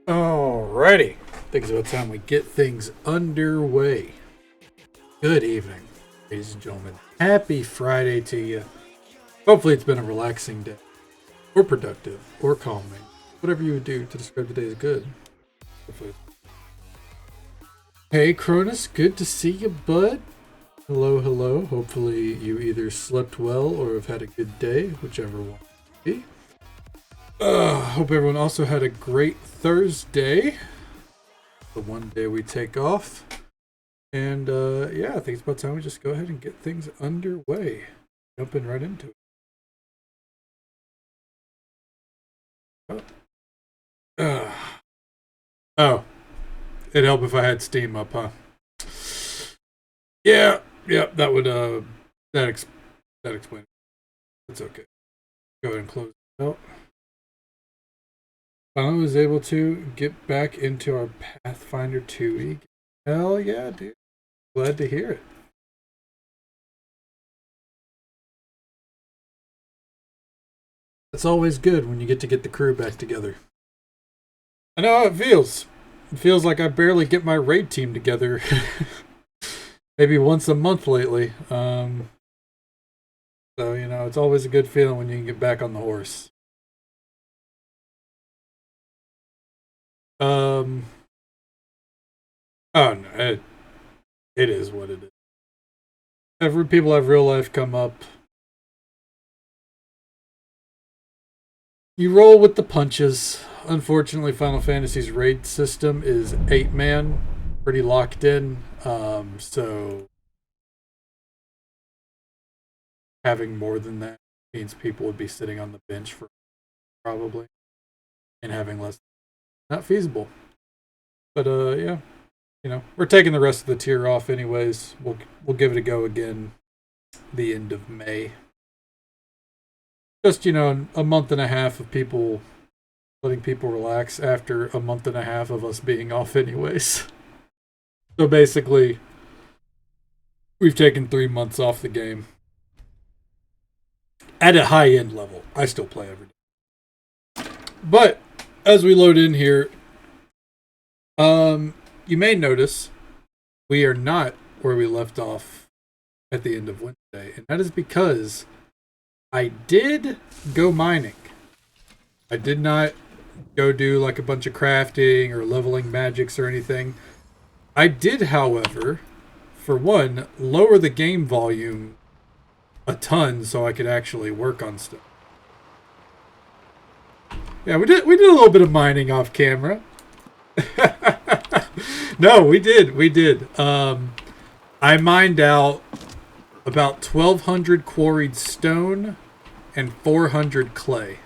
Alrighty. I think it's about time we get things underway. Good evening, ladies and gentlemen. Happy Friday to you. Hopefully it's been a relaxing day. Or productive. Or calming. Whatever you would do to describe the day as good. Hopefully. Hey Cronus, good to see you, bud. Hello, hello. Hopefully you either slept well or have had a good day, whichever one it be. Hope everyone also had a great Thursday. The one day we take off. And yeah, I think it's about time we just go ahead and get things underway. Jumping right into it. Oh, it'd help if I had Steam up, huh? Yeah, that would that explains it. It's okay. Go ahead and close it out. Finally was able to get back into our Pathfinder 2e. Hell yeah, dude. Glad to hear it. It's always good when you get the crew back together. I know how it feels. It feels like I barely get my raid team together. Maybe once a month lately. So, you know, it's always a good feeling when you can get back on the horse. Oh no, it is what it is. Every people have real life come up. You roll with the punches. Unfortunately, Final Fantasy's raid system is 8-man, pretty locked in. So having more than that means people would be sitting on the bench for probably, and having less. Not feasible. But yeah, you know, we're taking the rest of the tier off anyways. We'll give it a go again the end of May. Just, you know, a month and a half of people letting people relax after a month and a half of us being off anyways. So basically, we've taken 3 months off the game. At a high-end level. I still play every day. But as we load in here, you may notice we are not where we left off at the end of Wednesday, and that is because I did go mining. I did not go do like a bunch of crafting or leveling magics or anything. I did, however, for one, lower the game volume a ton so I could actually work on stuff. Yeah, we did a little bit of mining off camera. No, we did. I mined out about 1,200 quarried stone and 400 clay.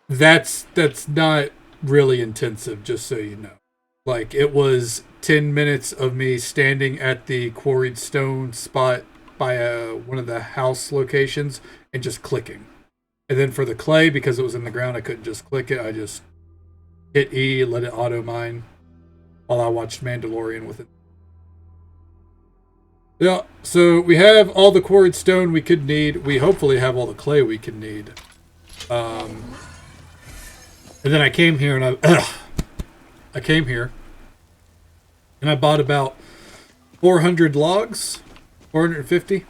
That's not really intensive, just so you know. Like, it was 10 minutes of me standing at the quarried stone spot by one of the house locations and just clicking. And then for the clay, because it was in the ground, I couldn't just click it. I just hit E, let it auto mine while I watched Mandalorian with it. Yeah, so we have all the quarried stone we could need. We hopefully have all the clay we can need. And then I came here and I came here and I bought about 400 logs, 450.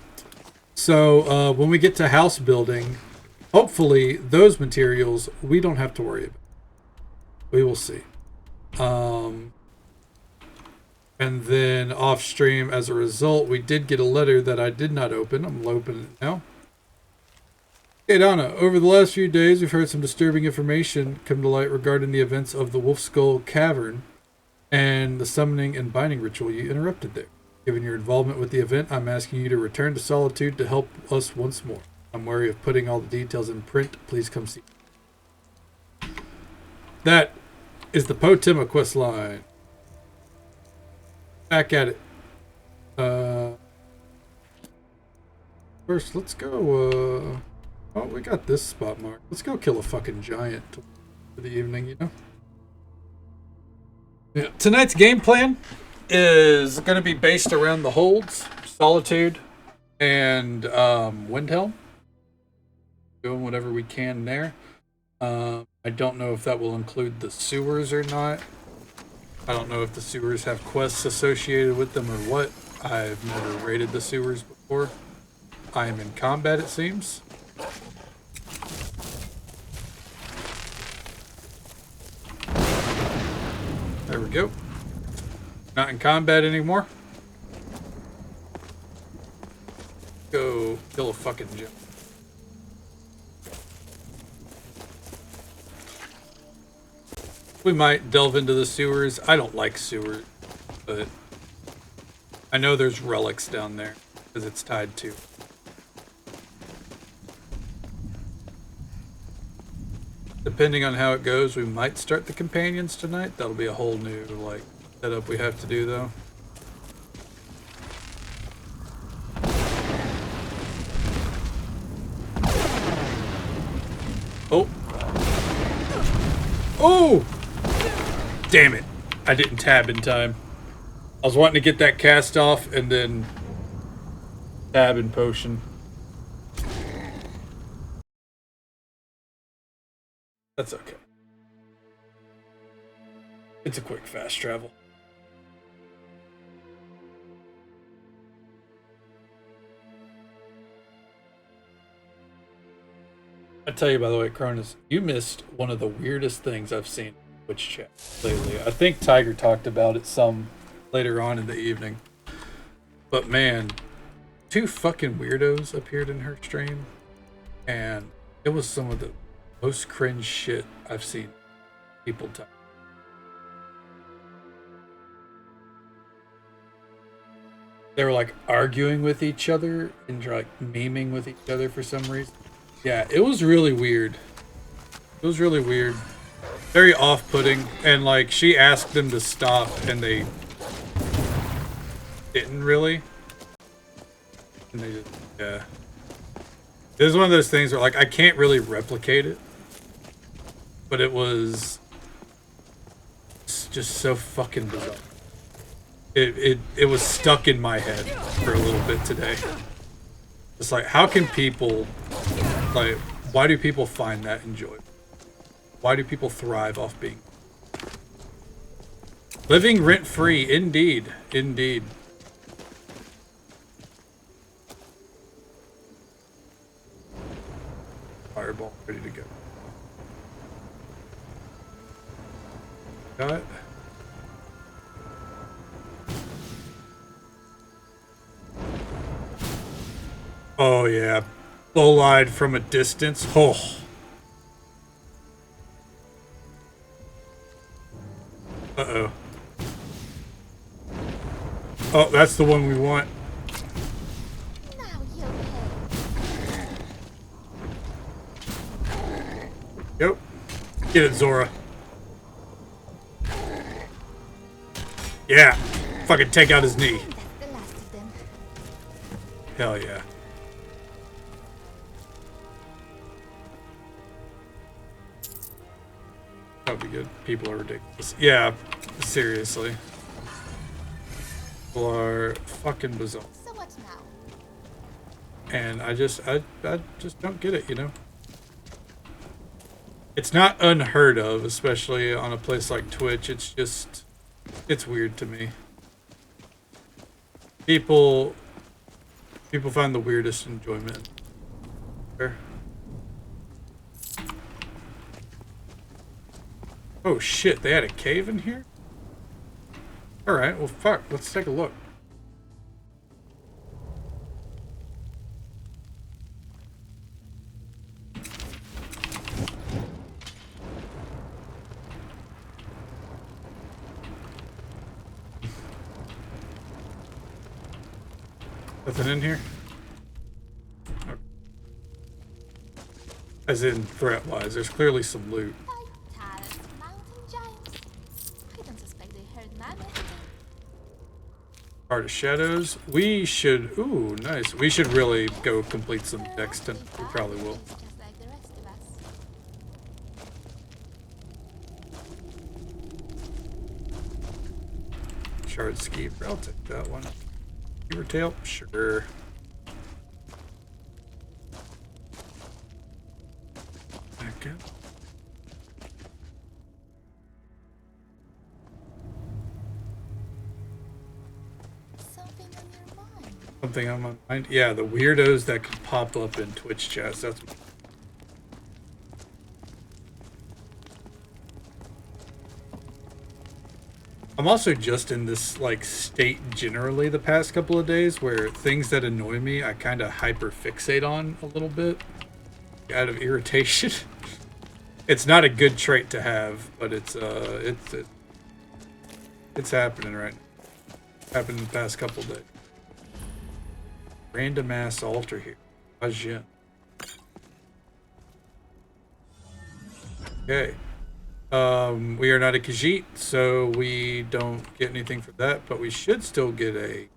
So when we get to house building, hopefully those materials we don't have to worry about. We will see. And then off stream, as a result, we did get a letter that I did not open. I'm opening it now. Hey Donna, over the last few days we've heard some disturbing information come to light regarding the events of the Wolf Skull Cavern and the summoning and binding ritual you interrupted there. Given your involvement with the event, I'm asking you to return to Solitude to help us once more. I'm wary of putting all the details in print. Please come see. That is the Potima quest line. Back at it. First, let's go, oh, we got this spot marked. Let's go kill a fucking giant for the evening, you know? Yeah. Tonight's game plan is going to be based around the holds, Solitude, and Windhelm. Doing whatever we can there. I don't know if that will include the sewers or not. I don't know if the sewers have quests associated with them or what. I've never raided the sewers before. I am in combat, it seems. There we go. Not in combat anymore. Go kill a fucking gym. We might delve into the sewers. I don't like sewers, but I know there's relics down there because it's tied to. Depending on how it goes, we might start the companions tonight. That'll be a whole new like setup we have to do though. Oh. Oh! Damn it. I didn't tab in time. I was wanting to get that cast off and then tab and potion. That's okay. It's a quick, fast travel. I tell you, by the way, Cronus, you missed one of the weirdest things I've seen in Twitch chat lately. I think Tiger talked about it some later on in the evening. But man, 2 fucking weirdos appeared in her stream, and it was some of the most cringe shit I've seen people talk. They were like arguing with each other and like memeing with each other for some reason. Yeah, it was really weird. It was really weird. Very off-putting. And like she asked them to stop and they didn't really. And they just, yeah. This is one of those things where like I can't really replicate it. But it was just so fucking bizarre. It was stuck in my head for a little bit today. It's like, how can people, like, why do people find that enjoyable? Why do people thrive off being living rent-free? Indeed, indeed. Fireball ready to go. Got it. Oh yeah, bow-eyed from a distance. Oh. Uh-oh. Oh, that's the one we want. Yep. Get it, Zora. Yeah. Fucking take out his knee. Hell yeah. That would be good. People are ridiculous. Yeah, seriously. People are fucking bizarre. So what now? And I just don't get it, you know? It's not unheard of, especially on a place like Twitch. It's just, it's weird to me. People find the weirdest enjoyment there. Oh shit, they had a cave in here? Alright, well fuck, let's take a look. Nothing in here? Okay. As in threat-wise, there's clearly some loot. Heart of Shadows. We should... Ooh, nice. We should really go complete some decks tonight. We probably will. Shard Skeever. I'll take that one. Beaver Tail? Sure. Back up. Something on my mind. Yeah, the weirdos that could pop up in Twitch chats. That's. I'm also just in this like state generally the past couple of days where things that annoy me I kind of hyper fixate on a little bit out of irritation. It's not a good trait to have, but it's happening right now. Happened in the past couple of days. Random ass altar here. Ajin. Okay. We are not a Khajiit, so we don't get anything for that, but we should still get a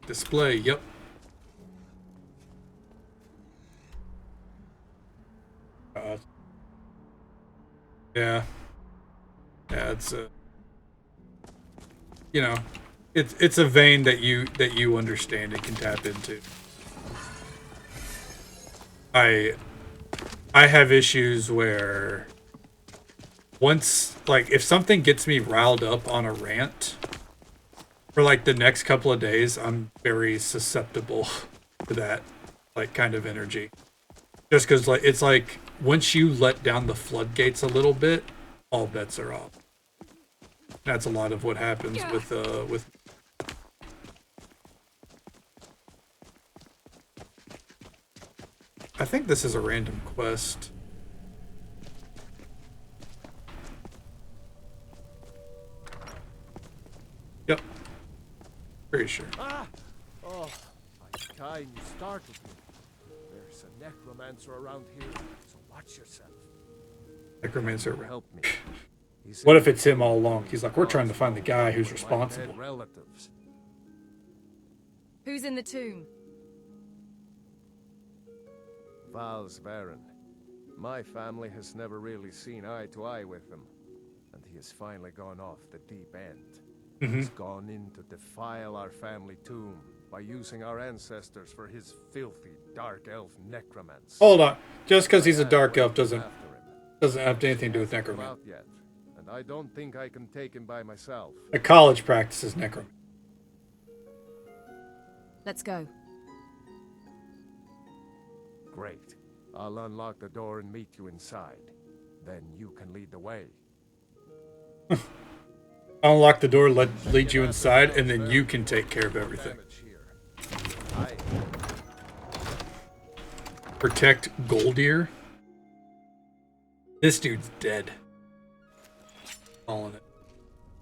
display. Yep. Yeah. Yeah, it's you know, it's a vein that you understand and can tap into. I have issues where once, like, if something gets me riled up on a rant for like the next couple of days, I'm very susceptible to that like kind of energy. Just because like it's like once you let down the floodgates a little bit, all bets are off. That's a lot of what happens with. I think this is a random quest. Yep. Pretty sure. Ah! Oh, my kind, you startled me. There's a necromancer around here, so watch yourself. Necromancer. Help me. What if it's him all along? He's like, we're trying to find the guy who's responsible. Relatives. Who's in the tomb? Val's Varen. My family has never really seen eye to eye with him, and he has finally gone off the deep end. He's gone in to defile our family tomb by using our ancestors for his filthy dark elf necromancy. Hold on. Just because he's a dark elf doesn't have anything to do with necromancy. Yet, and I don't think I can take him by myself. A college practices necromancy. Let's go. Great. I'll unlock the door and meet you inside. Then you can lead the way. Unlock the door, lead you inside, and then you can take care of everything. Protect Goldier. This dude's dead. Calling it.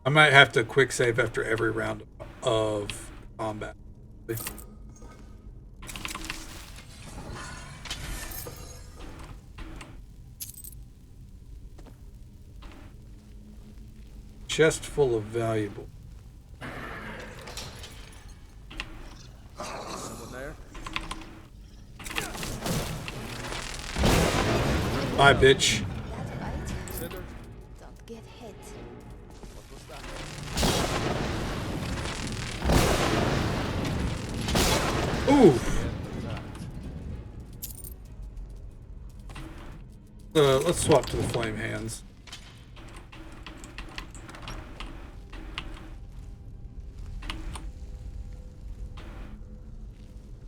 I might have to quick save after every round of combat. Chest full of valuable. Someone there? Bye, bitch. Don't get hit. Ooh. Let's swap to the flame hands.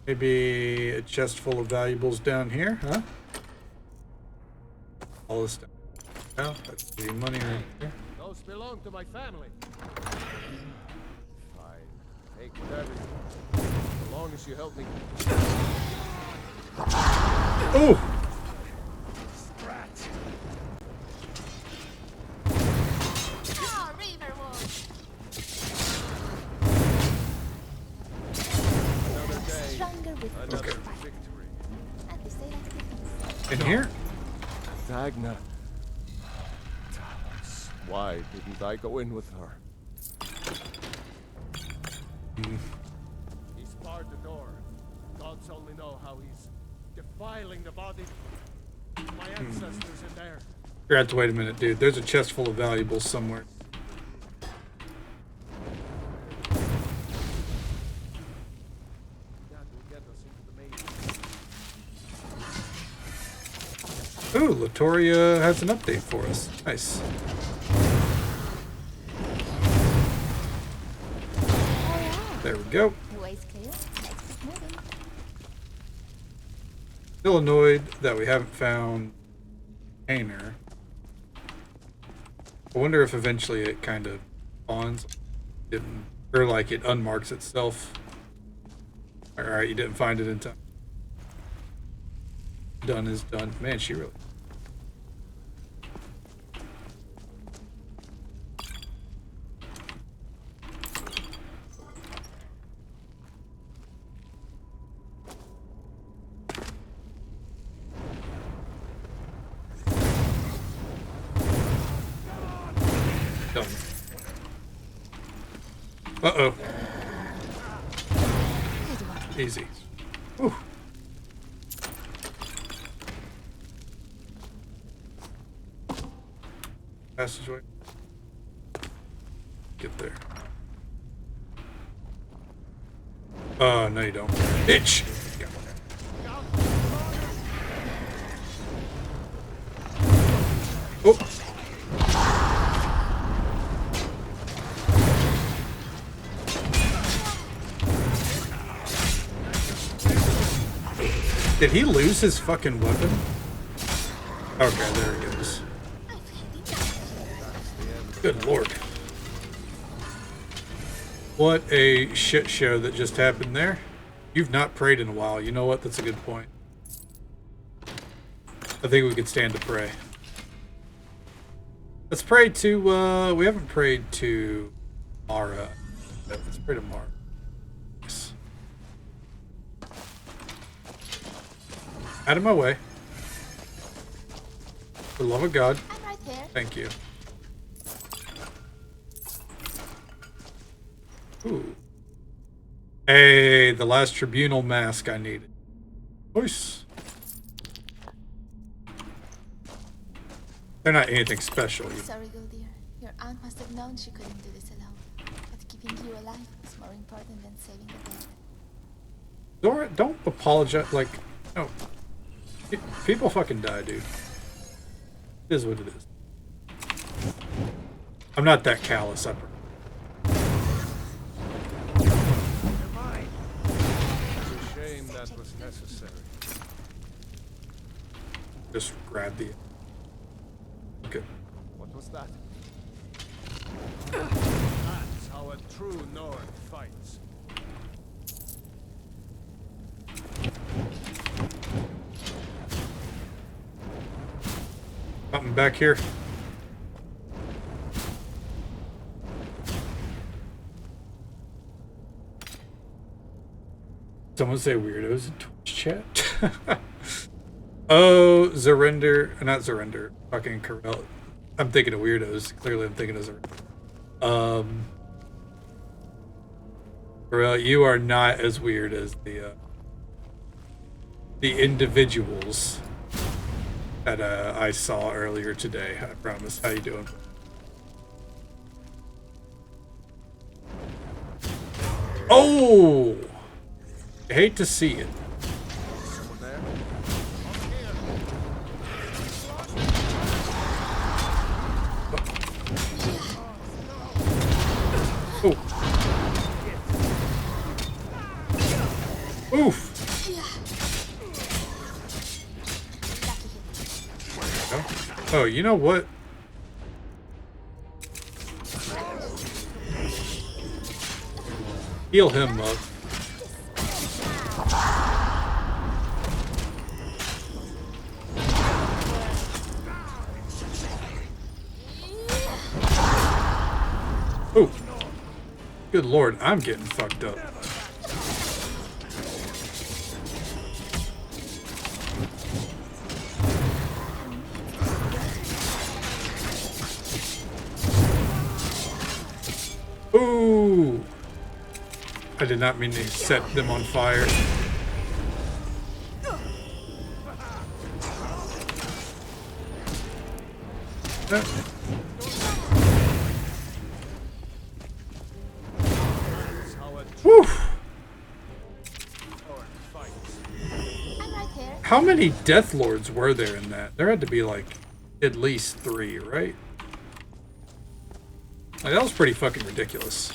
Maybe a chest full of valuables down here, huh? All this stuff. Oh, that's the money right there. Those belong to my family. Fine. Take whatever. As long as you help me. Ooh! Sprat. Ah, Riverwood. Another day. Stronger with Another each fight. victory. Have to say that. In here? Dagna. Talos. Why didn't I go in with her? He's barred the door. Gods only know how he's defiling the body. My ancestors in there. You're gonna have to wait a minute, dude. There's a chest full of valuables somewhere. That will get us into the main. Ooh, Latoria has an update for us. Nice. There we go. The way's clear. Let's keep moving. Still annoyed that we haven't found container. I wonder if eventually it kind of spawns. Or like it unmarks itself. Alright, you didn't find it in time. Done is done. Man, she really... Done. Uh-oh. Good one. Easy. Whew. Passageway. Get there. Oh, no you don't. Bitch! Oh! Did he lose his fucking weapon? Okay, there he goes. Good lord. What a shit show that just happened there. You've not prayed in a while. You know what? That's a good point. I think we could stand to pray. Let's pray to, we haven't prayed to Mara. Let's pray to Mara. Yes. Out of my way. For the love of God. I'm right here. Thank you. Ooh. Hey, the last tribunal mask I needed. Nice. They're not anything special. Sorry, go dear. Your aunt must have known she couldn't do this alone. But keeping you alive is more important than saving the dead. Dora, don't apologize. Like, no. People fucking die, dude. It is what it is. I'm not that callous. Never mind. It's a shame that was necessary. Just grab the... Okay. What was that? That's how a true Nord fights. Something back here. Someone say weirdos in Twitch chat. Oh, Zarender, not Zarender, fucking Corel. I'm thinking of weirdos. Clearly, I'm thinking of Zarender. Corel, you are not as weird as the individuals that I saw earlier today. I promise. How you doing? Oh, I hate to see it. Someone there? Oh. Oof. Oh, you know what? Heal him up. Oh, good lord, I'm getting fucked up. Ooh! I did not mean to set them on fire. Woo! I'm right here. How many Death Lords were there in that? There had to be like at least 3, right? Like, that was pretty fucking ridiculous.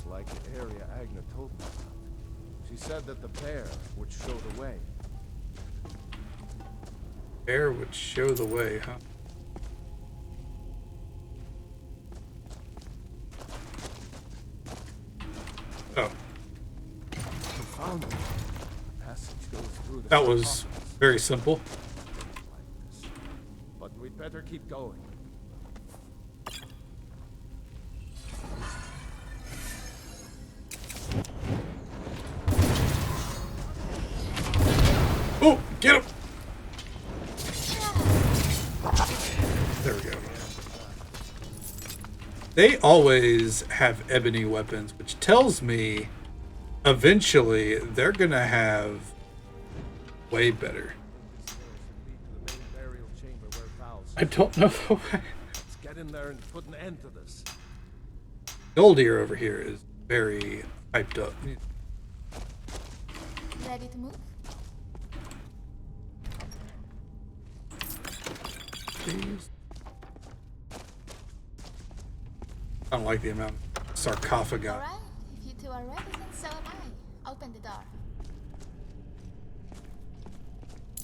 like the area Agna told me about. She said that the bear would show the way. Bear would show the way, huh? Oh. We found it. The passage goes through the That was sarcophagus. very simple. But we'd better keep going. Oh, get him! There we go. They always have ebony weapons, which tells me eventually they're gonna have way better. I don't know the way. Let's get in there and put an end to this. Goldier over here is very hyped up. Ready to move? Please. I don't like the amount of sarcophagi. Alright, if you two are ready, then so am I. Open the door.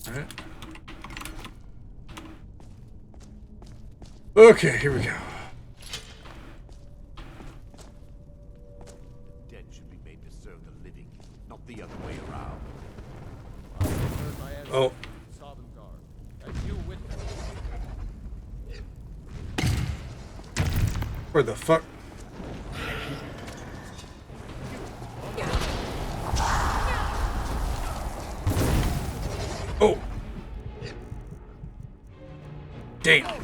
Alright. Okay, here we go. Dead should be made to serve the living, not the other way around. Oh. Sovngarde, and you witness. Where the fuck? Oh. Damn.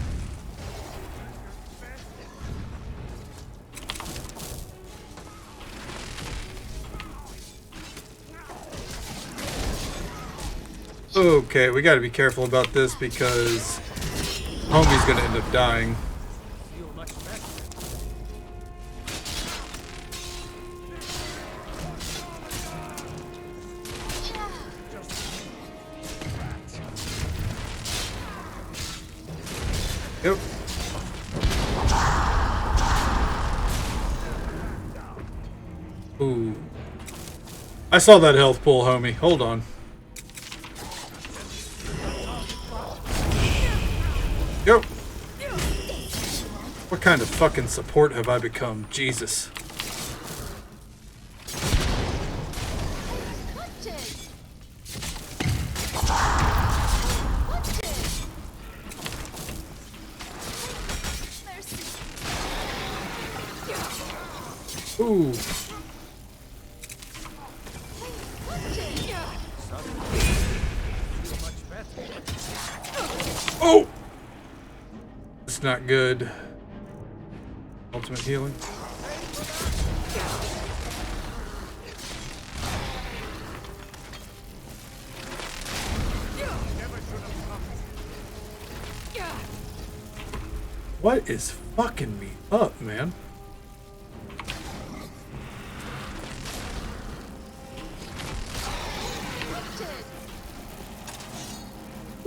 Okay, we gotta be careful about this because homie's gonna end up dying. Feel much better. Yep. Ooh. I saw that health pull, homie. Hold on. Yep. What kind of fucking support have I become? Jesus. Watch it! Watch it! Mercy. Ooh. Watch it! Feel much better. Oh! It's not good. Ultimate healing. What is fucking me up, man? Watch it!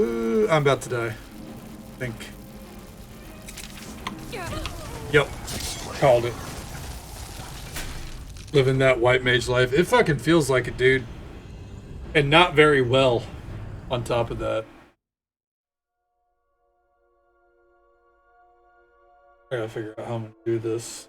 Ooh, I'm about to die. I think. Yep. Called it. Living that white mage life. It fucking feels like it, dude. And not very well on top of that. I gotta figure out how I'm gonna do this.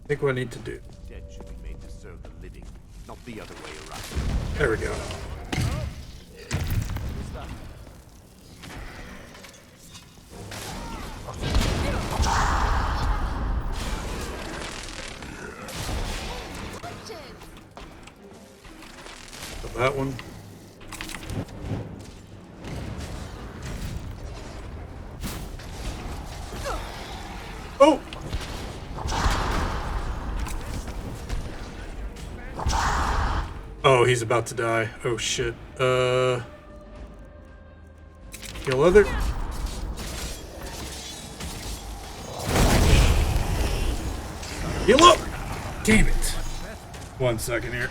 I think what I need to do. Dead should be made to serve the living, not the other way around. There we go. Watch it! So that one. Oh! Oh, he's about to die. Oh shit. Kill other. Heal up! Damn it. 1 second here.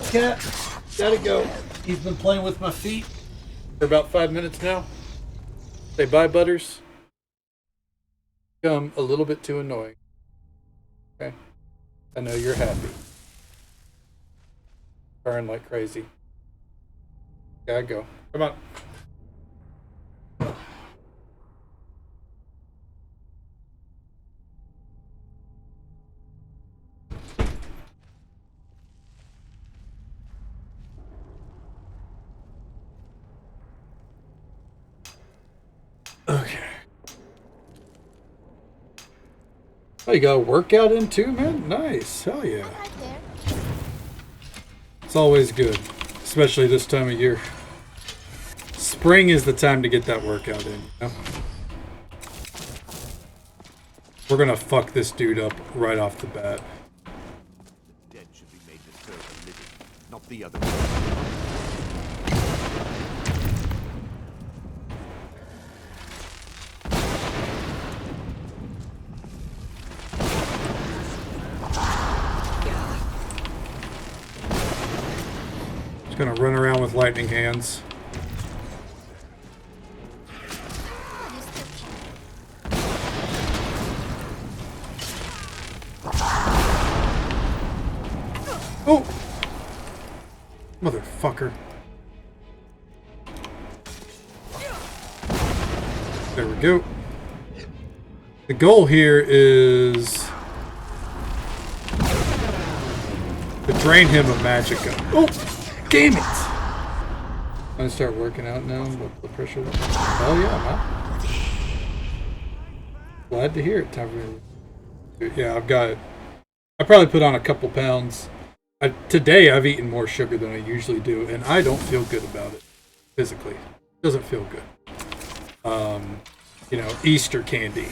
Cat, gotta go. He's been playing with my feet for about 5 minutes now. Say bye, Butters. Become a little bit too annoying. Okay. I know you're happy. Purring like crazy. Gotta go. Come on. Okay. Oh, you got a workout in too, man? Nice. Hell yeah. I'm right there. It's always good, especially this time of year. Spring is the time to get that workout in, you know? We're gonna fuck this dude up right off the bat. The dead should be made to serve the living, not the other way around. Just gonna run around with lightning hands. Oh! Motherfucker. There we go. The goal here is to drain him of magicka. Oh! Damn it! I'm gonna start working out now with the pressure. Hell yeah, man. Glad to hear it, Tom. Yeah, I've got... I probably put on a couple pounds. Today I've eaten more sugar than I usually do, and I don't feel good about it physically. It doesn't feel good. You know, Easter candy.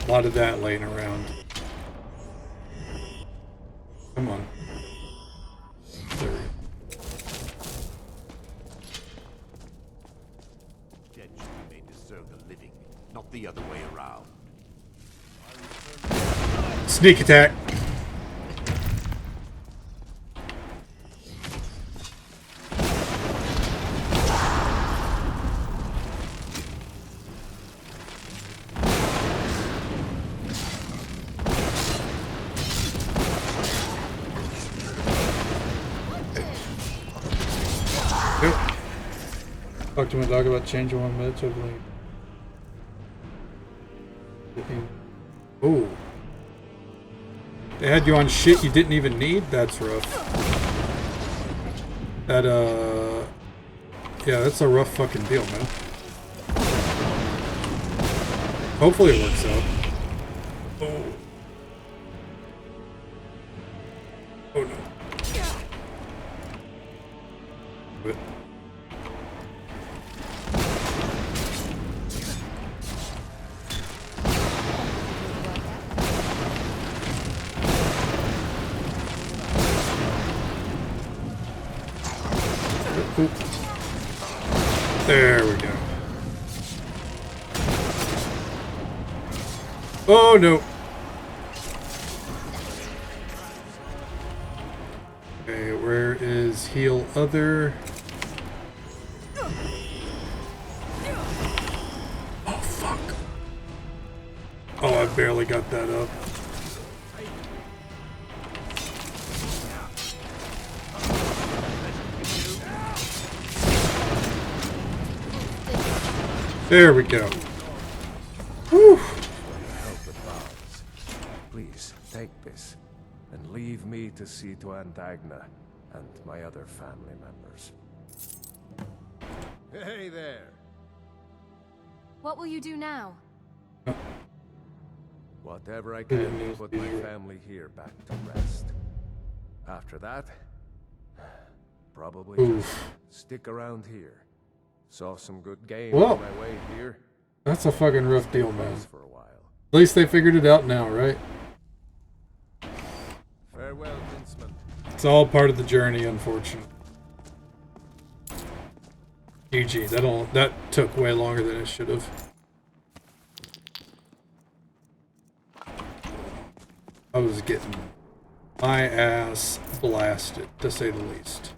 A lot of that laying around. Come on. There we go. Dead should be made to serve the living, not the other way around. Sneak attack. Talk to my dog about changing 1 minute to like. Oh. They had you on shit you didn't even need? That's rough. That, yeah, that's a rough fucking deal, man. Hopefully it works out. Oh. Oh no. But. There we go. Oh no. Okay, where is heal other? Oh fuck. Oh, I barely got that up. There we go. Whew. Please take this and leave me to see to Antagna and my other family members. Hey there. What will you do now? Whatever I can to put my family here back to rest. After that, probably just stick around here. Saw some good game on my way here. That's a fucking rough deal, man. For a while. At least they figured it out now, right? Farewell, Kinsman. It's all part of the journey, unfortunately. GG, that took way longer than it should have. I was getting my ass blasted, to say the least.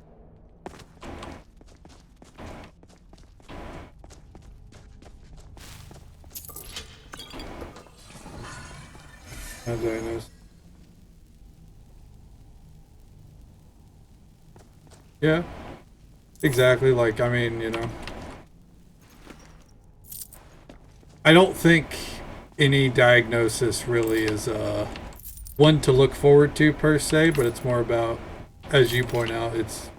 How do I know? Yeah, exactly. Like, I mean, you know, I don't think any diagnosis really is one to look forward to per se, but it's more about, as you point out, it's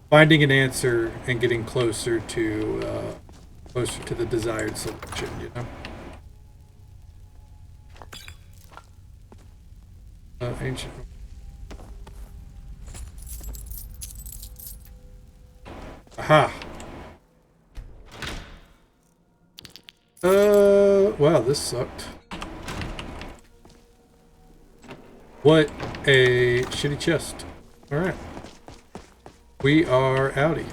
finding an answer and getting closer to the desired solution, you know. Ancient. Aha. Wow, this sucked. What a shitty chest. Alright. We are outie.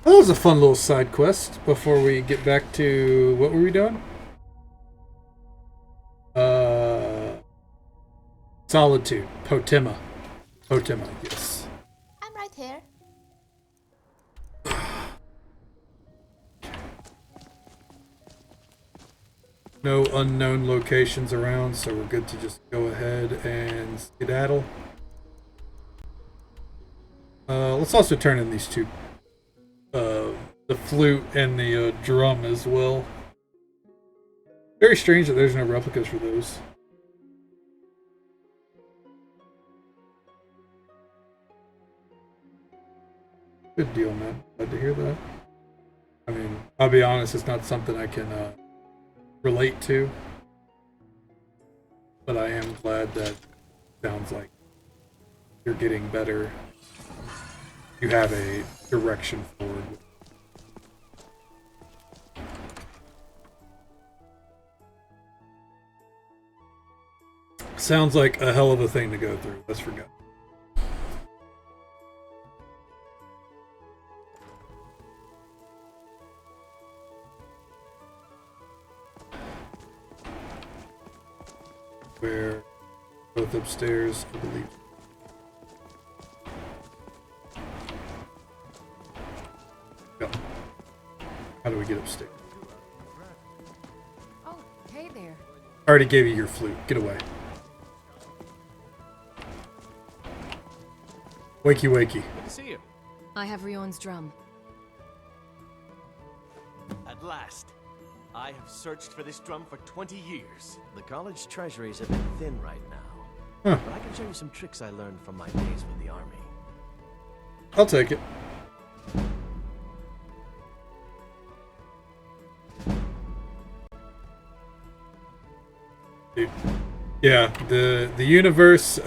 That was a fun little side quest before we get back to what were we doing? Solitude. Potema. Potema, yes. I'm right here. No unknown locations around, so we're good to just go ahead and skedaddle. Let's also turn in these two. The flute and the drum as well. Very strange that there's no replicas for those. Good deal, man. Glad to hear that. I mean, I'll be honest, it's not something I can relate to. But I am glad that sounds like you're getting better. You have a direction forward. Sounds like a hell of a thing to go through. Let's forget. We're both upstairs, I believe. Go. How do we get upstairs? Oh, hey there. I already gave you your flute. Get away. Wakey, wakey. Good to see you. I have Rion's drum. At last. I have searched for this drum for 20 years. The college treasury's a bit thin right now. Huh. But I can show you some tricks I learned from my days with the army. I'll take it. Dude. Yeah, the universe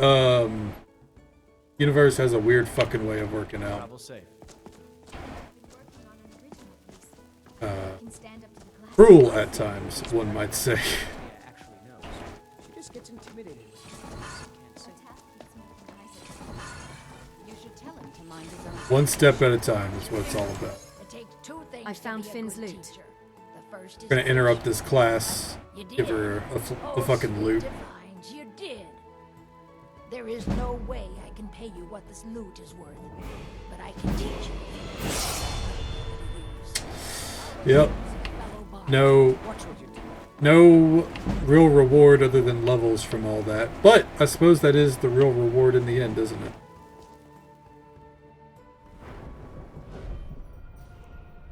universe has a weird fucking way of working out. Travel safe. Cruel at times, one might say. Actually knows. She just gets intimidated. You should tell him to mind his own. One step at a time is what it's all about. I found Finn's loot. I'm gonna interrupt this class, give her a fucking loot. You did. There is no way I can pay you what this loot is worth, but I can teach you. Yep. No real reward other than levels from all that. But I suppose that is the real reward in the end, isn't it?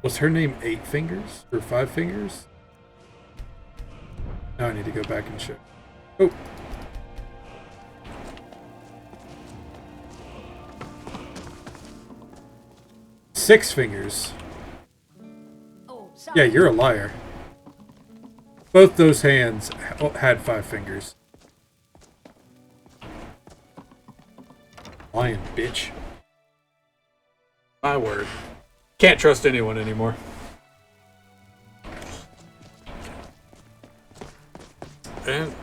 Was her name 8 Fingers? Or 5 Fingers? Now I need to go back and check. Oh. Six Fingers. Yeah, you're a liar. Both those hands had 5 fingers. Lying bitch. My word. Can't trust anyone anymore. And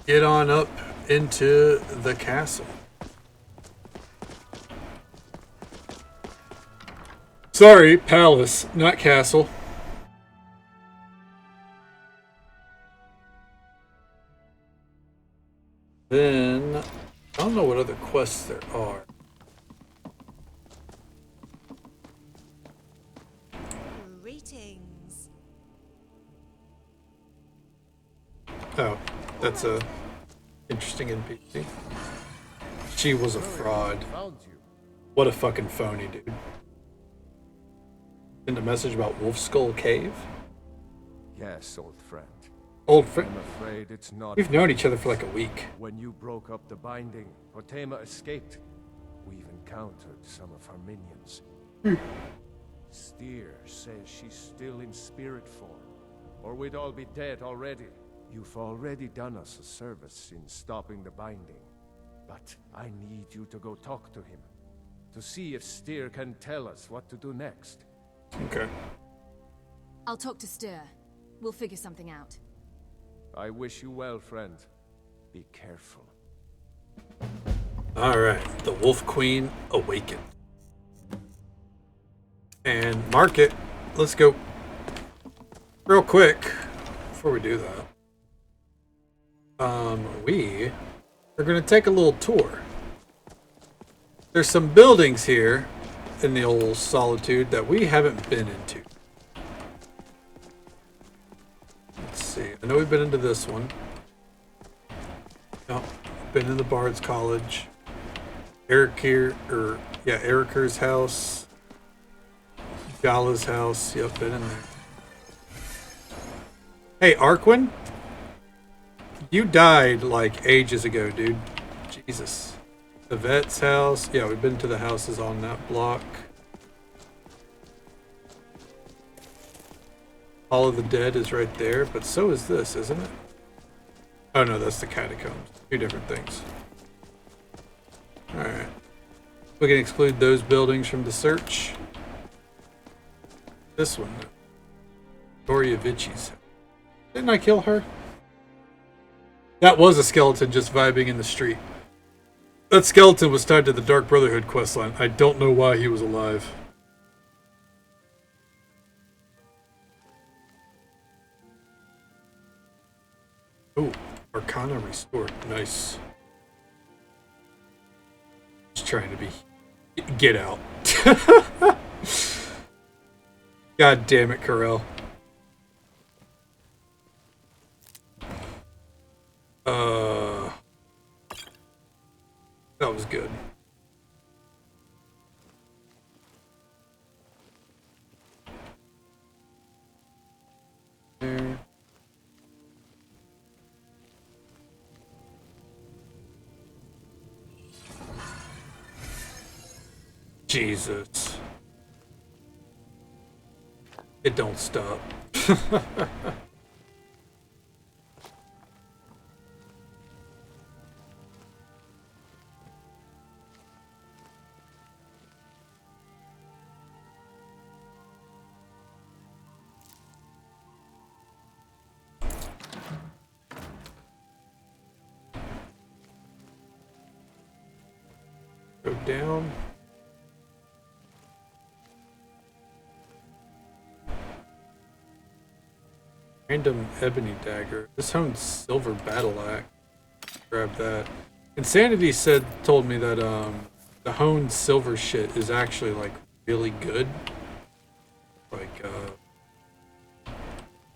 get on up into the castle. Sorry, palace, not castle. Then, I don't know what other quests there are. Greetings. Oh, that's a interesting NPC. She was a fraud. Found you. What a fucking phony, dude. Send a message about Wolf Skull Cave? Yes, old friend. Old friend. I'm afraid it's not. We've known each other for like a week. When you broke up the binding, Potema escaped. We've encountered some of her minions. Steer says she's still in spirit form, or we'd all be dead already. You've already done us a service in stopping the binding, but I need you to go talk to him, to see if Steer can tell us what to do next. Okay. I'll talk to Stir. We'll figure something out. I wish you well, friend. Be careful. Alright, the Wolf Queen awakens. And mark it. Let's go. Real quick, before we do that. We are going to take a little tour. There's some buildings here in the old Solitude that we haven't been into. Let's see. I know we've been into this one. No, been in the Bard's College. Eriker's house. Gala's house. Yep, been in there. Hey, Arquin? You died like ages ago, dude. Jesus. The vet's house. Yeah, we've been to the houses on that block. Hall of the Dead is right there, but so is this, isn't it? Oh no, that's the catacombs. Two different things. Alright. We can exclude those buildings from the search. This one. Doriavici's. Didn't I kill her? That was a skeleton just vibing in the street. That skeleton was tied to the Dark Brotherhood questline. I don't know why he was alive. Oh, Arcana restored. Nice. Just trying to be... Get out. God damn it, Corel. That was good. There. Jesus. It don't stop. Go down. Random ebony dagger. This hone's silver battle axe. Grab that. Insanity told me that the honed silver shit is actually like really good.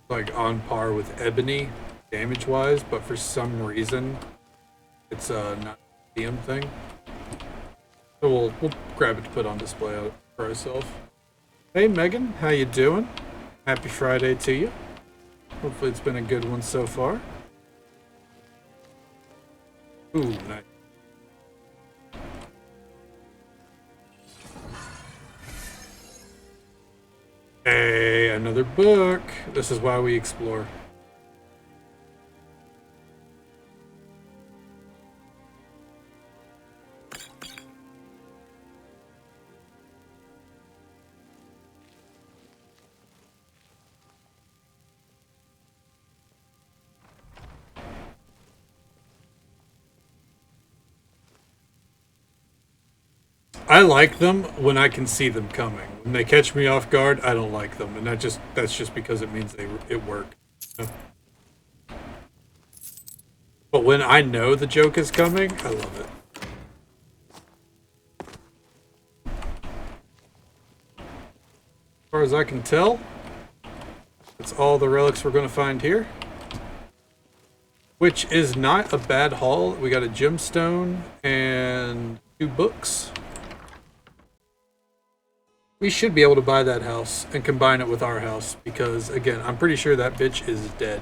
Like on par with ebony damage wise, but for some reason it's not a museum thing. So we'll grab it to put on display for ourselves. Hey Megan, how you doing? Happy Friday to you. Hopefully it's been a good one so far. Ooh, nice. Hey, another book. This is why we explore. I like them when I can see them coming. When they catch me off guard, I don't like them, and that's just because it means it worked. You know? But when I know the joke is coming, I love it. As far as I can tell, that's all the relics we're going to find here. Which is not a bad haul. We got a gemstone and 2 books. We should be able to buy that house and combine it with our house because, again, I'm pretty sure that bitch is dead.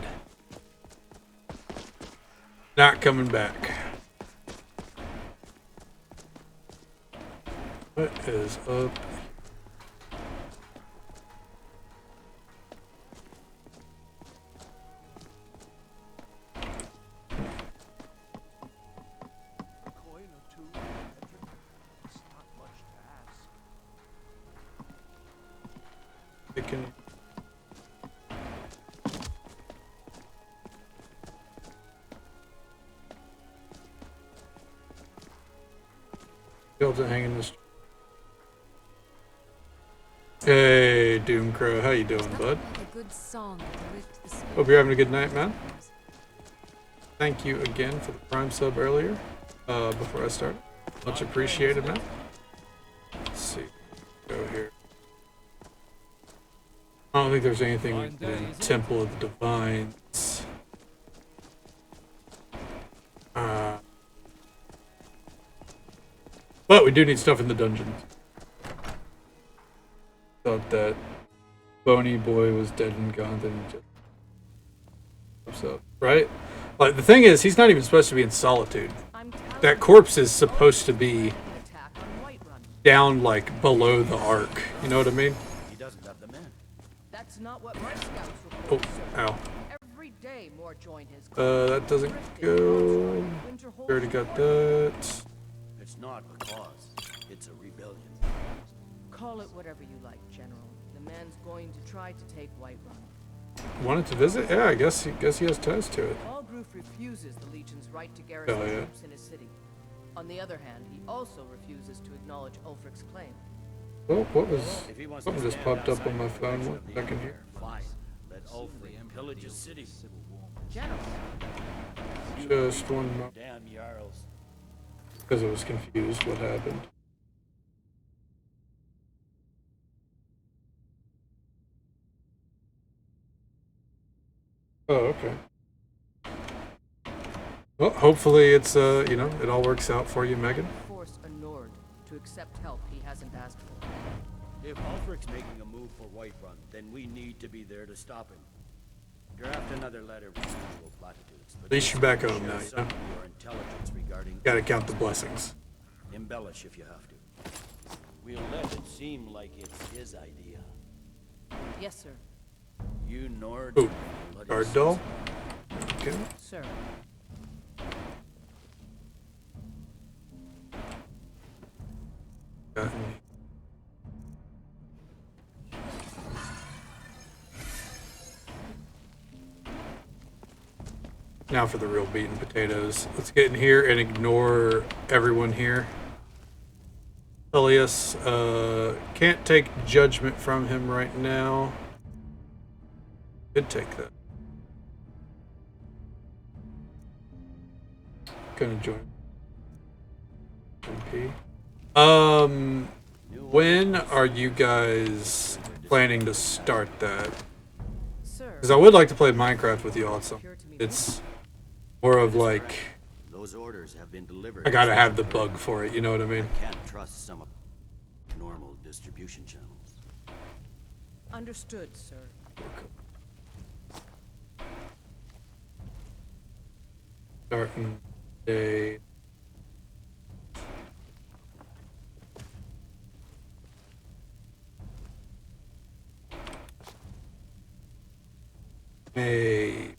Not coming back. What is up? To hang in this. Hey, Doomcrow, how you doing, bud? Hope you're having a good night, man. Thank you again for the Prime sub earlier. Before I start, much appreciated, man. Let's see, go here. I don't think there's anything in Temple of the Divines. But we do need stuff in the dungeon. Thought that Bony Boy was dead and gone, then he just up, right? Like the thing is, he's not even supposed to be in Solitude. That corpse is supposed to be down like below the arc. You know what I mean? He doesn't have the men. That's not what my scouts Oh, report, sir. ow. Every day more join his That doesn't go. Already got that. It's not a cause. It's a rebellion. Call it whatever you like, General. The man's going to try to take Whiterun. Wanted to visit? Yeah, I guess he has ties to it. Allgroof refuses the Legion's right to garrison Hell yeah. troops in his city. On the other hand, he also refuses to acknowledge Ulfric's claim. Well, something just popped up on my phone 1 second here. Fine. Let Ulfric pillage his city. General, Just one moment. Damn Jarls. Because I was confused what happened. Oh, okay. Well, hopefully it's, you know, it all works out for you, Megan. force a Nord to accept help he hasn't asked for. If Ulfric's making a move for Whiterun, then we need to be there to stop him. Draft another letter with usual platitudes. At least you're back home now, you know? Some of your intelligence regarding Gotta count the blessings. embellish if you have to. We'll let it seem like it's his idea. Yes, sir. You Nord. Ooh, guard doll. Okay. Sir. Got any. Now for the real beaten potatoes. Let's get in here and ignore everyone here. Elias, can't take judgment from him right now. Could take that. Gonna join MP. When are you guys planning to start that? Sir. Because I would like to play Minecraft with you also. It's more of like, Those orders have been delivered. I gotta have the bug for it, you know what I mean? Can't trust some of normal distribution channels. Understood, sir. Starting day. May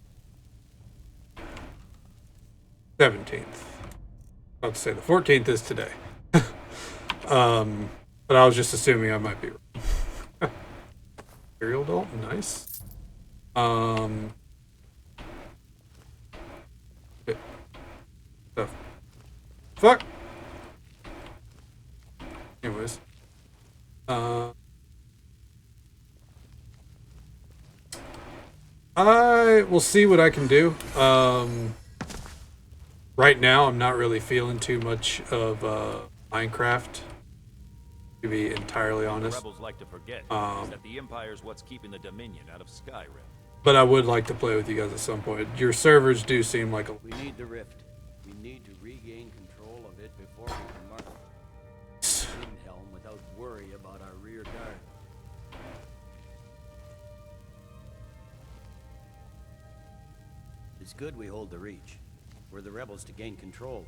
17th. About to say the 14th is today. But I was just assuming I might be wrong. Imperial Dalton, nice. The fuck. Anyways, I will see what I can do. right now I'm not really feeling too much of Minecraft, to be entirely The honest. rebels like to forget is that the Empire's what's keeping the Dominion out of Skyrim. But I would like to play with you guys at some point. Your servers do seem like a... We need the rift. We need to regain control of it before we can mark Windhelm without worry about our rear guard. It's good we hold the Reach. We're the rebels to gain control.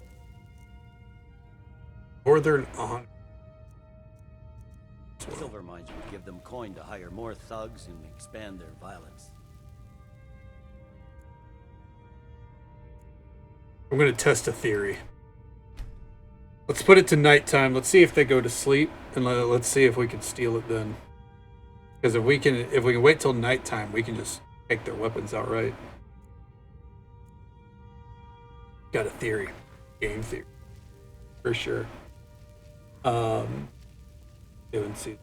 Northern on... Silver mines would give them coin to hire more thugs and expand their violence. I'm going to test a theory. Let's put it to nighttime. Let's see if they go to sleep, and let's see if we can steal it then. Because if we can wait till nighttime, we can just take their weapons outright. Got a theory. Game theory. For sure. Doing see.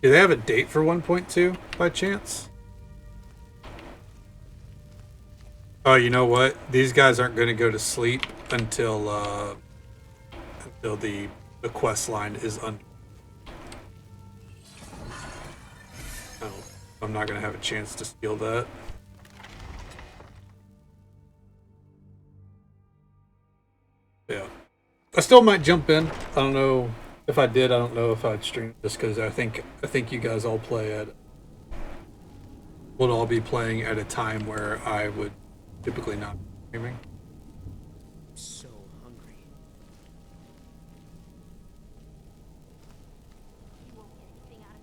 Do they have a date for 1.2 by chance? Oh, you know what? These guys aren't going to go to sleep until the quest line is under. I'm not going to have a chance to steal that. Yeah. I still might jump in. I don't know if I did. I don't know if I'd stream just because I think you guys all play at... Would all be playing at a time where I would typically not be streaming. I'm so hungry.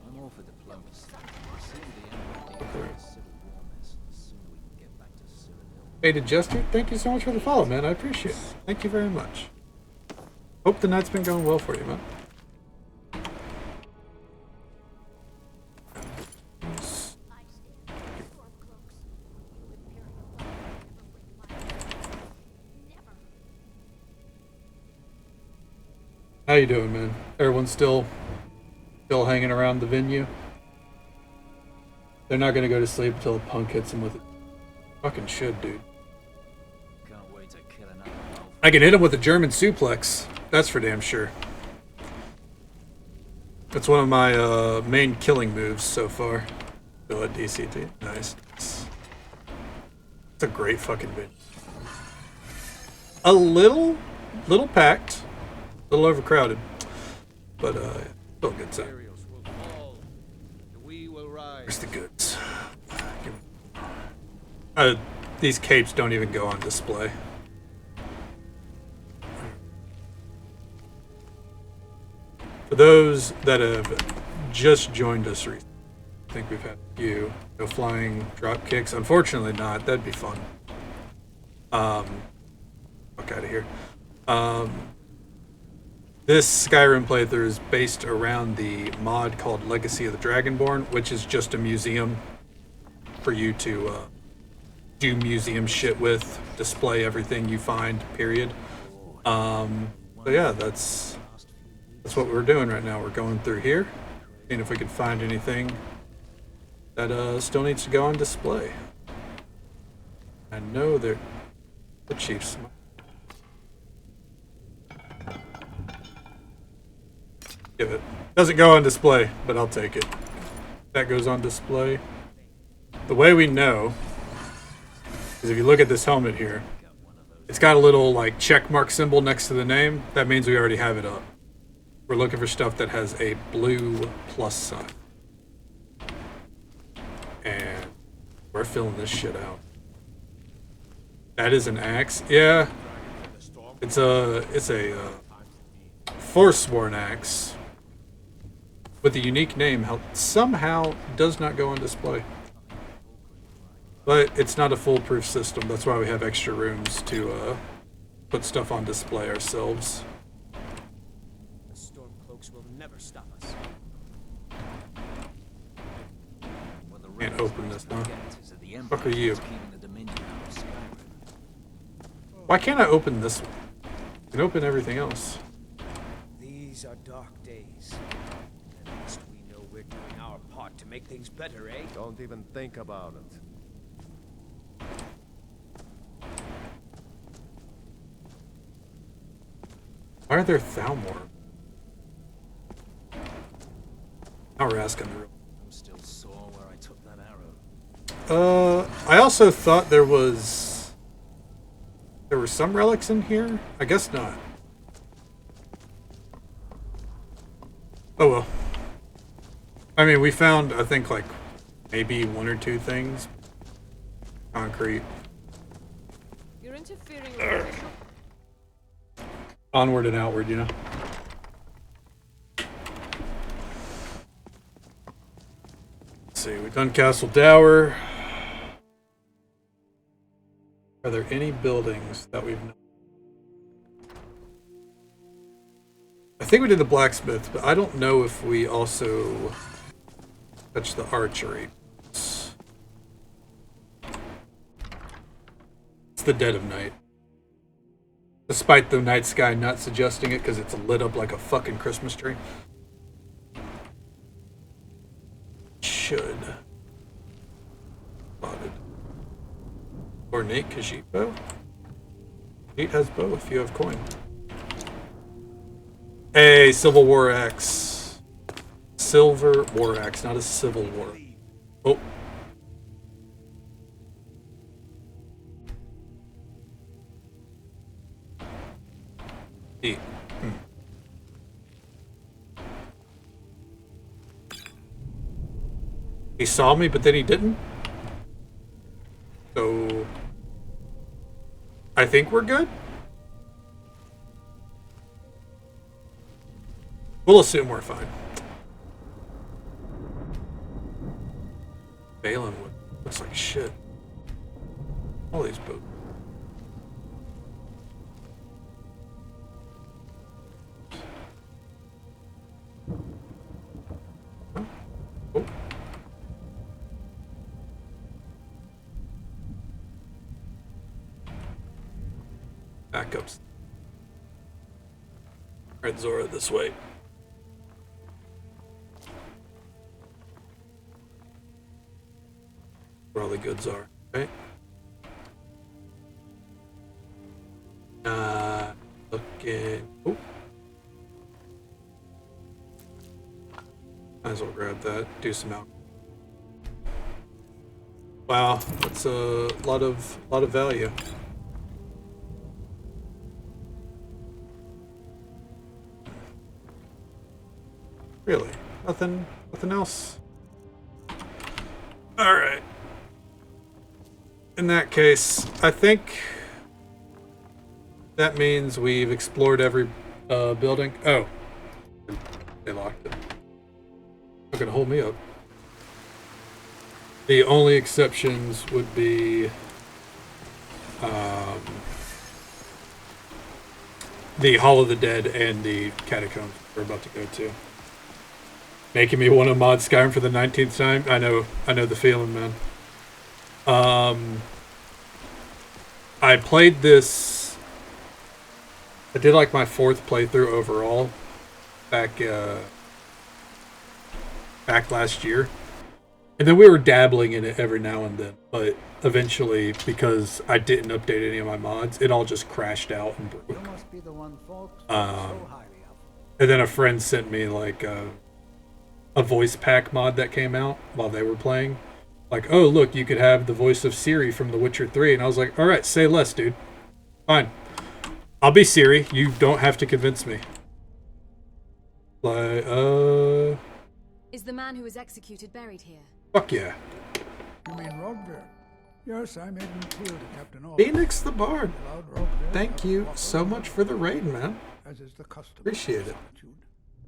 I'm all for diplomacy. The sooner the Emperor deals with the civil war mess, the sooner we can get back to Cyrodiil. Faded Jester, thank you so much for the follow, man. I appreciate it. Thank you very much. Hope the night's been going well for you, man. How you doing, man? Everyone's still hanging around the venue? They're not gonna go to sleep until the punk hits them with it. Fucking should, dude. Can't wait to kill another wolf. I can hit him with a German suplex. That's for damn sure. That's one of my main killing moves so far. Still at DCT. Nice. It's a great fucking vid. A little packed. A little overcrowded, but still a good time. Will fall, and we will rise. Where's the goods? These capes don't even go on display. For those that have just joined us recently, I think we've had a few. No flying drop kicks. Unfortunately not. That'd be fun. Fuck out of here. This Skyrim playthrough is based around the mod called Legacy of the Dragonborn, which is just a museum for you to do museum shit with, display everything you find, period. So yeah, that's what we're doing right now. We're going through here, seeing if we can find anything that still needs to go on display. I know they're the Chiefs. Give it. Doesn't go on display, but I'll take it. That goes on display. The way we know is if you look at this helmet here, it's got a little like check mark symbol next to the name. That means we already have it up. We're looking for stuff that has a blue plus sign. And we're filling this shit out. That is an axe. Yeah. It's a Forsworn axe with a unique name. How somehow does not go on display. But it's not a foolproof system. That's why we have extra rooms to put stuff on display ourselves. The Stormcloaks will never stop us. Can't open this, huh? Fuck are you? Why can't I open this one? I can open everything else. These are dark days. At least we know we're doing our part to make things better, eh? Don't even think about it. Why are there Thalmor? Now we're asking the real. I'm still sore where I took that arrow. I also thought there were some relics in here. I guess not. Oh well. I mean, we found, I think, like, maybe 1 or 2 things. Concrete. You're interfering with Onward and outward, you know. Let's see, we've done Castle Dower. Are there any buildings that we've... I think we did the blacksmith, but I don't know if we also touched the archery. It's the dead of night. Despite the night sky not suggesting it because it's lit up like a fucking Christmas tree. Should. Spotted. Ornate Khajiit bow. Khajiit has bow if you have coin. Hey, Civil War axe. Silver War axe, not a Civil War. Oh. He saw me, but then he didn't. So I think we're good. We'll assume we're fine. Balin wood looks like shit. All these boats. Oh. Backups. Alright, Zora, this way. Where all the goods are, right? Looking. Oh. Might as well grab that. Do some out. Wow, that's a lot of value. Really? Nothing else? Alright. In that case, I think that means we've explored every building. Oh. They locked it. Not gonna hold me up. The only exceptions would be the Hall of the Dead and the Catacombs we're about to go to. Making me want to mod Skyrim for the 19th time. I know the feeling, man. I played this. I did like my 4th playthrough overall back last year, and then we were dabbling in it every now and then. But eventually, because I didn't update any of my mods, it all just crashed out and broke. And then a friend sent me like a voice pack mod that came out while they were playing. Like, oh, look, you could have the voice of Ciri from The Witcher 3. And I was like, all right, say less, dude. Fine. I'll be Ciri. You don't have to convince me. Like, Is the man who was executed buried here? Fuck yeah. You mean Rogver? Yes, I made him clear to Captain All. Phoenix the Bard. Thank you so much for the raid, man. As is the custom. Appreciate it.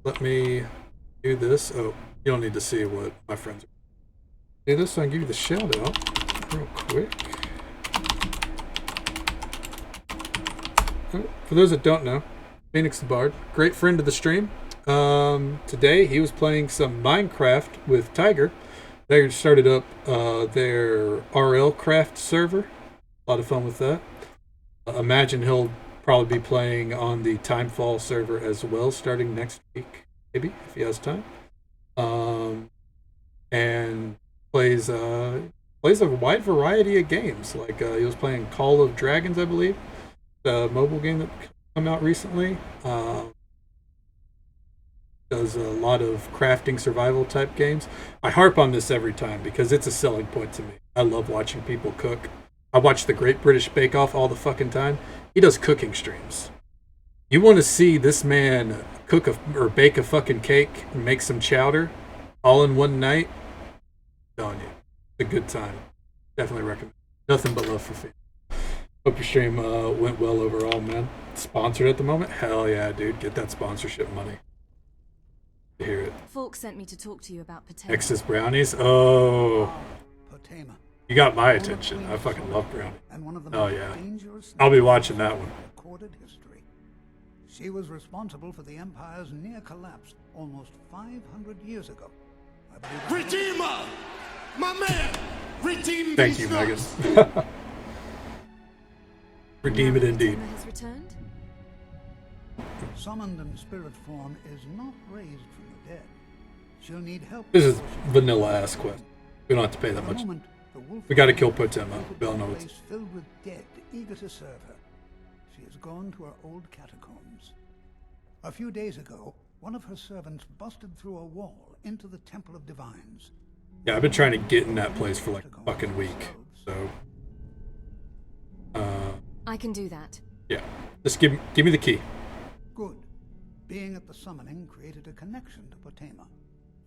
Let me do this. Oh, you don't need to see what my friends are. Do this so I can give you the shout out real quick. Oh, for those that don't know, Phoenix the Bard, great friend of the stream. Today he was playing some Minecraft with Tiger. They started up their RL Craft server. A lot of fun with that. Imagine he'll probably be playing on the Timefall server as well, starting next week, maybe if he has time. And plays a wide variety of games. Like he was playing Call of Dragons, I believe, the mobile game that come out recently. Does a lot of crafting survival type games. I harp on this every time because it's a selling point to me. I love watching people cook. I watch the Great British Bake Off all the fucking time. He does cooking streams. You want to see this man cook or bake a fucking cake and make some chowder all in one night? I'm telling you, it's a good time. Definitely recommend. Nothing but love for feet. Hope your stream went well overall, man. Sponsored at the moment? Hell yeah, dude. Get that sponsorship money. To hear it. Falk sent me to talk to you about Potema. Texas brownies? Oh. Potema. You got my attention. I fucking love brownies. Oh yeah. I'll be watching that one. Recorded history. She was responsible for the Empire's near collapse almost 500 years ago. Redeemer! My man! Redeem Thank you, Megan. Redeem it indeed. Potema has returned? Summoned in spirit form is not raised from the dead. She'll need help. This is vanilla ass quest. We don't have to pay that much. We gotta kill Potema. We all know it's filled with dead, eager to serve her. She has gone to her old catacombs. A few days ago, one of her servants busted through a wall into the Temple of Divines. Yeah, I've been trying to get in that place for like a fucking week. So I can do that. yeah. Just give me the key. Good. Being at the summoning created a connection to Potema.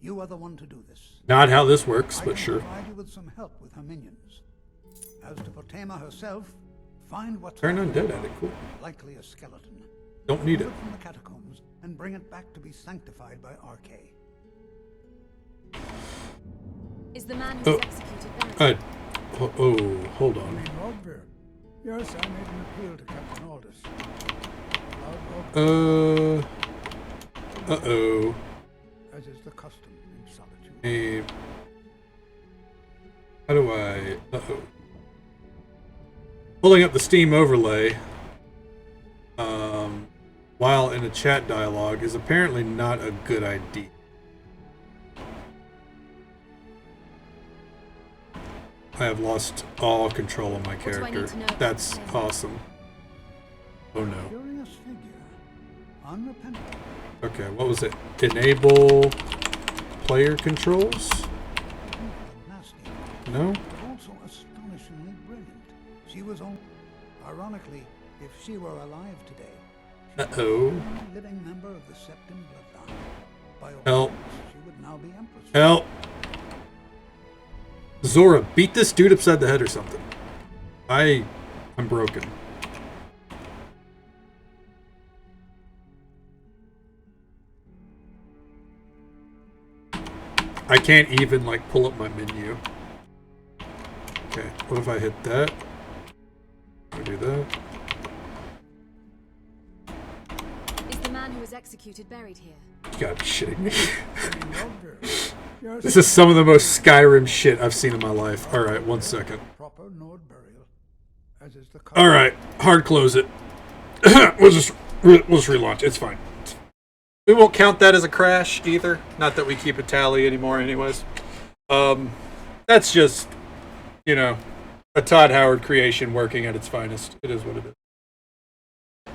You are the one to do this. Not how this works, but I sure. can provide you with some help with her minions. As to Potema herself, find what's Turn left undead of at her, it, cool. likely a skeleton. Don't need Pull it. from the catacombs and bring it back to be sanctified by RK. Is the man who was executed buried? Hold on. Rodbeard. Yes, I made an appeal to Captain Aldous. Uh-oh. As is the custom in solitude. How do I... Uh-oh. Pulling up the Steam overlay while in a chat dialogue is apparently not a good idea. I have lost all control of my character. That's awesome. Oh no. Curious figure. Unrepentant. Okay, what was it? Enable player controls? Nasty. No? But also astonishingly brilliant. She was only... Ironically, if she were alive today, Uh-oh. the only living member of the Septim bloodline. By all Help. accounts, she would now be Empress. Help! Zora, beat this dude upside the head or something. I'm broken. I can't even, like, pull up my menu. Okay, what if I hit that? I do that. Is the man who was executed buried here? You gotta be shitting me. Yes, This is some of the most Skyrim shit I've seen in my life. Alright, 1 second. proper Nord burial. As is the custom. Alright, hard close it. we'll just relaunch. It's fine. We won't count that as a crash either. Not that we keep a tally anymore anyways. That's just, you know, a Todd Howard creation working at its finest. It is what it is. I'm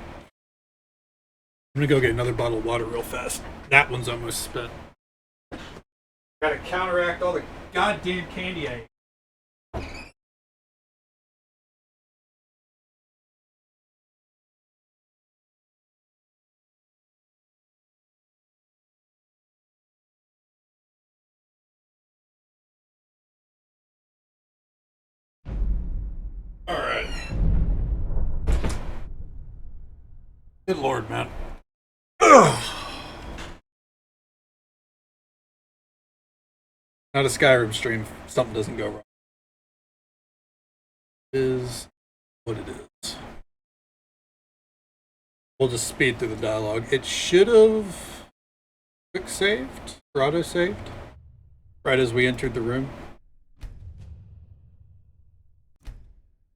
gonna go get another bottle of water real fast. That one's almost spent. Gotta counteract all the goddamn candy I ate. Alright. Good lord, man. Ugh. Not a Skyrim stream if something doesn't go wrong. It is what it is. We'll just speed through the dialogue. It should have quick saved or auto saved right as we entered the room.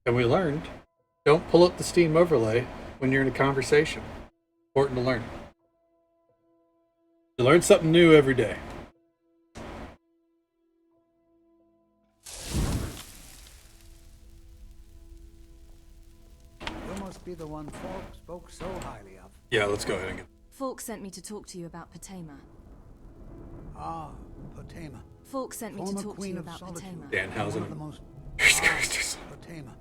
And we learned, don't pull up the Steam overlay when you're in a conversation. Important to learn. You learn something new every day. You must must be the one Falk spoke so highly of. Yeah, let's go ahead and get. Falk sent me to talk to you about Potema. Ah, Potema. Falk sent me to Former talk to Queen you of about Solitude. Potema. Danhausen. One of the most Potema.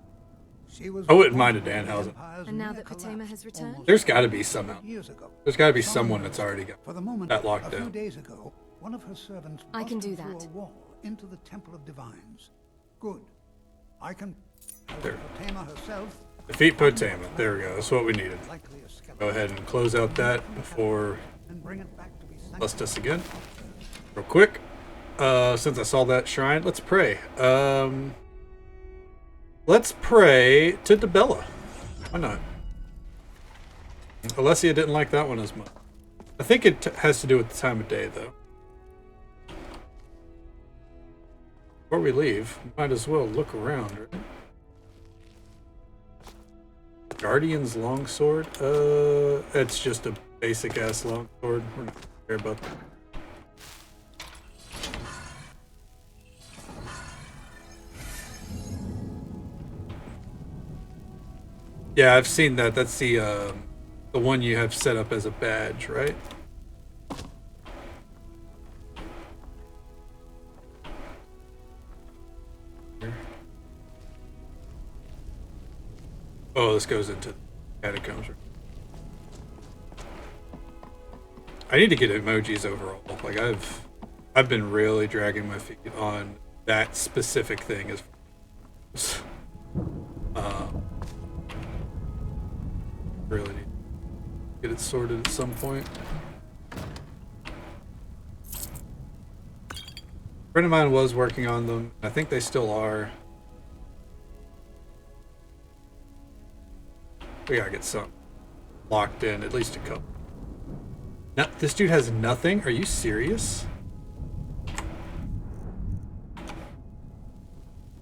She was I wouldn't mind a Danhausen. And now that Potema has returned? There's got to be some out. Years ago. There's got to be someone that's already got For the moment, that locked a few down. days ago, one of her servants I can do busted through that. a wall into the Temple of Divines. Good. I can. There. Potema herself. Defeat Potema. There we go. That's what we needed. Likely a skeleton. Go ahead and close out that before And bring it back to be bust us again. Real quick. Since I saw that shrine, let's pray. Let's pray to Debella. Why not? Alessia didn't like that one as much. I think it has to do with the time of day, though. Before we leave, might as well look around, right? Guardian's longsword? It's just a basic ass longsword. We're not gonna care about that. Yeah, I've seen that. That's the one you have set up as a badge, right? Oh, this goes into catacombs. I need to get emojis overall. Like I've been really dragging my feet on that specific thing as really need to get it sorted at some point. A friend of mine was working on them. I think they still are. We gotta get some locked in, at least a couple. Now, this dude has nothing? Are you serious?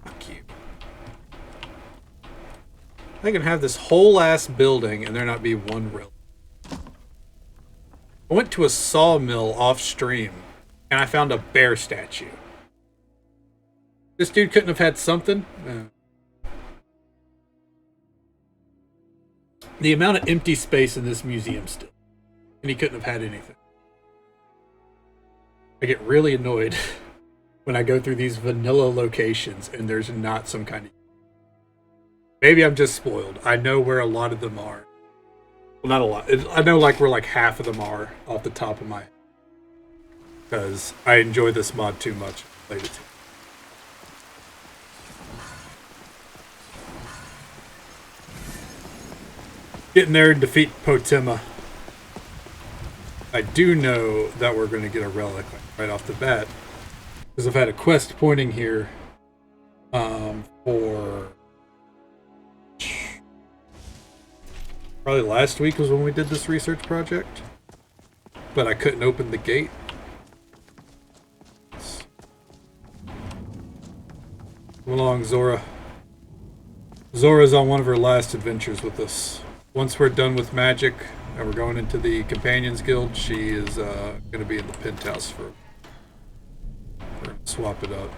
Fuck you. I can have this whole ass building and there not be one relic. I went to a sawmill off stream and I found a bear statue. This dude couldn't have had something? The amount of empty space in this museum still. And he couldn't have had anything. I get really annoyed when I go through these vanilla locations and there's not some kind of... Maybe I'm just spoiled. I know where a lot of them are. Well, not a lot. I know like where like half of them are off the top of my head. Because I enjoy this mod too much. I played it too. Getting there and defeat Potema. I do know that we're going to get a relic right off the bat. Because I've had a quest pointing here for... Probably last week was when we did this research project. But I couldn't open the gate. Come along, Zora. Zora's on one of her last adventures with us. Once we're done with magic and we're going into the Companions Guild, she is going to be in the penthouse for swap it up.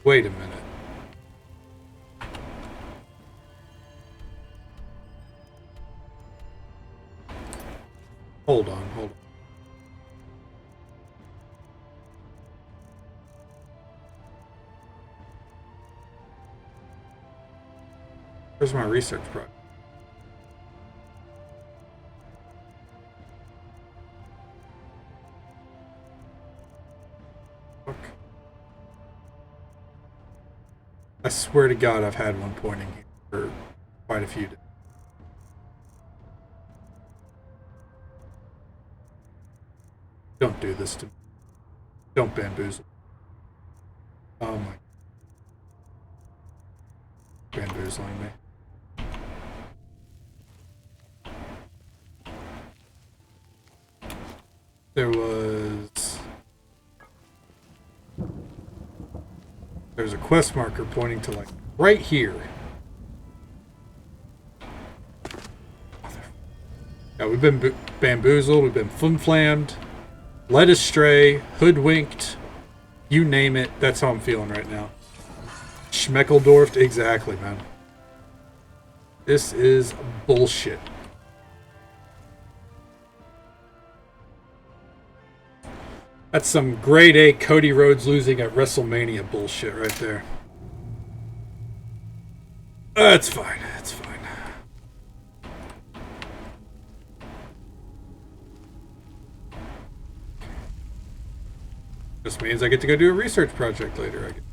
Wait a minute. Hold on, hold on. Where's my research project? Fuck. I swear to God I've had one pointing here for quite a few days. Don't do this to me. Don't bamboozle. Oh my. Bamboozling me. There's a quest marker pointing to like right here. Yeah, we've been bamboozled, we've been flim-flammed, led astray, hoodwinked, you name it. That's how I'm feeling right now. Schmeckeldorfed, exactly, man. This is bullshit. That's some grade A Cody Rhodes losing at WrestleMania bullshit right there. That's fine. That's fine. This means I get to go do a research project later. I get.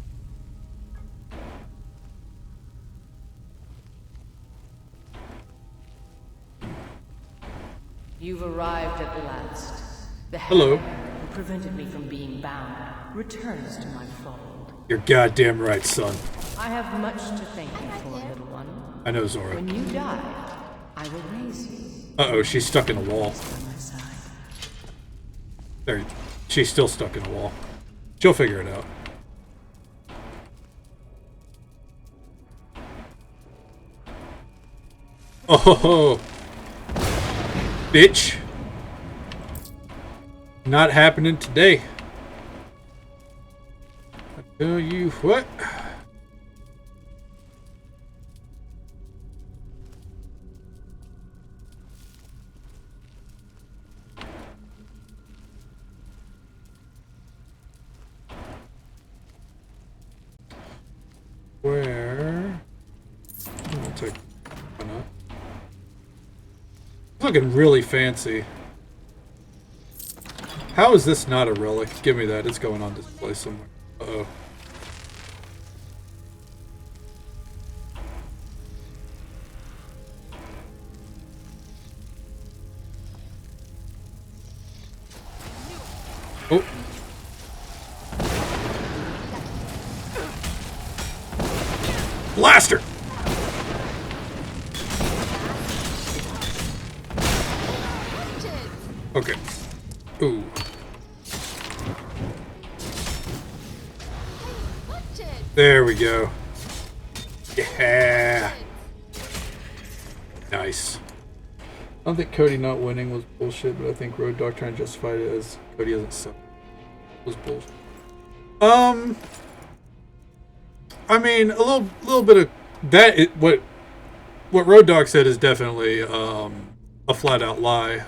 You've arrived at last. The Hello. who prevented me from being bound returns to my fold. You're goddamn right, son. I have much to thank you for, little one. I know, Zora. When you die, I will raise you. Uh-oh, she's stuck in a wall. There, she's still stuck in a wall. She'll figure it out. Oh, bitch. Not happening today. I tell you what. Where? I'll take. Why not? It's looking really fancy. How is this not a relic? Give me that. It's going on display somewhere. Uh-oh. Oh. Blaster! Okay. Ooh. There we go. Yeah. Nice. I don't think Cody not winning was bullshit, but I think Road Dogg trying to justify it as Cody hasn't sucked. Was bullshit. I mean, a little bit of that. What Road Dogg said is definitely a flat out lie.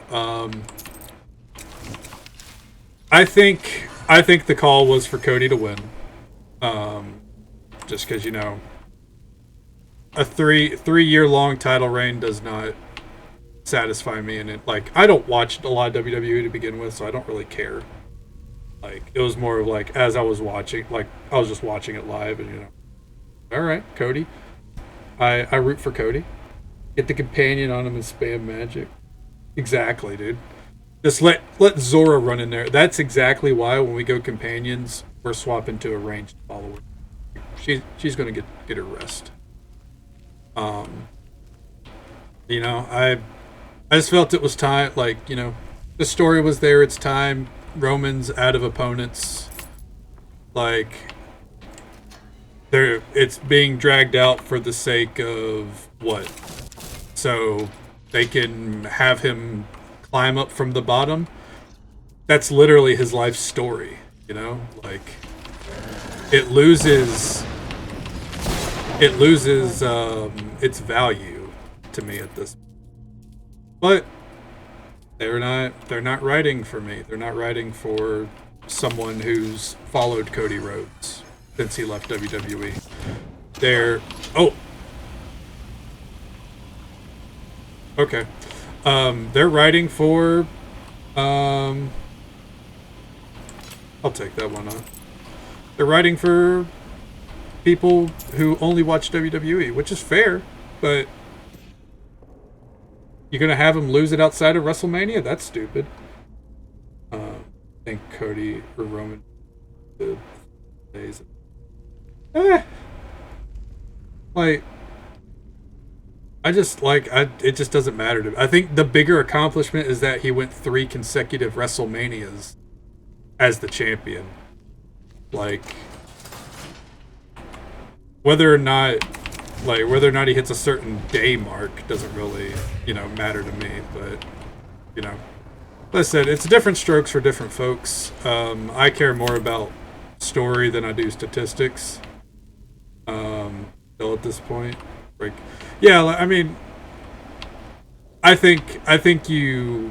I think the call was for Cody to win. Just because, you know, a three-year long title reign does not satisfy me, and it, like, I don't watch a lot of WWE to begin with, so I don't really care. Like, it was more of like, as I was watching, like, I was just watching it live, and, you know, all right, Cody. I root for Cody. Get the companion on him and spam magic. Exactly, dude. Just let Zora run in there. That's exactly why when we go companions, we're swapping to a ranged follower. She's gonna get her rest. You know, I just felt it was time. Like, you know, the story was there. It's time. Roman's out of opponents. Like, it's being dragged out for the sake of what? So they can have him climb up from the bottom. That's literally his life story, you know? Like, it loses its value to me at this point. But they're not writing for me. They're not writing for someone who's followed Cody Rhodes since he left WWE. They're okay. They're writing for I'll take that one on. They're writing for people who only watch WWE, which is fair, but you're gonna have them lose it outside of WrestleMania? That's stupid. I think Cody or Roman did days. Like, it just doesn't matter to me. I think the bigger accomplishment is that he went 3 consecutive WrestleManias as the champion. Like, whether or not he hits a certain day mark doesn't really, you know, matter to me. But you know, like I said, it's different strokes for different folks. I care more about story than I do statistics. Still at this point, like, yeah, I mean, I think you,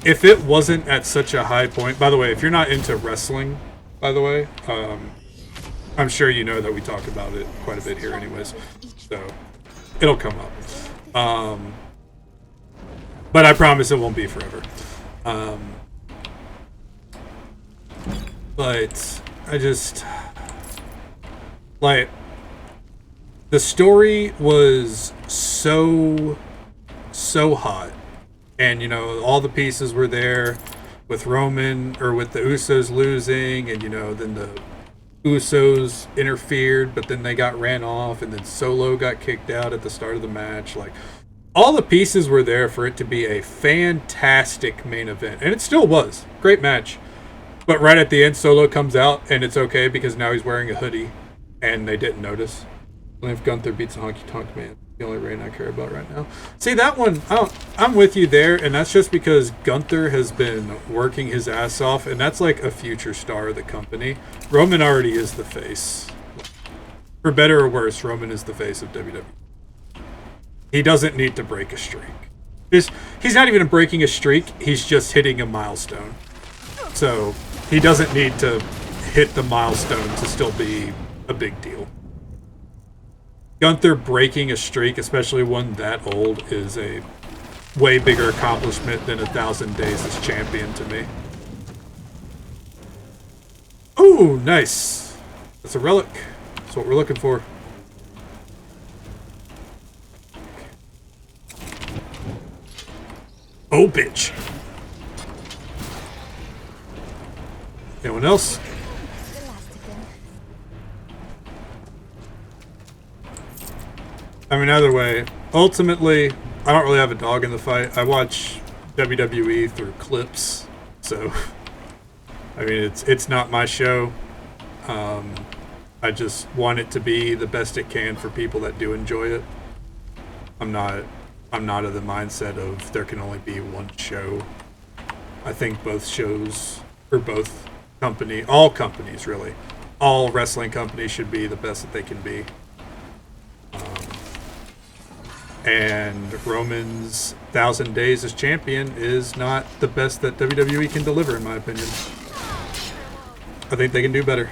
if it wasn't at such a high point. By the way, if you're not into wrestling, by the way, I'm sure you know that we talk about it quite a bit here, anyways. So it'll come up. But I promise it won't be forever. But I just, like, the story was so hot, and you know, all the pieces were there with Roman, or with the Usos losing, and you know, then the Usos interfered, but then they got ran off, and then Solo got kicked out at the start of the match. Like, all the pieces were there for it to be a fantastic main event, and it still was. Great match. But right at the end, Solo comes out, and it's okay because now he's wearing a hoodie, and they didn't notice. Only if Gunther beats a Honky Tonk Man. The only reign I care about right now. See, that one, I'm with you there, and that's just because Gunther has been working his ass off, and that's like a future star of the company. Roman already is the face. For better or worse, Roman is the face of WWE. He doesn't need to break a streak. He's not even breaking a streak, he's just hitting a milestone. So, he doesn't need to hit the milestone to still be a big deal. Gunther breaking a streak, especially one that old, is a way bigger accomplishment than 1,000 days as champion to me. Ooh, nice. That's a relic. That's what we're looking for. Oh, bitch. Anyone else? I mean, either way, ultimately, I don't really have a dog in the fight. I watch WWE through clips, so I mean, it's not my show. I just want it to be the best it can for people that do enjoy it. I'm not of the mindset of there can only be one show. I think both shows, or both all companies really, all wrestling companies should be the best that they can be. And Roman's 1,000 days as champion is not the best that WWE can deliver, in my opinion. I think they can do better.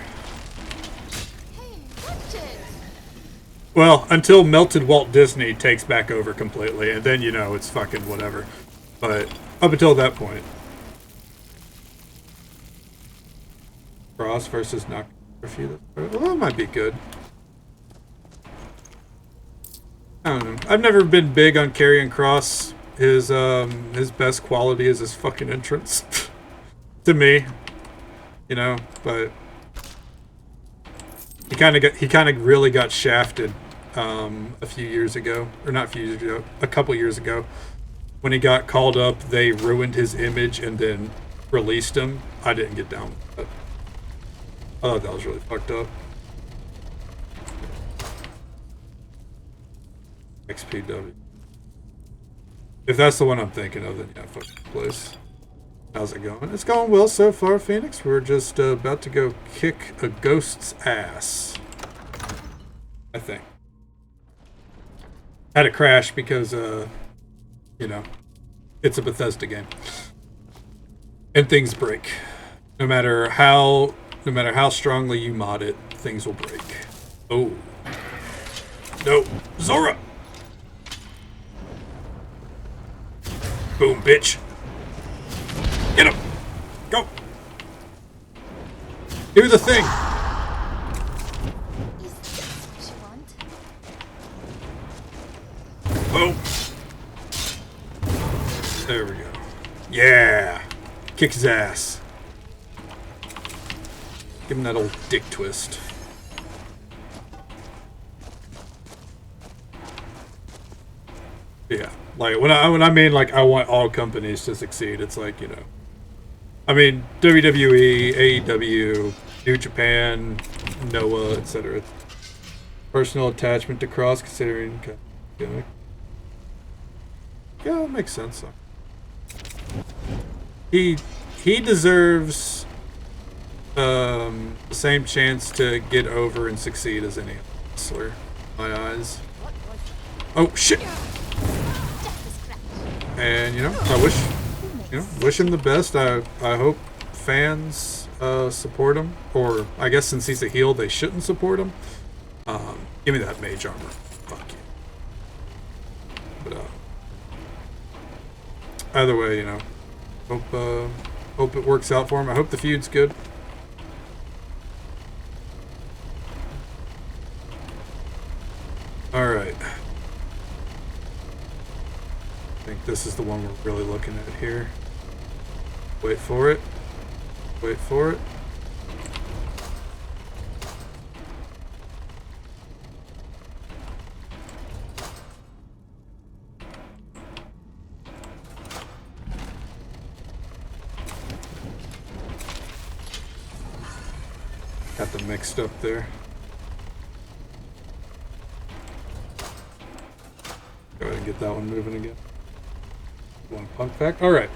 Well, until Melted Walt Disney takes back over completely, and then, you know, it's fucking whatever. But up until that point. Cross versus Knock. Well, that might be good. I don't know. I've never been big on Karrion Kross. His best quality is his fucking entrance. To me. You know, but he kind of really got shafted a few years ago, or not a few years ago, a couple years ago. When he got called up, they ruined his image and then released him. I didn't get down with that. I thought that was really fucked up. XPW. If that's the one I'm thinking of, then yeah, fuck the place. How's it going? It's going well so far, Phoenix. We're just about to go kick a ghost's ass. I think. Had a crash because, you know, it's a Bethesda game. And things break. No matter how strongly you mod it, things will break. Oh. No. Zora! Boom, bitch. Get him! Go! Do the thing! Boom! There we go. Yeah! Kick his ass. Give him that old dick twist. Yeah. Like, when I mean, like, I want all companies to succeed, it's like, you know. I mean, WWE, AEW, New Japan, Noah, etc. Personal attachment to Cross, considering gimmick. Yeah, that makes sense. he deserves the same chance to get over and succeed as any wrestler, in my eyes. Oh shit! And I wish him the best. I hope fans support him, or I guess since he's a heel, they shouldn't support him. Give me that mage armor. Fuck you. But either way, hope it works out for him. I hope the feud's good. All right. I think this is the one we're really looking at here. Wait for it. Wait for it. Got them mixed up there. Go ahead and get that one moving again. One punk fact. Alright.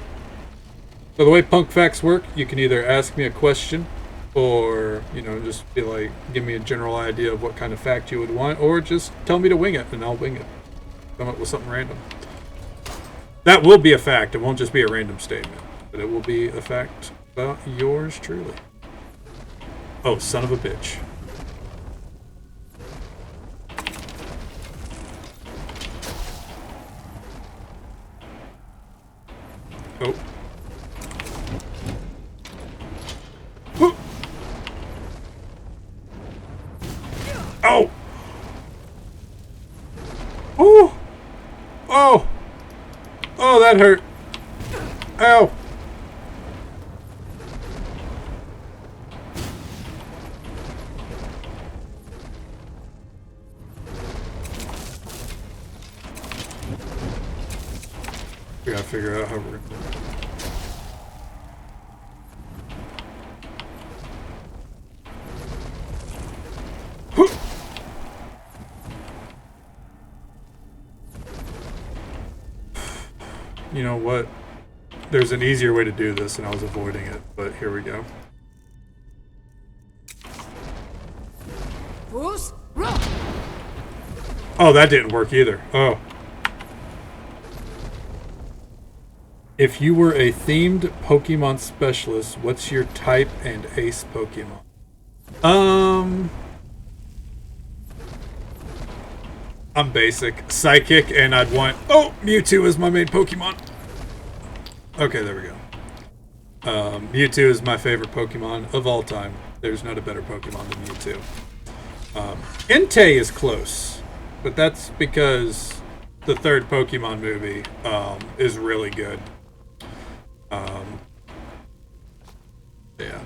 So the way punk facts work, you can either ask me a question or, just be like, give me a general idea of what kind of fact you would want, or just tell me to wing it and I'll wing it. Come up with something random. That will be a fact. It won't just be a random statement, but it will be a fact about yours truly. Oh, son of a bitch. Oh. Whoop. Oh! Oh! Oh! Oh, that hurt. Ow! We gotta figure out how we're... You know what? There's an easier way to do this, and I was avoiding it, but here we go. Oh, that didn't work either. Oh. If you were a themed Pokemon specialist, what's your type and ace Pokemon? I'm basic. Psychic, and I'd want... Oh! Mewtwo is my main Pokemon. Okay, there we go. Mewtwo is my favorite Pokemon of all time. There's not a better Pokemon than Mewtwo. Entei is close, but that's because the third Pokemon movie is really good. Yeah.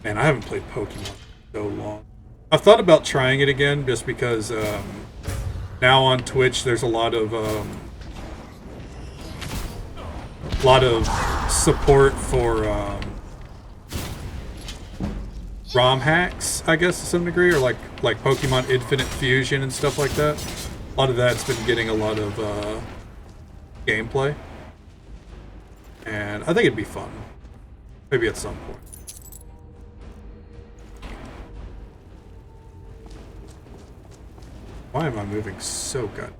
Man, I haven't played Pokemon in so long. I've thought about trying it again just because now on Twitch there's a lot of support for ROM hacks, I guess, to some degree, or like Pokemon Infinite Fusion and stuff like that. A lot of that's been getting a lot of gameplay, and I think it'd be fun. Maybe at some point. Why am I moving so good?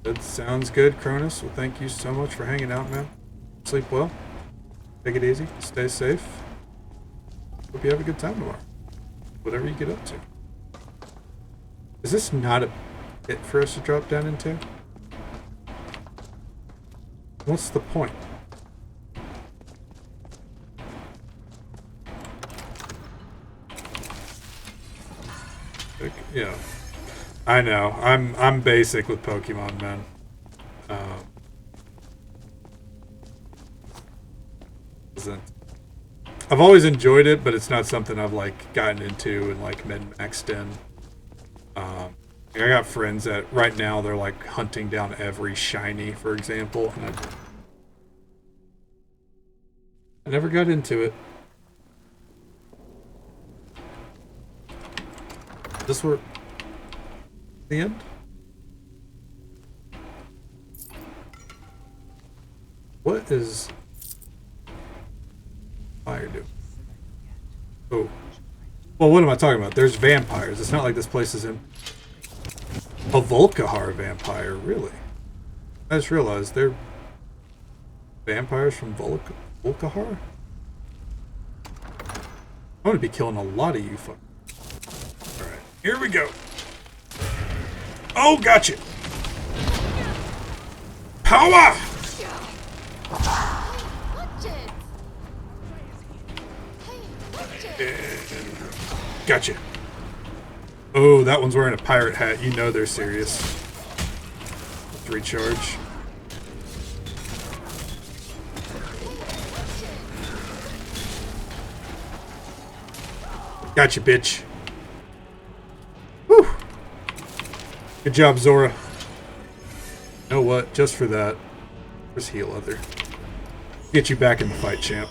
That sounds good, Cronus. Well, thank you so much for hanging out, man. Sleep well. Take it easy. Stay safe. Hope you have a good time tomorrow. Whatever you get up to. Is this not a pit for us to drop down into? What's the point? Yeah, I know. I'm basic with Pokemon, man. I've always enjoyed it, but it's not something I've like gotten into and like min-maxed in. I got friends that right now they're like hunting down every shiny, for example, and I never got into it. This were The end? What is fire doing? Oh. Well, what am I talking about? There's vampires. It's not like this place is in... A Volkahar vampire, really? I just realized they're vampires from Volkahar? I'm gonna be killing a lot of you fuck. Alright, here we go. Oh, gotcha! Power! Gotcha. Oh, that one's wearing a pirate hat. You know they're serious. Let's recharge. Gotcha, bitch. Whew. Good job, Zora. You know what? Just for that. Just heal other. Get you back in the fight, champ.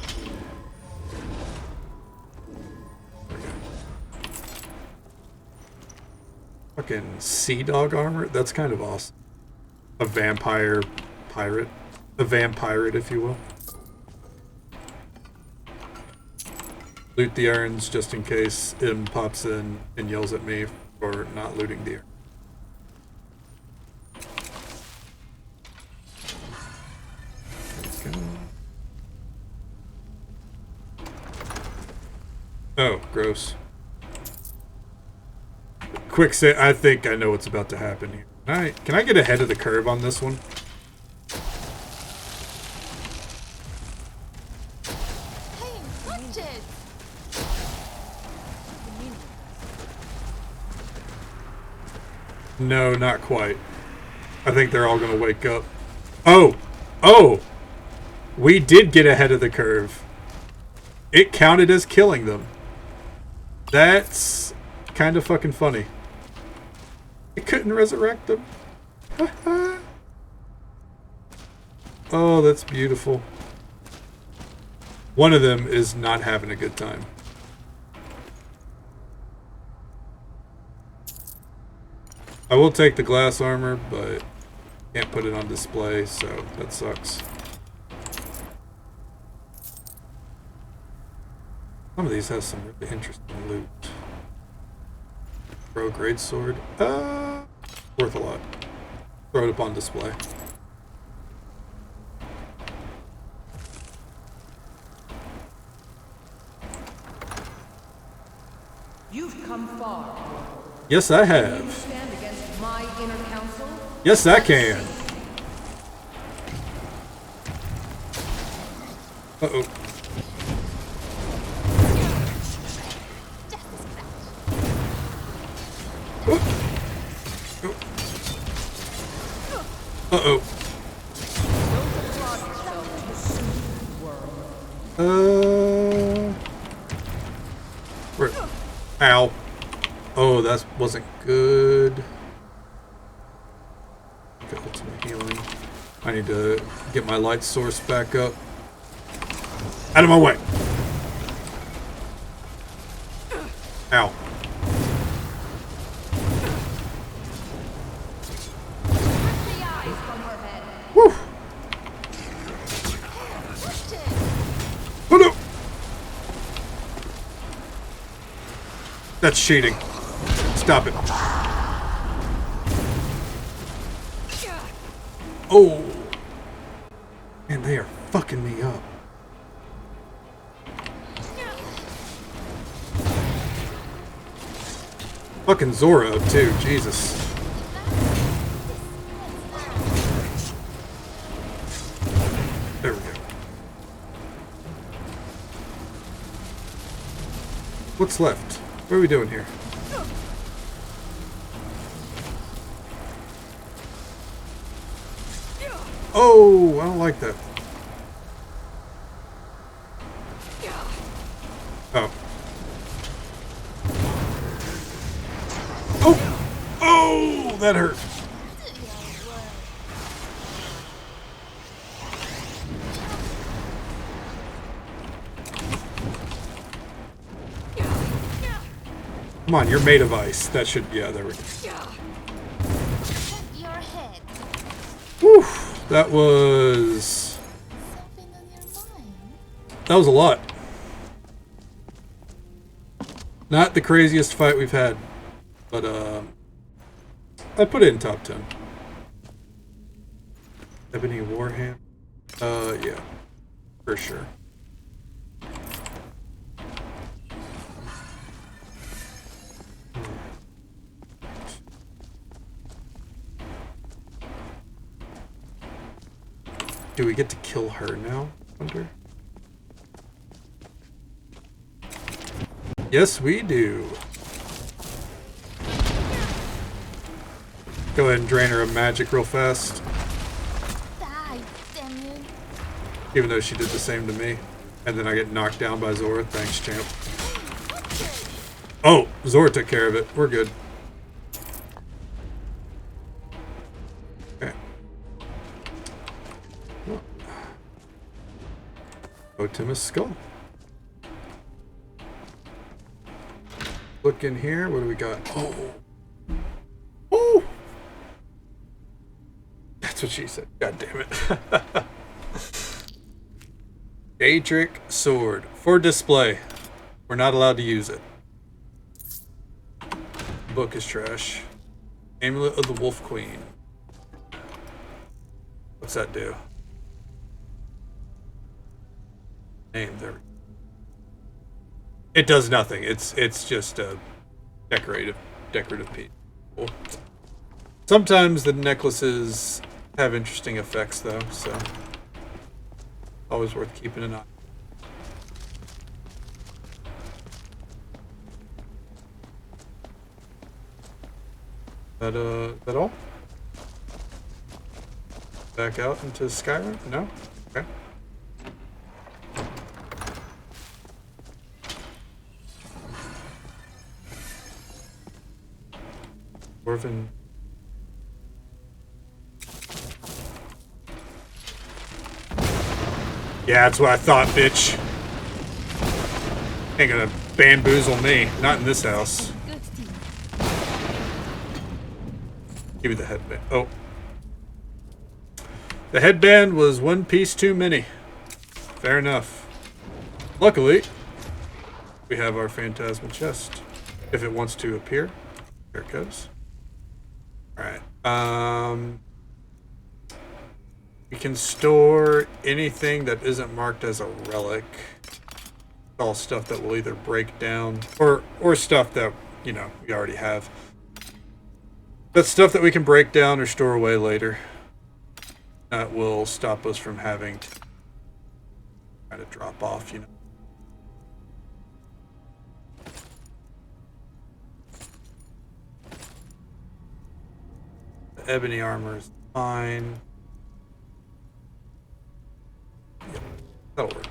Fucking sea dog armor? That's kind of awesome. A vampire pirate. A vampirate, if you will. Loot the urns just in case Im pops in and yells at me for not looting the urn. Oh, gross. Quick say, I think I know what's about to happen here. Alright, can I get ahead of the curve on this one? Hey, watch it! No, not quite. I think they're all gonna wake up. Oh! Oh! We did get ahead of the curve. It counted as killing them. That's kind of fucking funny. It couldn't resurrect them. Oh, that's beautiful. One of them is not having a good time. I will take the glass armor, but can't put it on display, so that sucks. Some of these have some really interesting loot. Pro grade sword. Worth a lot. Throw it up on display. You've come far. Yes, I Can you have. stand against my inner council? Yes, I can. Uh-oh. Uh-oh. Where? Ow. Oh, that wasn't good. Got ultimate healing. I need to get my light source back up. Out of my way. Ow. Woo! Oh no! That's cheating. Stop it. Oh! Man, they are fucking me up. Fucking Zora up too, Jesus. There we go. What's left? What are we doing here? Oh, I don't like that. Oh. Oh! Oh! That hurt. Come on, you're made of ice. That should... Yeah, there we go. Whew, that was a lot. Not the craziest fight we've had, but I put it in top 10. Ebony Warhammer. Yeah, for sure. Do we get to kill her now? I wonder. Yes, we do. Go ahead and drain her of magic real fast. Die, damn you. Even though she did the same to me. And then I get knocked down by Zora. Thanks, champ. Oh, Zora took care of it. We're good. Okay. Otimus skull. Look in here. What do we got? Oh. Oh. That's what she said. God damn it. Daedric sword for display. We're not allowed to use it. Book is trash. Amulet of the Wolf Queen. What's that do? Name there. It does nothing. It's just a decorative piece. Cool. Sometimes the necklaces have interesting effects though, so always worth keeping an eye. That all? Back out into Skyrim? No? Okay. Dwarven. Yeah, that's what I thought, bitch. Ain't gonna bamboozle me. Not in this house. Give me the headband. Oh. The headband was one piece too many. Fair enough. Luckily, we have our phantasmal chest. If it wants to appear. There it goes. Alright. We can store anything that isn't marked as a relic. All stuff that will either break down or stuff that, you know, we already have. That's stuff that we can break down or store away later. That will stop us from having to try to drop off, you know. The ebony armor is fine. Yep, that'll work.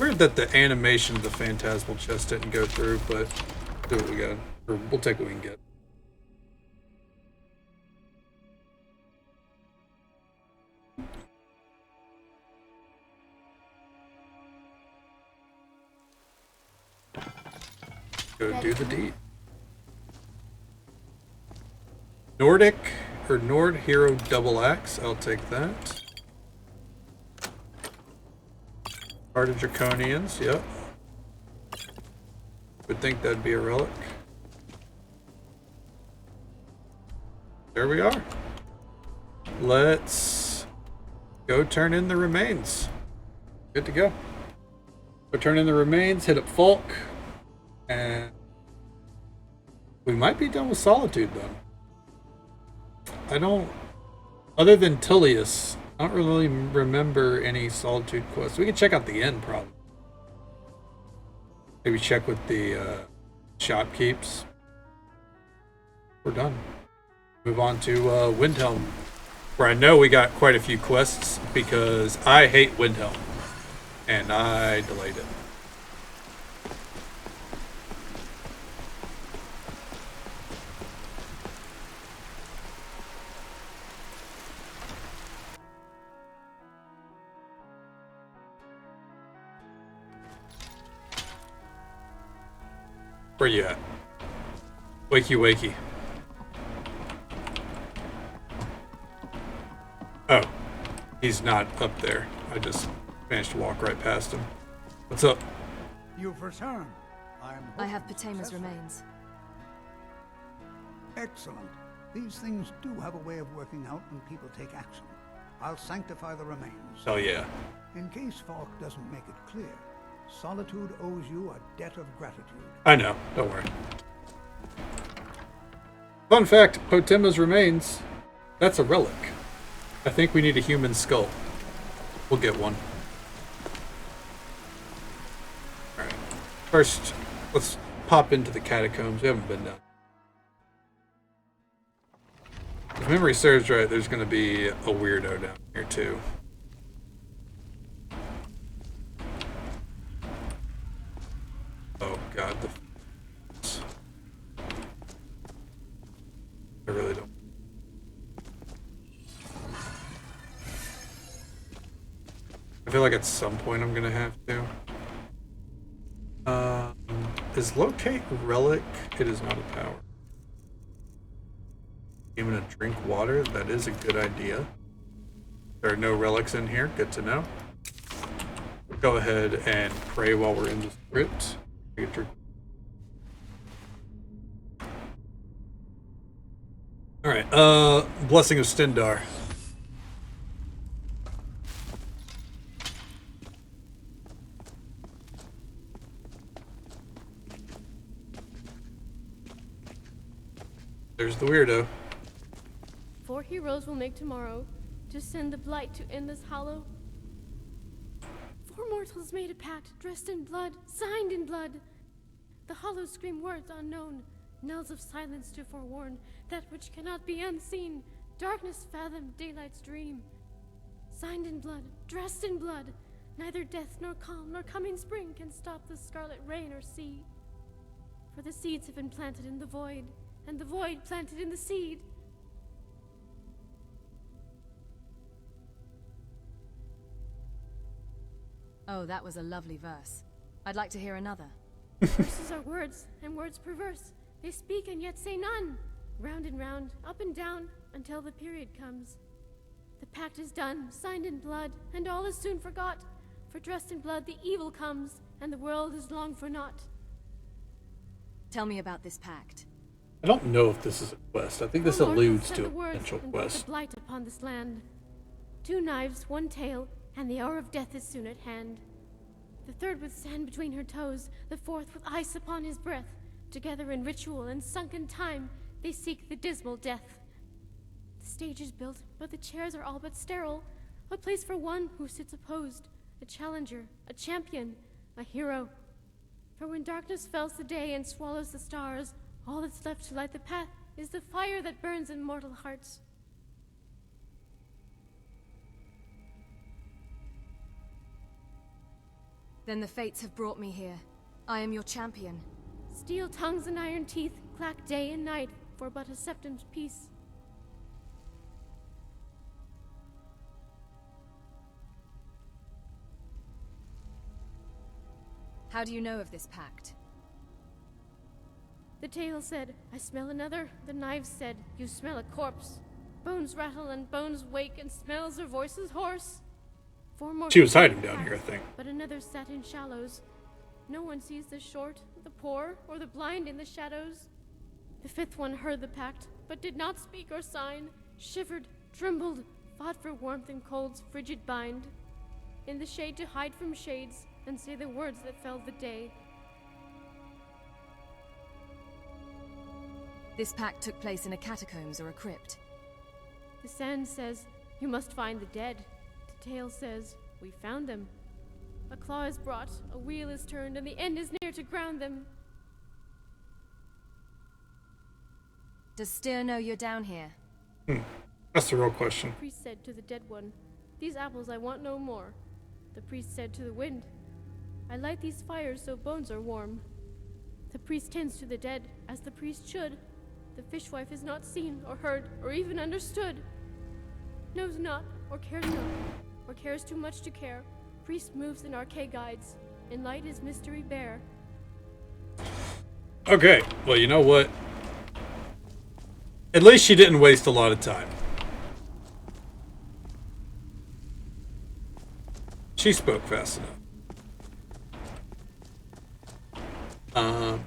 Weird that the animation of the phantasmal chest didn't go through, but do what we got. Or we'll take what we can get. Go do the deed. Nordic or Nord Hero Double Axe. I'll take that. Heart of Draconians. Yep. Would think that'd be a relic. There we are. Let's go turn in the remains. Good to go. Go turn in the remains, hit up Falk, and we might be done with Solitude though. I don't, other than Tullius, I don't really remember any Solitude quests. We can check out the end probably. Maybe check with the shopkeeps. We're done. Move on to Windhelm, where I know we got quite a few quests because I hate Windhelm, and I delayed it. Where you at? Wakey wakey. He's not up there. I just managed to walk right past him. What's up? You've returned. I have Potama's remains. Excellent. These things do have a way of working out when people take action. I'll sanctify the remains. Oh yeah. In case Falk doesn't make it clear, Solitude owes you a debt of gratitude. I know. Don't worry. Fun fact, Potema's remains, that's a relic. I think we need a human skull. We'll get one. Alright. First, let's pop into the catacombs. We haven't been down. If memory serves right, there's going to be a weirdo down here too. Oh god, I really don't. I feel like at some point I'm gonna have to. Is locate relic? It is not a power. I'm gonna drink water. That is a good idea. There are no relics in here. Good to know. Go ahead and pray while we're in the crypt. Alright, Blessing of Stendar. There's the weirdo. 4 heroes will make tomorrow to send the blight to endless hollow. 4 mortals made a pact, dressed in blood, signed in blood. The hollows scream words unknown, knells of silence to forewarn that which cannot be unseen. Darkness fathom daylight's dream. Signed in blood, dressed in blood, neither death nor calm nor coming spring can stop the scarlet rain or sea. For the seeds have been planted in the void, and the void planted in the seed. Oh, that was a lovely verse. I'd like to hear another. Verses are words, and words perverse. They speak and yet say none. Round and round, up and down, until the period comes. The pact is done, signed in blood, and all is soon forgot. For dressed in blood the evil comes, and the world is long for naught. Tell me about this pact. I don't know if this is a quest. I think this alludes to a potential quest. The blight upon this land. 2 knives, 1 tail, and the hour of death is soon at hand. The third with sand between her toes, the fourth with ice upon his breath. Together in ritual and sunken time, they seek the dismal death. The stage is built, but the chairs are all but sterile. A place for one who sits opposed, a challenger, a champion, a hero. For when darkness fells the day and swallows the stars, all that's left to light the path is the fire that burns in mortal hearts. Then the fates have brought me here. I am your champion. Steel tongues and iron teeth clack day and night for but a septem's peace. How do you know of this pact? The tail said, I smell another. The knives said, you smell a corpse. Bones rattle and bones wake and smells their voices hoarse. 4 more She was hiding down here, I think. But another sat in shallows. No one sees the short, the poor, or the blind in the shadows. The 5th one heard the pact, but did not speak or sign. Shivered, trembled, fought for warmth in cold's frigid bind. In the shade to hide from shades, and say the words that felled the day. This pact took place in a catacombs or a crypt. The sand says, you must find the dead. The tail says, we found them. A claw is brought, a wheel is turned, and the end is near to ground them. Does Styr know you're down here? That's the real question. The priest said to the dead one, these apples I want no more. The priest said to the wind, I light these fires so bones are warm. The priest tends to the dead, as the priest should. The fishwife is not seen, or heard, or even understood. Knows not, or cares not, or cares too much to care. Priest moves in arcane guides, in light is mystery bare. Okay, well, you know what? At least she didn't waste a lot of time. She spoke fast enough.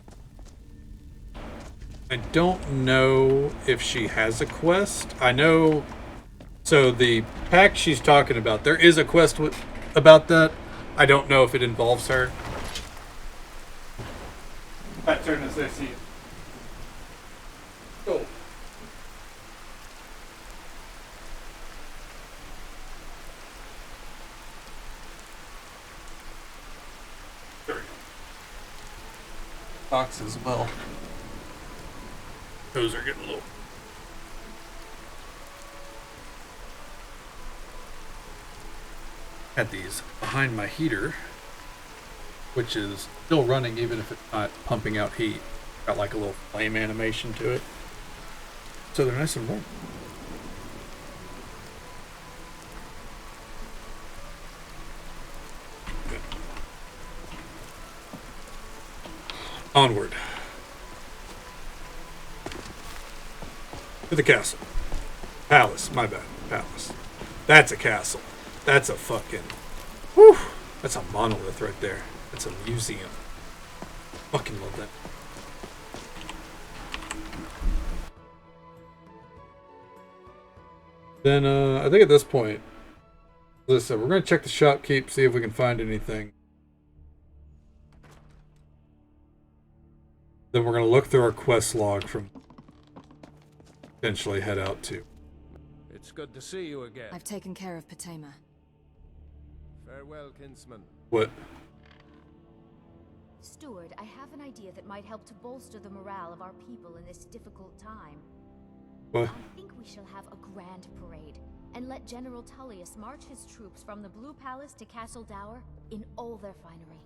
I don't know if she has a quest. I know... So the pack she's talking about, there is a quest about that. I don't know if it involves her. That turn as I see it. Go. There we go. Box as well. Those are getting a little... Had these behind my heater, which is still running even if it's not pumping out heat. Got like a little flame animation to it. So they're nice and warm. Good. Onward. To the castle. Palace, my bad. Palace. That's a castle. That's a fucking... Whew! That's a monolith right there. That's a museum. Fucking love that. Then, I think at this point, as I said, we're going to check the shopkeep, see if we can find anything. Then we're going to look through our quest log from... Eventually head out to... It's good to see you again. I've taken care of Potema. Farewell, kinsman. What? Steward, I have an idea that might help to bolster the morale of our people in this difficult time. What? I think we shall have a grand parade, and let General Tullius march his troops from the Blue Palace to Castle Dower in all their finery.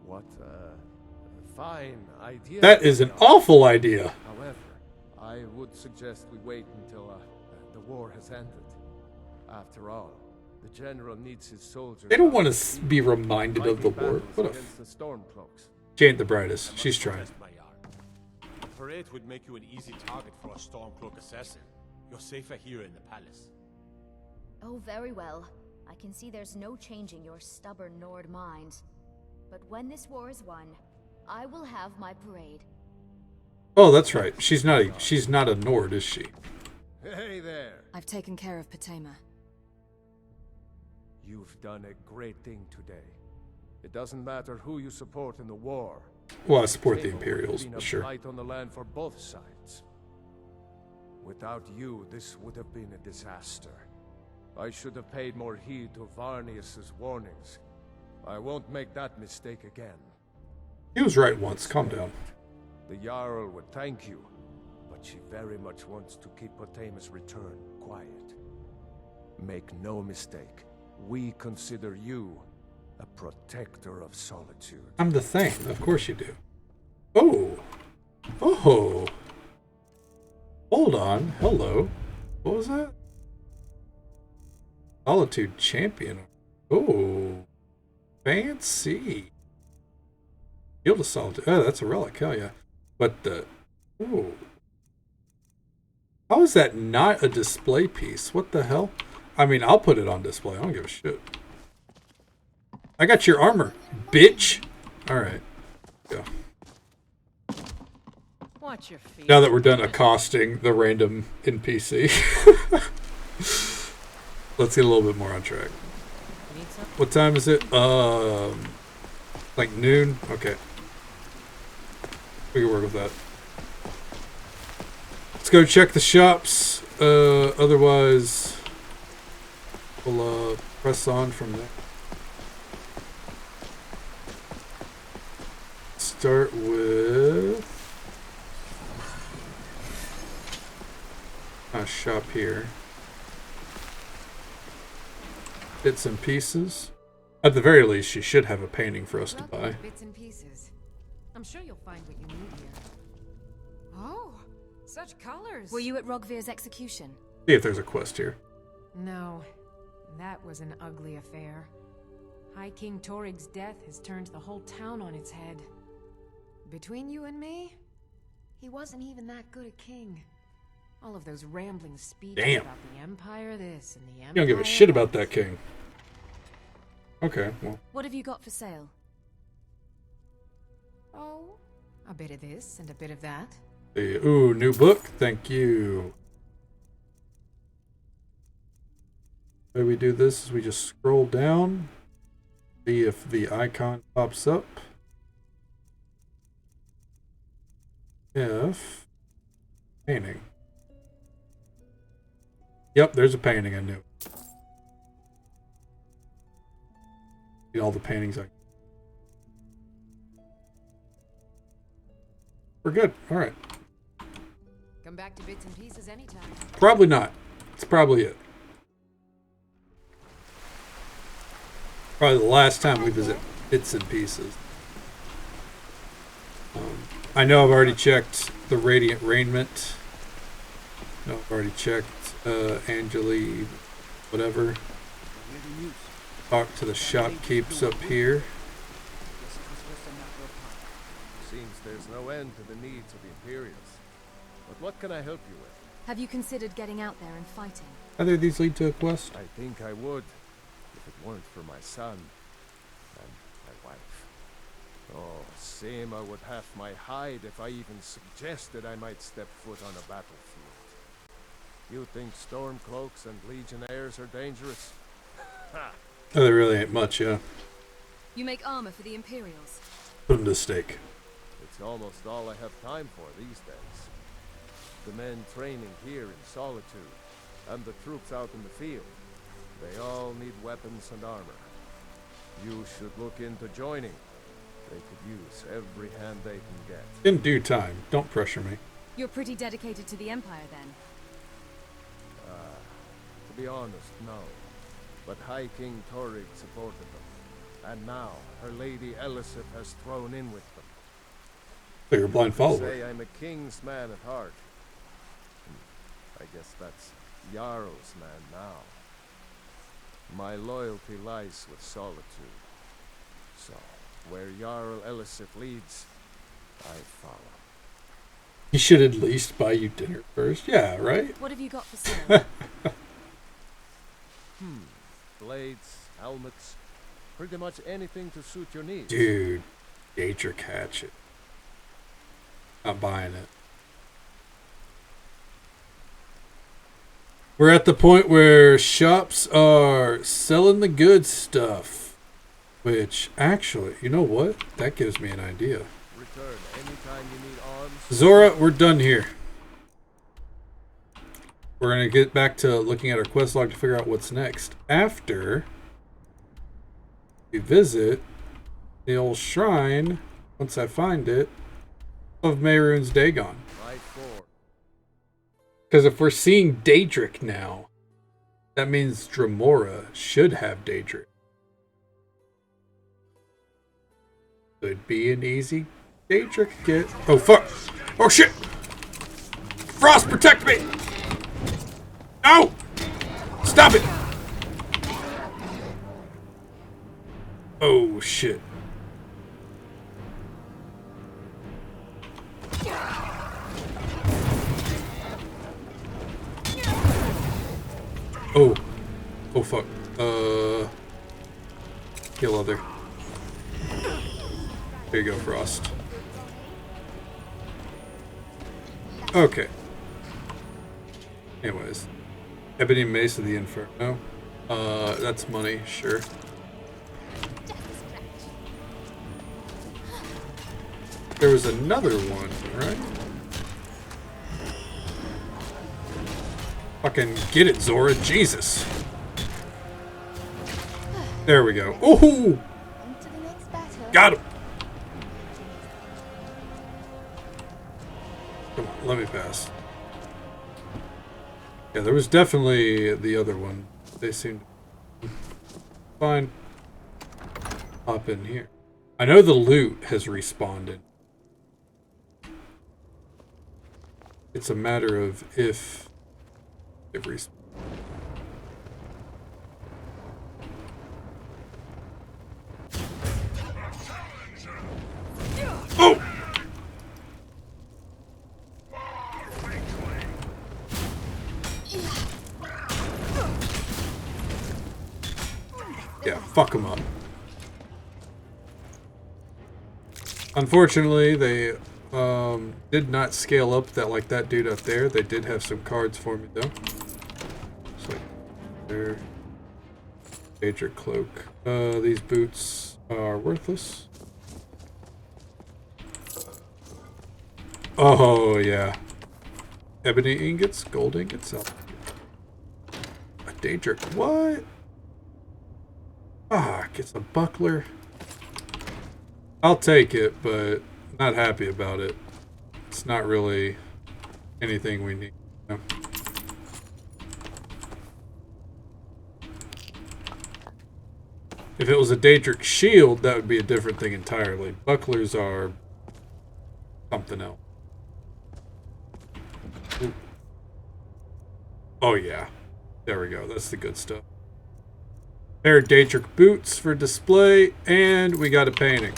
What a fine idea. That is an awful idea. However, I would suggest we wait until the war has ended. After all, the general needs his soldiers. They don't want to be reminded of the war. What a... She ain't the brightest. She's trying. The parade would make you an easy target for a Stormcloak assassin. You're safer here in the palace. Oh, very well. I can see there's no changing your stubborn Nord mind. But when this war is won, I will have my parade. Oh, that's right. She's not a Nord, is she? Hey there. I've taken care of Potema. You've done a great thing today. It doesn't matter who you support in the war. Well, I support the Imperials, for sure. Fight on the land for both sides. Without you, this would have been a disaster. I should have paid more heed to Varnius's warnings. I won't make that mistake again. He was right once. Calm down. The Jarl would thank you, but she very much wants to keep Potema's return quiet. Make no mistake, we consider you a protector of solitude. I'm the thing. Of course you do. Oh. Oh. Hold on. Hello. What was that? Solitude champion. Oh. Fancy. Field of Solitude. Oh, that's a relic. Hell yeah. But the... Oh. How is that not a display piece? What the hell? I mean, I'll put it on display. I don't give a shit. I got your armor, bitch. Alright. Go. Watch your feet. Now that we're done accosting the random NPC. Let's get a little bit more on track. What time is it? Like noon? Okay. We can work with that. Let's go check the shops. Otherwise, we'll press on from there. Start with a shop here. Bits and pieces. At the very least, she should have a painting for us to buy. Bits and pieces. I'm sure you'll find what you need here. Oh, such colors. Were you at Rogvir's execution? See if there's a quest here. No, that was an ugly affair. High King Torig's death has turned the whole town on its head. Between you and me, he wasn't even that good a king. All of those rambling speeches Damn. about the Empire this and the Empire You don't give a shit about that king. Okay, well. What have you got for sale? Oh, a bit of this and a bit of that. Ooh, new book. Thank you. The way we do this is we just scroll down, see if the icon pops up. If painting. Yep, there's a painting I knew. Get all the paintings I. We're good. All right. Come back to bits and pieces anytime. Probably not. It's probably it. Probably the last time we visit bits and pieces. I know I've already checked the Radiant Raiment. No, I've already checked Angeli, whatever. Talk to the shopkeepers up here. Seems there's no end to the needs of the Imperials. But what can I help you with? Have you considered getting out there and fighting? Either of these lead to a quest? I think I would, if it weren't for my son and my wife. Oh, Seema would have my hide if I even suggested I might step foot on a battlefield. You think Stormcloaks and Legionnaires are dangerous? Ha! Oh, there really ain't much, yeah. You make armor for the Imperials. Put them to stake. It's almost all I have time for these days. The men training here in Solitude, and the troops out in the field, they all need weapons and armor. You should look into joining. They could use every hand they can get. In due time. Don't pressure me. You're pretty dedicated to the Empire, then? To be honest, no. But High King Torrig supported them. And now, her lady Elisif has thrown in with them. So you're a blind follower. Say I'm a king's man at heart. I guess that's Jarl's man now. My loyalty lies with Solitude. So, where Jarl Elisif leads, I follow. He should at least buy you dinner first. Yeah, right? What have you got for sale? Blades, helmets, pretty much anything to suit your needs. Dude, Daedric hatchet. Not buying it. We're at the point where shops are selling the good stuff. Which, actually, you know what? That gives me an idea. Return anytime you need arms. Zora, we're done here. We're going to get back to looking at our quest log to figure out what's next. After we visit the old shrine, once I find it, of Mehrunes Dagon. Because if we're seeing Daedric now, that means Dremora should have Daedric. Could be an easy Daedric get. Oh, fuck! Oh, shit! Frost, protect me! No! Stop it! Oh, shit. Oh. Oh, fuck. Kill other. There you go, Frost. Okay. Anyways. Ebony Mace of the Inferno. That's money, sure. There was another one, right? Fucking get it, Zora. Jesus. There we go. Ooh! Got him! Come on, let me pass. Yeah, there was definitely the other one. They seemed fine. Hop in here. I know the loot has respawned. It's a matter of if it respawned. Oh! Yeah, fuck them up. Unfortunately, they did not scale up that like that dude up there. They did have some cards for me though. So there. Major cloak. These boots are worthless. Oh yeah. Ebony ingots, gold ingots. A daedric. What? Ah, gets a buckler. I'll take it, but not happy about it. It's not really anything we need. No. If it was a daedric shield, that would be a different thing entirely. Bucklers are something else. Ooh. Oh yeah. There we go. That's the good stuff. Pair of daedric boots for display, and we got a painting.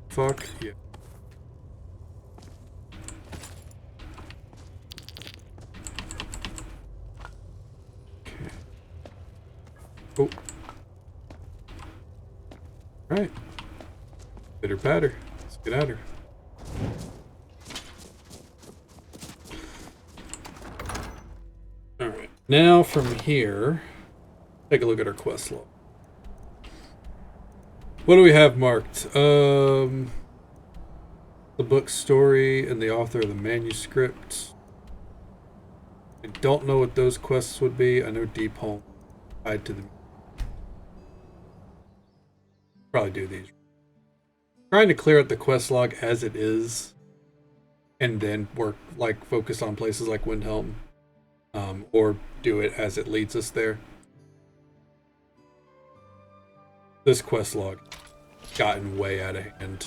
Fuck yeah. Okay. Oh. Alright. Bitter patter. Let's get at her. Alright. Now from here, take a look at our quest log. What do we have marked? The book story and the author of the manuscript. I don't know what those quests would be. I know Deep Home tied to them. Probably do these. Trying to clear out the quest log as it is, and then work like focus on places like Windhelm, or do it as it leads us there. This quest log gotten way out of hand.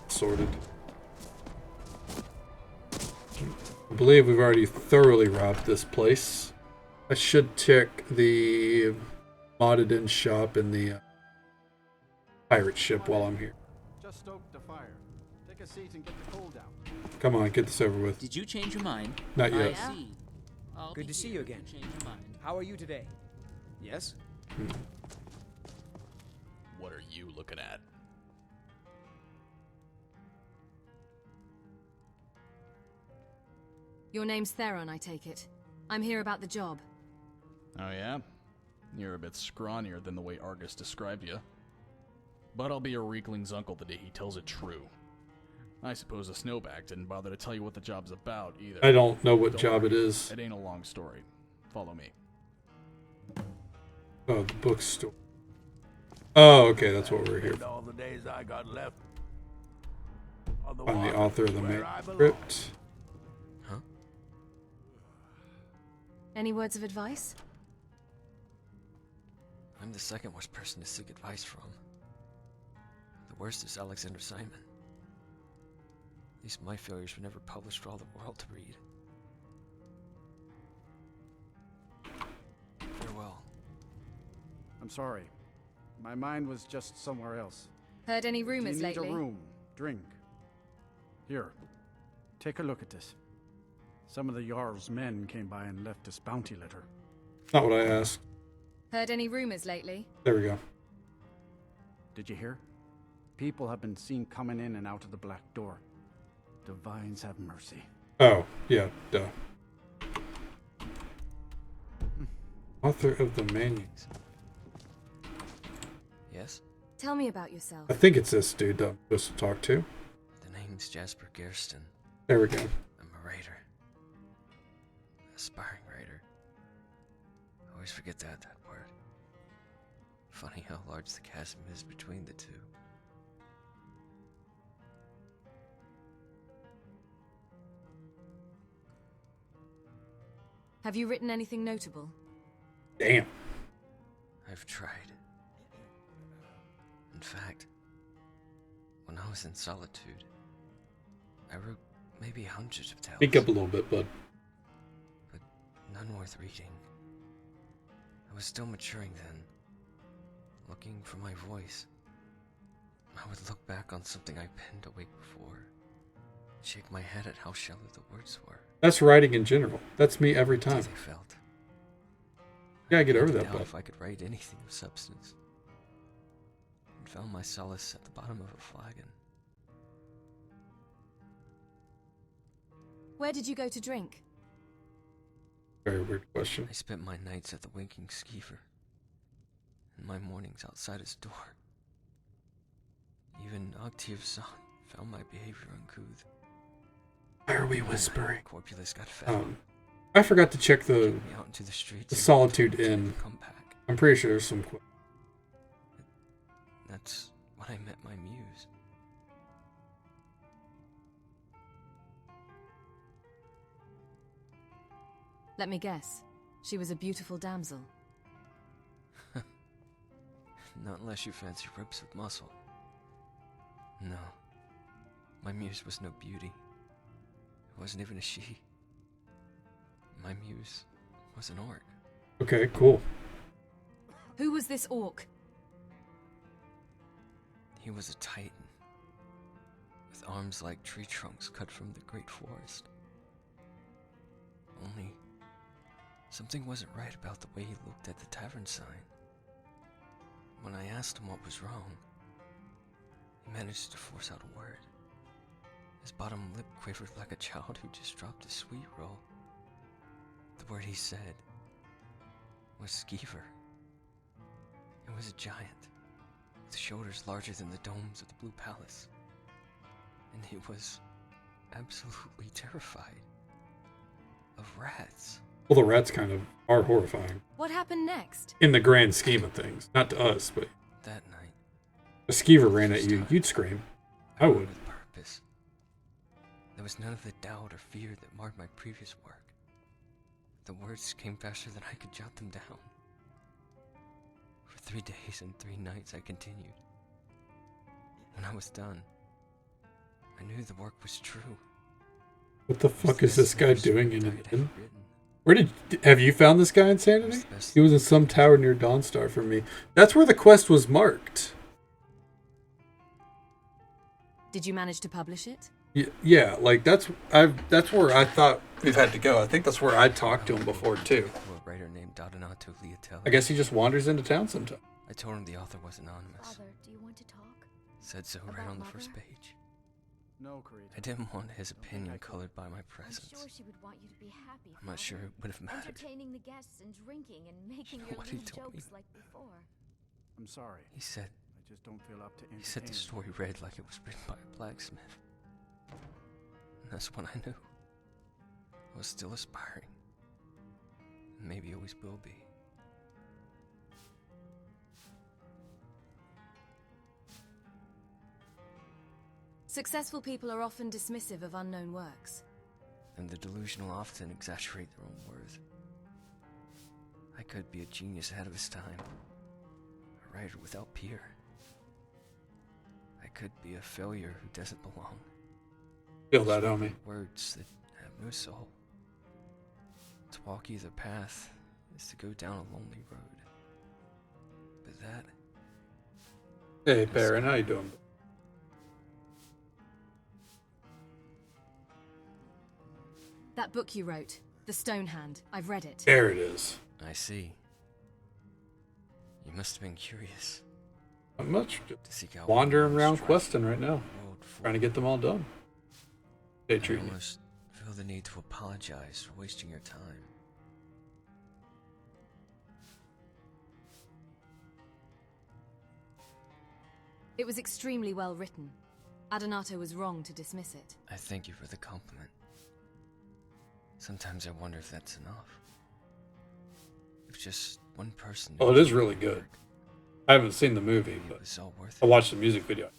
Sorted. I believe we've already thoroughly robbed this place. I should check the modded in shop in the pirate ship while I'm here. Just stoked the fire. Take a seat and get the cold out. Come on, get this over with. Did you change your mind? Not yet. I see. Good to see you again. How are you today? Yes? What are you looking at? Your name's Theron, I take it. I'm here about the job. Oh yeah? You're a bit scrawnier than the way Argus described you. But I'll be your weakling's uncle the day he tells it true. I suppose the Snowback didn't bother to tell you what the job's about either. I don't know what job it is. It ain't a long story. Follow me. Oh, the bookstore. Oh, okay, that's what we're here for. All the days I got left. I'm the author of the manuscript. Huh? Any words of advice? I'm the second worst person to seek advice from. The worst is Alexander Simon. At least my failures were never published for all the world to read. Farewell. I'm sorry. My mind was just somewhere else. Heard any rumors Do you need lately? a room? Drink. Here. Take a look at this. Some of the Jarl's men came by and left us bounty letter. Not what I asked. Heard any rumors lately? There we go. Did you hear? People have been seen coming in and out of the black door. Divines have mercy. Oh, yeah, duh. Author of the manuscript. Yes? Tell me about yourself. I think it's this dude that I'm supposed to talk to. The name's Jasper Gerston. There we go. I'm a writer. Aspiring writer. I always forget that word. Funny how large the chasm is between the two. Have you written anything notable? Damn. I've tried. In fact, when I was in solitude, I wrote maybe hundreds of tales. Speak up a little bit, bud. But none worth reading. I was still maturing then, looking for my voice. I would look back on something I penned a week before, shake my head at how shallow the words were. That's writing in general. That's me every time. They felt. Yeah, I get over I that, doubt but if I could write anything of substance. And found my solace at the bottom of a flagon. Where did you go to drink? very weird question. I spent my nights at the Winking Skeever, and my mornings outside his door. Even Octave's found my behavior uncouth. Why are we whispering? Corpulus got fed. I forgot to check the out into the streets. The Solitude Inn. I'm pretty sure there's some. That's when I met my muse. Let me guess. She was a beautiful damsel. Not unless you fancy ribs with muscle. No. My muse was no beauty. It wasn't even a she. My muse was an orc. Okay, cool. Who was this orc? He was a titan, with arms like tree trunks cut from the great forest. Only, something wasn't right about the way he looked at the tavern sign. When I asked him what was wrong, he managed to force out a word. His bottom lip quivered like a child who just dropped a sweet roll. The word he said was Skeever. It was a giant, with shoulders larger than the domes of the Blue Palace. And he was absolutely terrified of rats. Well, the rats kind of are horrifying. What happened next? In the grand scheme of things. Not to us, but... That night... A skeever ran at you, you'd scream. I would. With purpose. There was none of the doubt or fear that marred my previous work. The words came faster than I could jot them down. For 3 days and 3 nights I continued. When I was done, I knew the work was true. What the fuck is this guy doing in an inn? Have you found this guy in Sanity? He was in some tower near Dawnstar for me. That's where the quest was marked. Did you manage to publish it? Yeah, like that's where I thought we've had to go. I think that's where I talked to him before too. A writer named Dodonato Liatelli. I guess he just wanders into town sometime. I told him the author was anonymous. Father, do you want to talk? Said so right on the first page. No, Creed. I didn't want his opinion colored by my presence. I'm sure she would want you to be happy. I'm not sure it would have mattered. Entertaining the guests and drinking and making your What he little told me. jokes like before. I'm sorry. He said. I just don't feel up to He said the story read like it was written by a blacksmith. And that's when I knew I was still aspiring. And maybe always will be. Successful people are often dismissive of unknown works. And the delusional often exaggerate their own worth. I could be a genius ahead of his time. A writer without peer. I could be a failure who doesn't belong. Feel that on me. Words that have no soul. To walk either path is to go down a lonely road. But that... Hey, Baron, how you doing? That book you wrote, The Stone Hand, I've read it. There it is. I see. You must have been curious. Not much. To seek out Wandering around questing right now. Trying to get them all done. They I treat me. almost feel the need to apologize for wasting your time. It was extremely well written. Adonato was wrong to dismiss it. I thank you for the compliment. Sometimes I wonder if that's enough. If just one person... Oh, it is really good. I haven't seen the movie, but it's all worth I watched the music video.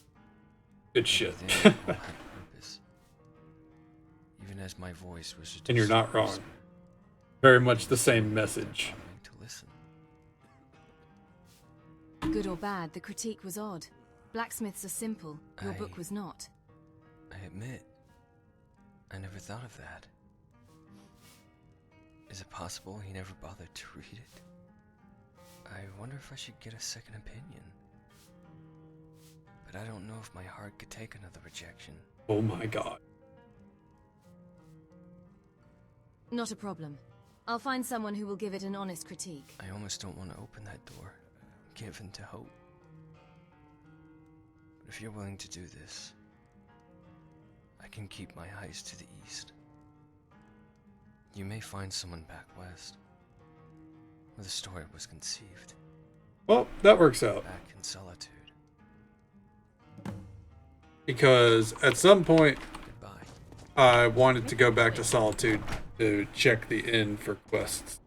Good shit. Even as my voice was just... And you're not wrong. Very much the same message. To listen. Good or bad, the critique was odd. Blacksmiths are simple. Your book was not. I admit, I never thought of that. Is it possible he never bothered to read it? I wonder if I should get a second opinion. But I don't know if my heart could take another rejection. Oh my god. Not a problem. I'll find someone who will give it an honest critique. I almost don't want to open that door. Give in to hope. But if you're willing to do this, I can keep my eyes to the east. You may find someone back west, where the story was conceived. Well, that works out. Back in solitude. Because at some point, I wanted to go back to Solitude to check the inn for quests.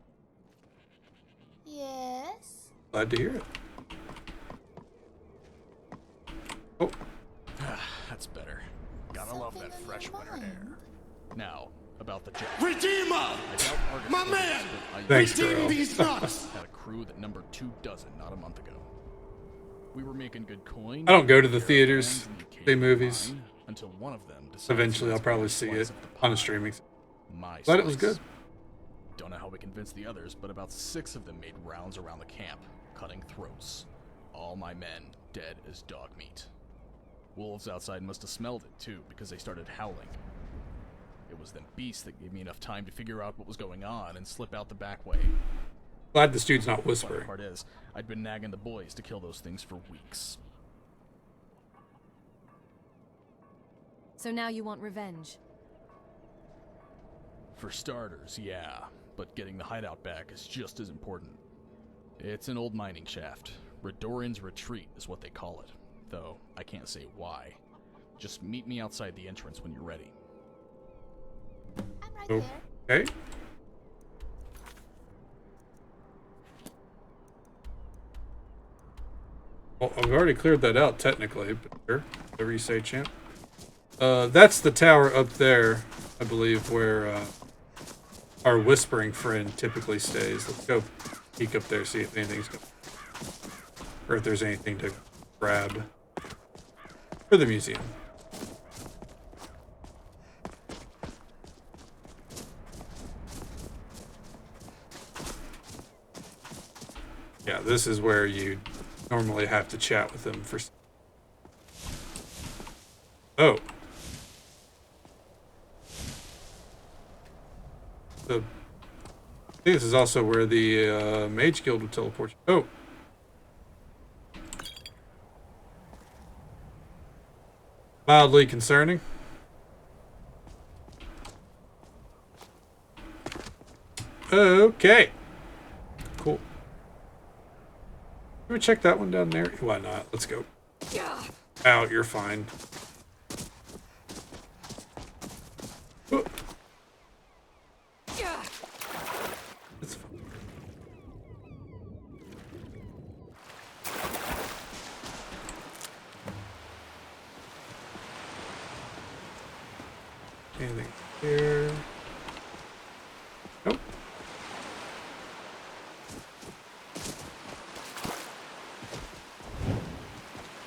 Yes? Glad to hear it. Oh. That's better. Gotta love that fresh winter air. Now, about the jet. Redeemer! My man! Thanks, redeem girl. these nuts! Had a crew that numbered 24 not a month ago. We were making good coin. I don't go to the theaters, see movies. Until one of them decided Eventually, I'll probably see it on a streaming. My But it was slice. good. Don't know how we convinced the others, but about 6 of them made rounds around the camp, cutting throats. All my men dead as dog meat. Wolves outside must have smelled it too, because they started howling. It was them beasts that gave me enough time to figure out what was going on and slip out the back way. Glad this dude's not The whispering. part is, I'd been nagging the boys to kill those things for weeks. So now you want revenge? For starters, yeah, but getting the hideout back is just as important. It's an old mining shaft. Redoran's Retreat is what they call it, though I can't say why. Just meet me outside the entrance when you're ready. I'm right there. Okay. Well, I've already cleared that out technically, but sure. Whatever you say, champ. That's the tower up there, I believe, where our whispering friend typically stays. Let's go peek up there, see if anything's going, or if there's anything to grab for the museum. Yeah, this is where you normally have to chat with them for. Oh. I think this is also where the Mage Guild would teleport you. Oh. Mildly concerning. Okay. Cool. Can we check that one down there? Why not? Let's go. Out, you're fine. Oh. It's fine. Anything here? Nope.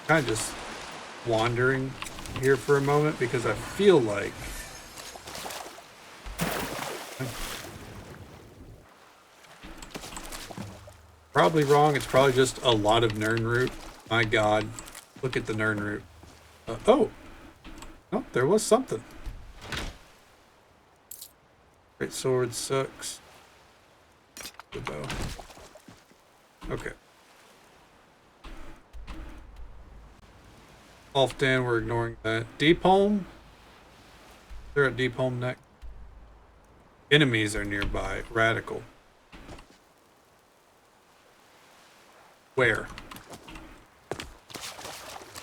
Kind of just wandering here for a moment because I feel like probably wrong. It's probably just a lot of Nern root. My God, look at the Nern root. Oh, no, there was something. Great sword sucks. The bow. Okay. Halfdan, we're ignoring that. Deep Home? They're at Deep Home next. Enemies are nearby. Radical. Where?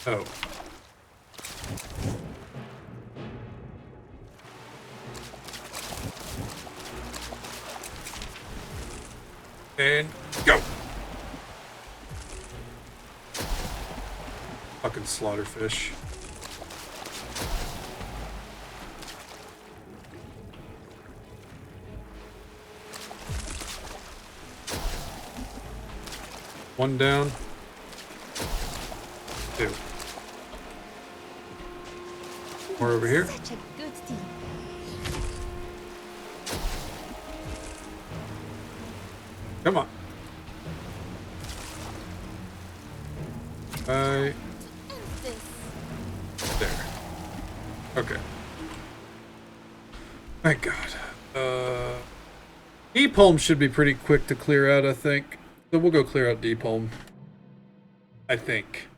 Oh. And go! Fucking slaughterfish. One down. Two. More over here. Such a good team. Come on. There. Okay. Thank God. Deep Home should be pretty quick to clear out, I think. So we'll go clear out Deep Home. I think.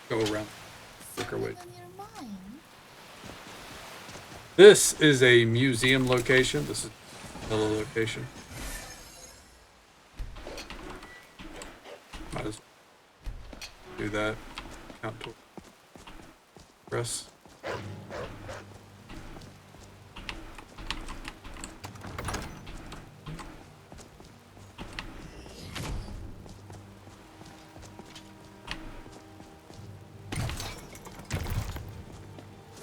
Go around. Work our way. This is a museum location. This is another location. Might as well do that. Count to press.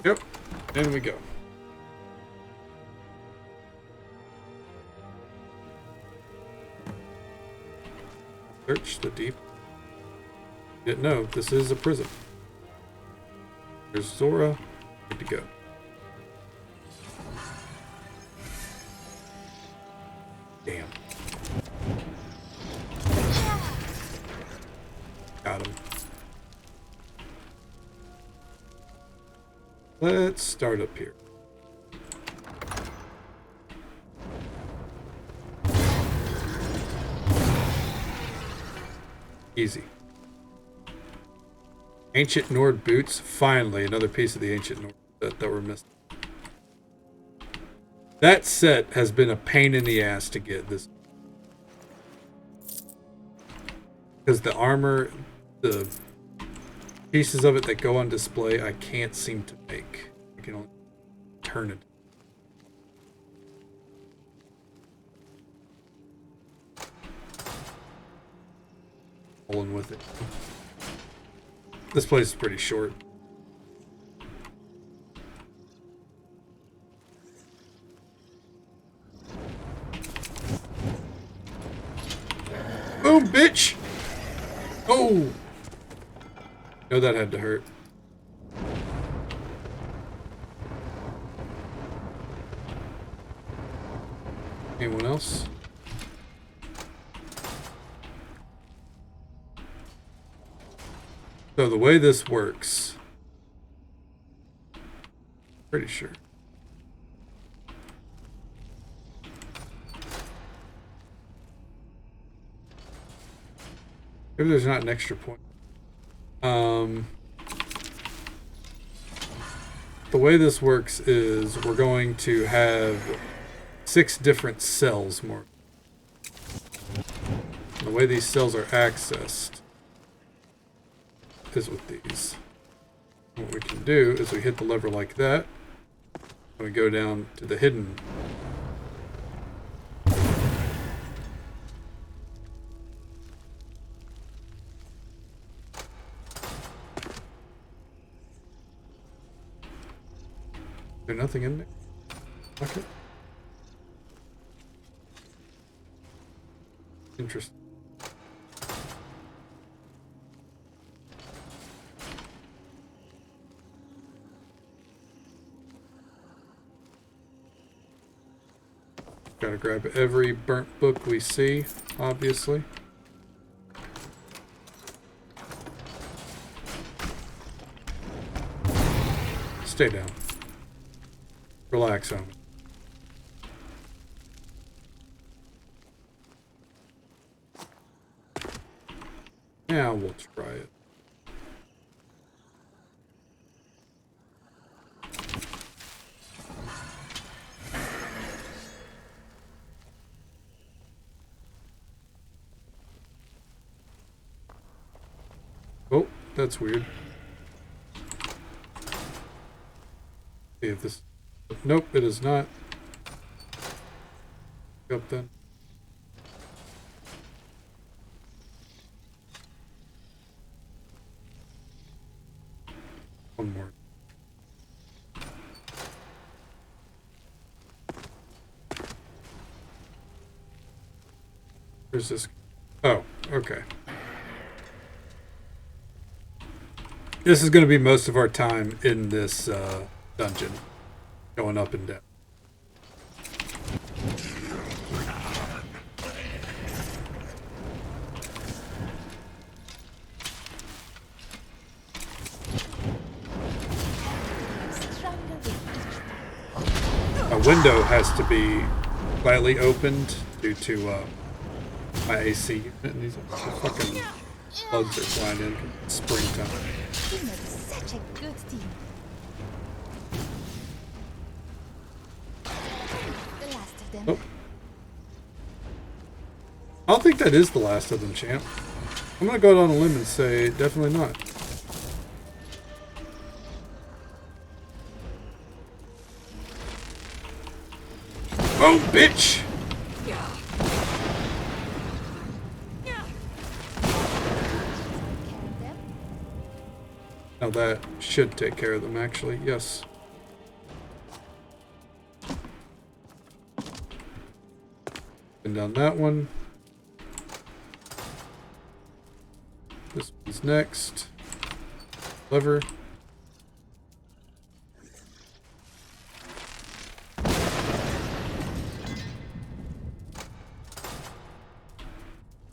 Yep, in we go. Search the deep. Didn't know this is a prison. There's Zora. Good to go. Damn. Got him. Let's start up here. Easy. Ancient Nord boots. Finally, another piece of the Ancient Nord that we're missing. That set has been a pain in the ass to get this. Because the armor, the pieces of it that go on display, I can't seem to make. I can only turn it. Rolling with it. This place is pretty short. Boom, bitch! Oh! No, that had to hurt. Anyone else? So the way this works, pretty sure. Maybe there's not an extra point. The way this works is we're going to have 6 different cells more. The way these cells are accessed is with these. What we can do is we hit the lever like that, and we go down to the hidden. Is there nothing in there? Okay. Interesting. Gotta grab every burnt book we see, obviously. Stay down. Relax on me. Yeah, we'll try it. Oh, that's weird. See if this... Nope, it is not. Up then. One more. Where's this? Oh, okay. This is going to be most of our time in this dungeon, going up and down. window has to be slightly opened due to my AC unit, and these fucking bugs are flying in. It's springtime. You made such a good team. The last of them. Oh. I don't think that is the last of them, champ. I'm gonna go out on a limb and say definitely not. Oh, bitch! Now that should take care of them, actually. Yes. And down that one. This one's next. Lever.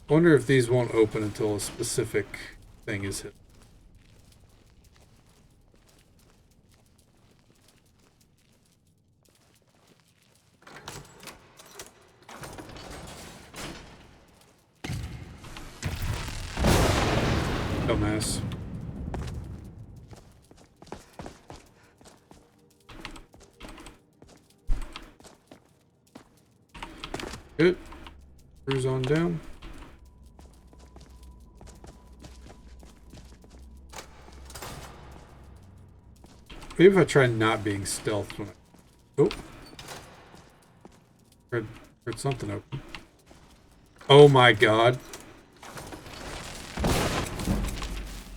I wonder if these won't open until a specific thing is hit. Dumbass. Good. Cruise on down. Maybe if I try not being stealth when I... Oh. Heard something open. Oh my god.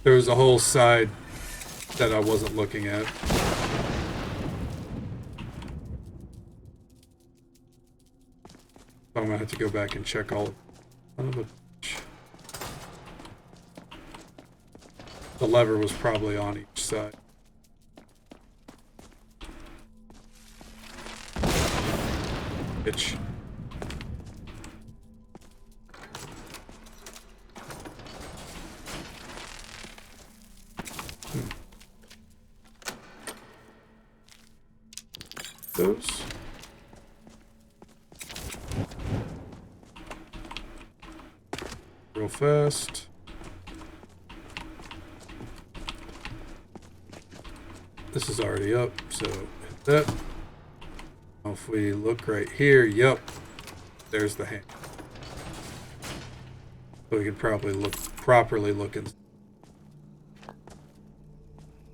There was a whole side that I wasn't looking at. I'm gonna have to go back and check all of it. The lever was probably on each side. Bitch. Those. Real fast. This is already up, so hit that. If we look right here, yep, there's the hand. So we could probably properly look in.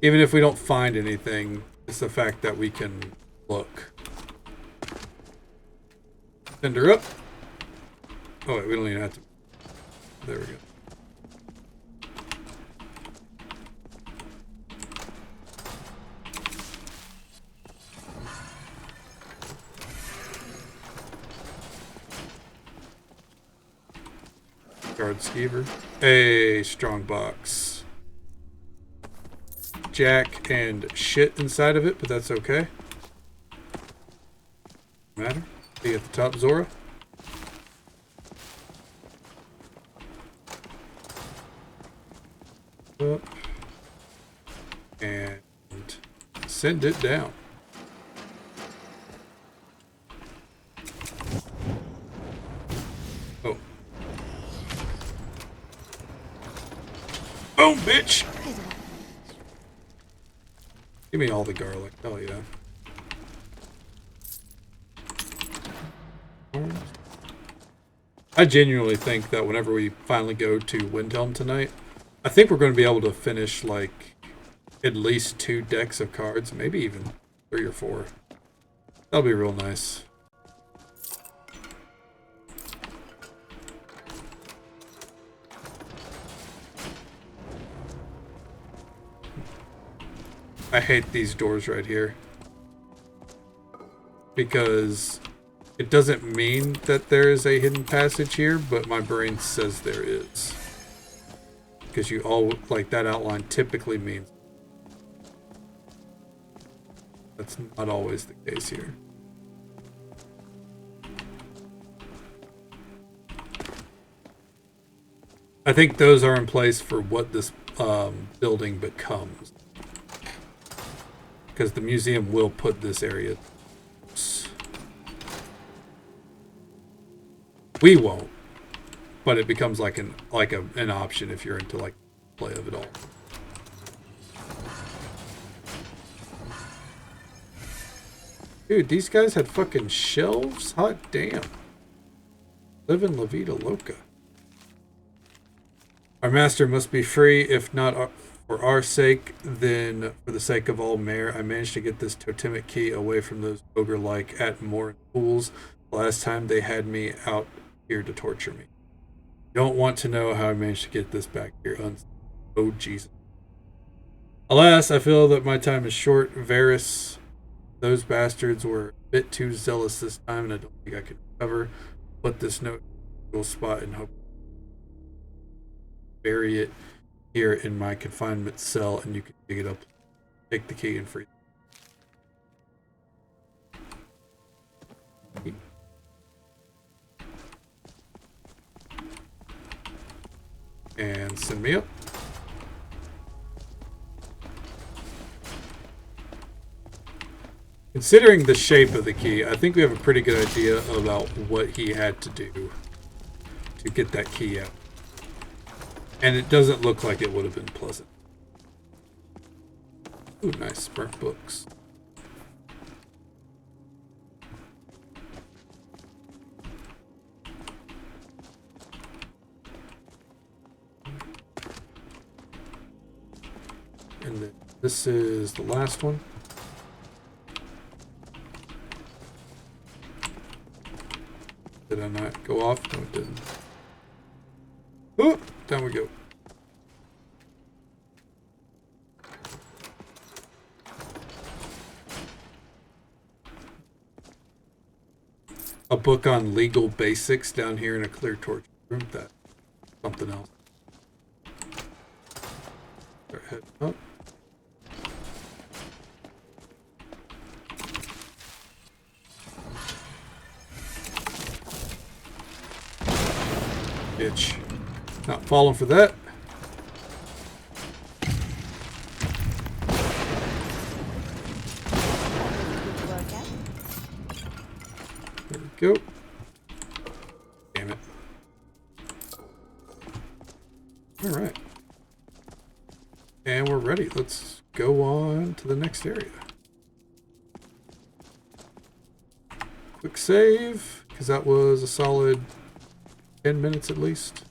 Even if we don't find anything, it's the fact that we can look. Send her up. Oh wait, we don't even have to. There we go. Guard skeever. A strong box. Jack and shit inside of it, but that's okay. Matter. Be at the top, Zora. Up. And send it down. Oh. Boom, bitch! Give me all the garlic. Oh, yeah. I genuinely think that whenever we finally go to Windhelm tonight, I think we're going to be able to finish, like, at least 2 decks of cards. Maybe even 3 or 4. That'll be real nice. I hate these doors right here. Because it doesn't mean that there is a hidden passage here, but my brain says there is. Because you all, like, that outline typically means. That's not always the case here. I think those are in place for what this building becomes. Because the museum will put this area. We won't, but it becomes like an option if you're into like play of it all. Dude, these guys had fucking shelves? Hot damn. Living La Vida Loca. Our master must be free, if not for our sake, then for the sake of all Mare. I managed to get this totemic key away from those ogre-like Atmore fools the last time they had me out here to torture me. You don't want to know how I managed to get this back here. Oh, Jesus. Alas, I feel that my time is short. Varys, those bastards were a bit too zealous this time, and I don't think I can recover. Put this note in a spot and hope bury it here in my confinement cell, and you can dig it up, take the key, and free. And send me up. Considering the shape of the key, I think we have a pretty good idea about what he had to do to get that key out. And it doesn't look like it would have been pleasant. Ooh, nice. Burnt books. And then this is the last one. Did I not go off? No, it didn't. Oh, down we go. A book on legal basics down here in a clear torture room. That's something else. Start heading up. Bitch. Not falling for that. There we go. Damn it. Alright. And we're ready. Let's go on to the next area. Quick save, because that was a solid 10 minutes at least.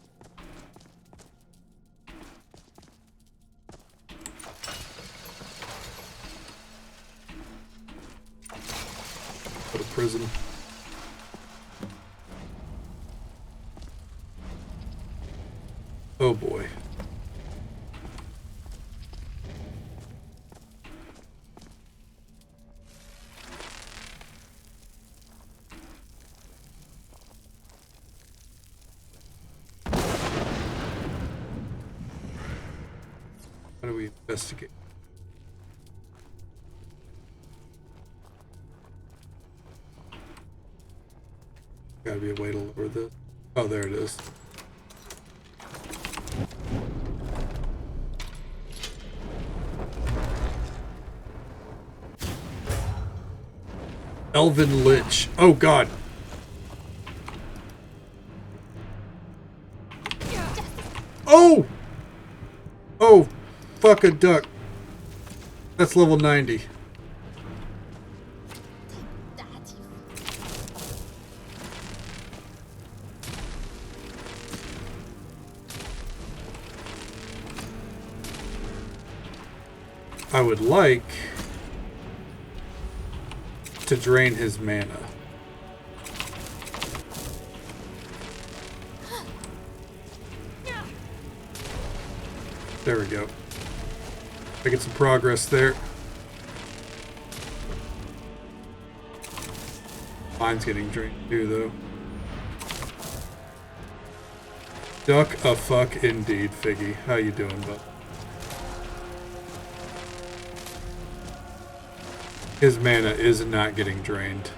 Go to prison. Oh boy. How do we investigate? Gotta be a way to lower this. Oh, there it is. Elven Lich. Oh, God. Oh! Oh, fuck a duck. That's level 90. I would like to drain his mana. There we go. Making some progress there. Mine's getting drained too, though. Duck a fuck indeed, Figgy. How you doing, bud? His mana is not getting drained.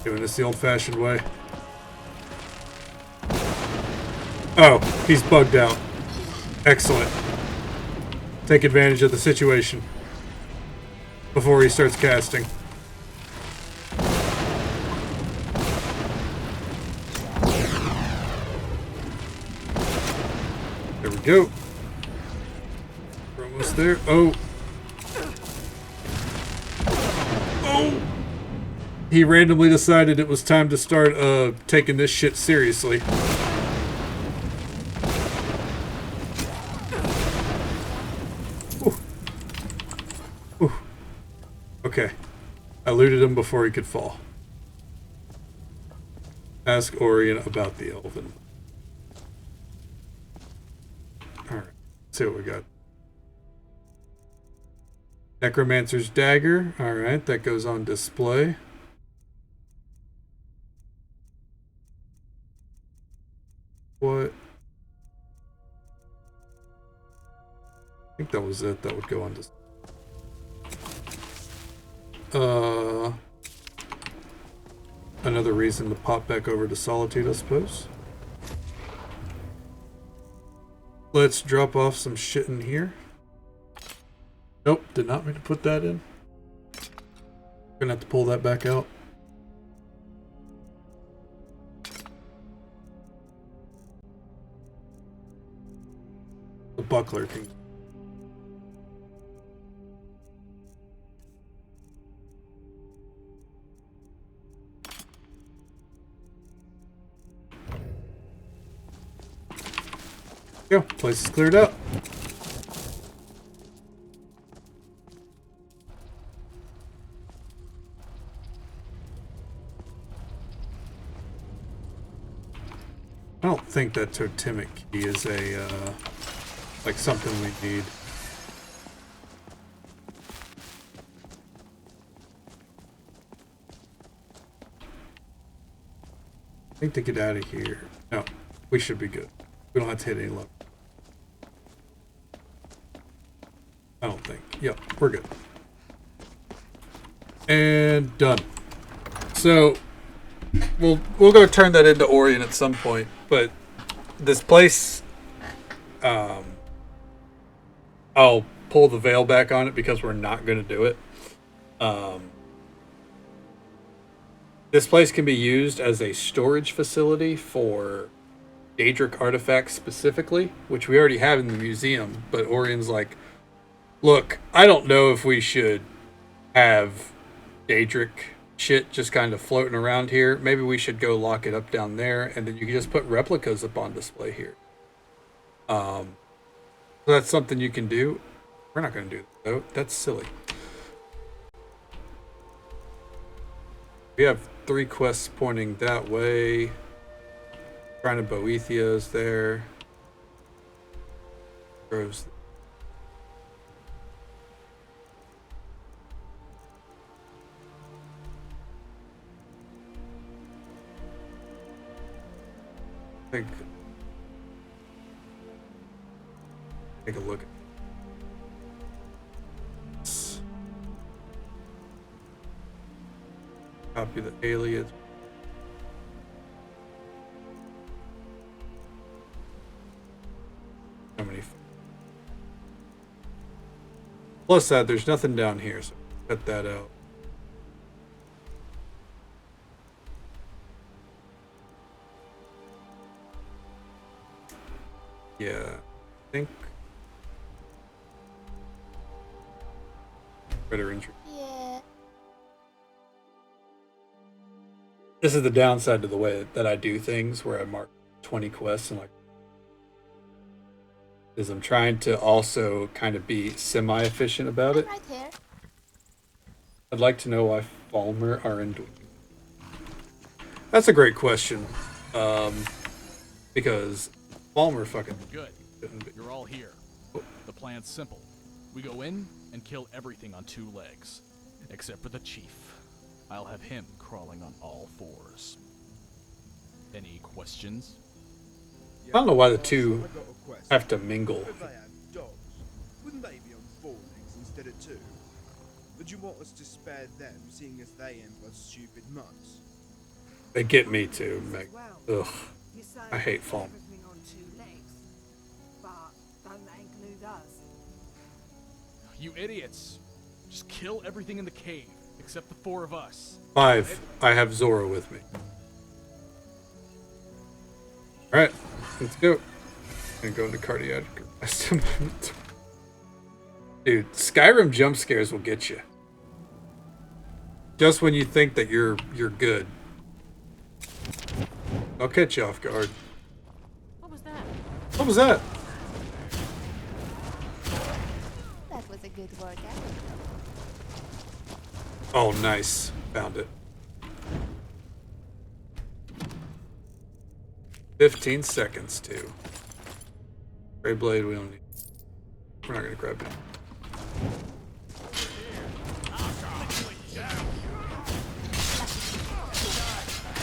Doing this the old-fashioned way. Oh, he's bugged out. Excellent. Take advantage of the situation before he starts casting. Go. We're almost there. Oh. Oh. He randomly decided it was time to start taking this shit seriously. Ooh. Ooh. Okay. I looted him before he could fall. Ask Orion about the elven. Alright. Let's see what we got. Necromancer's dagger. Alright, that goes on display. What? I think that was it. That would go on display. Another reason to pop back over to Solitude, I suppose. Let's drop off some shit in here. Nope, did not mean to put that in. Gonna have to pull that back out. The buckler can. Go, place is cleared out. I don't think that totemic key is a, like something we need. I think to get out of here. No, we should be good. We don't have to hit any level. I don't think. Yep, we're good. And done. So we'll go turn that into Orion at some point, but this place, I'll pull the veil back on it because we're not going to do it. This place can be used as a storage facility for Daedric artifacts specifically, which we already have in the museum, but Orion's like, look, I don't know if we should have Daedric shit just kind of floating around here. Maybe we should go lock it up down there, and then you can just put replicas up on display here. So that's something you can do. We're not going to do that, though. That's silly. We have 3 quests pointing that way. Shrine of Boethia is there. Groves. Take a look. Copy the alias. How many? Plus that, there's nothing down here, so cut that out. Yeah, I think. Better entry. Yeah. This is the downside to the way that I do things, where I mark 20 quests and like, is I'm trying to also kind of be semi-efficient about it. Right here. I'd like to know why Falmer are in. That's a great question, because Falmer fucking good. You're all here. The plan's simple. We go in and kill everything on 2 legs, except for the chief. I'll have him crawling on all 4s. Any questions? I don't know why the 2 have to mingle. If they had dogs, wouldn't they be on 4 legs instead of 2? Would you want us to spare them, seeing as they end us stupid mutts? They get me too, Meg. Ugh. I hate Falmer. You idiots! Just kill everything in the cave, except the 4 of us. 5. I have Zora with me. Alright, let's go. And go into cardiac arrest. Dude, Skyrim jump scares will get you. Just when you think that you're good. I'll catch you off guard. What was that? What was that? That was a good workout. Oh, nice. Found it. 15 seconds, too. Gray blade, we don't need. We're not going to grab it.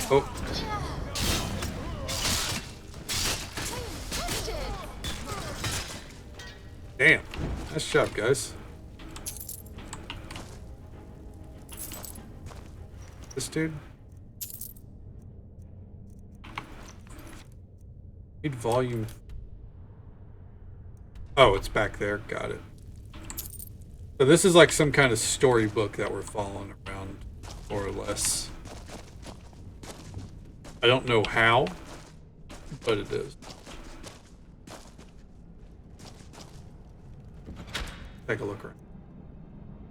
Oh. Damn. Nice job, guys. This dude? Need volume. Oh, it's back there. Got it. So this is like some kind of storybook that we're following around, more or less. I don't know how, but it is. Take a look around.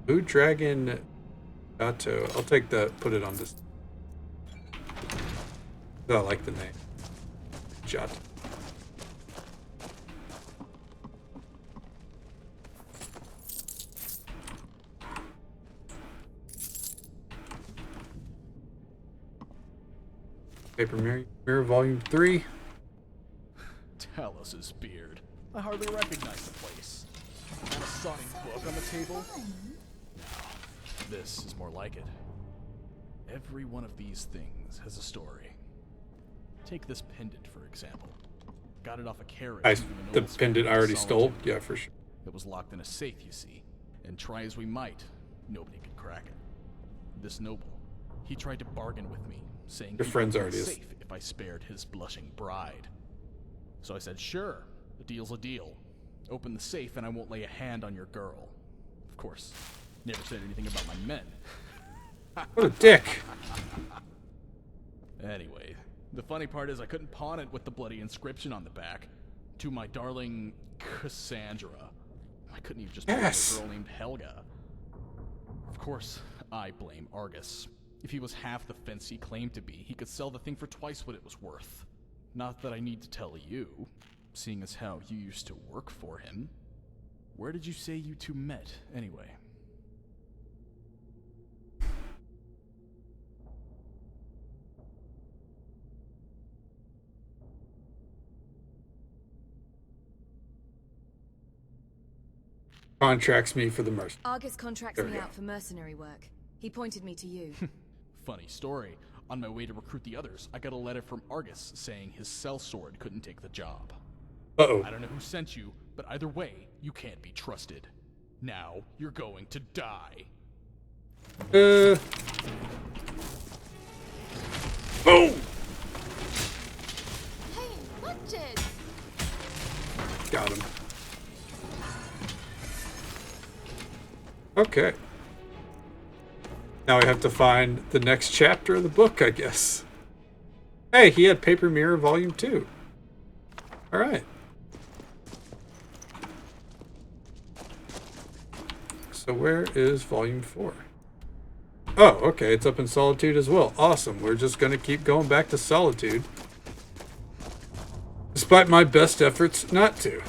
Blue Dragon Gato. I'll take that, put it on this. I like the name. Jot. Paper Mirror Volume 3. Talos' beard. I hardly recognize the place. Got a sodding book on the table? No, this is more like it. Every one of these things has a story. Take this pendant, for example. Got it off a carriage. The pendant I already stole? Yeah, for sure. It was locked in a safe, you see. And try as we might, nobody could crack it. This noble, he tried to bargain with me, saying your friend's already safe if I spared his blushing bride. So I said, sure, a deal's a deal. Open the safe and I won't lay a hand on your girl. Of course, never said anything about my men. What a dick. Anyway, the funny part is I couldn't pawn it with the bloody inscription on the back. To my darling Cassandra. I couldn't even just blame a girl named Helga. Of course, I blame Argus. If he was half the fence he claimed to be, he could sell the thing for twice what it was worth. Not that I need to tell you, seeing as how you used to work for him. Where did you say you two met, anyway? Contracts me for the mercy. Argus contracts me out for mercenary work. He pointed me to you. Funny story. On my way to recruit the others, I got a letter from Argus saying his sellsword couldn't take the job. Uh-oh. I don't know who sent you, but either way, you can't be trusted. Now, you're going to die. Boom! Hey, watch it! Got him. Okay. Now we have to find the next chapter of the book, I guess. Hey, he had Paper Mirror Volume 2. Alright. So where is Volume 4? Oh, okay, it's up in Solitude as well. Awesome, we're just going to keep going back to Solitude. Despite my best efforts not to.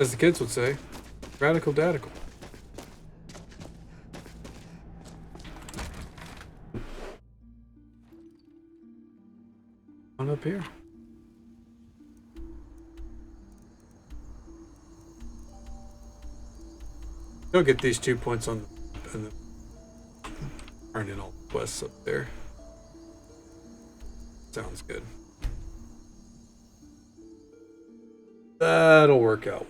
As the kids would say, radical dadical. On up here. Go get these 2 points on and turn in all the quests up there. Sounds good. That'll work out.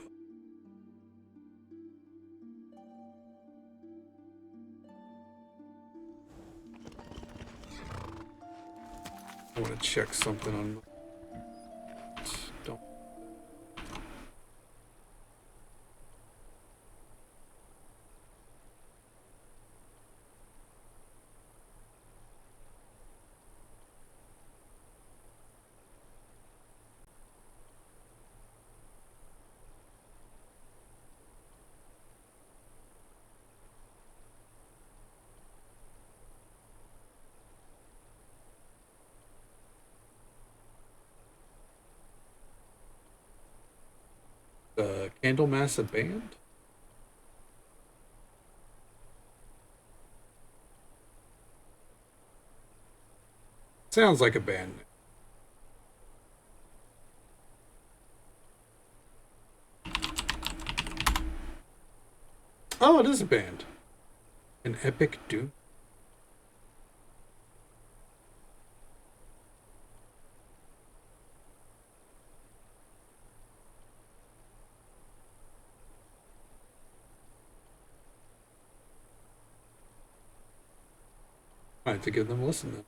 I want to check something on my... Don't. Candlemass a band? Sounds like a band. Oh, it is a band. An epic doom. I have to give them a listen then.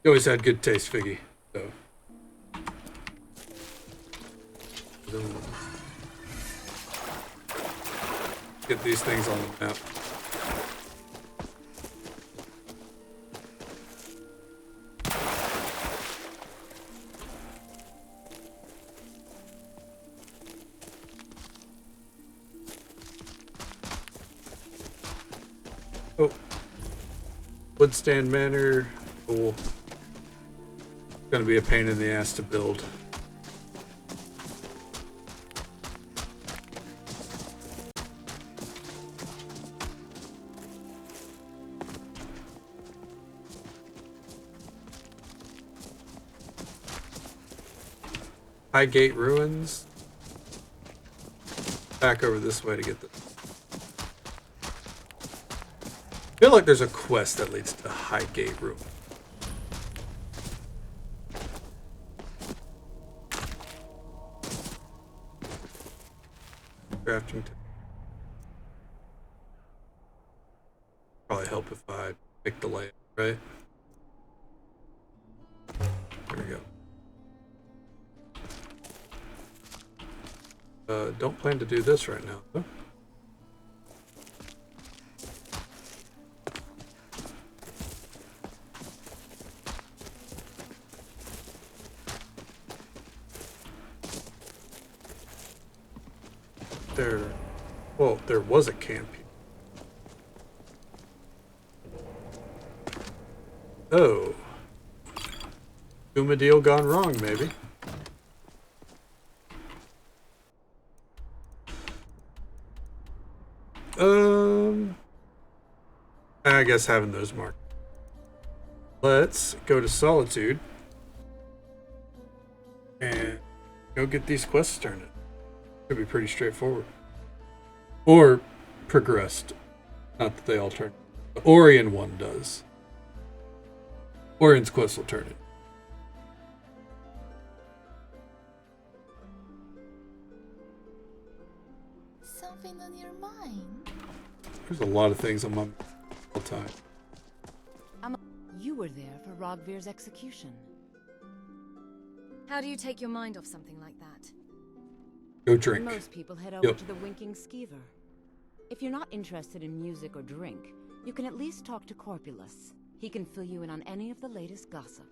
You always had good taste, Figgy. So. Get these things on the map. Oh. Woodstand Manor. Cool. Gonna be a pain in the ass to build. Highgate Ruins. Back over this way to get this. I feel like there's a quest that leads to Highgate Ruins. Crafting. Probably help if I pick the layout, right? There we go. Don't plan to do this right now, though. Well, there was a camp here. Oh. Uma deal gone wrong, maybe. I guess having those marked. Let's go to Solitude and go get these quests turned in. Could be pretty straightforward. Or progressed. Not that they all turn. The Orion one does. Orion's quest will turn it. Something on your mind? There's a lot of things on my mind all the time. You were there for Rogvir's execution. How do you take your mind off something like that? Go drink. Most people head over to the Winking Skeever. If you're not interested in music or drink, you can at least talk to Corpulus. He can fill you in on any of the latest gossip.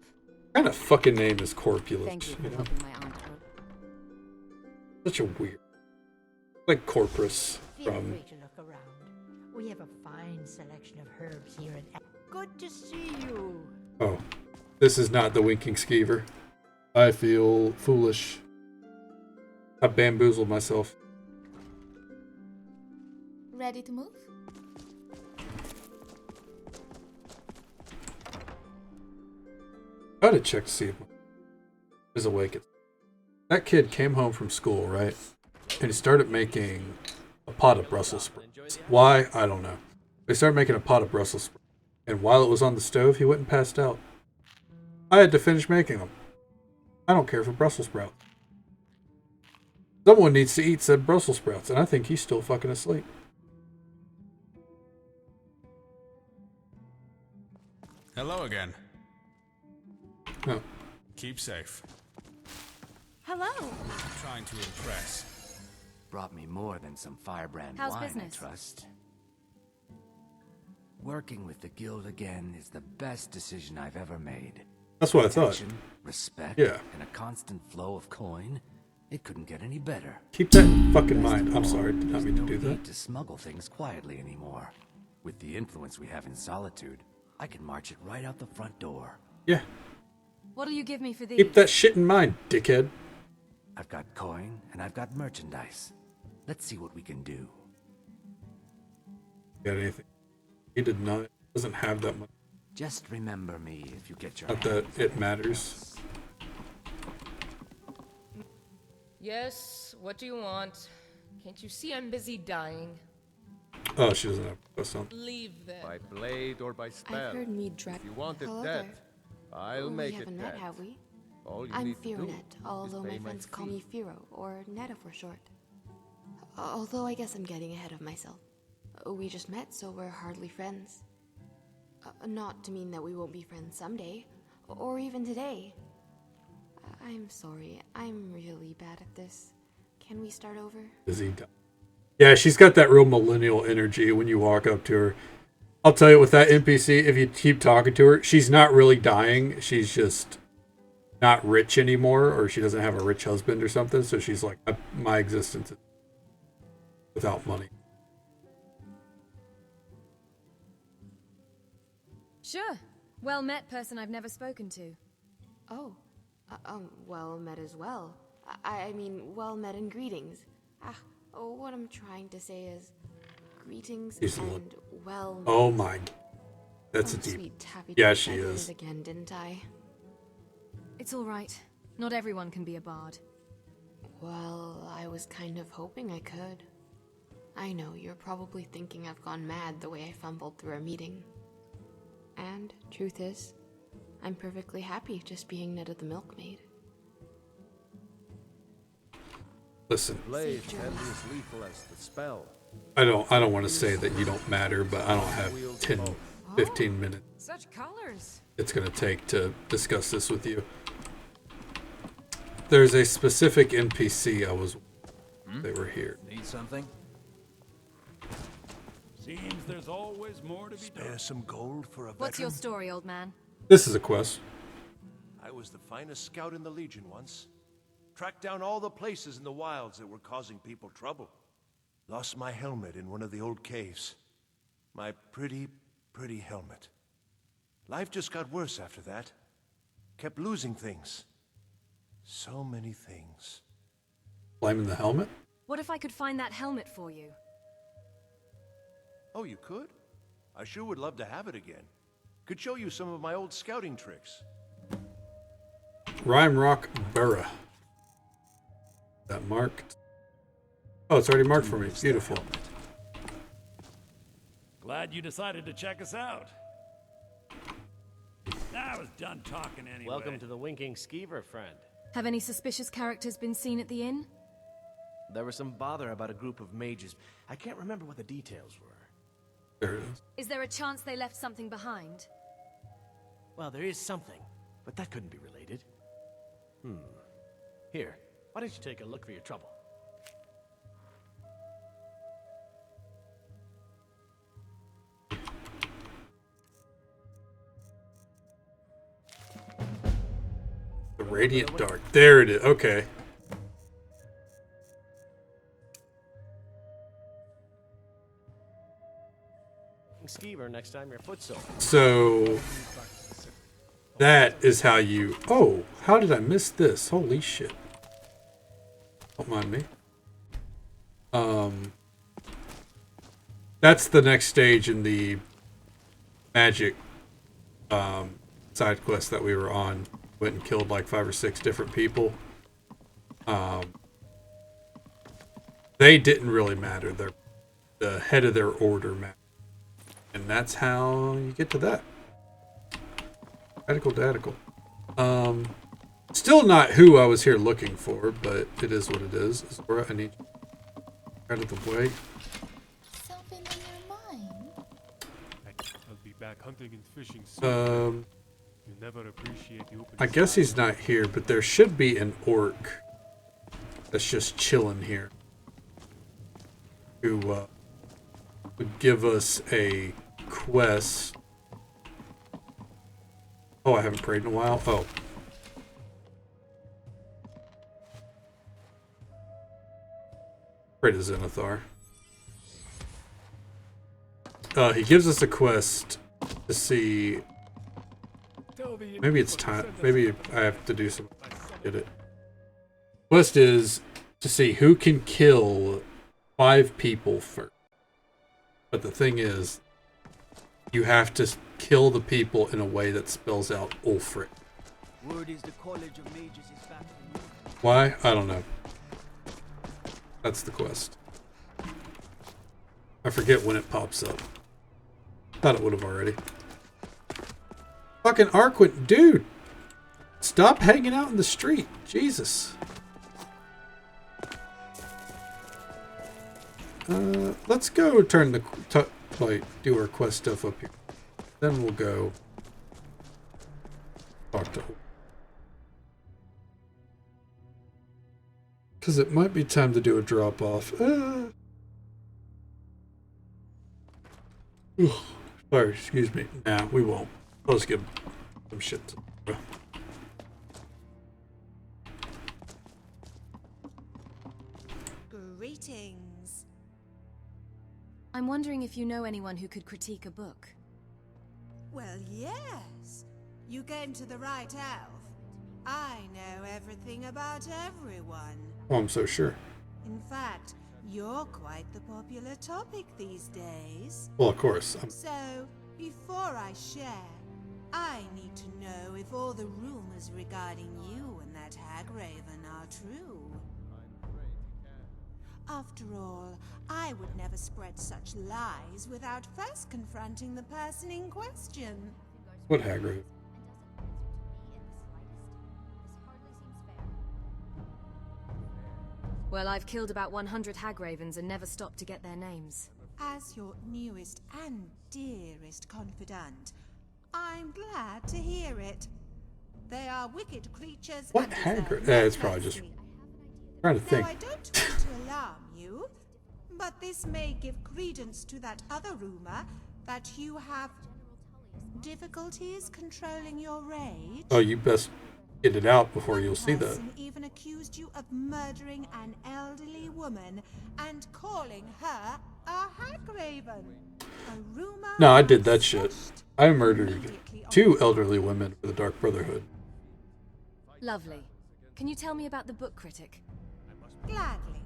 What kind of fucking name is Corpulus? Thank you for helping my aunt. Such a weird. Like Corpus Feel from. free to look around. We have a fine selection of herbs here and good to see you. Oh, this is not the Winking Skeever. I feel foolish. I bamboozled myself. Ready to move? I gotta check to see if is awake. That kid came home from school, right? And he started making a pot of Brussels sprouts. Why? I don't know. They started making a pot of Brussels sprouts. And while it was on the stove, he went and passed out. I had to finish making them. I don't care for Brussels sprouts. Someone needs to eat said Brussels sprouts, and I think he's still fucking asleep. Hello again. Oh. Keep safe. Hello. I'm trying to impress. Brought me more than some firebrand How's wine, business? I trust. Working with the guild again is the best decision I've ever made. That's what I thought. Attention, respect, Yeah. and a constant flow of coin. It couldn't get any better. Keep that in fucking mind. I'm sorry, did not mean to do No that. need to smuggle things quietly anymore. With the influence we have in Solitude, I can march it right out the front door. Yeah. What'll you give me for these? Keep that shit in mind, dickhead. I've got coin and I've got merchandise. Let's see what we can do. Got anything? He did not. Doesn't have that much. Just remember me if you get your Not that it matters. Yes, what do you want? Can't you see I'm busy dying? Oh, she doesn't have something. Leave then. By blade or by spell. I've heard Mead Dread. If you want it Hello dead, there. I'll We make it haven't dead. met, have we? All you I'm need to do Fironet, is although pay my friends call fee. me Firo, or Netta for short. Although I guess I'm getting ahead of myself. We just met, so we're hardly friends. Not to mean that we won't be friends someday, or even today. I'm sorry, I'm really bad at this. Can we start over? Is he done? Yeah, she's got that real millennial energy when you walk up to her. I'll tell you, with that NPC, if you keep talking to her, she's not really dying. She's just not rich anymore, or she doesn't have a rich husband or something. So she's like, my existence is without money. Sure. Well met person I've never spoken to. Oh, well met as well. I mean, well met and greetings. What I'm trying to say is, greetings and well met. Oh my, that's a deep. Sweet taffy. Yeah, she I did is. it again, didn't I? It's all right. Not everyone can be a bard. Well, I was kind of hoping I could. I know you're probably thinking I've gone mad the way I fumbled through a meeting. And truth is, I'm perfectly happy just being Netta the milkmaid. Listen, Blade can be as lethal as the spell. I don't want to say that you don't matter, but I don't have 10, 15 minutes. Such colors. It's going to take to discuss this with you. There's a specific NPC they were here. Need something? Seems there's always more to be done. Spare some gold for a What's your veteran? story, old man? This is a quest. I was the finest scout in the Legion once. Tracked down all the places in the wilds that were causing people trouble. Lost my helmet in one of the old caves. My pretty, pretty helmet. Life just got worse after that. Kept losing things. So many things. Blaming the helmet? What if I could find that helmet for you? Oh, you could? I sure would love to have it again. Could show you some of my old scouting tricks. Rhyme Rock Burra. That marked? Oh, it's already marked for me. Beautiful. Glad you decided to check us out. I was done talking anyway. Welcome to the Winking Skeever, friend. Have any suspicious characters been seen at the inn? There was some bother about a group of mages. I can't remember what the details were. There it is. Is there a chance they left something behind? Well, there is something, but that couldn't be related. Here, why don't you take a look for your trouble? The Radiant Dark. There it is. Okay. Skeever next time your foot's sore. So that is how you. Oh, how did I miss this? Holy shit! Don't mind me. That's the next stage in the magic side quest that we were on. Went and killed like 5 or 6 different people. They didn't really matter. They're the head of their order mattered. And that's how you get to that. Radical. Still not who I was here looking for, but it is what it is. Zora, I need you out of the way. Something in your mind? I'll be back hunting and fishing soon. You never appreciate the open I guess he's not here, but there should be an orc that's just chilling here who would give us a quest. Oh, I haven't prayed in a while. Oh. Pray to Zenithar. He gives us a quest to see. Maybe it's time. Maybe I have to do some. Get it. Quest is to see who can kill 5 people first. But the thing is, you have to kill the people in a way that spells out Ulfric. Word is the College of Mages is back for you. Why? I don't know. That's the quest. I forget when it pops up. Thought it would have already. Fucking Arquin, dude! Stop hanging out in the street. Jesus. Let's go turn the do our quest stuff up here. Then we'll go talk to her. Because it might be time to do a drop off. Sorry, excuse me. Nah, we won't. Let's give some shit to her. Greetings. I'm wondering if you know anyone who could critique a book. Well, yes. You came to the right elf. I know everything about everyone. Oh, I'm so sure. In fact, you're quite the popular topic these days. Well, of course. So, before I share, I need to know if all the rumors regarding you and that Hagraven are true. After all, I would never spread such lies without first confronting the person in question. What Hagraven? Well, I've killed about 100 Hagravens and never stopped to get their names. As your newest and dearest confidant, I'm glad to hear it. They are wicked creatures. What Hagraven? It's probably just trying to think. Now, I don't want to alarm you, but this may give credence to that other rumor that you have difficulties controlling your rage. Oh, you best get it out before you'll see that. Person even accused you of murdering an elderly woman and calling her a Hagraven. A rumor. No, I did that shit. I murdered 2 elderly women for the Dark Brotherhood. Lovely. Can you tell me about the book critic? Gladly.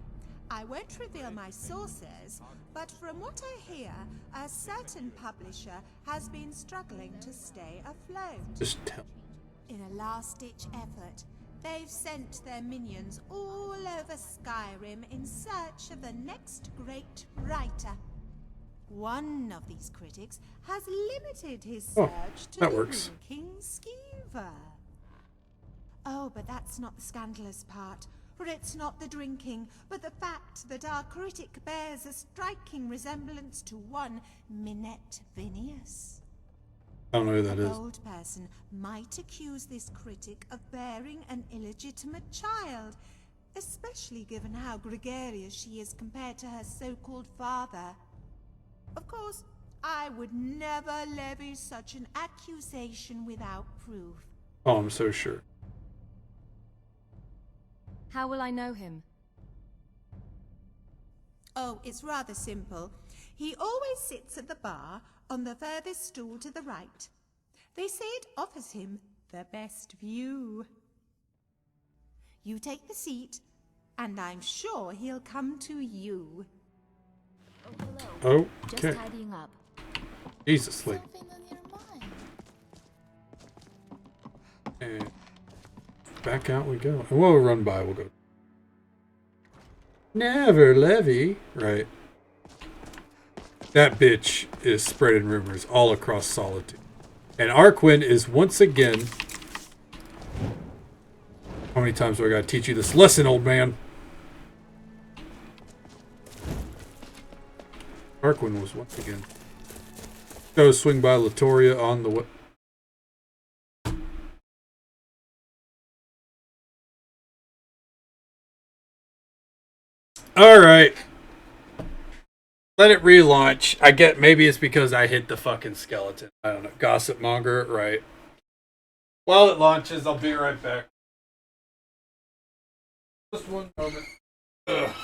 I won't reveal my sources, but from what I hear, a certain publisher has been struggling to stay afloat. Just tell. In a last-ditch effort, they've sent their minions all over Skyrim in search of the next great writer. One of these critics has limited his search to the drinking skeever. Oh, but that's not the scandalous part. For it's not the drinking, but the fact that our critic bears a striking resemblance to one Minette Vinius. I don't know who that is. A bold person might accuse this critic of bearing an illegitimate child, especially given how gregarious she is compared to her so-called father. Of course, I would never levy such an accusation without proof. Oh, I'm so sure. How will I know him? Oh, it's rather simple. He always sits at the bar on the furthest stool to the right. They say it offers him the best view. You take the seat, and I'm sure he'll come to you. Oh, Just okay. tidying up. Jesus, lady. And back out we go. And we'll run by, we'll go. Never levy. Right. That bitch is spreading rumors all across Solitude. And Arquin is once again... How many times do I gotta teach you this lesson, old man? Arquin was once again... Go swing by Latoria on the way. Alright. Let it relaunch. I get, maybe it's because I hit the fucking skeleton. I don't know. Gossip monger, right. While it launches, I'll be right back. Just one moment. Ugh.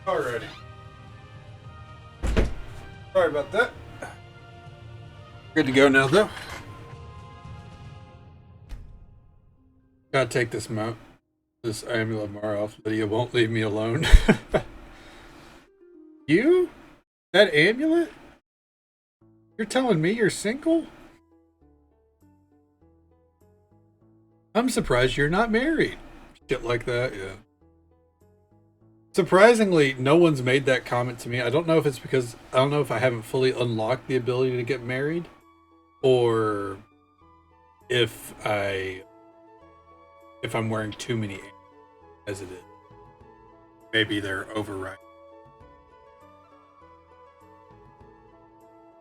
Alrighty. Sorry about that. Good to go now, though. Gotta take this mount. This amulet mar off. Lydia won't leave me alone. You? That amulet? You're telling me you're single? I'm surprised you're not married. Shit like that, yeah. Surprisingly, no one's made that comment to me. I don't know if it's because I don't know if I haven't fully unlocked the ability to get married, or if I'm wearing too many as it is. Maybe they're overriding.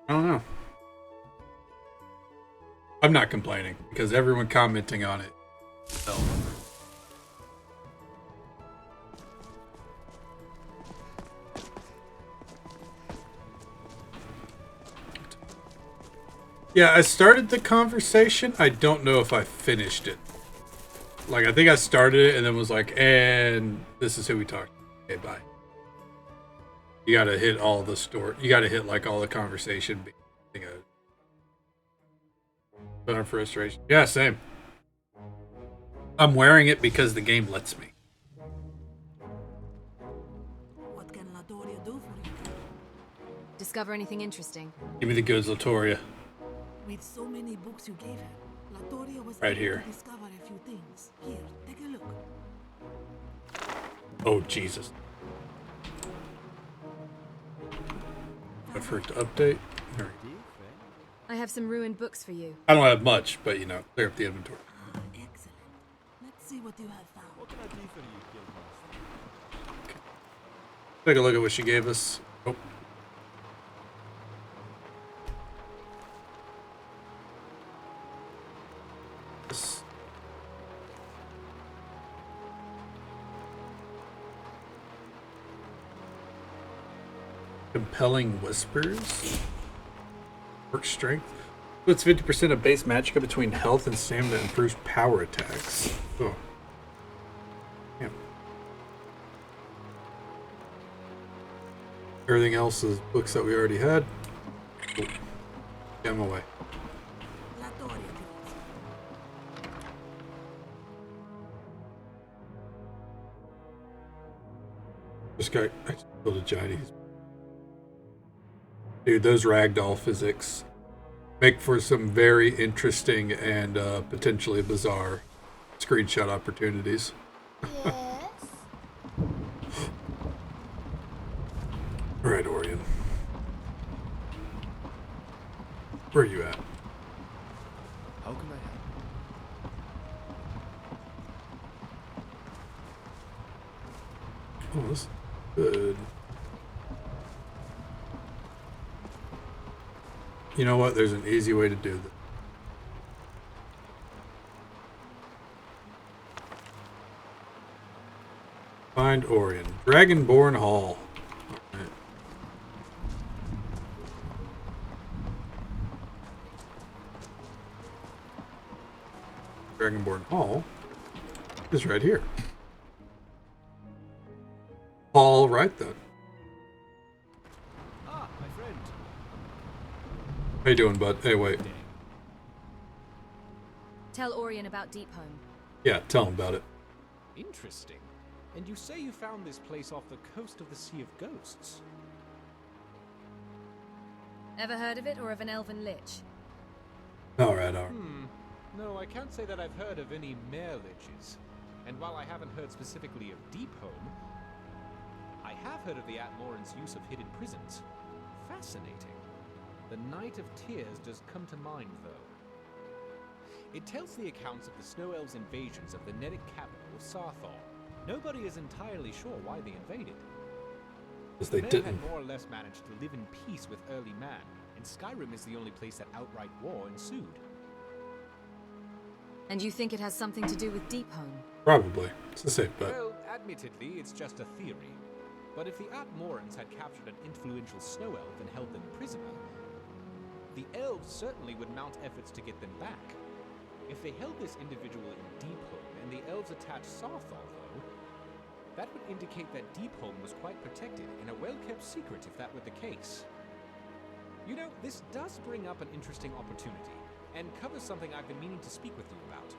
I don't know. I'm not complaining because everyone commenting on it. So. Yeah, I started the conversation. I don't know if I finished it. Like, I think I started it and then was like, and this is who we talked to. Okay, bye. You gotta hit all the story. You gotta hit, like, all the conversation. But frustration. Yeah, same. I'm wearing it because the game lets me. What can LaToria do for you? Discover anything interesting? Give me the goods, LaToria. With so many books you gave her, LaToria was Right able here. to discover a few things. Here, take a look. Oh, Jesus. I forgot to update. Here. I have some ruined books for you. I don't have much, but, you know, clear up the inventory. Excellent. Let's see what you have found. What can I do for you, Guildmaster? Take a look at what she gave us. Oh. This. Compelling Whispers. Work strength. Puts 50% of base magicka between health and stamina, improves power attacks. Oh. Damn. Everything else is books that we already had. Cool. Get them away. This guy, I just killed a giant. Dude, those ragdoll physics make for some very interesting and potentially bizarre screenshot opportunities. Yes? All right, Orion. Where are you at? How can I help? Oh, this is good. You know what? There's an easy way to do this. Find Orion. Dragonborn Hall. Right. Dragonborn Hall is right here. All right then. Ah, my friend. How you doing, bud? Hey, wait. Tell Orion about Deepholm. Yeah, tell him about it. Interesting. And you say you found this place off the coast of the Sea of Ghosts? Ever heard of it, or of an elven lich? Alright. No, I can't say that I've heard of any mare liches. And while I haven't heard specifically of Deepholm, I have heard of the Atmoran's use of hidden prisons. Fascinating. The Night of Tears does come to mind, though. It tells the accounts of the Snow Elves' invasions of the Nedic capital of Sarthor. Nobody is entirely sure why they invaded. Because they Men didn't. had more or less managed to live in peace with early man, and Skyrim is the only place that outright war ensued. And you think it has something to do with Deepholm? Probably. It's a safe bet. Well, admittedly, it's just a theory. But if the Atmorans had captured an influential snow elf and held them prisoner, the elves certainly would mount efforts to get them back. If they held this individual in Deepholm and the elves attacked Sarthor, though, that That would indicate that Deepholm was quite protected and a well-kept secret if that were the case. You know, this does bring up an interesting opportunity, and covers something I've been meaning to speak with you about.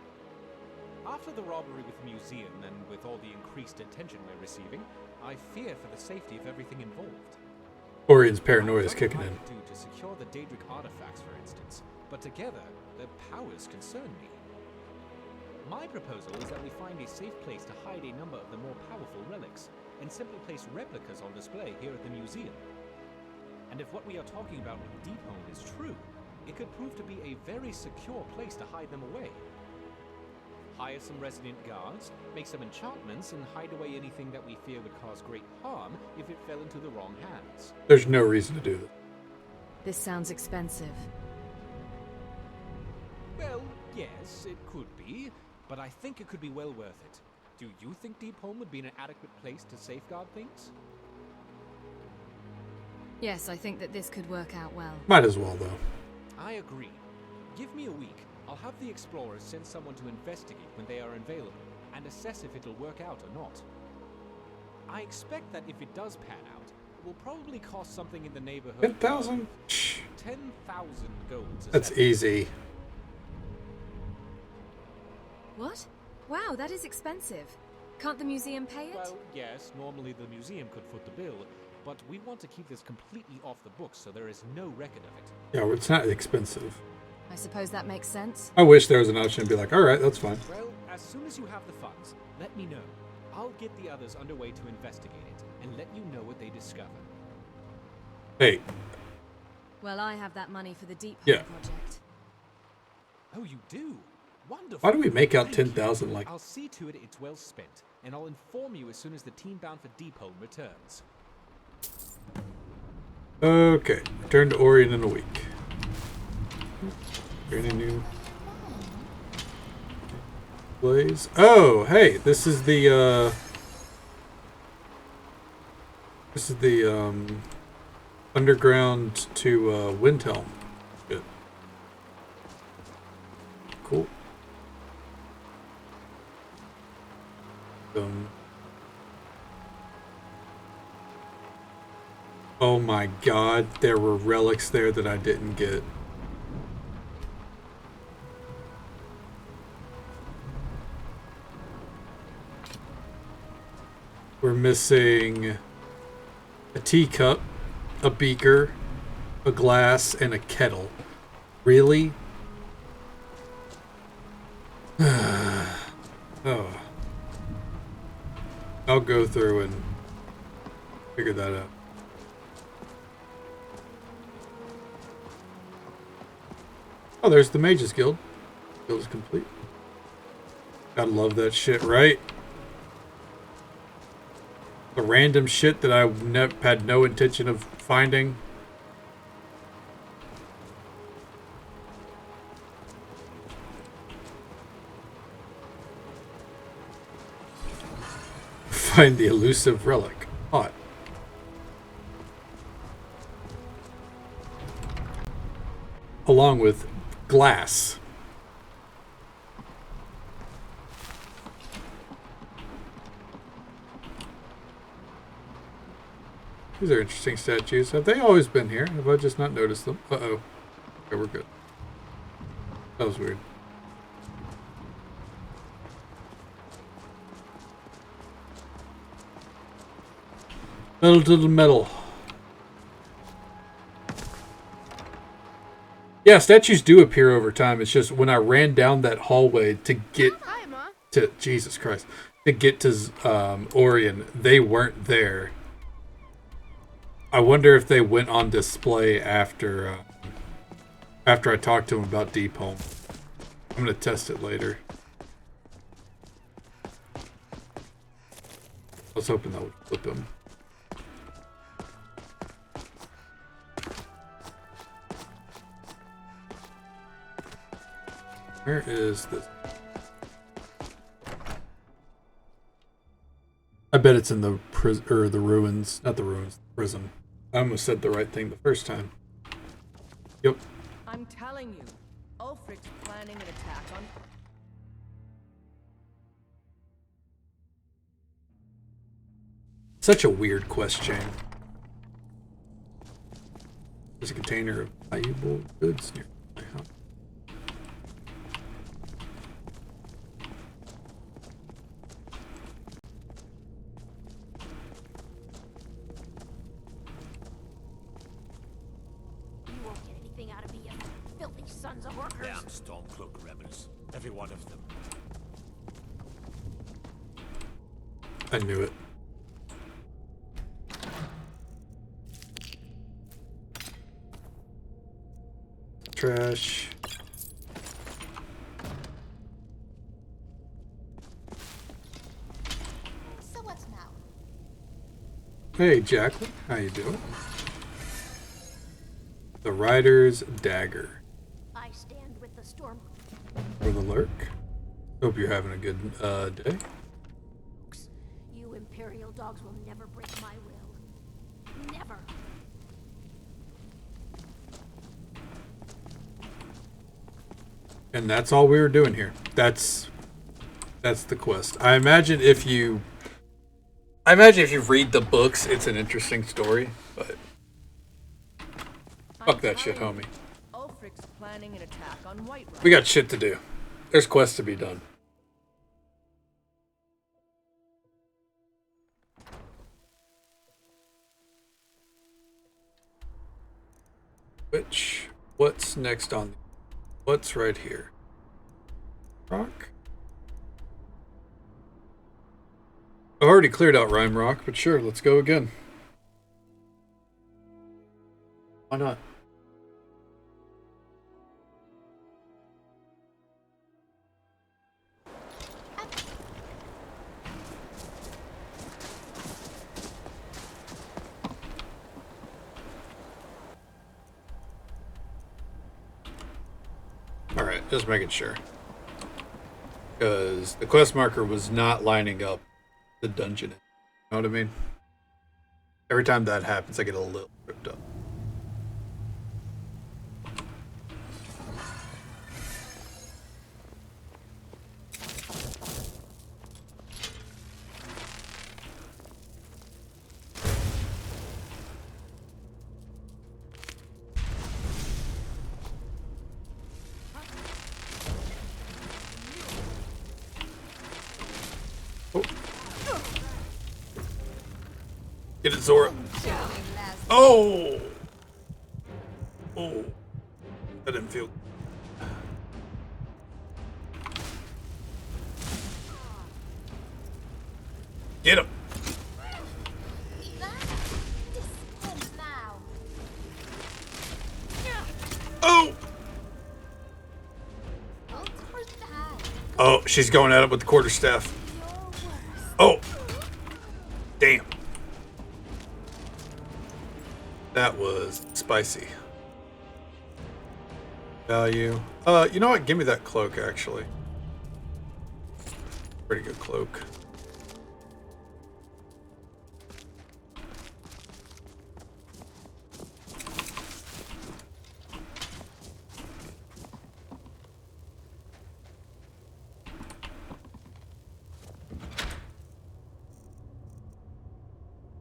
After the robbery with the museum, and with all the increased attention we're receiving, I fear for the safety of everything involved. Orion's paranoia is kicking in. I do to secure the Daedric artifacts, for instance, but together, their powers concern me. My proposal is that we find a safe place to hide a number of the more powerful relics, and simply place replicas on display here at the museum. And if what we are talking about with Deepholm is true, it could prove to be a very secure place to hide them away. Hire some resident guards, make some enchantments, and hide away anything that we fear would cause great harm if it fell into the wrong hands. There's no reason to do this. This sounds expensive. Well, yes, it could be, but I think it could be well worth it. Do you think Deepholm would be an adequate place to safeguard things? Yes, I think that this could work out well. Might as well, though. I agree. Give me a week. I'll have the explorers send someone to investigate when they are available, and assess if it'll work out or not. I expect that if it does pan out, it will probably cost something in the neighborhood 10,000? of 10,000 gold. That's easy. What? Wow, that is expensive. Can't the museum pay it? Well, yes, normally the museum could foot the bill, but we want to keep this completely off the books so there is no record of it. Yeah, well, it's not expensive. I suppose that makes sense. I wish there was an option to be like, alright, that's fine. Well, as soon as you have the funds, let me know. I'll get the others underway to investigate it, and let you know what they discover. Hey. Well, I have that money for the Deepholm project. Oh, you do? Wonderful. Why do we make out 10,000 like... I'll see to it it's well spent, and I'll inform you as soon as the team bound for Deepholm returns. Okay. Return to Orion in a week. Any new blaze? Oh, hey, this is the underground to Windhelm. Good. Cool. Oh my god, there were relics there that I didn't get. We're missing a teacup, a beaker, a glass, and a kettle. Really? Oh. I'll go through and figure that out. Oh, there's the Mages Guild. Guild is complete. Gotta love that shit, right? The random shit that I had no intention of finding. Find the elusive relic. Hot. Along with glass. These are interesting statues. Have they always been here? Have I just not noticed them? Uh-oh. Okay, we're good. That was weird. Metal to the metal. Yeah, statues do appear over time. It's just when I ran down that hallway to get to Jesus Christ, to get to Orion, they weren't there. I wonder if they went on display after I talked to them about Deepholm. I'm gonna test it later. I was hoping that would flip him. Where is this? I bet it's in the the ruins, not the ruins, the prison. I almost said the right thing the first time. Yep. I'm telling you, Ulfric's planning an attack on... Such a weird quest chain. There's a container of valuable goods near my house. You won't get anything out of me, you filthy sons of workers. Damn Stormcloak rebels. Every one of them. I knew it. Trash. So what's now? Hey, Jacqueline. How you doing? The Rider's Dagger. I stand with the storm. For the lurk. Hope you're having a good day. You Imperial dogs will never break my will. Never. And that's all we were doing here. That's the quest. I imagine if you read the books, it's an interesting story, but fuck that shit, homie. Ulfric's planning an attack on Whiterun. We got shit to do. There's quests to be done. What's next on? What's right here? Rock? I've already cleared out Rhyme Rock, but sure, let's go again. Why not? Alright, just making sure. Because the quest marker was not lining up the dungeon. You know what I mean? Every time that happens, I get a little tripped up. Get it, Zora. Oh! Oh. That didn't feel... Get him! Oh! Oh, she's going at it with the quarterstaff. Oh! Damn. That was spicy. Value. You know what? Give me that cloak, actually. Pretty good cloak.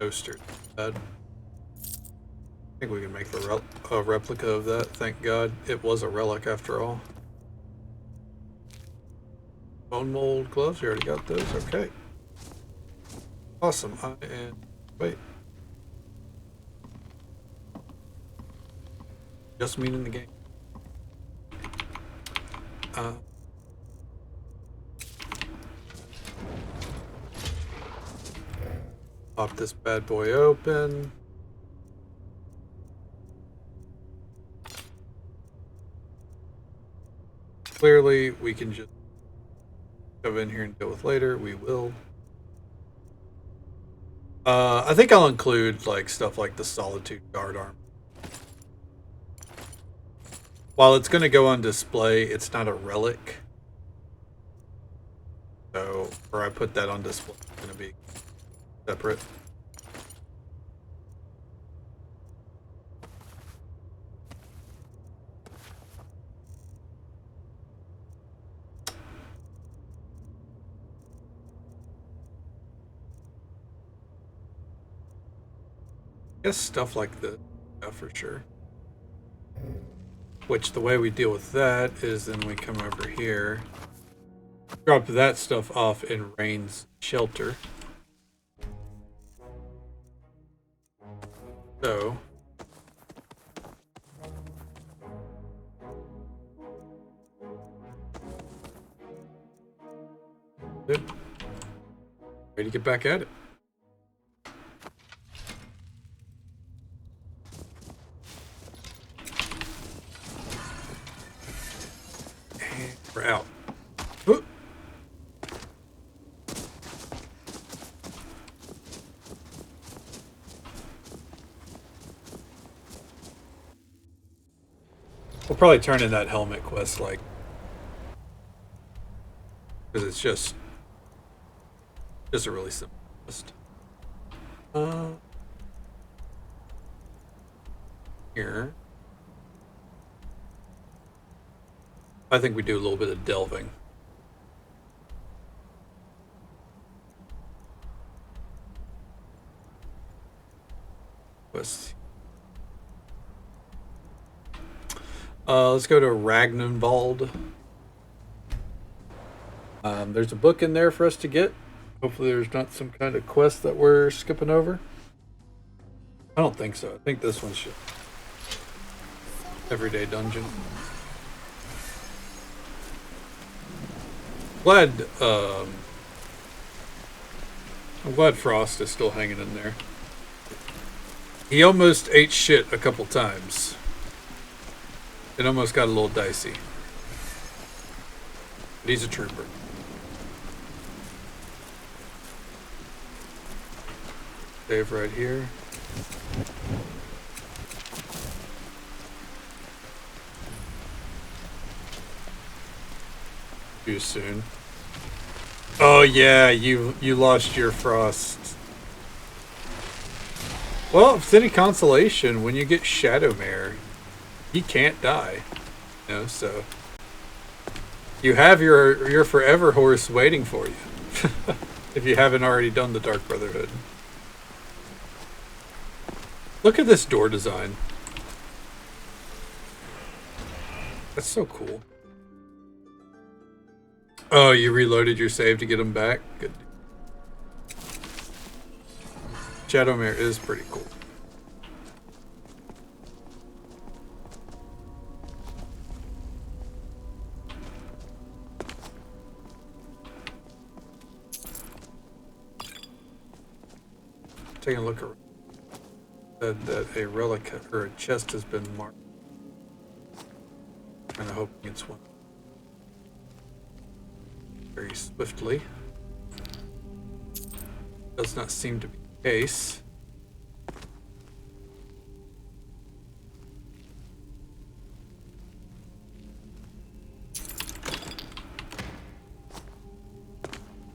Toaster. I think we can make a replica of that. Thank God it was a relic after all. Bone mold gloves. We already got those. Okay. Awesome. Wait. Just mean in the game. Pop this bad boy open. Clearly, we can just go in here and deal with later. We will. I think I'll include like stuff like the Solitude Guard armor. While it's going to go on display, it's not a relic. So, where I put that on display, it's going to be separate. guess stuff like this, yeah, for sure. Which the way we deal with that is then we come over here, drop that stuff off in Rain's shelter. So good. Ready to get back at it. And we're out. Whoop. We'll probably turn in that helmet quest, like, because it's just a really simple quest. Here, I think we do a little bit of delving. Quest. Let's go to Ragnarwald. There's a book in there for us to get. Hopefully there's not some kind of quest that we're skipping over. I don't think so. I think this one should. Everyday dungeon. I'm glad Frost is still hanging in there. He almost ate shit a couple times. It almost got a little dicey. But he's a trooper. Save right here. Too soon. Oh yeah, you lost your Frost. Well, if it's any consolation, when you get Shadowmare, he can't die. You know, so you have your forever horse waiting for you. If you haven't already done the Dark Brotherhood. Look at this door design. That's so cool. Oh, you reloaded your save to get him back? Good. Shadowmare is pretty cool. Taking a look around. Said that a relic or a chest has been marked. Kind of hoping it's one. Very swiftly. Does not seem to be the case.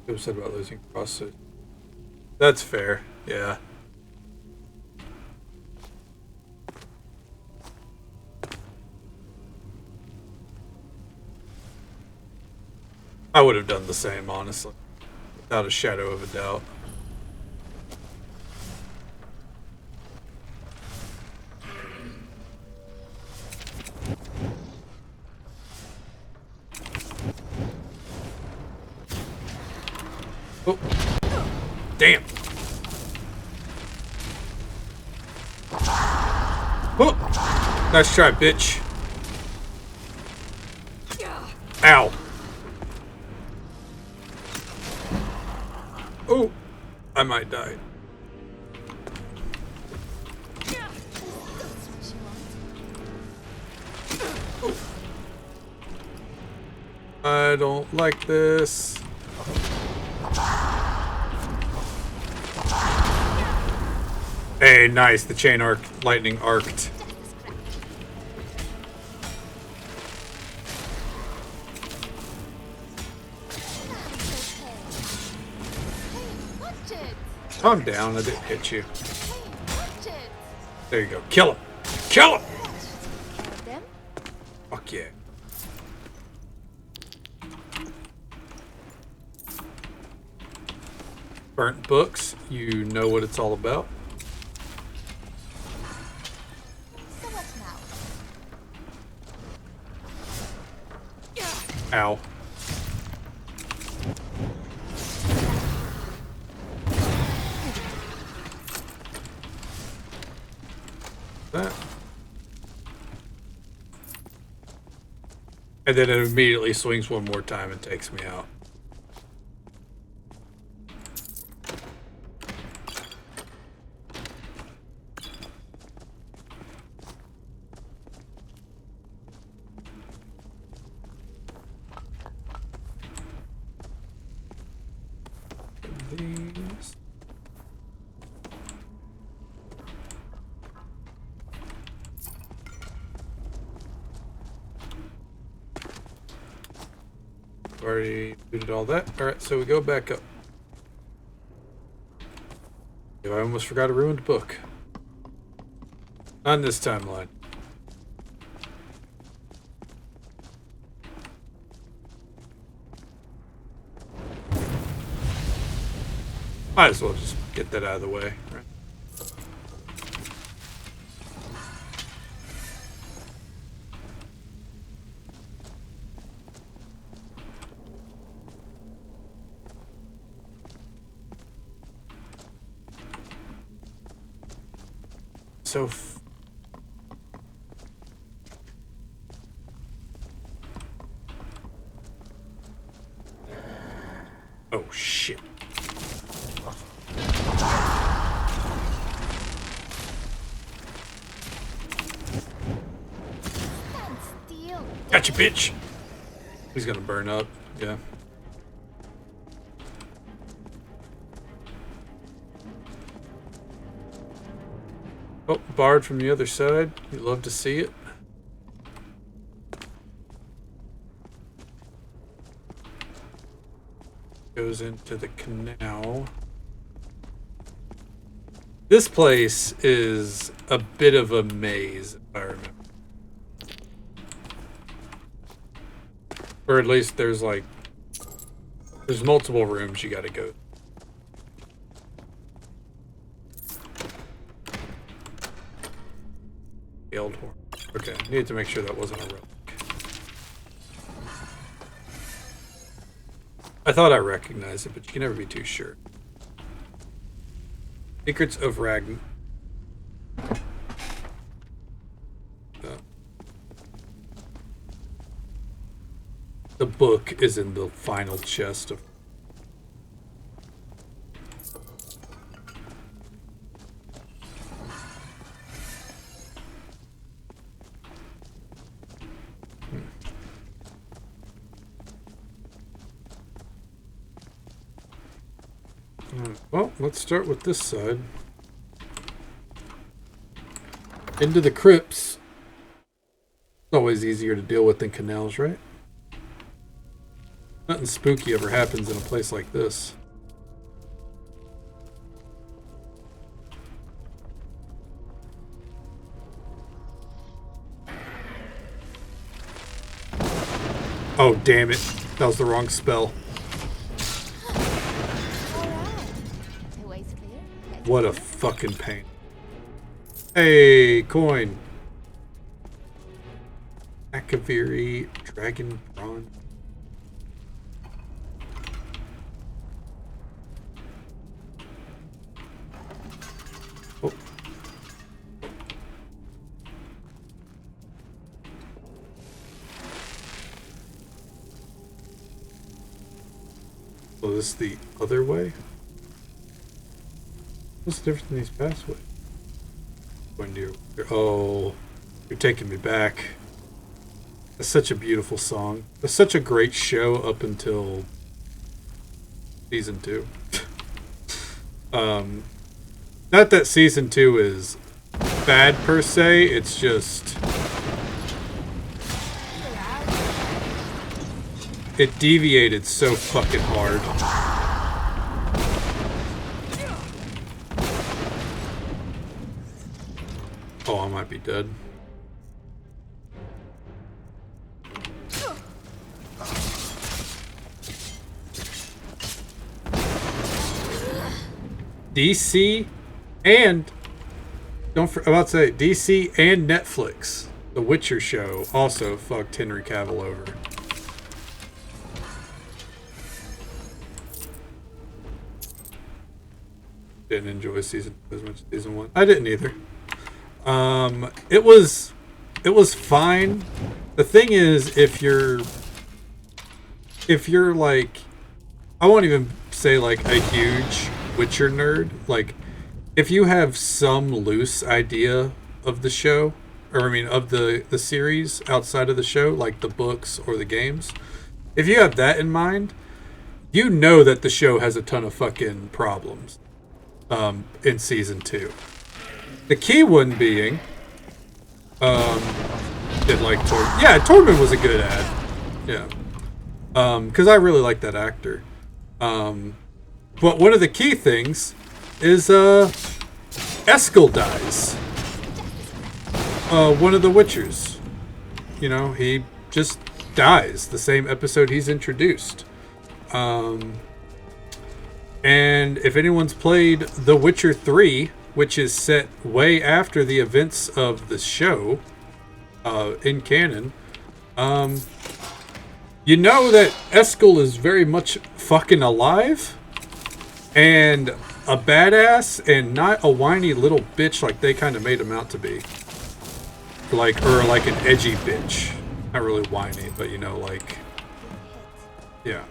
Who said about losing crossfit? That's fair, yeah. I would have done the same, honestly. Without a shadow of a doubt. Oh. Damn. Oh. Nice try, bitch. Ow. Oh, I might die. Oh. I don't like this. Hey, nice. The chain arc lightning arced. Calm down, I didn't hit you. There you go. Kill him! Kill him! Fuck yeah. Burnt books, you know what it's all about. Ow. That. And then it immediately swings one more time and takes me out. These. Already did all that. Alright, so we go back up. I almost forgot a ruined book. On this timeline. Might as well just get that out of the way, right? So oh shit. Gotcha, bitch. He's gonna burn up, yeah. Oh, barred from the other side. You love to see it. Goes into the canal. This place is a bit of a maze, if I remember. Or at least there's like, there's multiple rooms you gotta go. The old horn. Okay, needed to make sure that wasn't a relic. I thought I recognized it, but you can never be too sure. Secrets of Ragn. The book is in the final chest of. Well, let's start with this side. Into the crypts. It's always easier to deal with than canals, right? Nothing spooky ever happens in a place like this. Oh, damn it. That was the wrong spell. What a fucking pain. Hey, coin. Akaviri, Dragonborn. Oh. So this is the other way? What's the difference in these pathways? When you're, oh, you're taking me back. That's such a beautiful song. It's such a great show up until season 2. Not that season 2 is bad per se, it's just it deviated so fucking hard. Oh, I might be dead. DC and I'm about to say DC and Netflix, The Witcher show, also fucked Henry Cavill over. didn't enjoy season 2 as much as season 1. I didn't either. It was fine. The thing is, if you're like, I won't even say like a huge Witcher nerd, like if you have some loose idea of the show, or I mean of the series outside of the show, like the books or the games, if you have that in mind, you know that the show has a ton of fucking problems in season 2. The key one being, did like Tormund. Yeah, Tormund was a good ad. Yeah. Because I really like that actor. But one of the key things is Eskel dies. One of the Witchers. You know, he just dies the same episode he's introduced. And if anyone's played The Witcher 3, which is set way after the events of the show, in canon, you know that Eskel is very much fucking alive and a badass and not a whiny little bitch like they kind of made him out to be. Like, or like an edgy bitch. Not really whiny, but you know, like, yeah.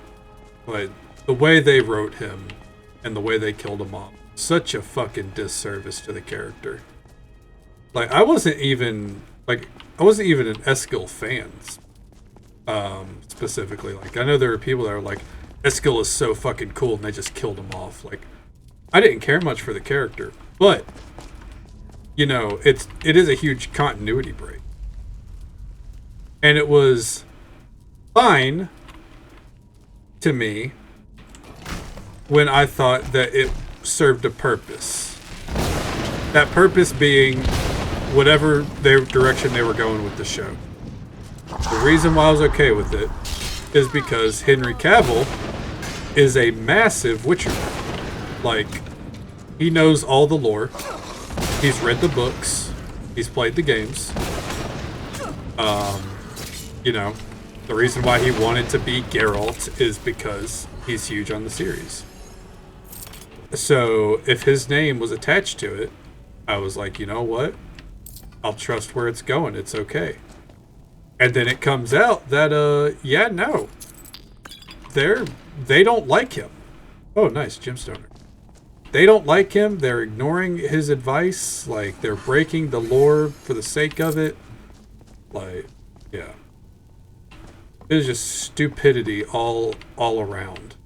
Like, the way they wrote him and the way they killed him off, such a fucking disservice to the character. Like, I wasn't even an Eskel fan, specifically. Like, I know there are people that are like, Eskel is so fucking cool, and they just killed him off. Like, I didn't care much for the character, but you know, it is a huge continuity break, and it was fine to me when I thought that it served a purpose. That purpose being whatever direction they were going with the show. The reason why I was okay with it is because Henry Cavill is a massive Witcher. Like, he knows all the lore. He's read the books. He's played the games. You know, the reason why he wanted to be Geralt is because he's huge on the series. So, if his name was attached to it, I was like, you know what? I'll trust where it's going. It's okay. And then it comes out that, yeah, no. They don't like him. Oh, nice, Gemstoner. They don't like him. They're ignoring his advice. Like, they're breaking the lore for the sake of it. Like, yeah. It was just stupidity all around.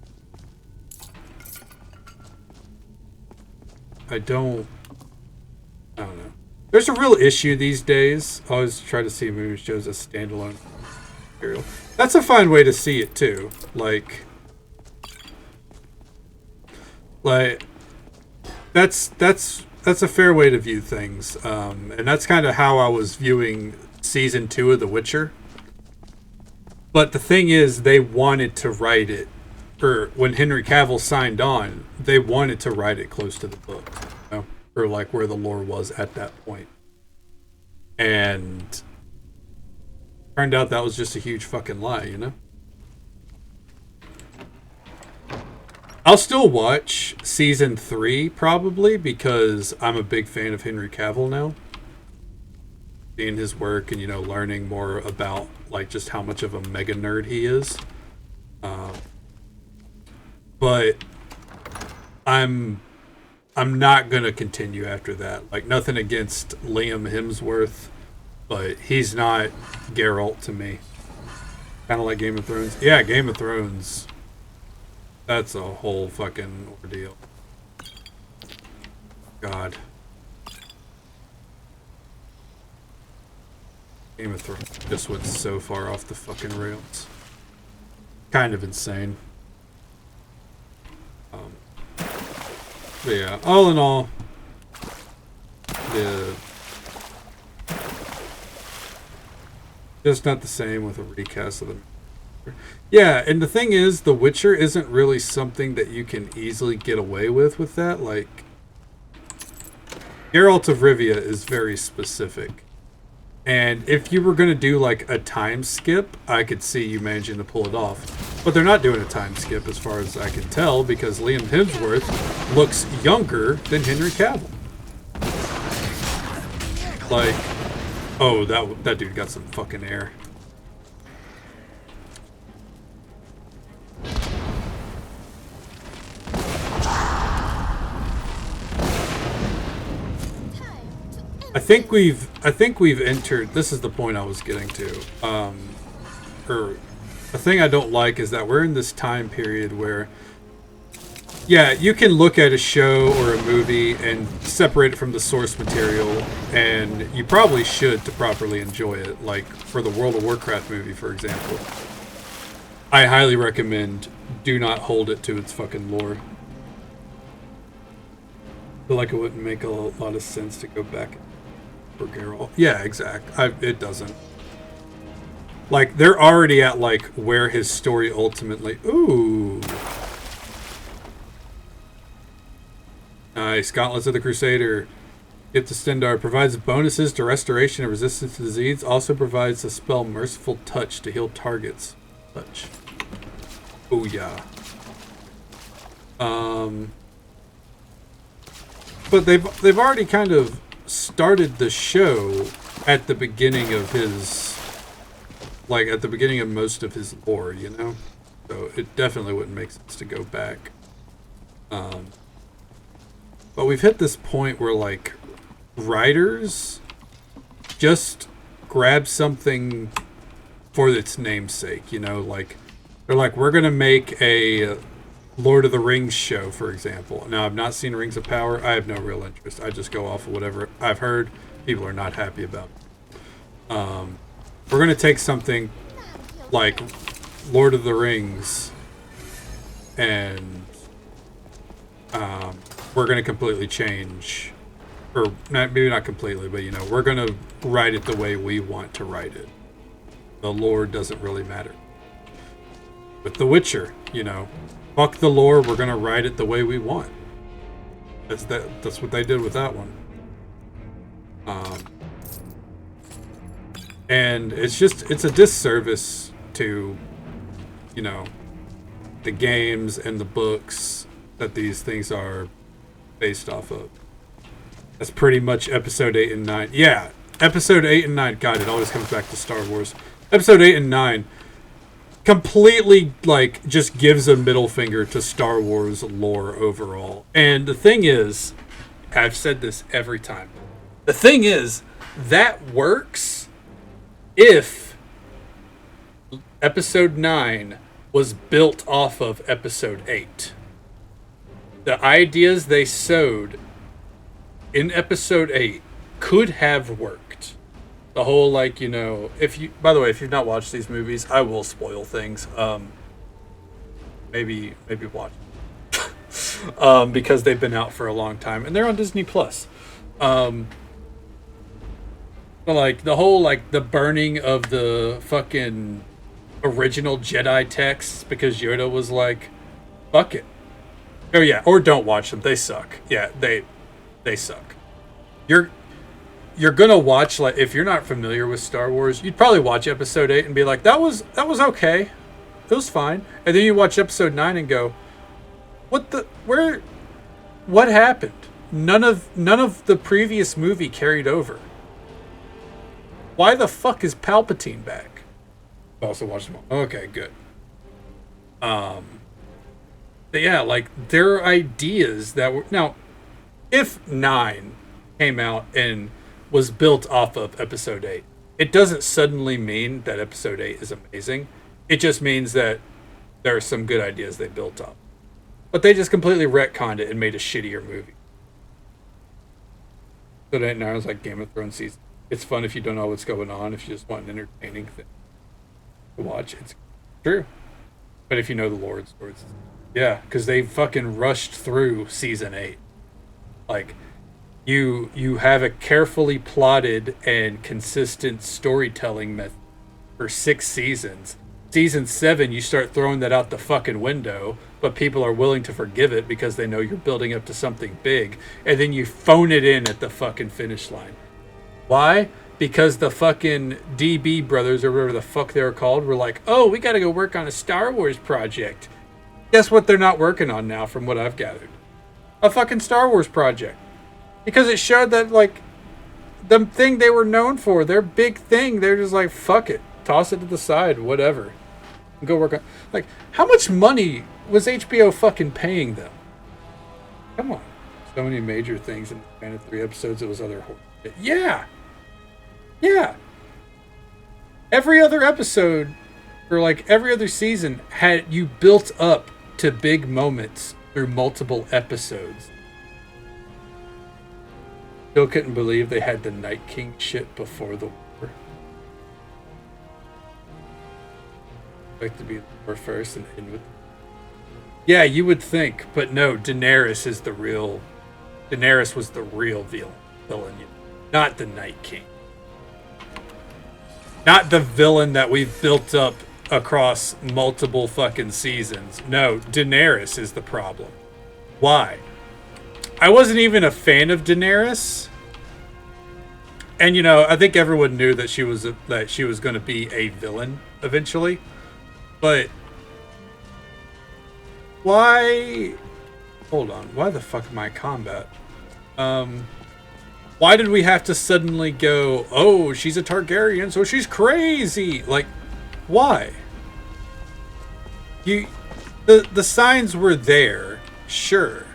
I don't know. There's a real issue these days. I always try to see movie shows as standalone material. That's a fine way to see it too. Like that's a fair way to view things. And that's kind of how I was viewing season 2 of The Witcher. But the thing is, they wanted to write it, or when Henry Cavill signed on, they wanted to write it close to the book, you know? Or like where the lore was at that point. And turned out that was just a huge fucking lie, you know? I'll still watch season 3 probably because I'm a big fan of Henry Cavill now. Seeing his work and, you know, learning more about like just how much of a mega nerd he is. But I'm not gonna continue after that. Like, nothing against Liam Hemsworth, but he's not Geralt to me. Kind of like Game of Thrones. Yeah, Game of Thrones. That's a whole fucking ordeal. God. Game of Thrones just went so far off the fucking rails. Kind of insane. But yeah, all in all, just not the same with a recast of the. Yeah, and the thing is, The Witcher isn't really something that you can easily get away with that. Like, Geralt of Rivia is very specific. And if you were going to do like a time skip, I could see you managing to pull it off. But they're not doing a time skip as far as I can tell, because Liam Hemsworth looks younger than Henry Cavill. Like, oh, that dude got some fucking air. I think we've entered. This is the point I was getting to. Or the thing I don't like is that we're in this time period where, yeah, you can look at a show or a movie and separate it from the source material, and you probably should to properly enjoy it. Like for the World of Warcraft movie, for example, I highly recommend do not hold it to its fucking lore. I feel like it wouldn't make a lot of sense to go back for Geralt. Yeah, exact. It doesn't. Like, they're already at, like, where his story ultimately... Ooh. Nice. Gauntlets of the Crusader. Gift to Stendarr. Provides bonuses to restoration and resistance to disease. Also provides the spell Merciful Touch to heal targets. Touch. Ooh, yeah. But they've already kind of started the show at the beginning of his... Like, at the beginning of most of his lore, you know? So it definitely wouldn't make sense to go back. But we've hit this point where, like, writers just grab something for its namesake, you know? Like, they're like, we're going to make a Lord of the Rings show, for example. Now, I've not seen Rings of Power. I have no real interest. I just go off of whatever I've heard people are not happy about. We're going to take something like Lord of the Rings and we're going to completely change, or maybe not completely, but, you know, we're going to write it the way we want to write it. The lore doesn't really matter. With The Witcher, you know, fuck the lore, we're going to write it the way we want. That's what they did with that one. And it's a disservice to, you know, the games and the books that these things are based off of. That's pretty much episode 8 and 9. Yeah, episode 8 and 9. God, it always comes back to Star Wars. Episode 8 and 9 completely, like, just gives a middle finger to Star Wars lore overall. And the thing is, I've said this every time. The thing is, that works if episode 9 was built off of episode 8. The ideas they sowed in episode 8 could have worked. The whole, like, you know, by the way, if you've not watched these movies, I will spoil things. Maybe watch. Because they've been out for a long time and they're on Disney Plus. Like, the whole, like, the burning of the fucking original Jedi texts because Yoda was like, fuck it. Oh, yeah, or don't watch them. They suck. Yeah, they suck. You're gonna watch, like, if you're not familiar with Star Wars, you'd probably watch episode 8 and be like, that was okay. It was fine. And then you watch episode 9 and go, what happened? None of the previous movie carried over. Why the fuck is Palpatine back? I also watched them all. Okay, good. But yeah, like, there are ideas that were... Now, if 9 came out and was built off of episode 8, it doesn't suddenly mean that episode 8 is amazing. It just means that there are some good ideas they built up. But they just completely retconned it and made a shittier movie. So that now it's like Game of Thrones season. It's fun if you don't know what's going on, if you just want an entertaining thing to watch. It's true. But if you know the Lord's stories, yeah, because they fucking rushed through season 8. Like, you have a carefully plotted and consistent storytelling method for 6 seasons. Season 7, you start throwing that out the fucking window, but people are willing to forgive it because they know you're building up to something big, and then you phone it in at the fucking finish line. Why? because the fucking DB brothers, or whatever the fuck they were called, were like, oh, we gotta go work on a Star Wars project. Guess what they're not working on now, from what I've gathered? A fucking Star Wars project. Because it showed that, like, the thing they were known for, their big thing, they're just like, fuck it. Toss it to the side, whatever. And go work on... Like, how much money was HBO fucking paying them? Come on. So many major things in the span of 3 episodes, it was other horror. Yeah! Yeah! Every other episode, or like every other season, had you built up to big moments through multiple episodes. Still couldn't believe they had the Night King shit before the war. Like to be the war first and end with... Yeah, you would think, but no, Daenerys was the real villain, not the Night King. Not the villain that we've built up across multiple fucking seasons. No, Daenerys is the problem. Why? I wasn't even a fan of Daenerys. And, you know, I think everyone knew that she was going to be a villain eventually. But why... Hold on. Why the fuck am I combat? Why did we have to suddenly go, oh, she's a Targaryen, so she's crazy? Like, why? The signs were there, sure.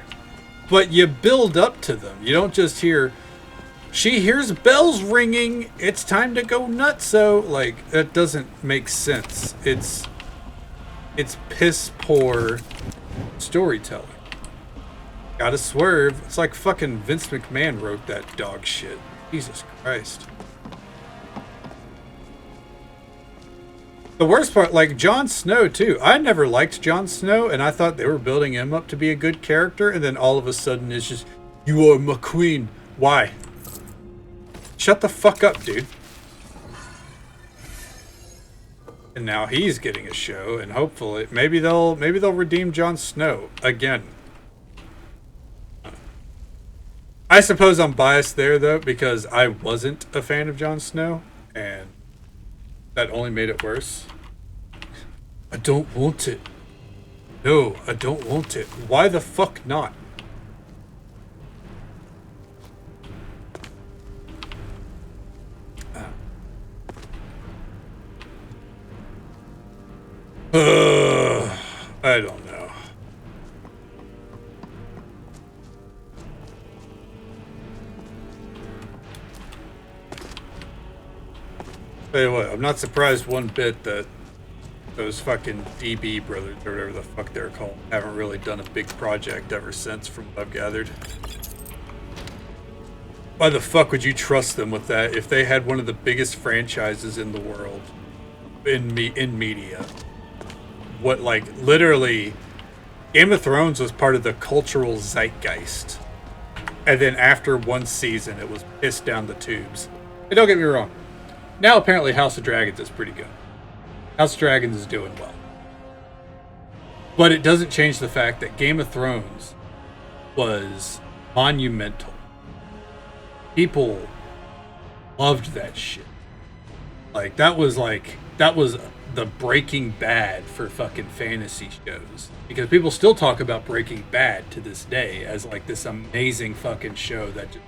But you build up to them. You don't just hear, she hears bells ringing, it's time to go nutso. Like, that doesn't make sense. It's piss poor storytelling. Gotta swerve. It's like fucking Vince McMahon wrote that dog shit. Jesus Christ. The worst part, like Jon Snow too. I never liked Jon Snow, and I thought they were building him up to be a good character, and then all of a sudden it's just, you are my queen. Why? Shut the fuck up, dude. And now he's getting a show, and hopefully maybe they'll redeem Jon Snow again. I suppose I'm biased there, though, because I wasn't a fan of Jon Snow, and that only made it worse. I don't want it. No, I don't want it. Why the fuck not? I don't know. Tell you what, I'm not surprised one bit that those fucking DB brothers, or whatever the fuck they're called, haven't really done a big project ever since, from what I've gathered. Why the fuck would you trust them with that if they had one of the biggest franchises in the world, in media? What, like, literally, Game of Thrones was part of the cultural zeitgeist. And then after one season, it was pissed down the tubes. And don't get me wrong. Now, apparently, House of Dragons is pretty good. House of Dragons is doing well. But it doesn't change the fact that Game of Thrones was monumental. People loved that shit. That was the Breaking Bad for fucking fantasy shows. Because people still talk about Breaking Bad to this day as like this amazing fucking show that just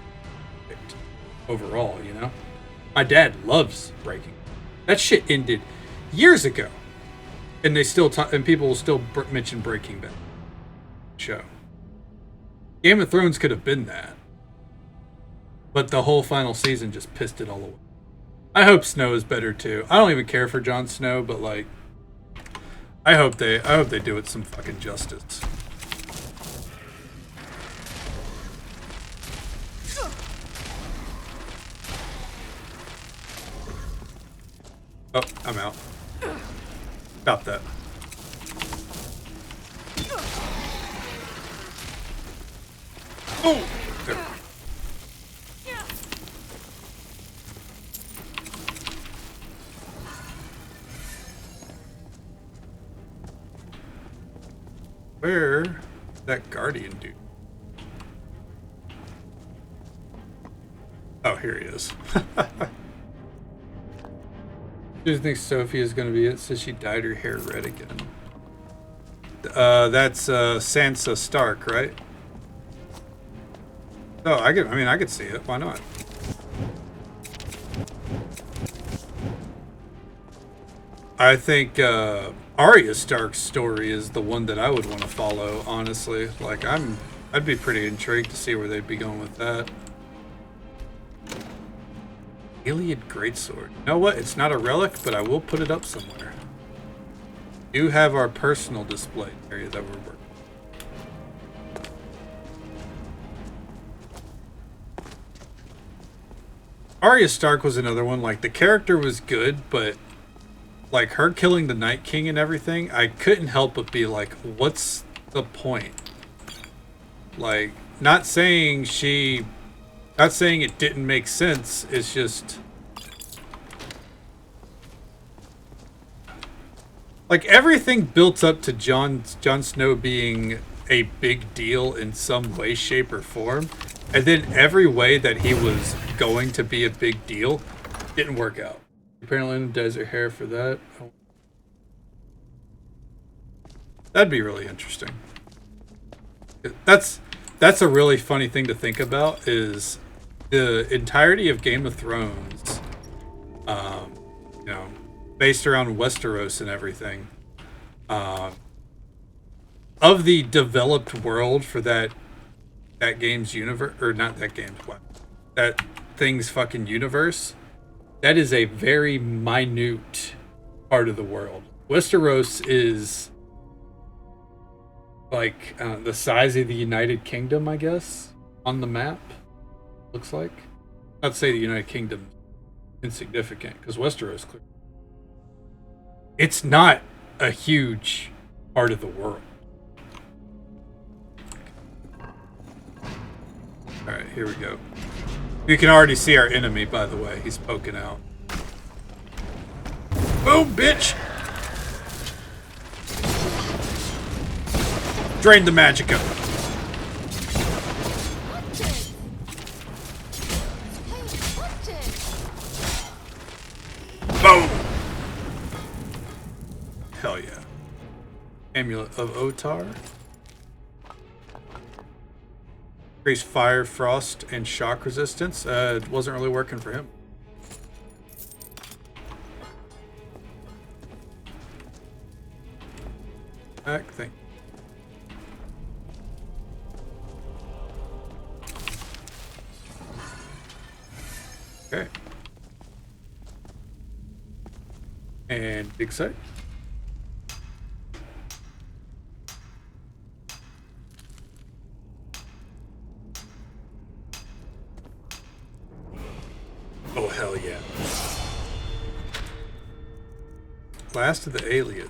picked overall, you know? My dad loves Breaking Bad. That shit ended years ago. And they still talk, and people will still mention Breaking Bad show. Game of Thrones could have been that. But the whole final season just pissed it all away. I hope Snow is better too. I don't even care for Jon Snow, but like, I hope they do it some fucking justice. Oh, I'm out. Stop that. Oh! There. Where that Guardian dude? Oh, here he is. Who do you think Sophie is going to be? It says she dyed her hair red again. That's Sansa Stark, right? Oh, I could see it. Why not? I think Arya Stark's story is the one that I would want to follow, honestly. Like, I'd be pretty intrigued to see where they'd be going with that. Iliad Greatsword. You know what? It's not a relic, but I will put it up somewhere. We do have our personal display area that we're working. Arya Stark was another one. Like, the character was good, but like her killing the Night King and everything, I couldn't help but be like, what's the point? Like, not saying it didn't make sense, it's just like everything built up to Jon Snow being a big deal in some way, shape, or form, and then every way that he was going to be a big deal didn't work out. Apparently dyes her hair for that. That'd be really interesting. That's a really funny thing to think about, is the entirety of Game of Thrones, you know, based around Westeros and everything, of the developed world for that game's universe, or not that game's, what? That thing's fucking universe, that is a very minute part of the world. Westeros is like the size of the United Kingdom, I guess, on the map. Looks like. Not to say the United Kingdom is insignificant, because Westeros, it's not a huge part of the world. Alright, here we go. You can already see our enemy, by the way. He's poking out. Boom, bitch! Drain the magicka. Boom! Hell yeah. Amulet of Otar. Increase fire, frost, and shock resistance. It wasn't really working for him. Back thing. Okay. And big sight. Oh, hell yeah. Last of the Aliens.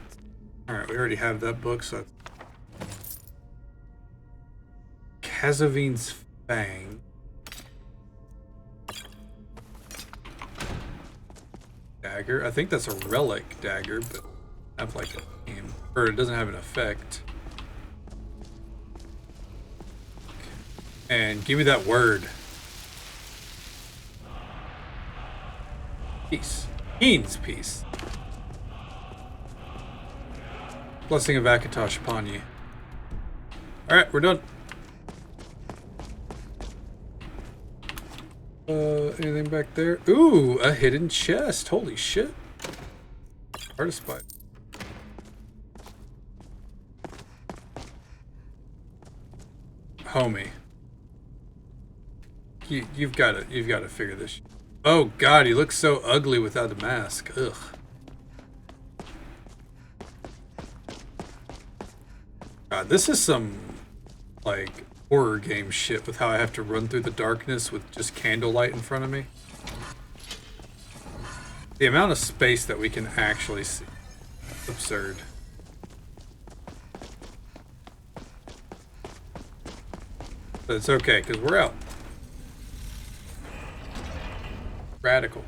Alright, we already have that book, so that's Kazavin's Fang. Dagger. I think that's a relic dagger, but have like a name. Or it doesn't have an effect. And give me that word. Peace. Keen's peace. Blessing of Akatosh upon you. Alright, we're done. Anything back there? Ooh, a hidden chest. Holy shit. Artist spot. Homie. You've got to figure this shit. Oh god, he looks so ugly without the mask. Ugh. God, this is some like horror game shit with how I have to run through the darkness with just candlelight in front of me. The amount of space that we can actually see. It's absurd. But it's okay, because we're out. Radical.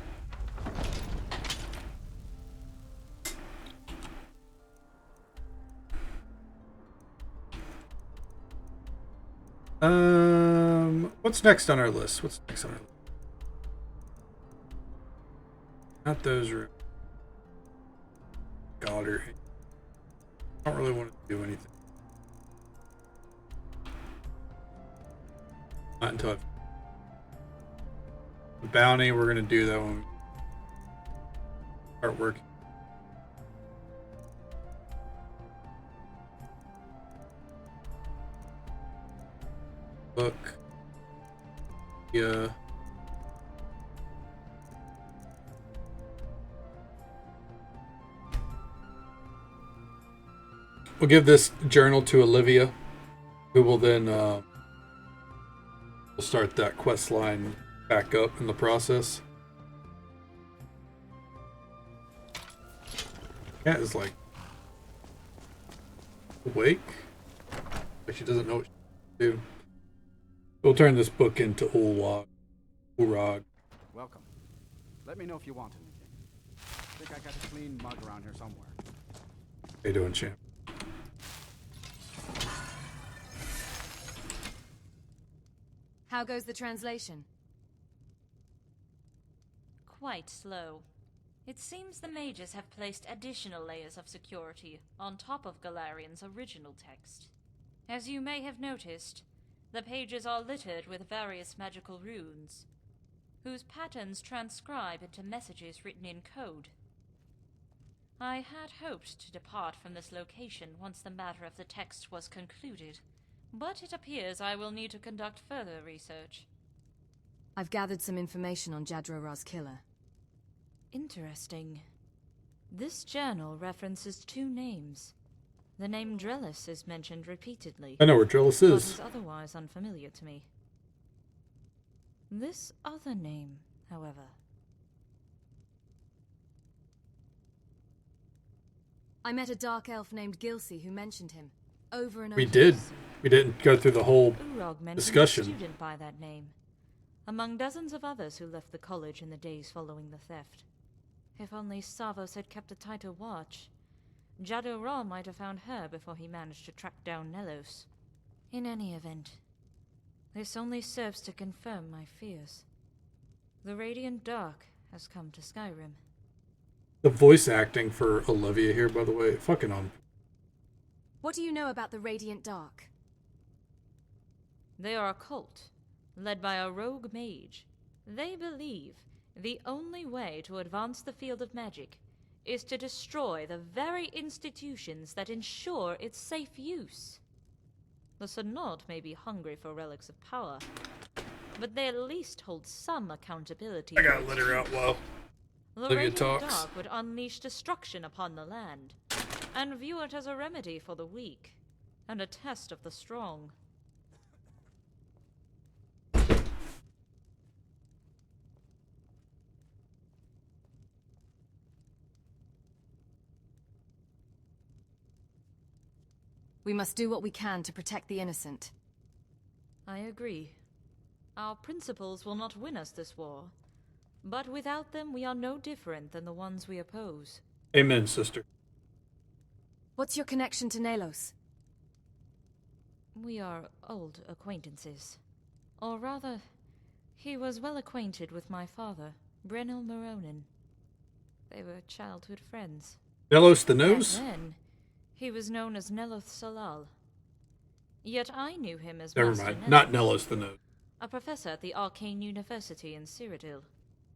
What's next on our list? What's next on our list? Not those rooms. daughter. I don't really want to do anything. Not until I've... The bounty, we're going to do that when we start working. Look. Yeah. We'll give this journal to Olivia, who will then we'll start that quest line back up in the process. Cat is like awake, but she doesn't know what to do. We'll turn this book into Urag. Welcome. Let me know if you want anything. I think I got a clean mug around here somewhere. How you doing, champ? How goes the translation? Quite slow. It seems the mages have placed additional layers of security on top of Galarian's original text. As you may have noticed, the pages are littered with various magical runes, whose patterns transcribe into messages written in code. I had hoped to depart from this location once the matter of the text was concluded, but it appears I will need to conduct further research. I've gathered some information on Jadrora's killer. Interesting. This journal references two names. The name Drellis is mentioned repeatedly. I know where Drellis but is. is otherwise unfamiliar to me. This other name, however... I met a dark elf named Gilsey who mentioned him over and over. We did. We didn't go through the whole Urog mentioned discussion. a student by that name, among dozens of others who left the college in the days following the theft. If only Savos had kept a tighter watch, Jadora might have found her before he managed to track down Nelos. In any event, this only serves to confirm my fears. The Radiant Dark has come to Skyrim. The voice acting for Olivia here, by the way, fucking on. What do you know about the Radiant Dark? They are a cult, led by a rogue mage. They believe the only way to advance the field of magic is to destroy the very institutions that ensure its safe use. The Synod may be hungry for relics of power, but they at least hold some accountability. I gotta let her out while The Olivia Radiant talks. Dark would unleash destruction upon the land, and view it as a remedy for the weak, and a test of the strong. We must do what we can to protect the innocent. I agree. Our principles will not win us this war, but without them we are no different than the ones we oppose. Amen, sister. What's your connection to Nelos? We are old acquaintances. Or rather, he was well acquainted with my father, Brennil Moronin. They were childhood friends. Nelos the Nose? Back then, he was known as Neloth Solal. Yet I knew him as Never Master mind. Not Nelos, Nelos the Nose. a professor at the Arcane University in Cyrodiil.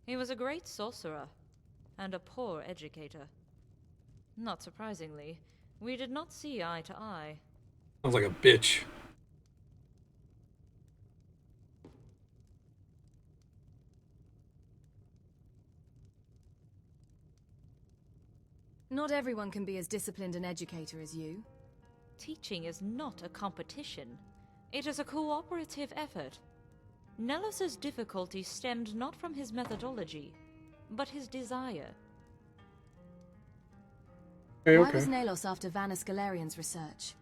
He was a great sorcerer, and a poor educator. Not surprisingly, we did not see eye to eye. Sounds like a bitch. Not everyone can be as disciplined an educator as you. Teaching is not a competition. It is a cooperative effort. Nelos's difficulty stemmed not from his methodology, but his desire. Okay, Why okay. was Nelos after Vanus Galarian's research?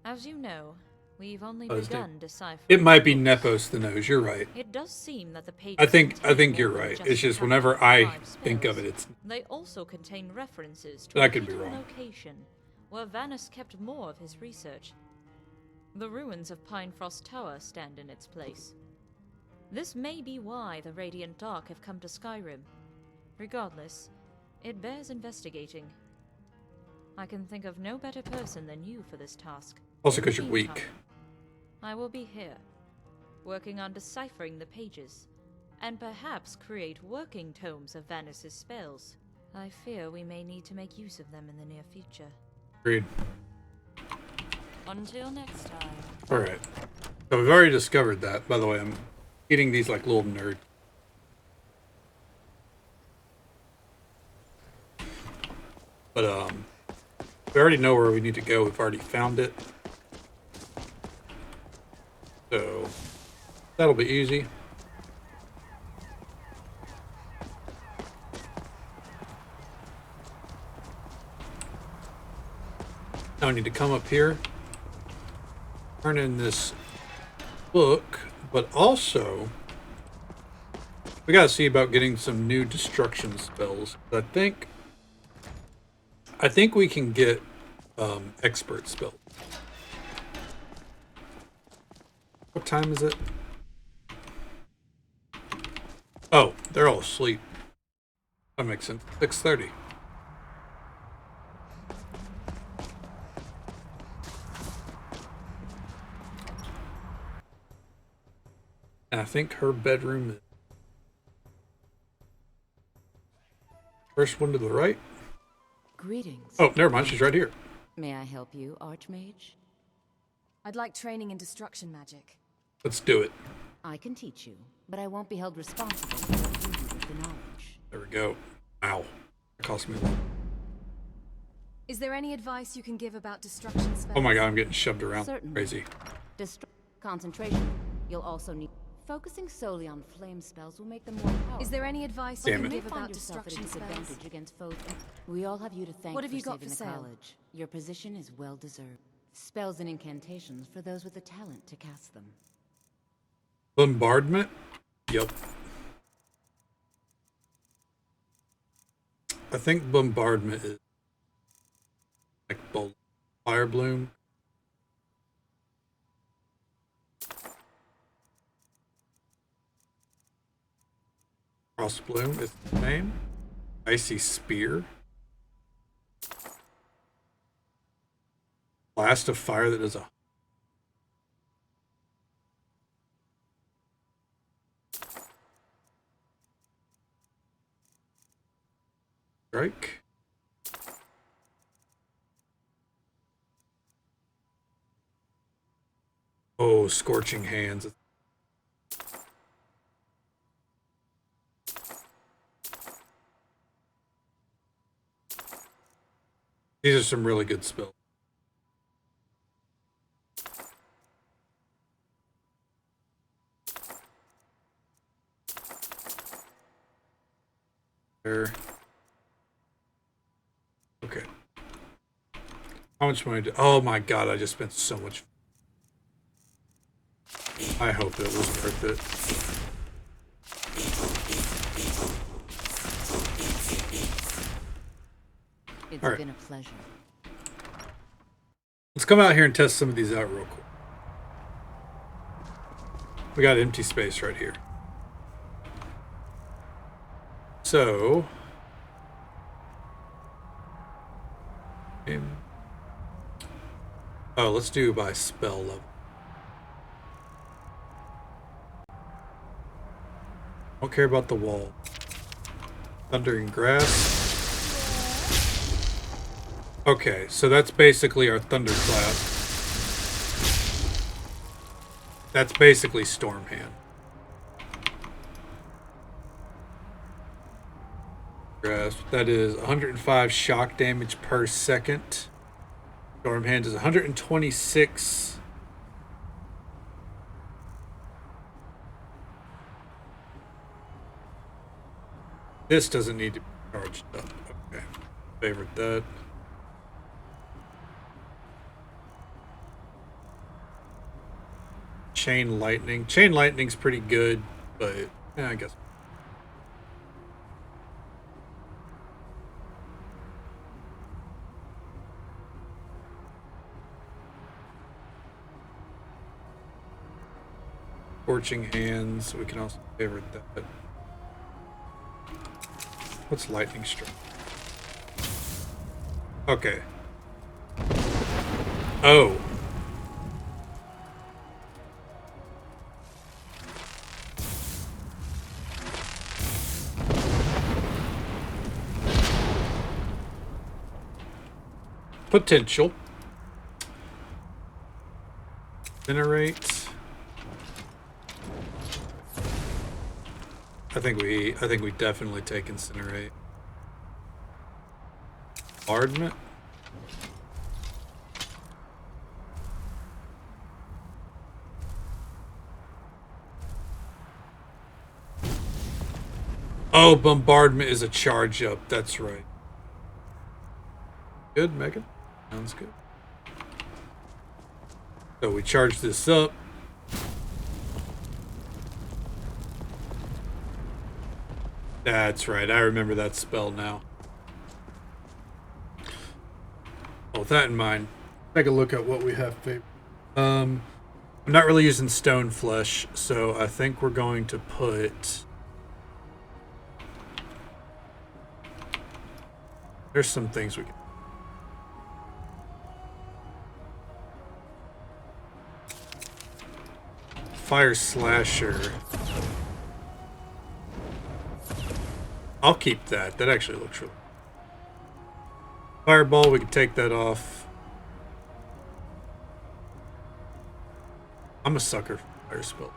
As you know, we've only Oh, his begun name- deciphering. It might be Nepos the Nose. You're right. It does seem that the pages I think contain you're more than right. just It's just the whenever counting I of 5 think of spells. it, it's. They also contain references to But I a could be hidden wrong. location where Vanus kept more of his research. The ruins of Pinefrost Tower stand in its place. This may be why the Radiant Dark have come to Skyrim. Regardless, it bears investigating. I can think of no better person than you for this task. Also because you're Meantime, weak. I will be here, working on deciphering the pages, and perhaps create working tomes of Vaness's spells. I fear we may need to make use of them in the near future. Agreed. Until next time. Alright. So we've already discovered that. By the way, I'm eating these like little nerds. But, we already know where we need to go. We've already found it. So, that'll be easy. Now I need to come up here, turn in this book, but also we gotta see about getting some new destruction spells. I think we can get expert spells. What time is it? Oh, they're all asleep. That makes sense. 6:30. And I think her bedroom is first one to the right. Greetings. Oh, never mind. She's right here. May I help you, Archmage? I'd like training in destruction magic. Let's do it. I can teach you, but I won't be held responsible for what you do with the knowledge. There we go. Ow. That cost me a lot. Is there any advice you can give about destruction spells? Oh my god, I'm getting shoved around. Certainly. Crazy. Concentration. You'll also need... Focusing solely on flame spells will make them more powerful. Is there any advice Damn you it. can give Find about yourself at a destruction spells? disadvantage against foes. We all have you to thank What have for you got saving for the sale? college. Your position is well deserved. Spells and incantations for those with the talent to cast them. Bombardment? Yep. I think bombardment is like fire bloom. Frost bloom is the name. Icy spear. Blast of fire that does a strike. Oh, scorching hands. These are some really good spells. There. Okay. How much money did... Oh my god, I just spent so much... I hope it was worth it. It's All right. been a pleasure. Let's come out here and test some of these out real quick. We got empty space right here. So... Oh, let's do by spell level. Don't care about the wall. Thunder and grass. Okay, so that's basically our thunderclap. That's basically storm hand. Grass. That is 105 shock damage per second. Storm hand is 126. This doesn't need to be charged up. Okay. Favorite that. Chain lightning. Chain lightning's pretty good, but yeah, I guess. Scorching hands. We can also favorite that. What's lightning strike? Okay. Oh. Potential. Generate. I think we definitely take incinerate. Bombardment. Oh, bombardment is a charge up. That's right. Good, Megan. Sounds good. So we charge this up. That's right. I remember that spell now. Well, with that in mind, take a look at what we have. I'm not really using stone flesh, so I think we're going to put. There's some things we can. Fire slasher. I'll keep that. That actually looks really. Fireball, we can take that off. I'm a sucker for fire spell.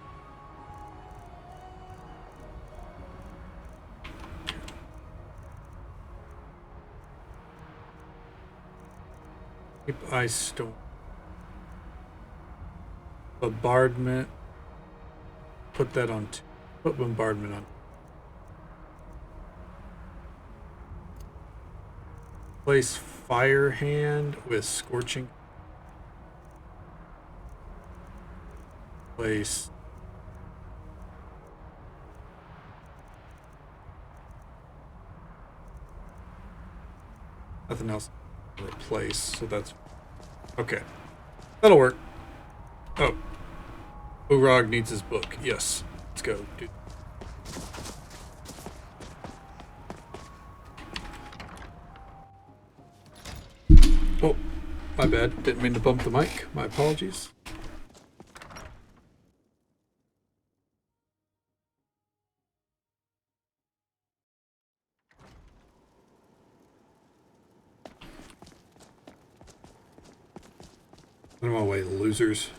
Keep ice storm. Bombardment. Put that on. Put bombardment on. Place fire hand with scorching. Place. Nothing else to replace, so that's okay. That'll work. Oh. Urag needs his book. Yes. Let's go, dude. Oh, my bad. Didn't mean to bump the mic. My apologies. Out of my way, losers.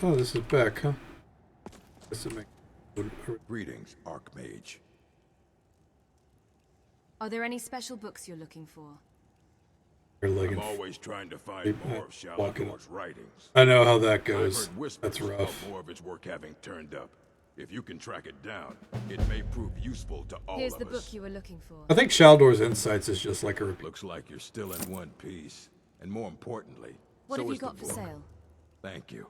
Oh, this is back, huh? Greetings, Archmage. Are there any special books you're looking for? I'm always trying to find more of Shalagor's writings. I know how that goes. I've heard whispers That's rough. about more of his work having turned up. If you can track it down, it may prove useful to all Here's of the us. book you were looking for. I think Shaldor's Insights is just like a repeat. Looks like you're still in one piece. And more importantly, What so have you is the got for book. sale? Thank you.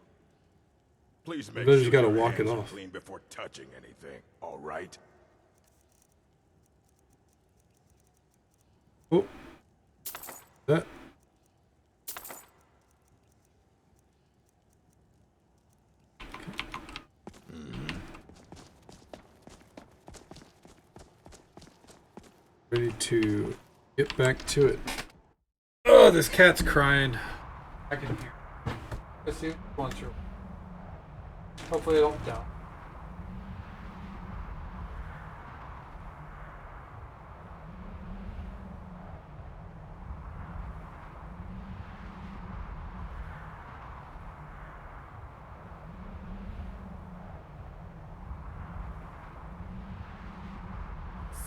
Please make But sure you gotta your walk it hands are off. clean before touching anything, all right? Oh. That. Ready to get back to it. Oh, this cat's crying. I can hear. Let's see. Launcher. Hopefully I don't die.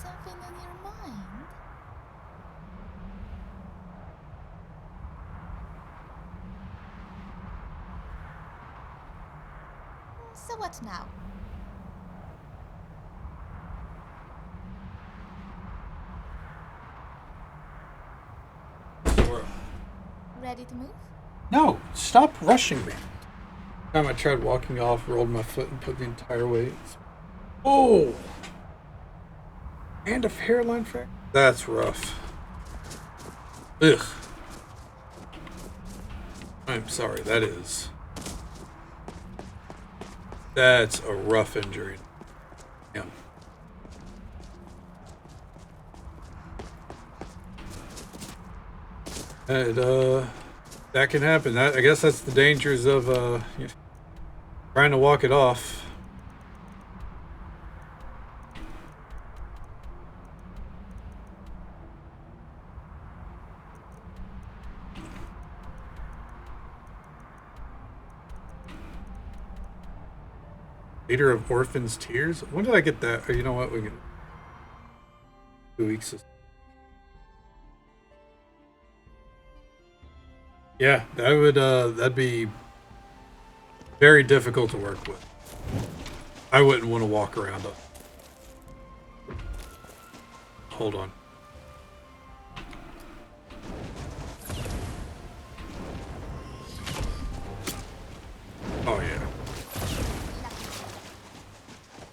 Something on your mind? So what now? Ready to move? No, stop rushing me. Time I tried walking off, rolled my foot, and put the entire weight. Oh! And a hairline fracture? That's rough. Ugh. I'm sorry, that is. That's a rough injury. Yeah. And, That can happen. That, I guess that's the dangers of trying to walk it off. Leader of Orphans' Tears? When did I get that? Or you know what? We can 2 weeks. Yeah, that would that'd be very difficult to work with. I wouldn't want to walk around it. Hold on. Oh yeah.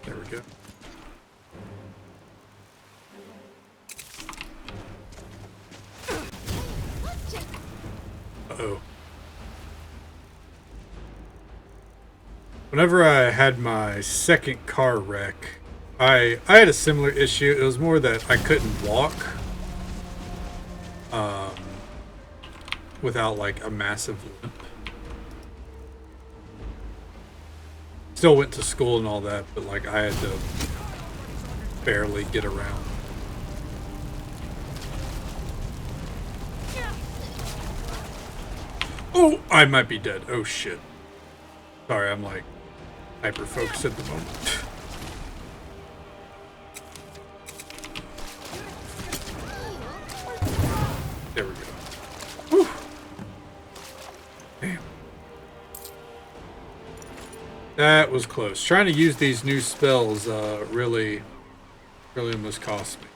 There we go. Uh-oh. Whenever I had my second car wreck, I had a similar issue. It was more that I couldn't walk without like a massive limp. Still went to school and all that, but like I had to barely get around. Oh, I might be dead. Oh shit. Sorry, I'm like hyper focused at the moment. There we go. Whew. Damn. That was close. Trying to use these new spells really almost cost me.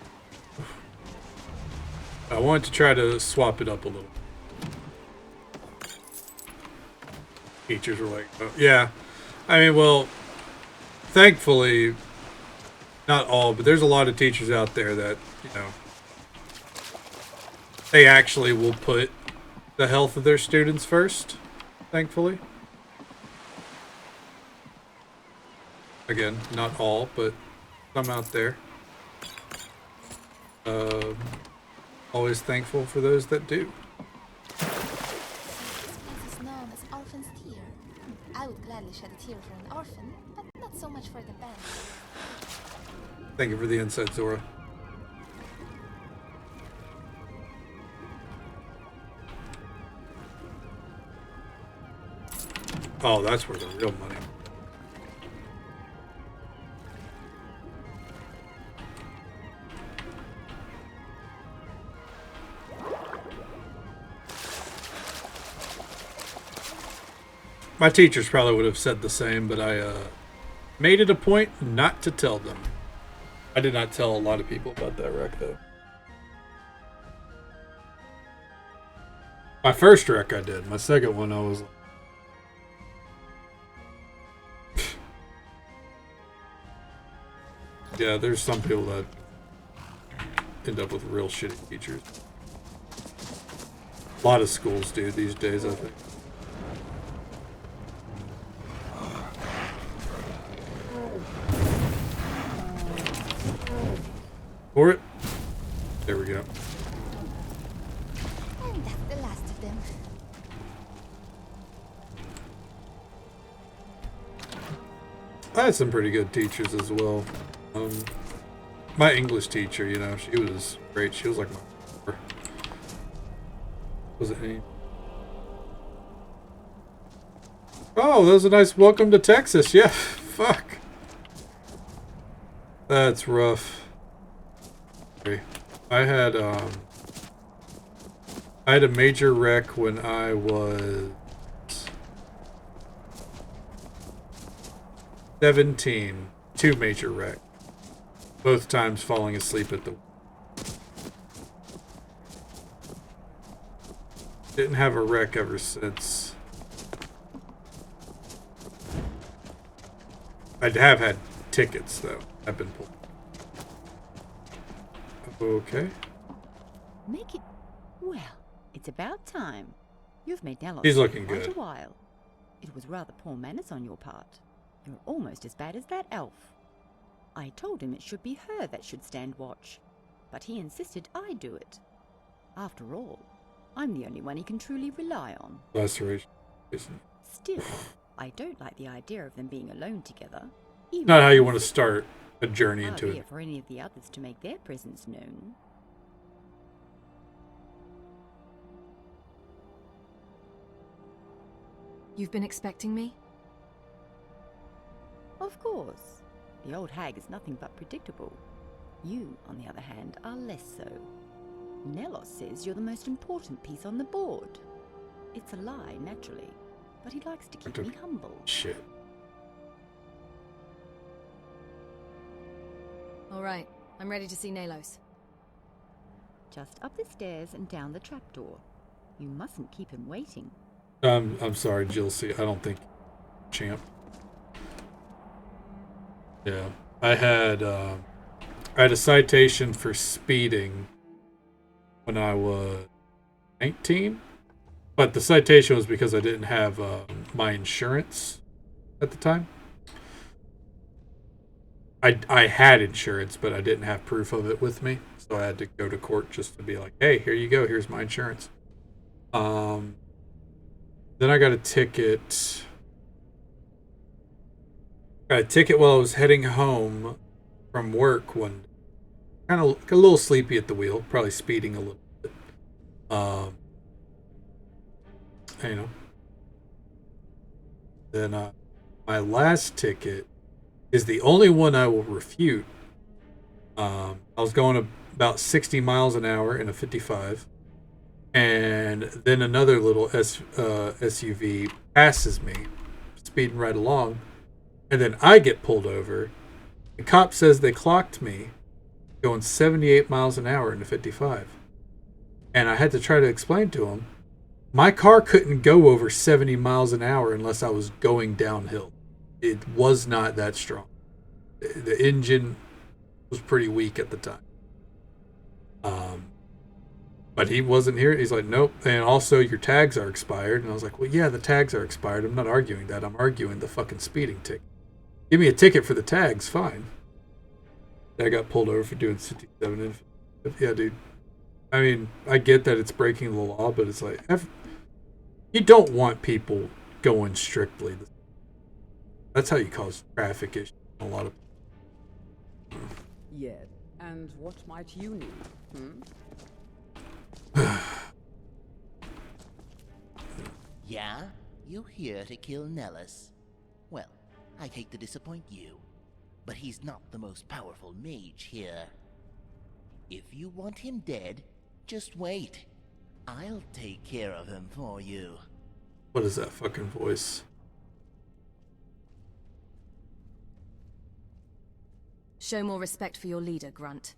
I wanted to try to swap it up a little. Teachers were like, oh, yeah. I mean, well, thankfully, not all, but there's a lot of teachers out there that, you know, they actually will put the health of their students first, thankfully. Again, not all, but some out there. Always thankful for those that do. This place is known as Orphan's Tear. I would gladly shed a tear for an orphan, but not so much for the band. Thank you for the insight, Zora. Oh, that's where the real money. My teachers probably would have said the same, but I made it a point not to tell them. I did not tell a lot of people about that wreck, though. My first wreck I did. My second one I was... Yeah, there's some people that end up with real shitty teachers. A lot of schools do these days, I think. For it. There we go. And that's the last of them. I had some pretty good teachers as well. My English teacher, you know, she was great. She was like my... Was it any... Oh, that was a nice welcome to Texas. Yeah, fuck. That's rough. I had a major wreck when I was 17. 2 major wrecks. Both times falling asleep at the... Didn't have a wreck ever since. I have had tickets though. I've been pulled. Okay. Make it... Well, it's about time. You've made Nellos He's looking quite good. a while. It was rather poor manners on your part. You're almost as bad as that elf. I told him it should be her that should stand watch, but he insisted I do it. After all, I'm the only one he can truly rely on. Laceration. Still, I don't like the idea of them being alone together. Not how you want to start a journey into it. For any of the others to make their presence known. You've been expecting me? Of course. The old hag is nothing but predictable. You, on the other hand, are less so. Nelos says you're the most important piece on the board. It's a lie, naturally, but he likes to keep me humble. Shit. All right, I'm ready to see Nelos. Just up the stairs and down the trapdoor. You mustn't keep him waiting. I'm sorry, Jill C. I don't think champ. Yeah. I had a citation for speeding when I was 19. But the citation was because I didn't have my insurance at the time. I had insurance, but I didn't have proof of it with me. So I had to go to court just to be like, hey, here you go. Here's my insurance. Then I got a ticket. Got a ticket while I was heading home from work one day. Kind of a little sleepy at the wheel. Probably speeding a little bit. You know. Then my last ticket is the only one I will refute. I was going about 60 miles an hour in a 55. And then another little SUV passes me, speeding right along. And then I get pulled over. The cop says they clocked me going 78 miles an hour in a 55. And I had to try to explain to him, my car couldn't go over 70 miles an hour unless I was going downhill. It was not that strong. The engine was pretty weak at the time. But he wasn't here. He's like, nope. And also, your tags are expired. And I was like, well, yeah, the tags are expired. I'm not arguing that. I'm arguing the fucking speeding ticket. Give me a ticket for the tags. Fine. I got pulled over for doing 67. Yeah, dude. I mean, I get that it's breaking the law, but it's like, you don't want people going strictly. That's how you cause traffic issues. A lot of. Yeah. And what might you need? Yeah? You're here to kill Nellis. Well, I'd hate to disappoint you, but he's not the most powerful mage here. If you want him dead, just wait. I'll take care of him for you. What is that fucking voice? Show more respect for your leader, Grunt.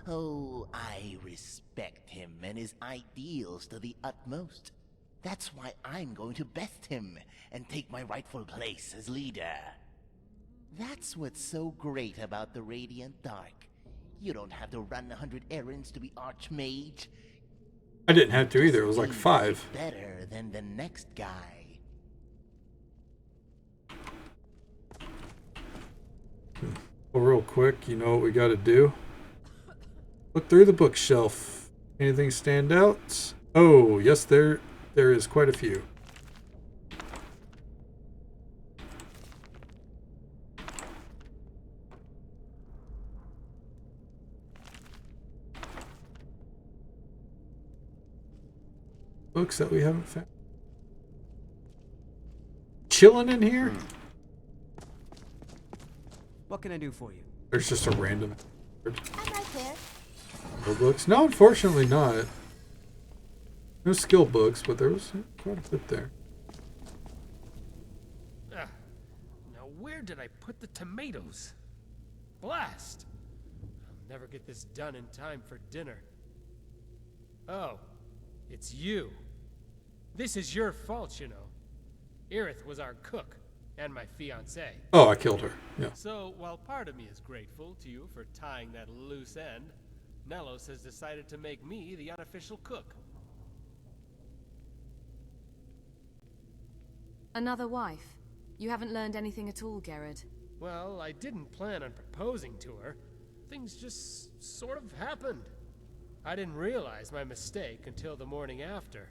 Oh, I respect him and his ideals to the utmost. That's why I'm going to best him and take my rightful place as leader. That's what's so great about the Radiant Dark. You don't have to run 100 errands to be Archmage. I didn't have to either. It was like 5. Better than the next guy. Well, real quick, you know what we got to do? Look through the bookshelf. Anything stand out? Oh, yes, there is quite a few. Books that we haven't found. Chilling in here? What can I do for you? There's just a random. I'm right there. Skill books? No, unfortunately not. No skill books, but there was quite a bit there. Now where did I put the tomatoes? Blast! I'll never get this done in time for dinner. Oh, it's you. This is your fault, you know. Irith was our cook and my fiancée. Oh, I killed her. Yeah. So, while part of me is grateful to you for tying that loose end, Nelos has decided to make me the unofficial cook. Another wife? You haven't learned anything at all, Gerard. Well, I didn't plan on proposing to her. Things just sort of happened. I didn't realize my mistake until the morning after.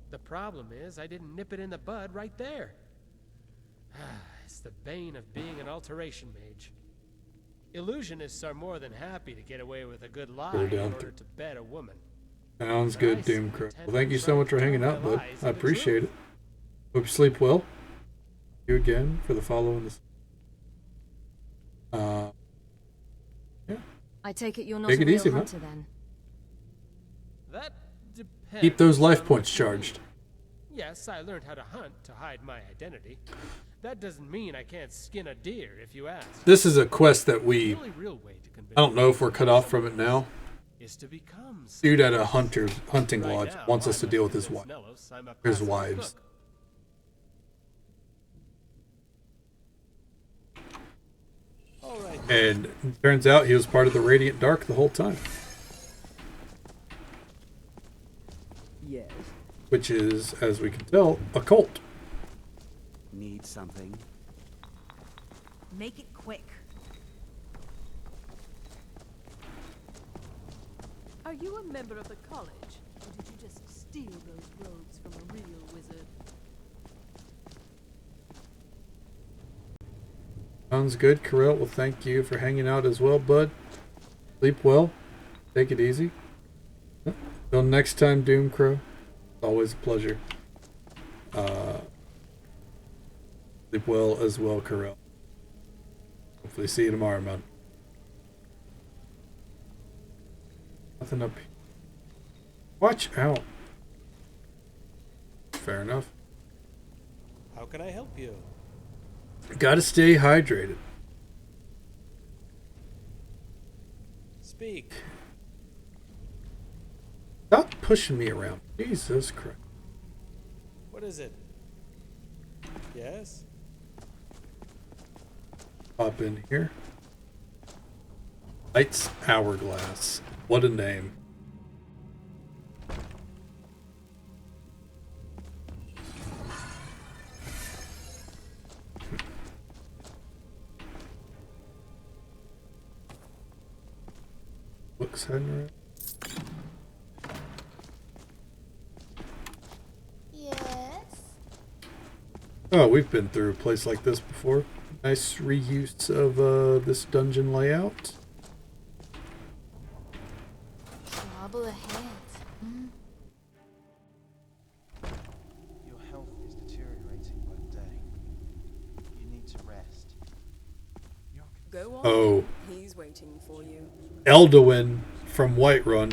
The problem is, I didn't nip it in the bud right there. It's the bane of being an alteration mage. Illusionists are more than happy to get away with a good lie in order to bed a woman. Sounds good, Doomcrow. Well, thank you so much for hanging out, bud. I appreciate it. Hope you sleep well. Thank you again for the follow and this. Yeah. I take it you're not Take a it real easy, man. hunter then. That depends. Keep those life points charged. Yes, I learned how to hunt to hide my identity. That doesn't mean I can't skin a deer if you ask. This is a quest that The only real way to convince I don't know if we're cut off from it now. is to become Dude at a hunting Right lodge now, wants us to I'm deal a with his Miss wife. Nellos. I'm a His passive wives. cook. All right. And it turns out he was part of the Radiant Dark the whole time. Yes. Which is, as we can tell, a cult. Need something? Make it quick. Are you a member of the college? Or did you just steal those robes from a real wizard? Sounds good, Karel. Well, thank you for hanging out as well, bud. Sleep well. Take it easy. Till next time, Doomcrow. Always a pleasure. Sleep well as well, Karel. Hopefully see you tomorrow, man. Nothing up here. Watch out. Fair enough. How can I help you? Gotta stay hydrated. Speak. Stop pushing me around. Jesus Christ. What is it? Yes? Pop in here. Lights Hourglass. What a name. Looks Henry. Yes. Oh, we've been through a place like this before. Nice reuse of this dungeon layout. Trouble ahead. Your health is deteriorating by the day. You need to rest. Go on. Oh. He's waiting for you. Elduin from Whiterun.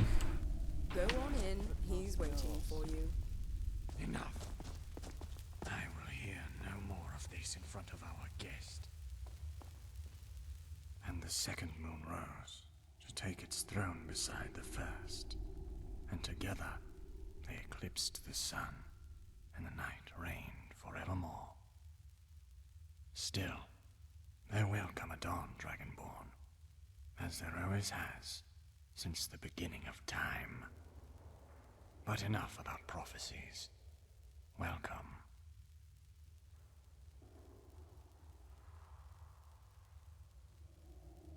Go on in. He's waiting for you. Enough. I will hear no more of this in front of our guest. And the second moon rose to take its throne beside the first, and together they eclipsed the sun, and the night reigned forevermore. Still, there will come a dawn, Dragonborn, as there always has since the beginning of time. But enough about prophecies. Welcome.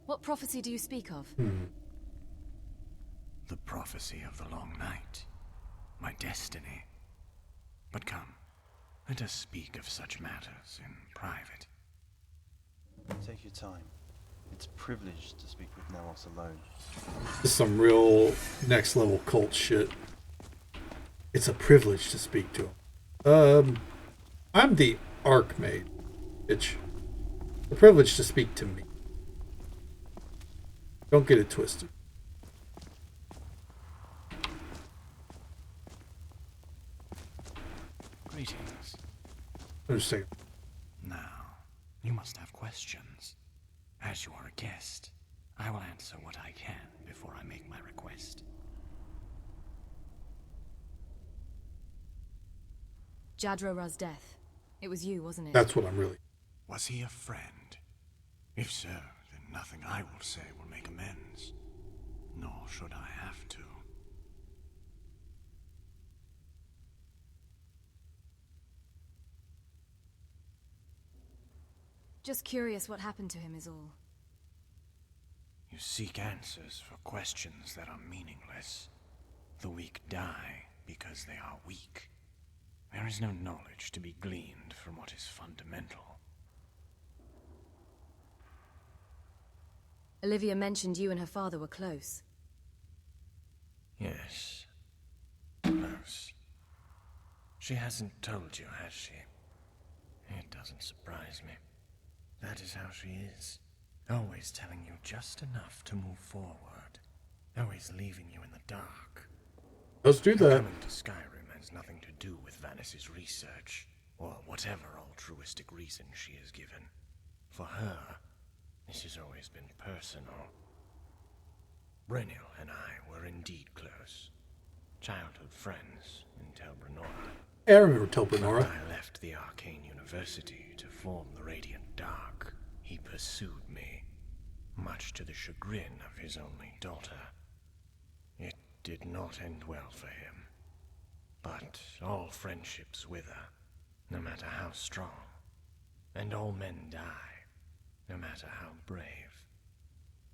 What prophecy do you speak of? The prophecy of the long night. My destiny. But come, let us speak of such matters in private. Take your time. It's a privilege to speak with Nellos alone. This is some real next level cult shit. It's a privilege to speak to him. I'm the Archmage, bitch. The privilege to speak to me. Don't get it twisted. Greetings. Understand. Now, you must have questions. As you are a guest, I will answer what I can before I make my request. Jadrora's death. It was you, wasn't it? That's what I'm really... Was he a friend? If so, then nothing I will say will make amends. Nor should I have to. Just curious what happened to him is all. You seek answers for questions that are meaningless. The weak die because they are weak. There is no knowledge to be gleaned from what is fundamental. Olivia mentioned you and her father were close. Yes. Close. She hasn't told you, has she? It doesn't surprise me. That is how she is. Always telling you just enough to move forward. Always leaving you in the dark. Let's do that. Coming to Skyrim has nothing to do with Vanis's research, or whatever altruistic reason she has given. For her, this has always been personal. Brynil and I were indeed close. Childhood friends until Brenora. Yeah, I remember Telbrenora. I left the Arcane University to form the Radiant Dark. He pursued me, much to the chagrin of his only daughter. It did not end well for him. But all friendships wither, no matter how strong. And all men die, no matter how brave.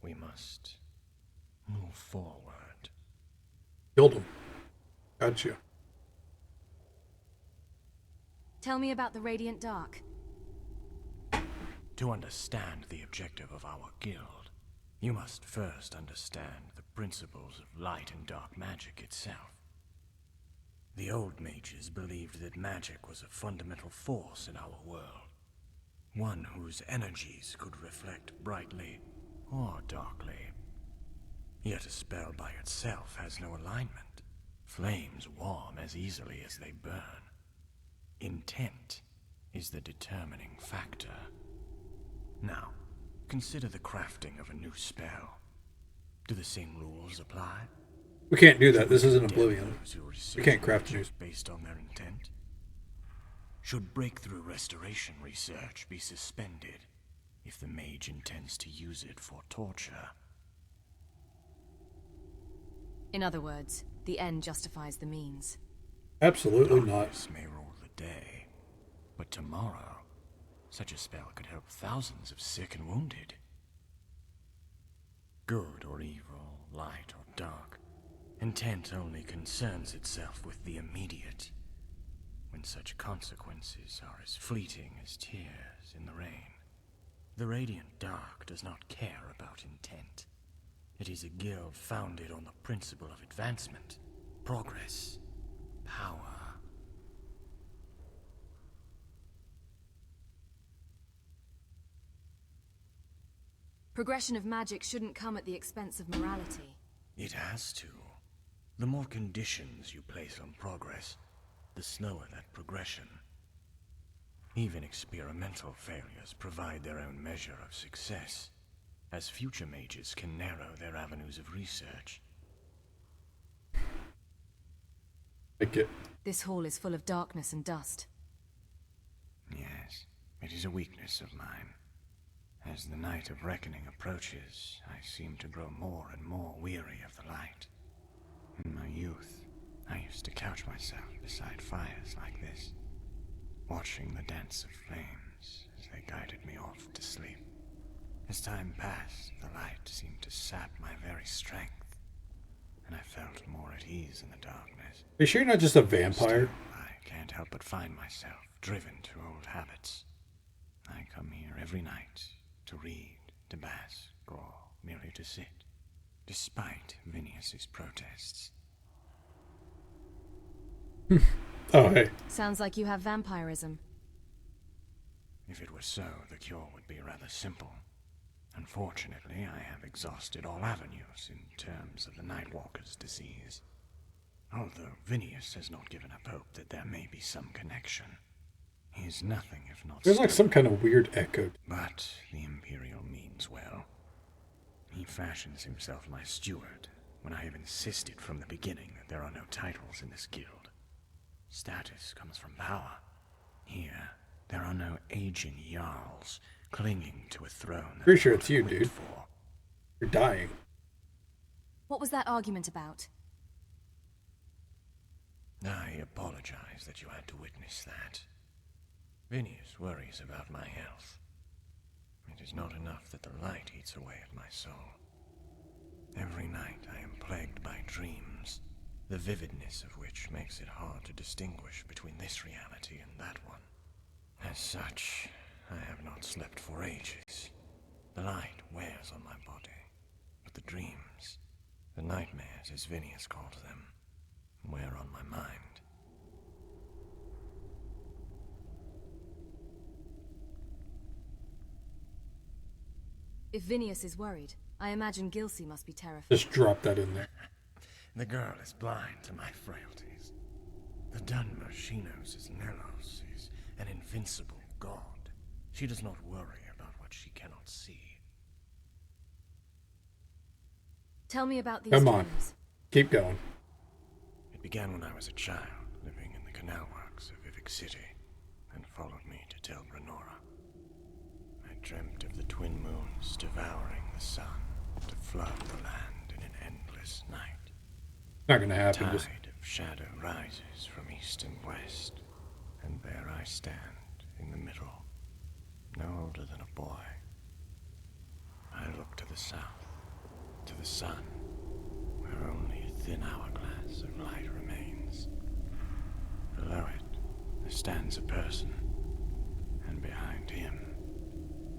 We must move forward. Killed him. Gotcha. Tell me about the Radiant Dark. To understand the objective of our guild, you must first understand the principles of light and dark magic itself. The old mages believed that magic was a fundamental force in our world, one whose energies could reflect brightly or darkly. Yet a spell by itself has no alignment. Flames warm as easily as they burn. Intent is the determining factor. Now, consider the crafting of a new spell. Do the same rules apply? We can't do that. This isn't Oblivion. We can't craft news based on their intent. Should breakthrough restoration research be suspended if the mage intends to use it for torture? In other words, the end justifies the means. Absolutely Darkness not. may rule the day, but tomorrow, such a spell could help thousands of sick and wounded. Good or evil, light or dark, intent only concerns itself with the immediate, when such consequences are as fleeting as tears in the rain. The Radiant Dark does not care about intent. It is a guild founded on the principle of advancement, progress, power. Progression of magic shouldn't come at the expense of morality. It has to. The more conditions you place on progress, the slower that progression. Even experimental failures provide their own measure of success, as future mages can narrow their avenues of research. This hall is full of darkness and dust. Yes, it is a weakness of mine. As the night of reckoning approaches, I seem to grow more and more weary of the light. In my youth, I used to couch myself beside fires like this, watching the dance of flames as they guided me off to sleep. As time passed, the light seemed to sap my very strength, and I felt more at ease in the darkness. Are you sure you're not just a vampire? Still, I can't help but find myself driven to old habits. I come here every night to read, to bask, or merely to sit, despite Vinius's protests. Oh, hey. Sounds like you have vampirism. If it were so, the cure would be rather simple. Unfortunately, I have exhausted all avenues in terms of the Nightwalker's disease. Although Vinius has not given up hope that there may be some connection. He is nothing if not There's like some kind of weird echo. But the Imperial means well. He fashions himself my steward when I have insisted from the beginning that there are no titles in this guild. Status comes from power. Here, there are no aging jarls clinging to a throne. Pretty sure it's you, dude. You're dying. What was that argument about? I apologize that you had to witness that. Vinius worries about my health. It is not enough that the light eats away at my soul. Every night I am plagued by dreams, the vividness of which makes it hard to distinguish between this reality and that one. As such, I have not slept for ages. The light wears on my body, but the dreams, the nightmares as Vinius called them, wear on my mind. If Vinius is worried, I imagine Gilsey must be terrified. Just drop that in there. The girl is blind to my frailties. The Dunmer she knows as Nelos is an invincible god. She does not worry about what she cannot see. Tell me about these Come on. dreams. Keep going. It began when I was a child, living in the canal works of Ivic City, and followed me to Tel Brenora. I dreamt of the twin moons devouring the sun to flood the land in an endless night. Not gonna happen. The tide of shadow rises from east and west, and there I stand in the middle, no older than a boy. I look to the south, to the sun, where only a thin hourglass of light remains. Below it, there stands a person, and behind him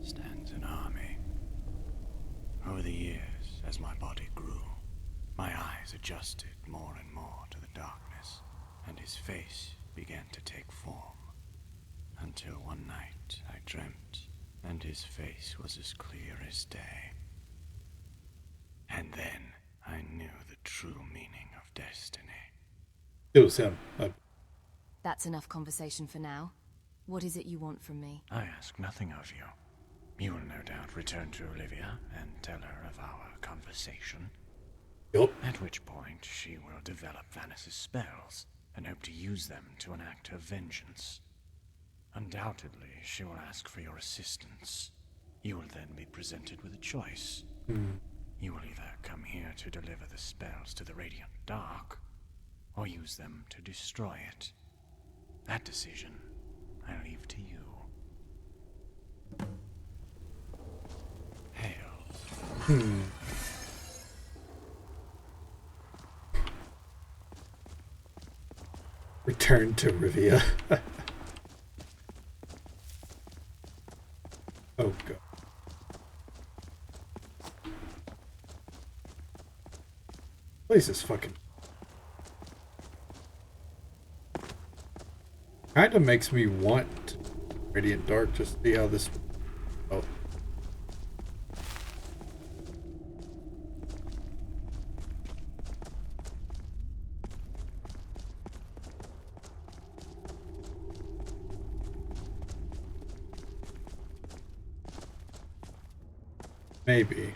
stands an army. Over the years, as my body grew, my eyes adjusted more and more to the darkness, and his face began to take form. Until one night I dreamt, and his face was as clear as day. And then I knew the true meaning of destiny. It was him. That's enough conversation for now. What is it you want from me? I ask nothing of you. You will no doubt return to Olivia and tell her of our conversation. Yup. At which point she will develop Vanis's spells and hope to use them to enact her vengeance. Undoubtedly, she will ask for your assistance. You will then be presented with a choice. You will either come here to deliver the spells to the Radiant Dark, or use them to destroy it. That decision I leave to you. Hail. Return to Rivia. Oh god. Place is fucking. Kinda makes me want Radiant Dark just to see how this. Oh. Maybe.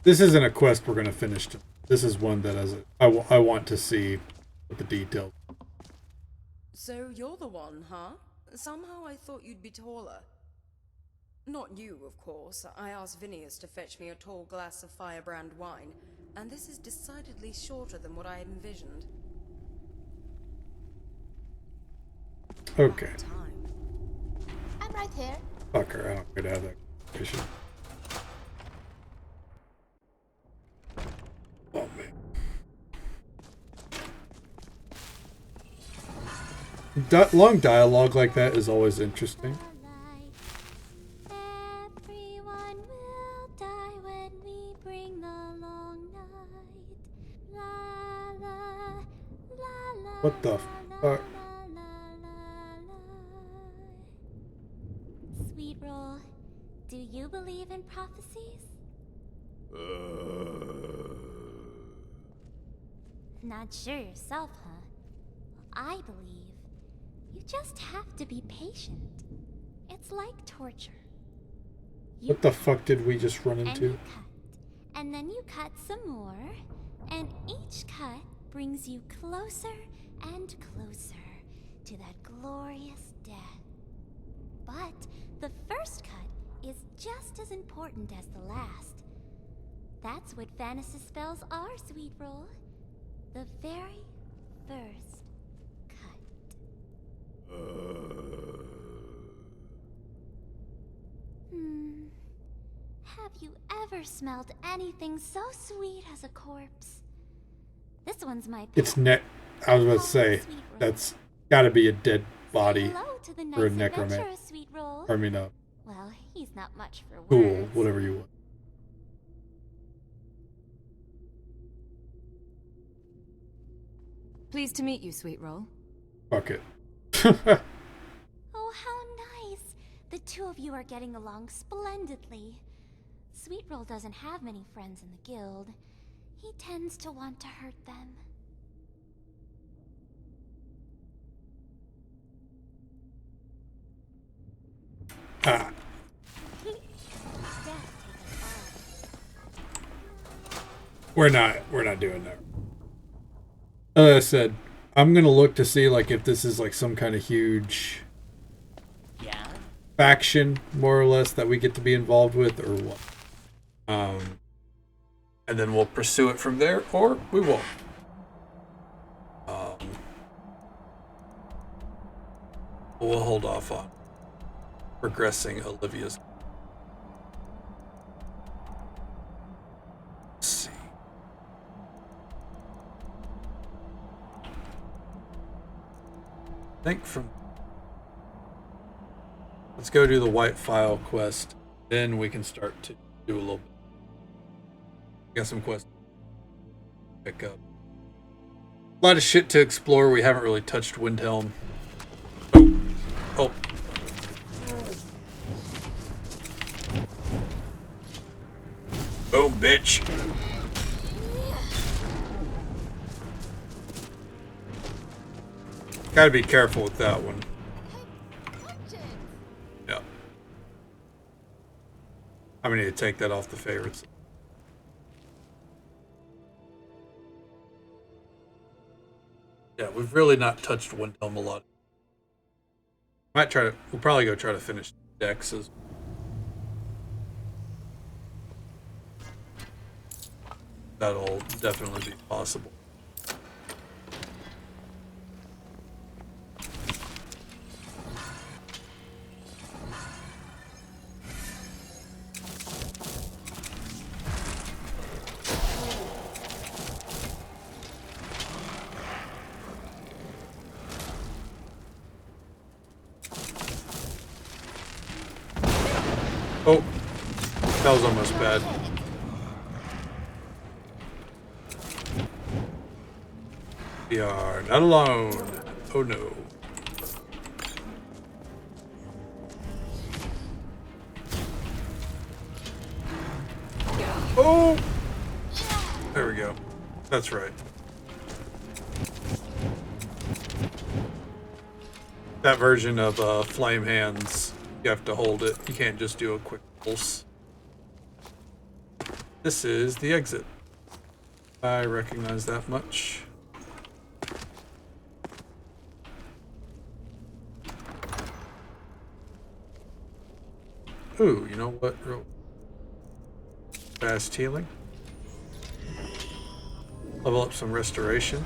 This isn't a quest we're gonna finish. This is one that I want to see the details. So you're the one, huh? Somehow I thought you'd be taller. Not you, of course. I asked Vinius to fetch me a tall glass of firebrand wine, and this is decidedly shorter than what I had envisioned. Okay. I'm right here. Fuck her, I don't get out of that conversation. Oh man. Long dialogue like that is always interesting. Everyone will die when we bring the long night. La la la la. What the fuck? Sweet roll, do you believe in prophecies? Not sure yourself, huh? I believe you just have to be patient. It's like torture. What the fuck did we just run And into? you cut, and then you cut some more, and each cut brings you closer and closer to that glorious death. But the first cut is just as important as the last. That's what Vanis's spells are, Sweet Roll. The very first cut. Have you ever smelled anything so sweet as a corpse? This one's my pick. It's I was about to say, that's gotta be a dead body To the or a nice necromancer. adventurer, Sweet Roll. I mean, Well, he's not much for cool, words. whatever you want. Pleased to meet you, Sweet Roll. Fuck it. Oh, how nice. The two of you are getting along splendidly. Sweet Roll doesn't have many friends in the guild. He tends to want to hurt them. Ah. We're not doing that. As I said, I'm gonna look to see like if this is like some kind of huge faction, more or less, that we get to be involved with, or what. And then we'll pursue it from there, or we won't. We'll hold off on progressing Olivia's. Let's see. I think from. Let's go do the white file quest. Then we can start to do a little bit. Got some quests. Pick up. A lot of shit to explore. We haven't really touched Windhelm. Oh. Boom, bitch. Gotta be careful with that one. Yeah. I'm gonna need to take that off the favorites. Yeah, we've really not touched Windhelm a lot. We'll probably go try to finish Dex's. That'll definitely be possible. Oh, that was almost bad. We are not alone. Oh no. Oh! There we go. That's right. That version of Flame Hands, you have to hold it. You can't just do a quick pulse. This is the exit. I recognize that much. Ooh, you know what? Real fast healing. Level up some restoration.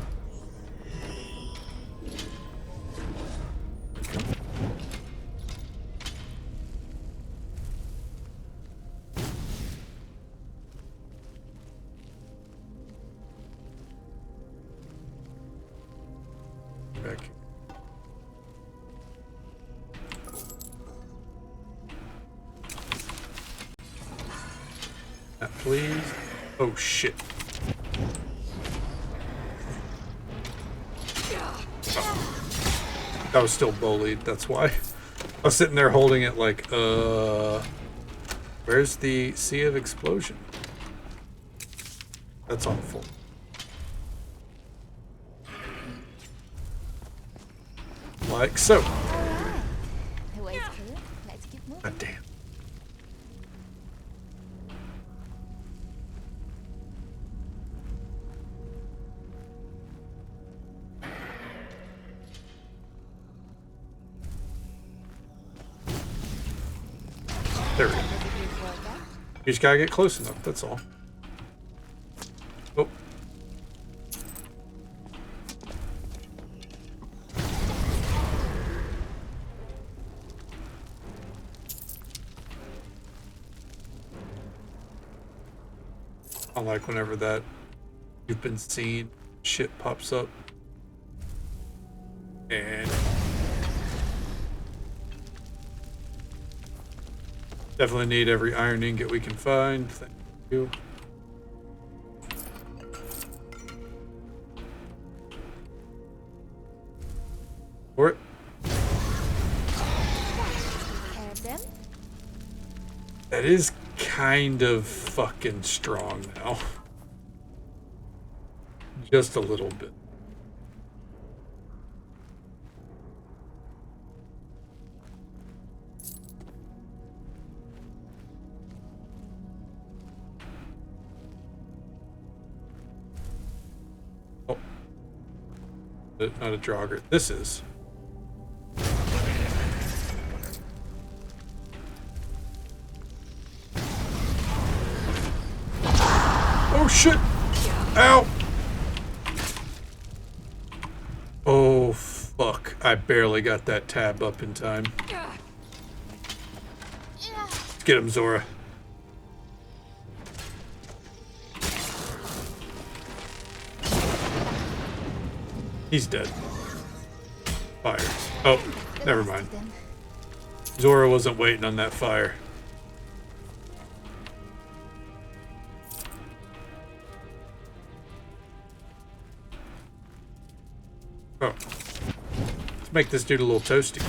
Back. Please. Oh shit. Oh. That was still bullied, that's why. I was sitting there holding it like, where's the Sea of Explosion? That's on full. Like so. The way is clear. Let's keep moving. God damn. There we go. You just gotta get close enough, that's all. Oh. I like whenever that you've been seen shit pops up. And definitely need every iron ingot we can find. Thank you. For it. That is kind of fucking strong now. Just a little bit. Oh. Not a jogger. This is. Oh shit! Ow! Oh fuck. I barely got that tab up in time. Let's get him, Zora. He's dead. Fire. Oh, never mind. Zora wasn't waiting on that fire. Oh. Let's make this dude a little toasty.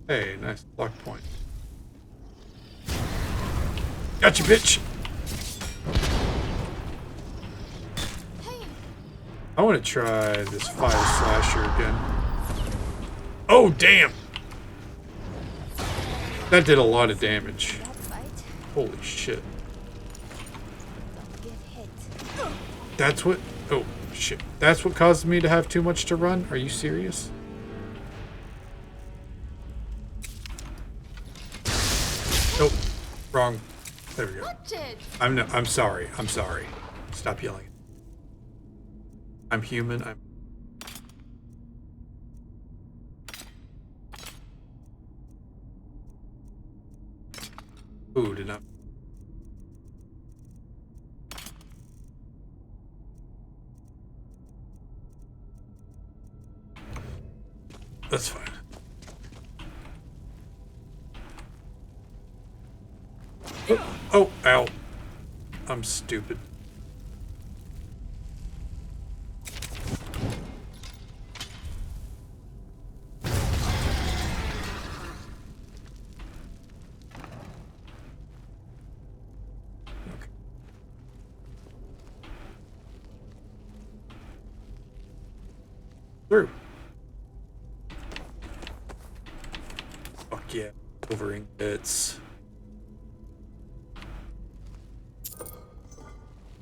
Hey, nice block point. Gotcha, bitch! I want to try this fire slasher again. Oh, damn! That did a lot of damage. Holy shit. That's what... Oh, shit. That's what caused me to have too much to run? Are you serious? Nope. Wrong. There we go. I'm sorry. I'm sorry. Stop yelling. I'm human. I'm... Ooh, did not... That's fine. Oh, oh, ow. I'm stupid. Through. Fuck yeah. Overing bits.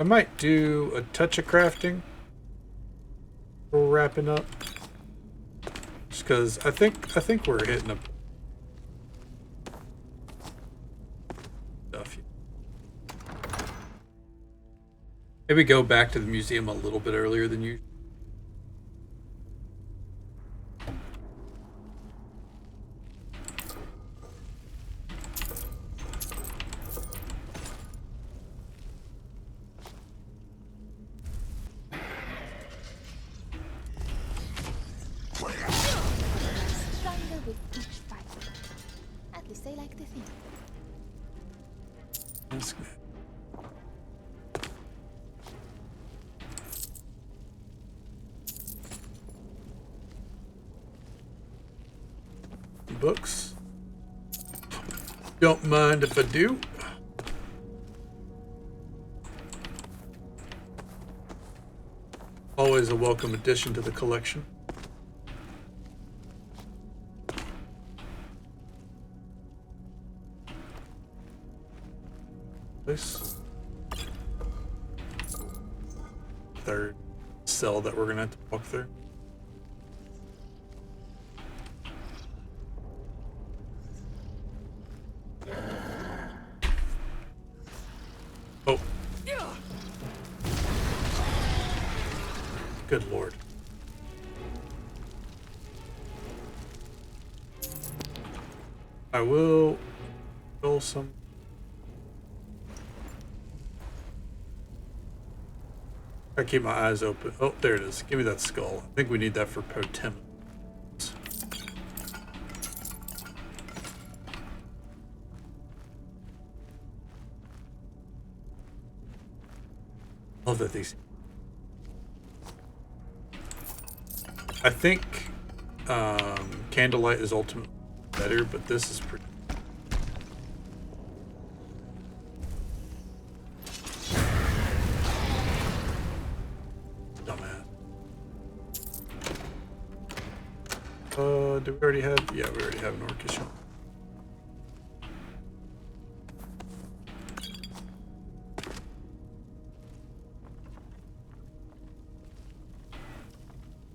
I might do a touch of crafting. We're wrapping up. Just cause I think we're hitting a stuff. Maybe go back to the museum a little bit earlier than usual. Books. Don't mind if I do. Always a welcome addition to the collection. This third cell that we're gonna have to walk through. Oh. Good lord. I will kill some. I keep my eyes open. Oh, there it is. Give me that skull. I think we need that for Potem. Love that these. I think Candlelight is ultimately better, but this is pretty. Dumbass. Do we already have? Yeah, we already have an orchestra.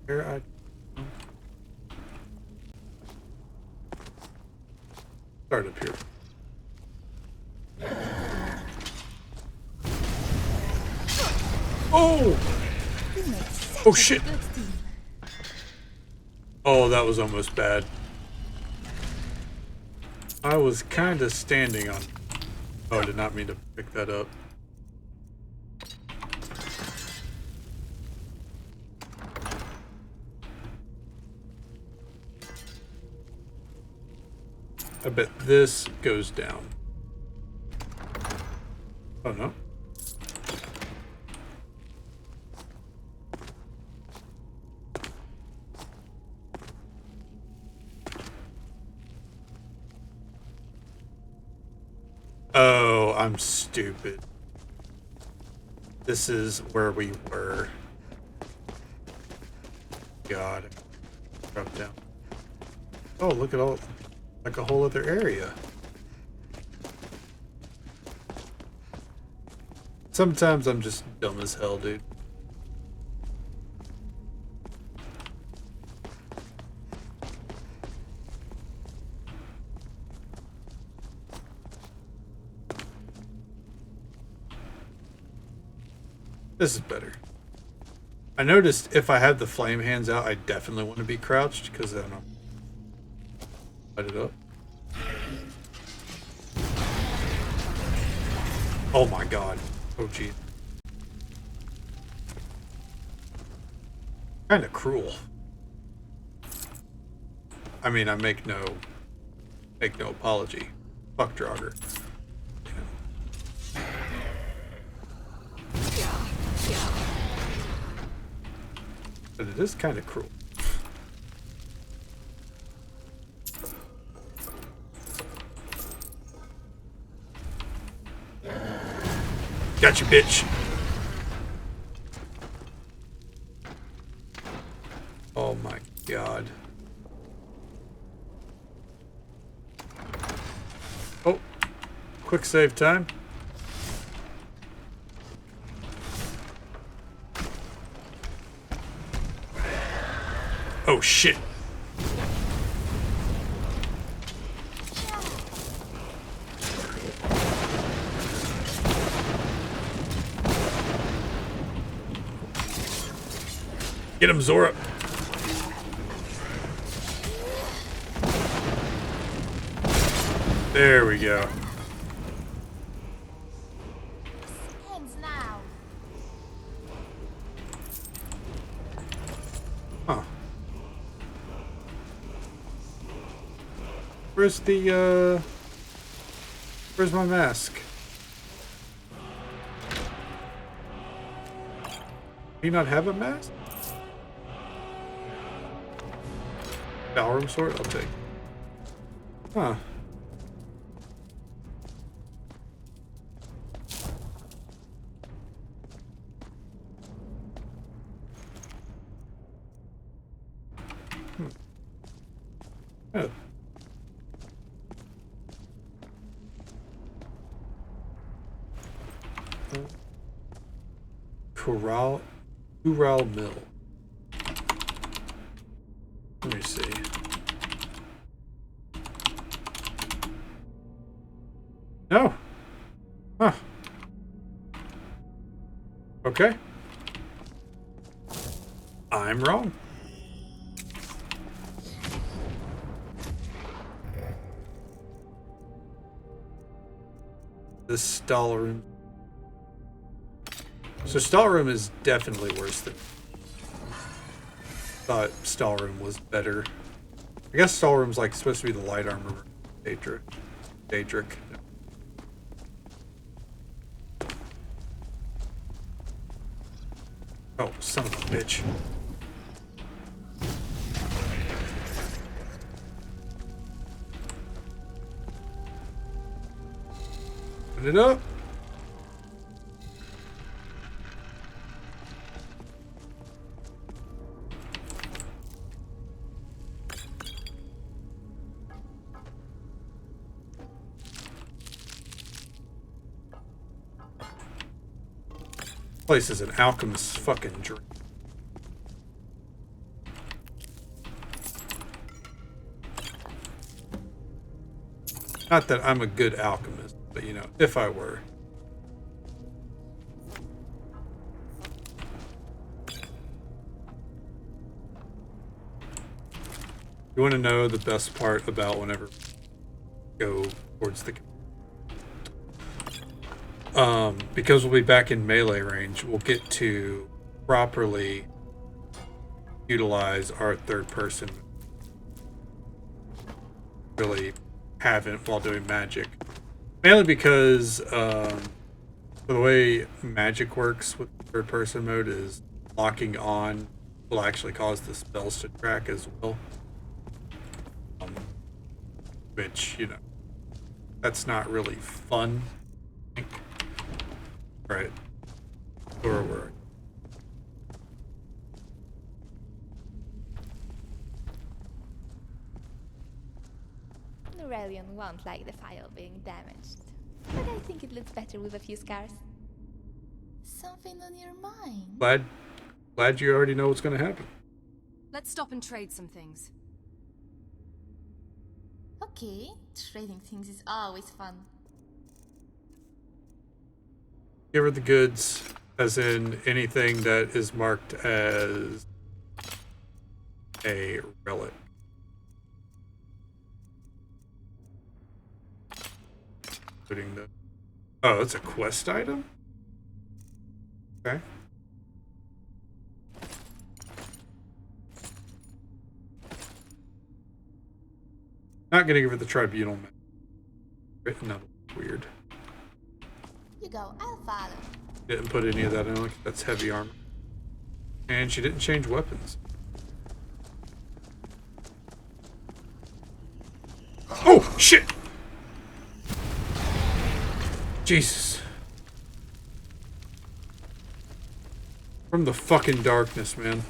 Here I. Start up here. Oh! Oh shit! Oh, that was almost bad. I was kind of standing on. Oh, I did not mean to pick that up. I bet this goes down. Oh no. Oh, I'm stupid. This is where we were. God. Drop down. Oh, look at all. Like a whole other area. Sometimes I'm just dumb as hell, dude. This is better. I noticed if I have the flame hands out, I definitely want to be crouched because then I'll light it up. Oh my god. Oh gee. Kinda cruel. I mean, I make no apology. Fuck Draugr. But it is kind of cruel. Got you, bitch. Oh my god. Oh, quick save time. Oh shit. Get him, Zora. There we go. Ends now. Huh. Where's the, where's my mask? Do you not have a mask? Skyrim sword? I'll take. Huh. Oh. Corral Mill. Let me see. No. Huh. I'm wrong. This stall room. So stall room is definitely worse than. Thought stall room was better. I guess stall room's like supposed to be the light armor. Daedric. Oh, son of a bitch. Put it up. Place is an alchemist's fucking dream. Not that I'm a good alchemist, but you know, if I were. You want to know the best part about whenever you go towards the because we'll be back in melee range, we'll get to properly utilize our third person. Really haven't while doing magic. Mainly because the way magic works with third person mode is locking on will actually cause the spells to track as well. Which, you know, that's not really fun. I think. Right. Or we're Aurelian won't like the file being damaged, but I think it looks better with a few scars. Something on your mind? Glad you already know what's going to happen. Let's stop and trade some things. Okay, trading things is always fun. Give her the goods, as in anything that is marked as a relic. Including the... Oh, it's a quest item? Okay. Not gonna give her the tribunal map. Written up weird. You go, I'll follow. Didn't put any of that in, that's heavy armor. And she didn't change weapons. Oh, shit! Jesus. From the fucking darkness, man.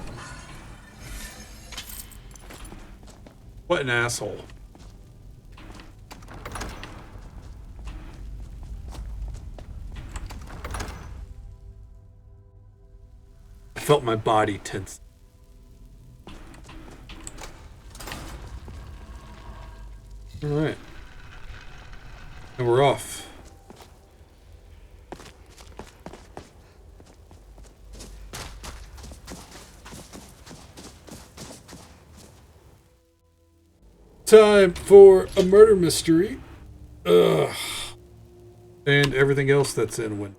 What an asshole. I felt my body tense. Alright. And we're off. Time for a murder mystery. Ugh. And everything else that's in Win.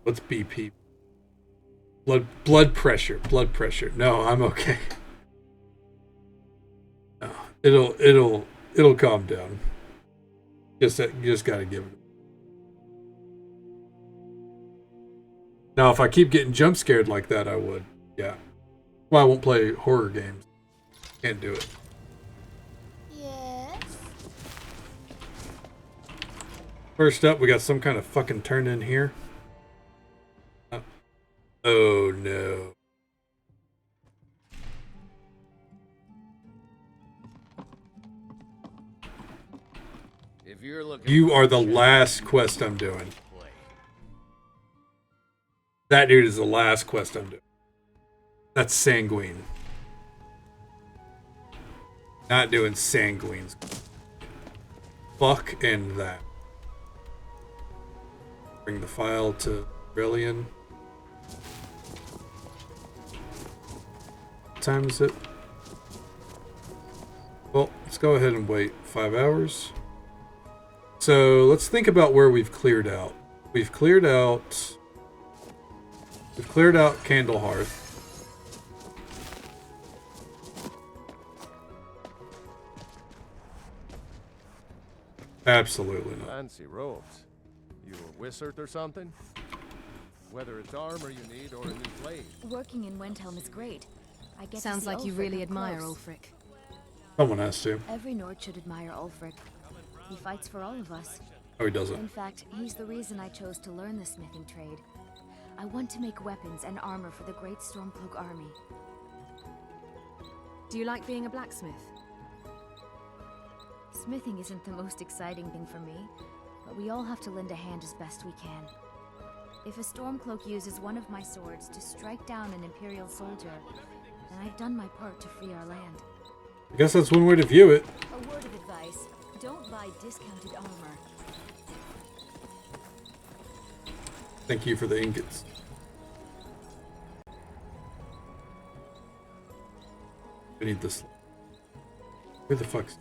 What's BP? Blood pressure. Blood pressure. No, I'm okay. No, it'll calm down. You just gotta give it. Now, if I keep getting jump scared like that, I would. Yeah. Well, I won't play horror games. Can't do it. Yes. First up, we got some kind of fucking turn in here. Oh no. If you're looking, You are the last quest I'm doing. That dude is the last quest I'm doing. That's Sanguine. Not doing sanguines. Fuck and that. Bring the file to Brilliant. What time is it? Well, let's go ahead and wait 5 hours. So let's think about where we've cleared out. We've cleared out Candle Hearth. Absolutely not. Fancy robes. You a wizard or something? Whether it's armor you need or a new blade. Working in Windhelm is great. I get Sounds to see like you Ulfric really up admire close. Ulfric. Someone has to. Every Nord should admire Ulfric. He fights for all of us. Oh, he doesn't. In fact, he's the reason I chose to learn the smithing trade. I want to make weapons and armor for the great Stormcloak army. Do you like being a blacksmith? Smithing isn't the most exciting thing for me, but we all have to lend a hand as best we can. If a Stormcloak uses one of my swords to strike down an Imperial soldier, then I've done my part to free our land. I guess that's one way to view it. A word of advice, don't buy discounted armor. Thank you for the ingots. I need this. Where the fuck's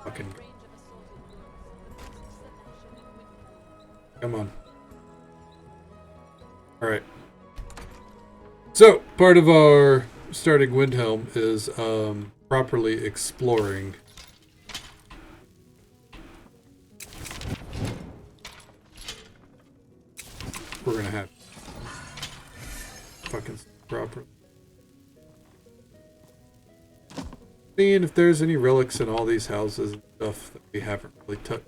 fucking... Come on. Alright. So, part of our starting Windhelm is properly exploring. We're gonna have fucking proper. Seeing if there's any relics in all these houses and stuff that we haven't really touched.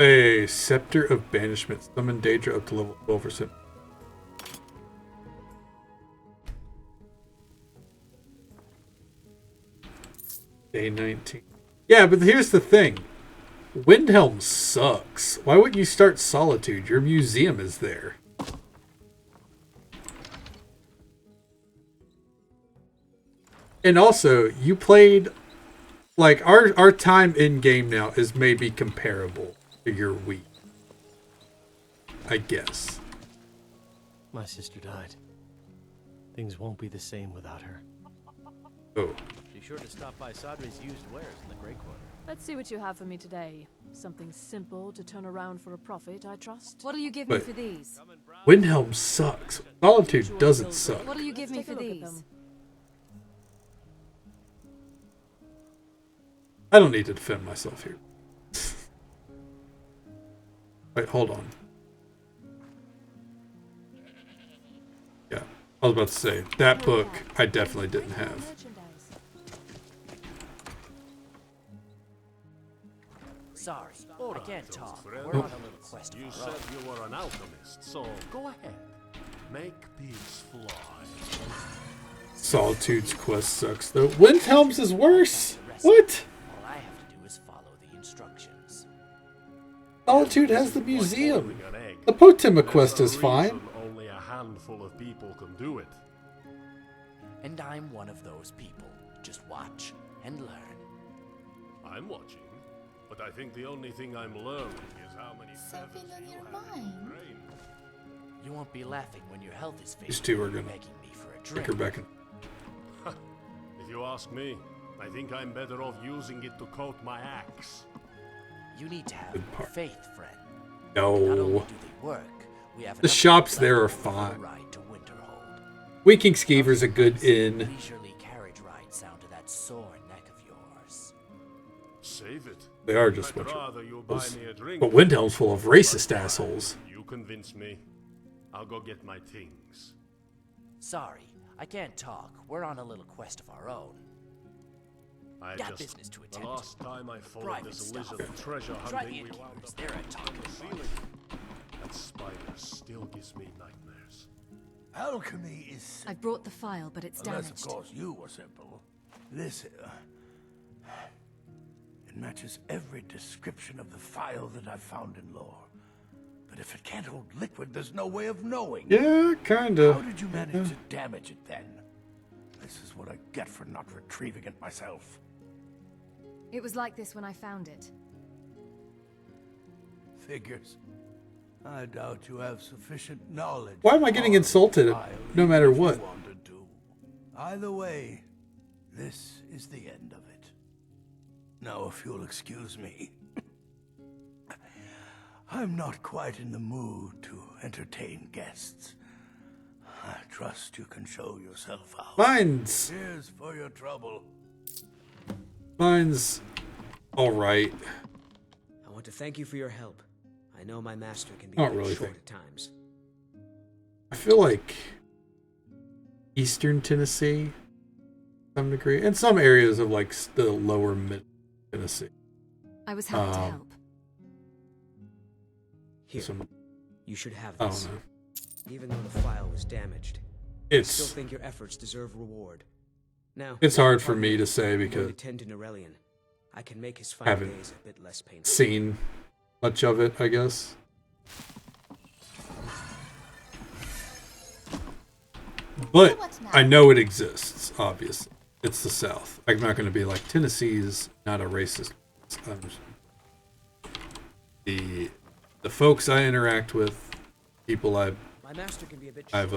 A Scepter of Banishment. Summon Daedra up to level 12%. Day 19. Yeah, but here's the thing. Windhelm sucks. Why wouldn't you start Solitude? Your museum is there. And also, you played... Like, our time in-game now is maybe comparable to your Wii. I guess. My sister died. Things won't be the same without her. Oh. Be sure to stop by Sadri's used wares in the Grey Quarter. Let's see what you have for me today. Something simple to turn around for a profit, I trust. What'll you give But- me for these? Windhelm sucks. Solitude doesn't suck. What'll you give me Take a for look at these? them. I don't need to defend myself here. Wait, hold on. Yeah, I was about to say, that book I definitely didn't have. Sorry, I can't talk. friend. We're on a little quest of You our said own. you were an alchemist, so go ahead. Make peace fly. Solitude's quest sucks though. Windhelm's is worse. What? All I have to do is follow the instructions. Solitude has the museum. The Potima quest is fine. Only a handful of people can do it. And I'm one of those people. Just watch and learn. I'm watching, but I think the only thing I'm learning is how many Something feathers on you your have in your mind? brain. You won't be laughing when your health is failing. These two are gonna begging me for a take drink. her back in. If you ask me, I think I'm better off using it to coat my axe. You need to have Good part. faith, friend. Not only No. do they work, we have The enough shops there are left for a fine. ride to Winterhold. Winking Skeever's a good inn. Leisurely carriage rides down to that sore neck of yours. Save it. They are just I'd winter. rather you buy me a drink. But Windhelm's full of racist assholes. You convince me. I'll go get my things. Sorry, I can't talk. We're on a little quest of our own. I Got just, business to the attend last time I followed Private this stuff. lizard treasure Try hunting, the we wound innkeepers. up They're a on talking the bunch. ceiling. That spider still gives me nightmares. Alchemy is simple. I've brought the file, but it's Unless, damaged. of course, you were simple. This, it matches every description of the file that I've found in lore. But if it can't hold liquid, there's no way of knowing. Yeah, kinda. How did you manage to damage it then? This is what I get for not retrieving it myself. It was like this when I found it. Figures. I doubt you have sufficient knowledge. Why am I getting insulted no matter what? Either way, this is the end of it. Now, if you'll excuse me, I'm not quite in the mood to entertain guests. I trust you can show yourself out. Mine's for your trouble. Mine's all right. I want to thank you for your help. I know my master can be Not a bit really short think. at times. I feel like Eastern Tennessee, to some degree, and some areas of like the lower mid Tennessee. I was happy to help. Here, Some, you should have I this. don't know. Even though the file was damaged, It's- I still think your efforts deserve reward. Now, It's hard for me to say because tend to Norellian. I can make his I final haven't days a bit less painful. seen much of it, I guess. But I know it exists, obviously. It's the South. I'm not going to be like, Tennessee's not a racist. The folks I interact with, people My master can be a bit I've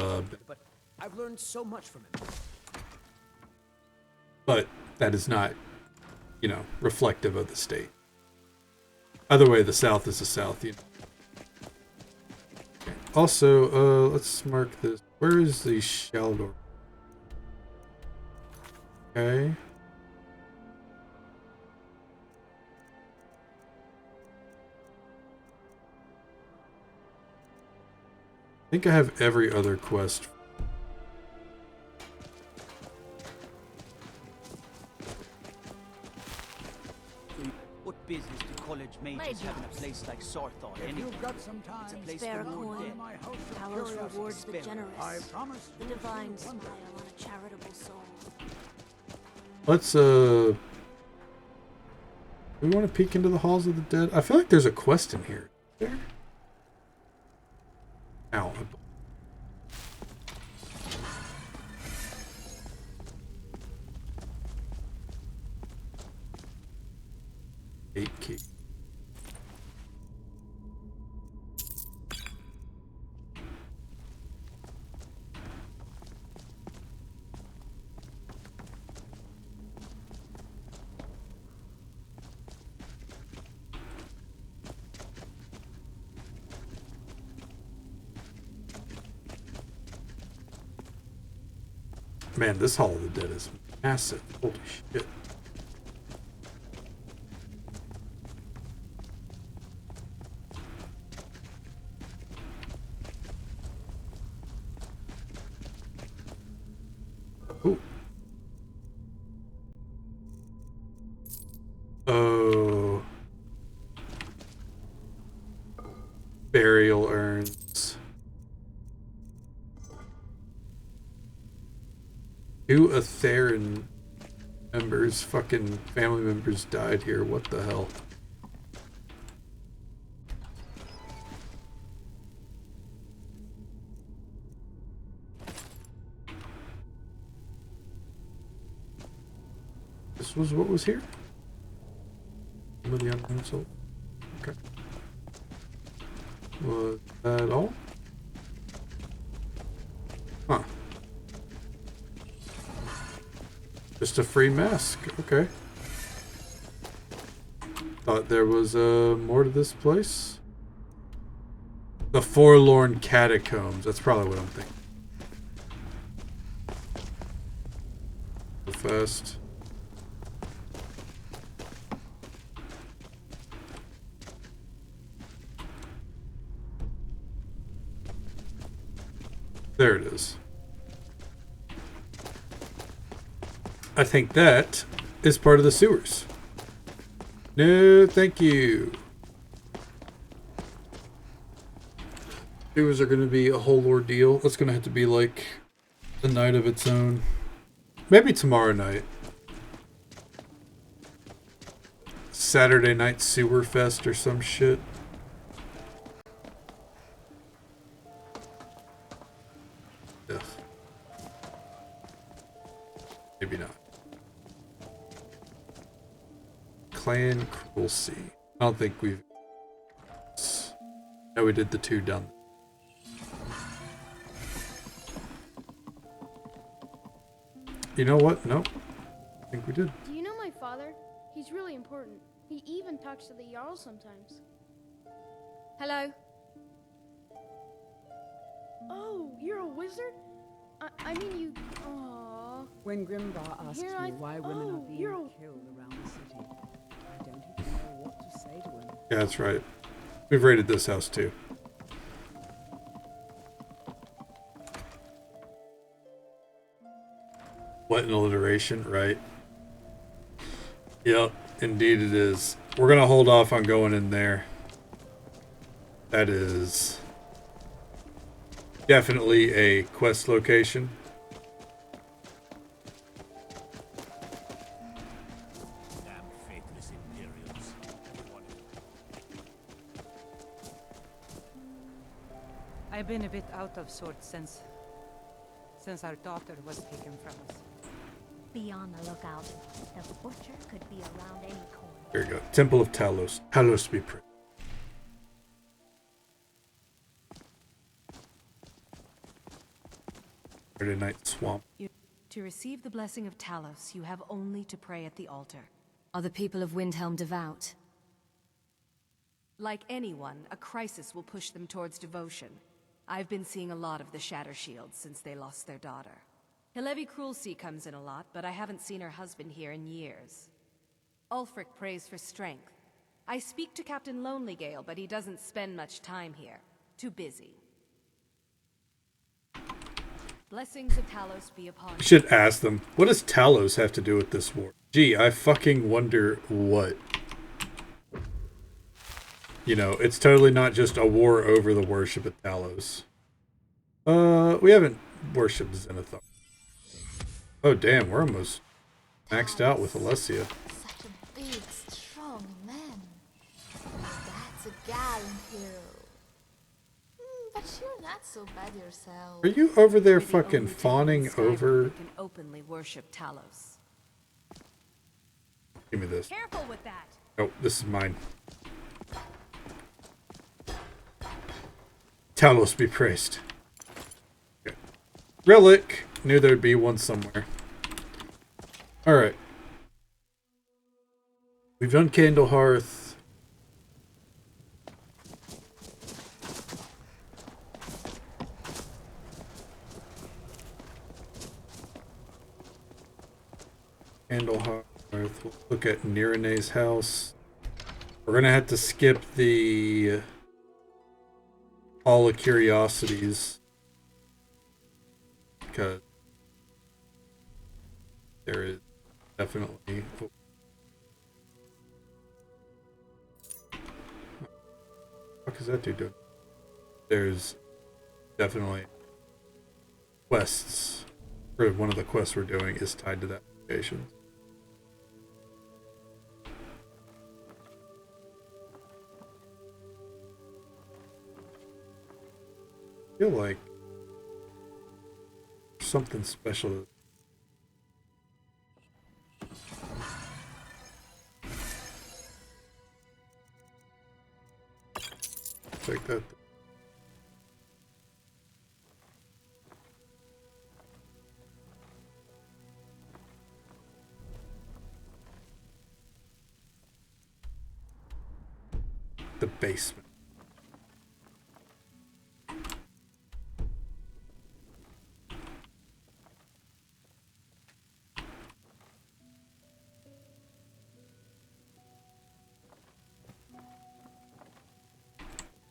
but I've learned so much from him. but that is not, you know, reflective of the state. Either way, the South is the South. You know. Okay. Also, let's mark this. Where is the Shaldor? Okay. I think I have every other quest. What business do college majors have in a place like Sarthon If anyway? you've got some time, It's a place spare for a more coin. dead. My house of Talos curiosity. rewards the Spare. generous. I promise The you divine will smile wonder. on a charitable soul. Let's we want to peek into the halls of the dead. I feel like there's a quest in here. There? Ow. Eight key. Man, this Hall of the Dead is massive. Holy shit. Ooh. Oh. Burial urns. 2 Atherin members, fucking family members died here. What the hell? This was what was here? Some of the unknown soul. Okay. Was that all? Huh. Just a free mask. Okay. Thought there was more to this place. The Forlorn Catacombs. That's probably what I'm thinking. Go fast. There it is. I think that is part of the sewers. No, thank you. Sewers are going to be a whole ordeal. It's going to have to be like a night of its own. Maybe tomorrow night. Saturday night sewer fest or some shit. Ugh. Maybe not. Clan Cruelty. I don't think we've... No, we did the 2 down. You know what? No. I think we did. Do you know my father? He's really important. He even talks to the Jarl sometimes. Hello. Oh, you're a wizard? I mean you... Aww. When Grimbar asks Here me why women are being you're... killed around the city, I don't even know what to say to him. Yeah, that's right. We've raided this house too. What an alliteration, right? Yep, indeed it is. We're gonna hold off on going in there. That is definitely a quest location. Damn faithless Imperials. I've been a bit out of sorts since our daughter was taken from us. Be on the lookout. The butcher could be around any corner. There you go. Temple of Talos. Talos be praised. Saturday night swamp. To receive the blessing of Talos, you have only to pray at the altar. Are the people of Windhelm devout? Like anyone, a crisis will push them towards devotion. I've been seeing a lot of the Shatter Shields since they lost their daughter. Hilevi Cruelty comes in a lot, but I haven't seen her husband here in years. Ulfric prays for strength. I speak to Captain Lonelygale, but he doesn't spend much time here. Too busy. Blessings of Talos be upon I should ask them, what does Talos have to do with this war? Gee, I fucking wonder what. You know, it's totally not just a war over the worship of Talos. We haven't worshipped Zenithar. Oh damn, we're almost maxed out with Alessia. Such a big, strong man. That's a gallant hero. But you're not so bad yourself. Are you over there fucking fawning over? Can openly worship Talos. Give me this. Careful with that. Oh, this is mine. Talos be praised. Okay. Relic. Knew there'd be one somewhere. Alright. We've done Candlehearth. Candlehearth. We'll look at Nirane's house. We're gonna have to skip the Hall of Curiosities because there is definitely what is that dude doing? There's definitely quests, or one of the quests we're doing is tied to that location. I feel like something special. Like that. The basement.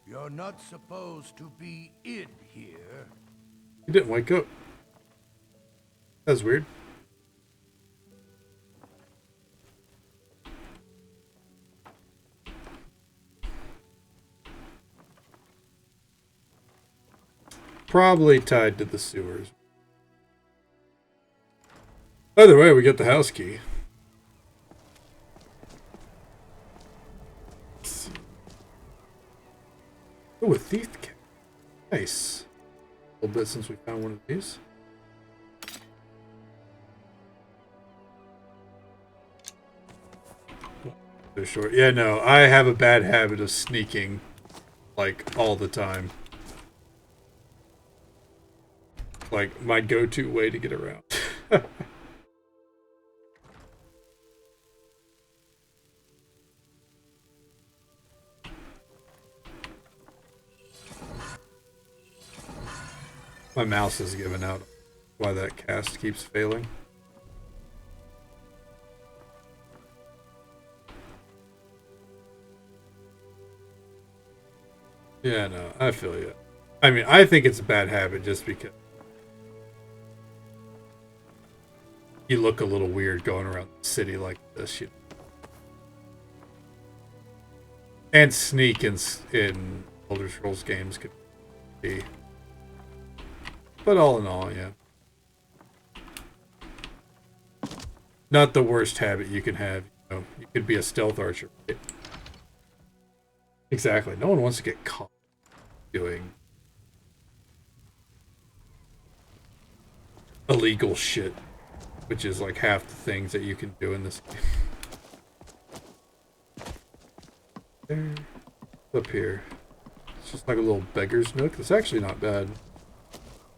You're not supposed to be in here. He didn't wake up. That's weird. probably tied to the sewers. Either way, we get the house key. Oh, a thief cap. Nice. A little bit since we found one of these. So short. Yeah, no, I have a bad habit of sneaking, like, all the time. Like, my go-to way to get around. My mouse is giving out. Why that cast keeps failing. Yeah, no, I feel you. I mean, I think it's a bad habit just because you look a little weird going around the city like this, you know. And sneak in Elder Scrolls games could be. But all in all, yeah. Not the worst habit you can have. You know, you could be a stealth archer. Right? Exactly. No one wants to get caught doing illegal shit, which is like half the things that you can do in this game. There. Up here. It's just like a little beggar's nook. It's actually not bad.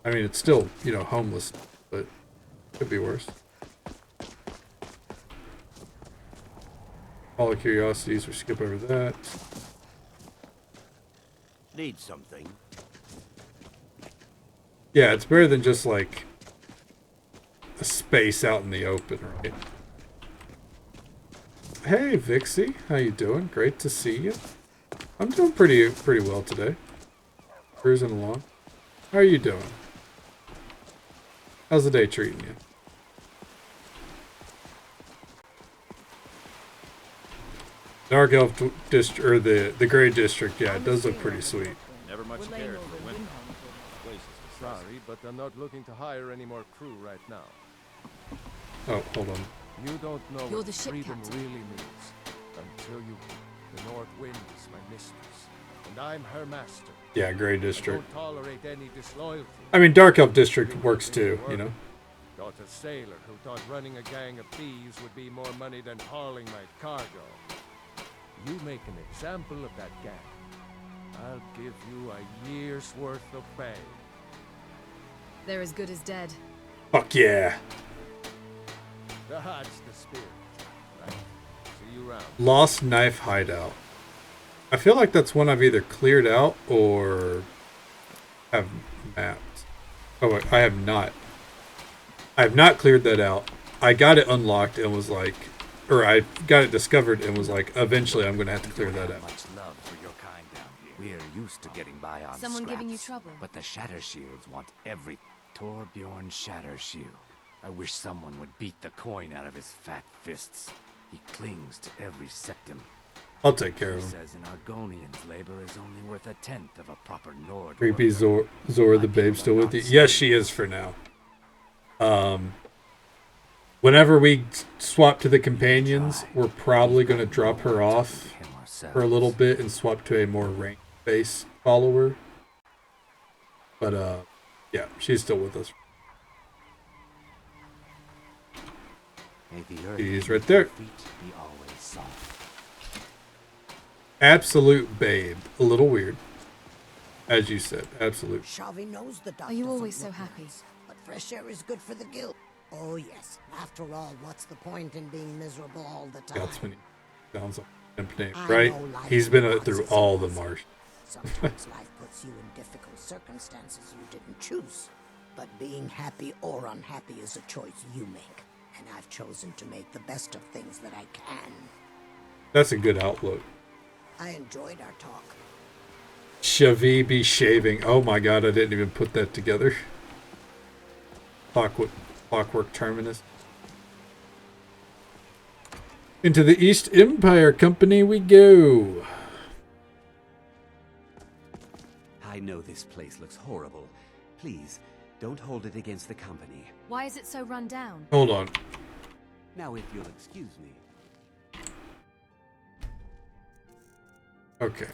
I mean, it's still, you know, homeless, but it could be worse. All the curiosities, we skip over that. Need something? Yeah, it's better than just like a space out in the open, right? Hey, Vixie, how you doing? Great to see you. I'm doing pretty well today. Cruising along. How are you doing? How's the day treating you? Dark Elf district, or the Grey District, yeah, it does look pretty sweet. Never much cared for women. Sorry, but I'm not looking to hire any more crew right now. Oh, hold on. You don't know You're what the ship freedom captain. really means until you. The North Wind is my mistress, and I'm her master. Yeah, Grey I District. don't tolerate any disloyalty. I mean, Dark Elf District works too, you know? Got a sailor who thought running a gang of thieves would be more money than hauling my cargo. You make an example of that gang, I'll give you a year's worth of pay. They're as good as dead. Fuck yeah. That's the spirit. Right. See you around. Lost Knife Hideout. I feel like that's one I've either cleared out or have mapped. Oh, wait, I have not. I have not cleared that out. I got it unlocked and was like, or I got it discovered and was like, eventually I'm going to have to clear that out. Much love for your kind down here. We're used to getting by on Someone scraps, giving you trouble. but the Shatter Shields want every Torbjorn Shatter Shield. I wish someone would beat the coin out of his fat fists. He clings to every septum. I'll take care of He him. says an Argonian's labor is only worth a tenth of a proper Nord. Creepy Zora the Babe still with you? Yes, she is for now. Whenever we swap to the companions, we're probably going to drop her off for a little bit and swap to a more rank-based follower. But, yeah, she's still with us. She's right there. Absolute babe. A little weird. As you said, absolute. Shavi knows the doctor. Are you always so happy? But fresh air is good for the guild. Oh yes. After all, what's the point in being miserable all the time? That's when he sounds like a pimp name, I right? know life He's been boxes through and all the boxes. marsh. Sometimes life puts you in difficult circumstances you didn't choose. But being happy or unhappy is a choice you make. And I've chosen to make the best of things that I can. That's a good outlook. I enjoyed our talk. Shavi be shaving. Oh my god, I didn't even put that together. Clockwork Terminus. Into the East Empire Company we go. I know this place looks horrible, Please, don't hold it against the company. Why is it so run down? Hold on. Now, if you'll excuse me. Okay.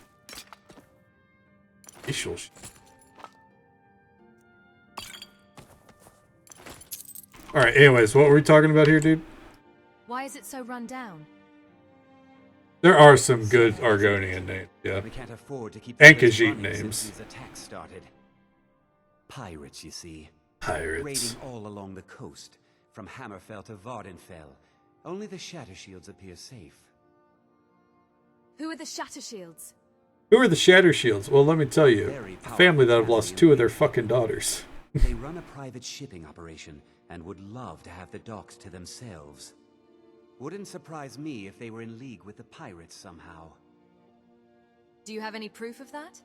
Facial. Alright, anyways, what were we talking about here, dude? Why is it so run down? There are some good Argonian names, yeah. We can't afford to keep and the place Khajiit running names. since these attacks started. Pirates, you see. Pirates. Raiding all along the coast, from Hammerfell to Vardenfell. Only the Shatter Shields appear safe. Who are the Shatter Shields? Who are the Shatter Shields? Well, let me tell you. Very A family that have lost family 2 of their fucking daughters. They run a private shipping operation and would love to have the docks to themselves. Wouldn't surprise me if they were in league with the pirates somehow. Do you have any proof of that?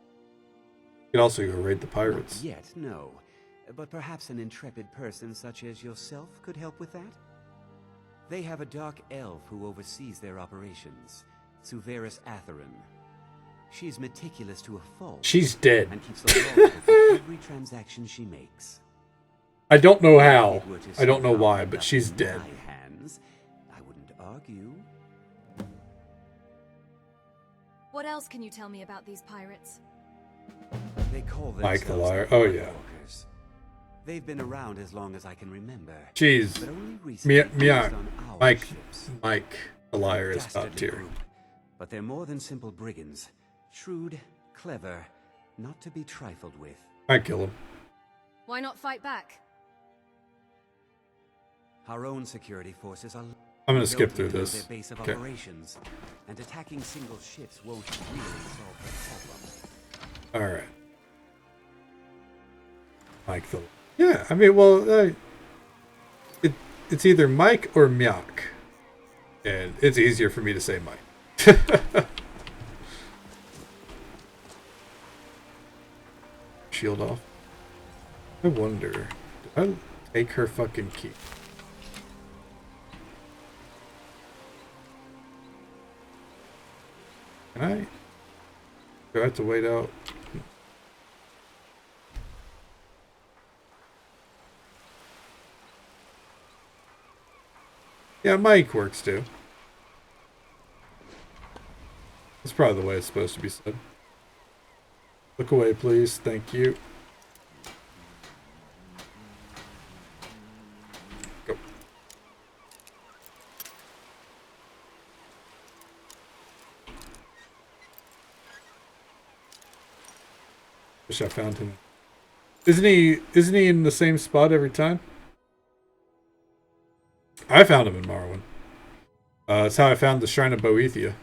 You could also go raid the pirates. Not yet, no. But perhaps an intrepid person such as yourself could help with that? They have a dark elf who oversees their operations, Suveris Atherin. She's meticulous to a fault. She's dead. And keeps a log of every transaction she makes. I don't know how. If it were to I don't know somehow why, end but up she's in dead. my hands, I wouldn't argue. What else can you tell me about these pirates? They call Mike the themselves Liar. the Oh, yeah. Walkers. They've been around as long as I can remember. Jeez. But only recently focused on our Mike ships. the Liar is top Dastardly tier. group. But they're more than simple brigands. Shrewd, clever, not to be trifled with. I'd kill him. Why not fight back? Our own security forces are I'm gonna skip built through into this. their base of Okay. operations, and attacking single ships won't really solve the problem. Alright. Mike the... Yeah, I mean, well, it's either Mike or Myak. And it's easier for me to say Mike. Shield off. I wonder, did I take her fucking key? Can I? Do I have to wait out? Yeah, Mike works too. That's probably the way it's supposed to be said. Look away, please. Thank you. Go. Wish I found him. Isn't he in the same spot every time? I found him in Morrowind. That's how I found the Shrine of Boethia.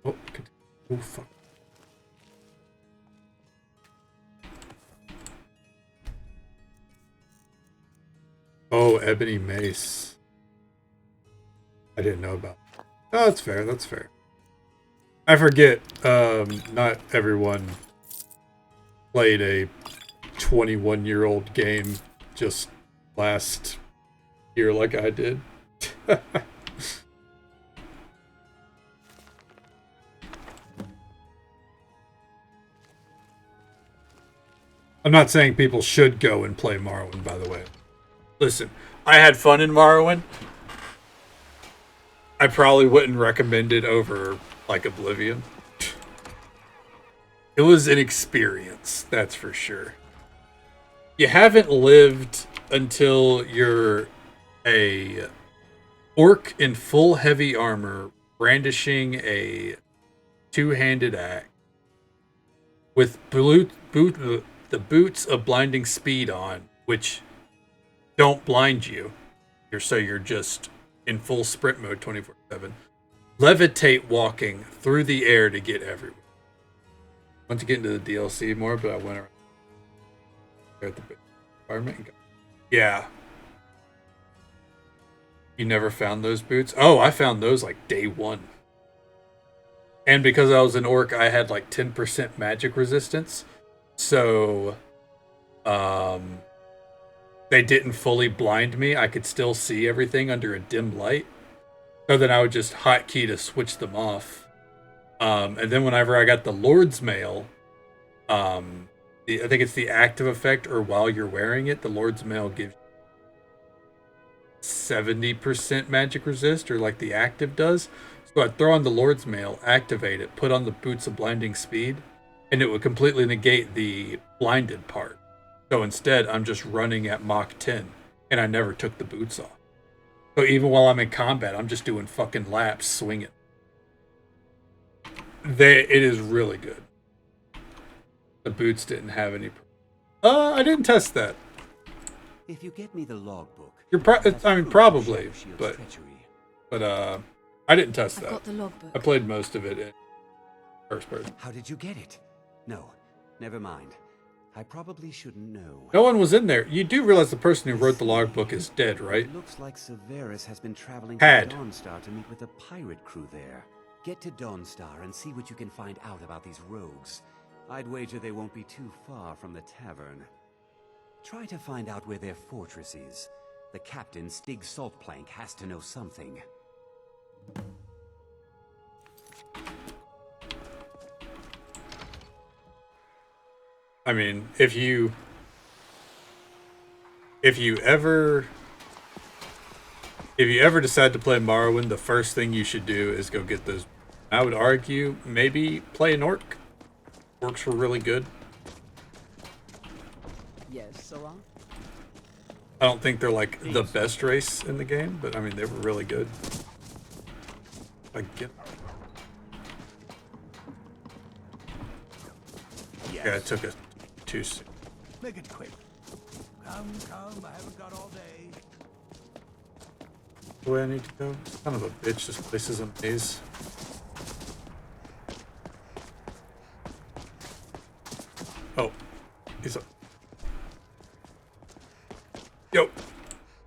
Oh, oh fuck. Oh, Ebony Mace. I didn't know about. Oh, that's fair. That's fair. I forget. Not everyone played a 21-year-old game just last year like I did. I'm not saying people should go and play Morrowind, by the way. Listen, I had fun in Morrowind. I probably wouldn't recommend it over, like, Oblivion. It was an experience, that's for sure. You haven't lived until you're a orc in full heavy armor, brandishing a two-handed axe, with the boots of blinding speed on, which don't blind you. You're just in full sprint mode 24/7. Levitate walking through the air to get everywhere. I want to get into the DLC more, but I went around at the environment. Yeah. You never found those boots? Oh, I found those like day one. And because I was an orc, I had like 10% magic resistance. So, they didn't fully blind me. I could still see everything under a dim light. So then I would just hotkey to switch them off. And then whenever I got the Lord's Mail, I think it's the active effect, or while you're wearing it, the Lord's Mail gives 70% magic resist, or like the active does. So I'd throw on the Lord's Mail, activate it, put on the Boots of Blinding Speed, and it would completely negate the blinded part. So instead, I'm just running at Mach 10, and I never took the boots off. So even while I'm in combat, I'm just doing fucking laps, swinging. It is really good. The boots didn't have any. I didn't test that. If you get me the logbook, I mean, probably, but I didn't test that. Got the logbook. I played most of it in first person. How did you get it? No, never mind. I probably shouldn't know. No one was in there. You do realize the person who wrote the logbook is dead, right? It looks like Severus has been traveling Had. to Dawnstar to meet with a pirate crew there. Get to Dawnstar and see what you can find out about these rogues. I'd wager they won't be too far from the tavern. Try to find out where their fortress is. The captain, Stig Saltplank, has to know something. I mean, if you ever decide to play Morrowind, the first thing you should do is go get those. I would argue maybe play an orc. Orcs were really good. Yes, Salah? I don't think they're like the best race in the game, but I mean, they were really good. I get. Yes. Yeah, I took it too soon. Make it quick. Come, I haven't got all day. Where I need to go? Son of a bitch, this place is a maze. Oh, he's up. Yo.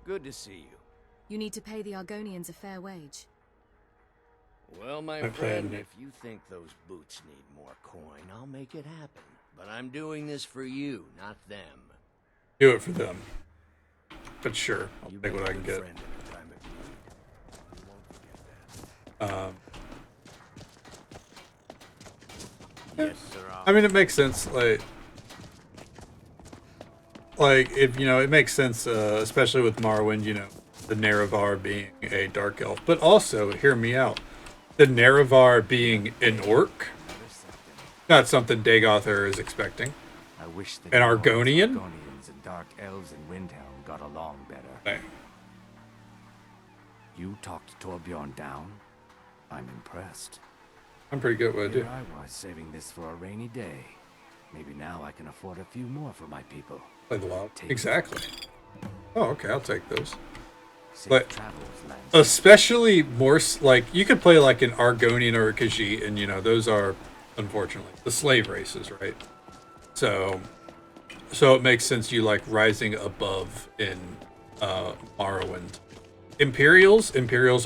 Good to see you. You need to pay the Argonians a fair wage. Well, my friend, if you think those boots need more coin, I'll make it happen. But I'm doing this for you, not them. Do it for them. But sure, I'll take what I can get. Yes, sir. I mean, it makes sense. Like if you know, it makes sense, especially with Morrowind. You know, the Nerevar being a dark elf, but also, hear me out, the Nerevar being an orc. Not something Dagother is expecting. I wish the an Argonian. Argonians and dark elves in Windhelm got along better. Hey. You talked Torbjorn down. I'm impressed. I'm pretty good at what I do. Here I was saving this for a rainy day. Maybe now I can afford a few more for my people. Play the WoW. Take Exactly. Oh, okay, I'll take those. Safe But travels, Lance. especially more like you could play like an Argonian or a Khajiit, and you know those are unfortunately the slave races, right? So it makes sense you like rising above in Morrowind. Imperials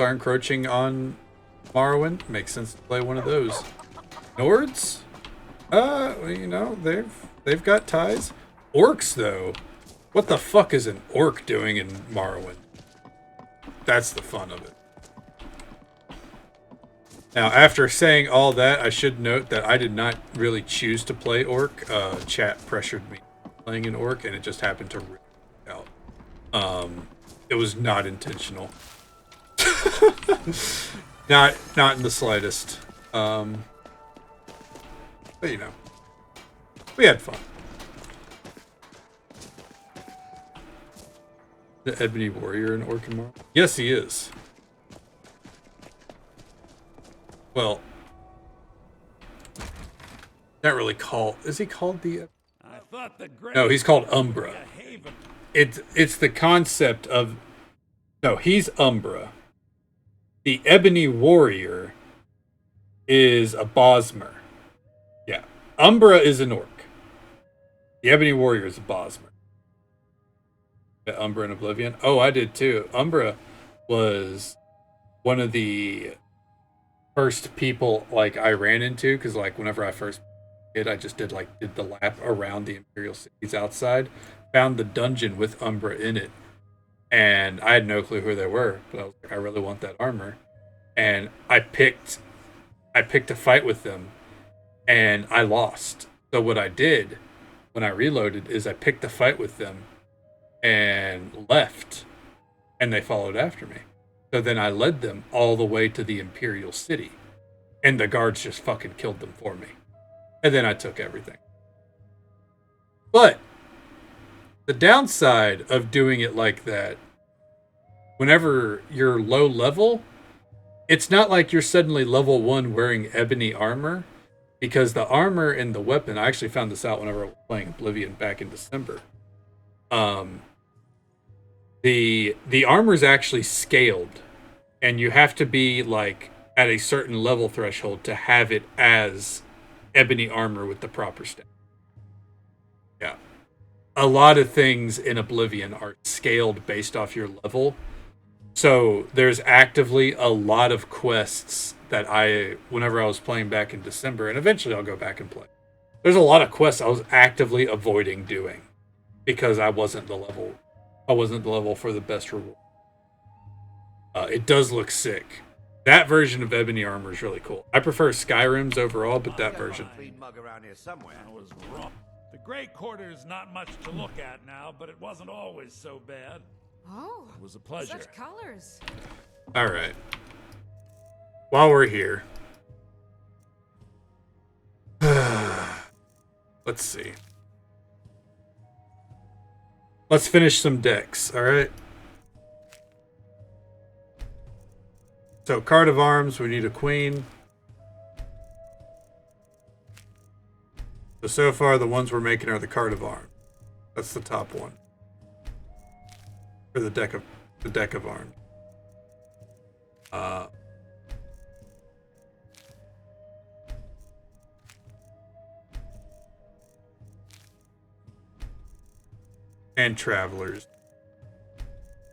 are encroaching on Morrowind. Makes sense to play one of those. Nords, you know they've got ties. Orcs though, what the fuck is an orc doing in Morrowind? That's the fun of it. Now, after saying all that, I should note that I did not really choose to play orc. Chat pressured me playing an orc, and it just happened to work out. It was not intentional. not in the slightest. But you know, we had fun. The Ebony Warrior in Orc and Morrowind? Yes, he is. Well, not really called. Is he called the? I thought the No, he's called Umbra. It's the concept of. No, he's Umbra. The Ebony Warrior is a Bosmer. Yeah, Umbra is an orc. The Ebony Warrior is a Bosmer. Umbra in Oblivion. Oh, I did too. Umbra was one of the first people like I ran into, because like whenever I first did, I just did the lap around the Imperial cities outside, found the dungeon with Umbra in it, and I had no clue who they were, but I was like, I really want that armor, and I picked I picked a fight with them, and I lost. So what I did when I reloaded is I picked a fight with them and left, and they followed after me. So then I led them all the way to the Imperial City, and the guards just fucking killed them for me. And then I took everything. But the downside of doing it like that, whenever you're low level, it's not like you're suddenly level 1 wearing ebony armor, because the armor and the weapon, I actually found this out whenever I was playing Oblivion back in December. The armor is actually scaled, and you have to be like at a certain level threshold to have it as ebony armor with the proper stat. Yeah. A lot of things in Oblivion are scaled based off your level. So there's actively a lot of quests that whenever I was playing back in December, and eventually I'll go back and play. There's a lot of quests I was actively avoiding doing because I wasn't the level for the best reward. It does look sick. That version of ebony armor is really cool. I prefer Skyrim's overall, but that version. The Great Quarter is not much to look at now, but it wasn't always so bad. Oh, it was a pleasure. Such colors. All right. While we're here, let's see. Let's finish some decks, all right? So, card of arms, we need a queen. So far, the ones we're making are the card of arms. That's the top one. For the deck of arms. And travelers.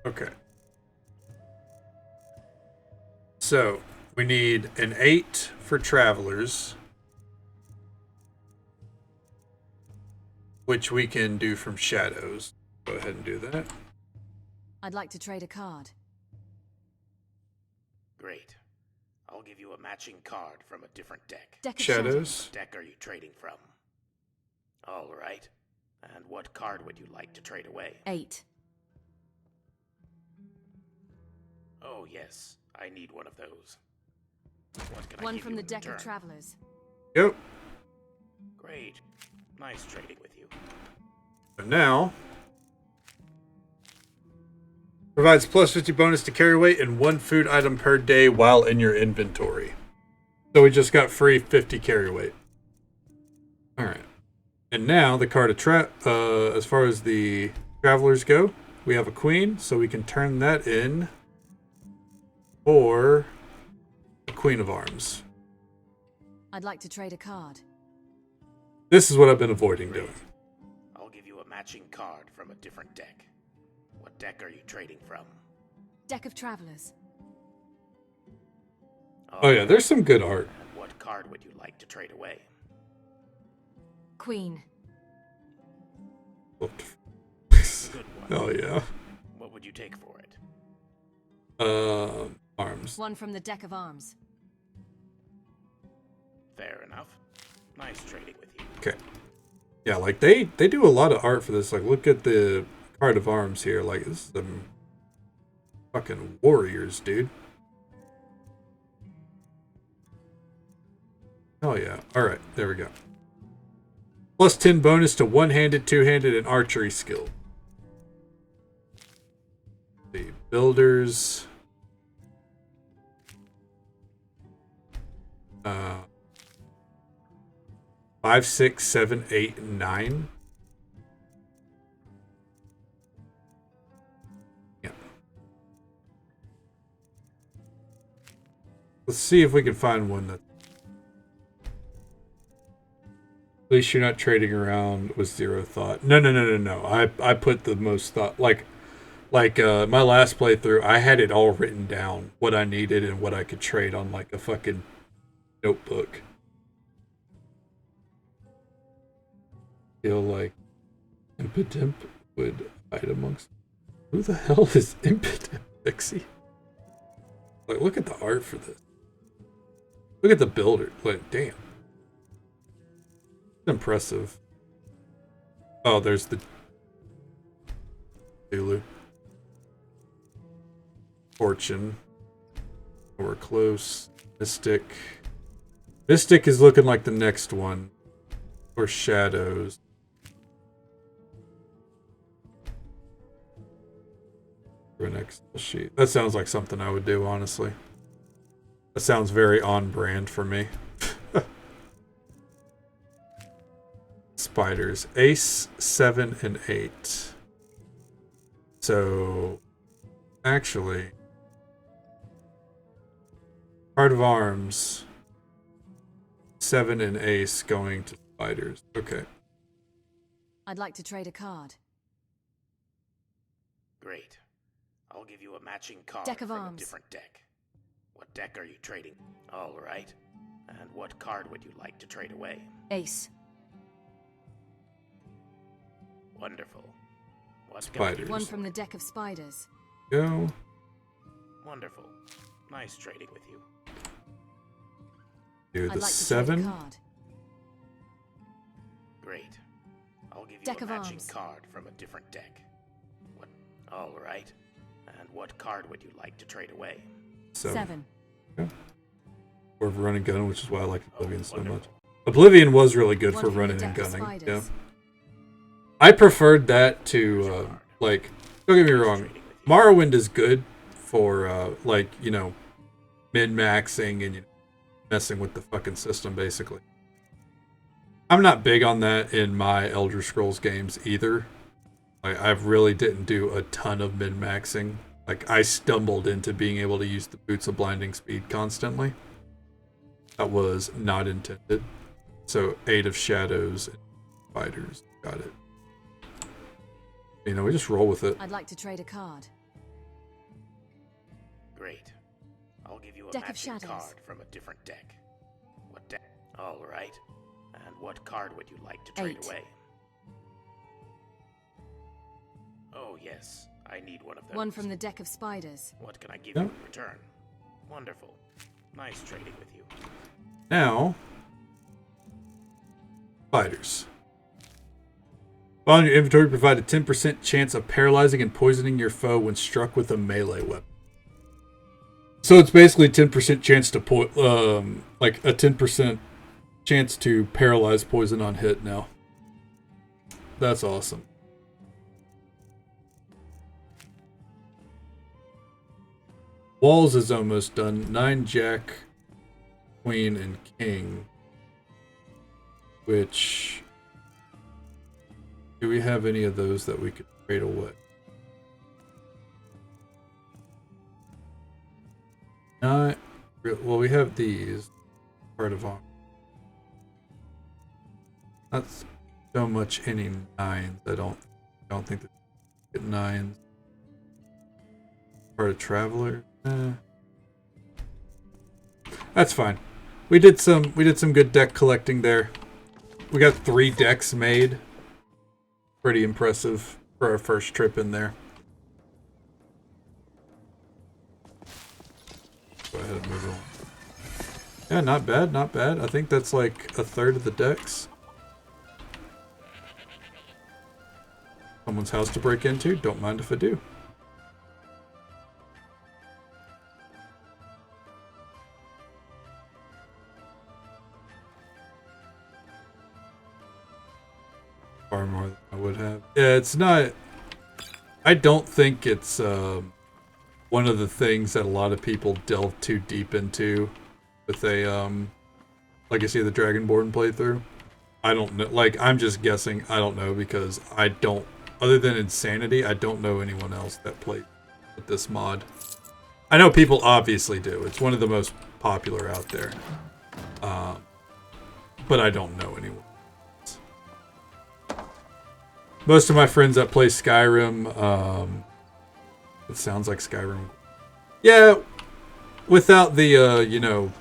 Okay. So, we need an 8 for travelers, which we can do from shadows. Go ahead and do that. I'd like to trade a card. Great. I'll give you a matching card from a different deck. Deck of shadows. What deck are you trading from? All right. And what card would you like to trade away? 8. Oh, yes. I need one of those. What can I One give from you the in deck return? of travelers. Yep. Great. Nice trading with you. And now, provides plus 50 bonus to carry weight and 1 food item per day while in your inventory. So we just got free 50 carry weight. All right. And now the card of as far as the travelers go, we have a queen, so we can turn that in for the Queen of Arms. I'd like to trade a card. This is what I've been avoiding doing. I'll give you a matching card from a different deck. What deck are you trading from? Deck of travelers. Oh yeah, there's some good art. And what card would you like to trade away? Queen. Good one. Oh yeah. What would you take for it? Arms. One from the deck of arms. Fair enough. Nice trading with you. Okay. Yeah, like they do a lot of art for this. Like, look at the card of arms here. Like, this is some fucking warriors, dude. Oh yeah. All right, there we go. Plus 10 bonus to one-handed, two-handed, and archery skill. The builders. 5, 6, 7, 8, 9. Yeah. Let's see if we can find one that. At least you're not trading around with 0 thought. No. I put the most thought. Like my last playthrough, I had it all written down, what I needed and what I could trade on like a fucking notebook. Feel like Impotent would hide amongst. Who the hell is Impotent Pixie? Like, look at the art for this. Look at the builder. Like, damn. Impressive. Oh, there's the Zulu. Fortune. We're close. Mystic. Mystic is looking like the next one. Or Shadows. For an Excel sheet. That sounds like something I would do, honestly. That sounds very on brand for me. Spiders. Ace, 7, and 8. So, actually, Heart of Arms, 7 and Ace going to Spiders. Okay. I'd like to trade a card. Great. I'll give you a matching card Deck of from arms. a different deck. What deck are you trading? All right. And what card would you like to trade away? Ace. Wonderful. What Spiders. One from the deck of spiders. Go. Wonderful. Nice trading with you. Do the I'd like to 7. trade a card. Great. I'll give you Deck a of matching arms. card from a different deck. What? All right. And what card would you like to trade away? 7. Okay. Or run and gun, which is why I like Oblivion so much. Oblivion was really good One for from the running and deck of gunning. Yeah. spiders. I preferred that to, like, don't get me wrong, Morrowind is good for, like, you know, min-maxing and messing with the fucking system, basically. I'm not big on that in my Elder Scrolls games either. Like, I really didn't do a ton of min-maxing. Like, I stumbled into being able to use the Boots of Blinding Speed constantly. That was not intended. So, 8 of Shadows and Spiders. Got it. You know, we just roll with it. I'd like to trade a card. Great. I'll give you a Deck of matching shadows. card from a different deck. What deck? All right. And what card would you like to trade 8. away? Oh, yes. I need one of those. One from the deck of spiders. What can I give Yeah. you in return? Wonderful. Nice trading with you. Now, spiders. While in your inventory, provide a 10% chance of paralyzing and poisoning your foe when struck with a melee weapon. So it's basically 10% chance to like a 10% chance to paralyze poison on hit now. That's awesome. Walls is almost done. 9 Jack, Queen, and King. Which... do we have any of those that we could trade away? Not... well, we have these. Part of on. Not so much any 9s. I don't think that get 9s. Part of Traveler. That's fine. We did some good deck collecting there. We got 3 decks made. Pretty impressive for our first trip in there. Go ahead and move on. Yeah, not bad, not bad. I think that's like a third of the decks. Someone's house to break into? Don't mind if I do. Far more than I would have. Yeah, it's not... I don't think it's one of the things that a lot of people delve too deep into with a, Legacy of the Dragonborn playthrough. I don't know. Like, I'm just guessing. I don't know because I don't... other than Insanity, I don't know anyone else that played with this mod. I know people obviously do. It's one of the most popular out there. But I don't know anyone. Most of my friends that play Skyrim, it sounds like Skyrim. Yeah, without the, you know,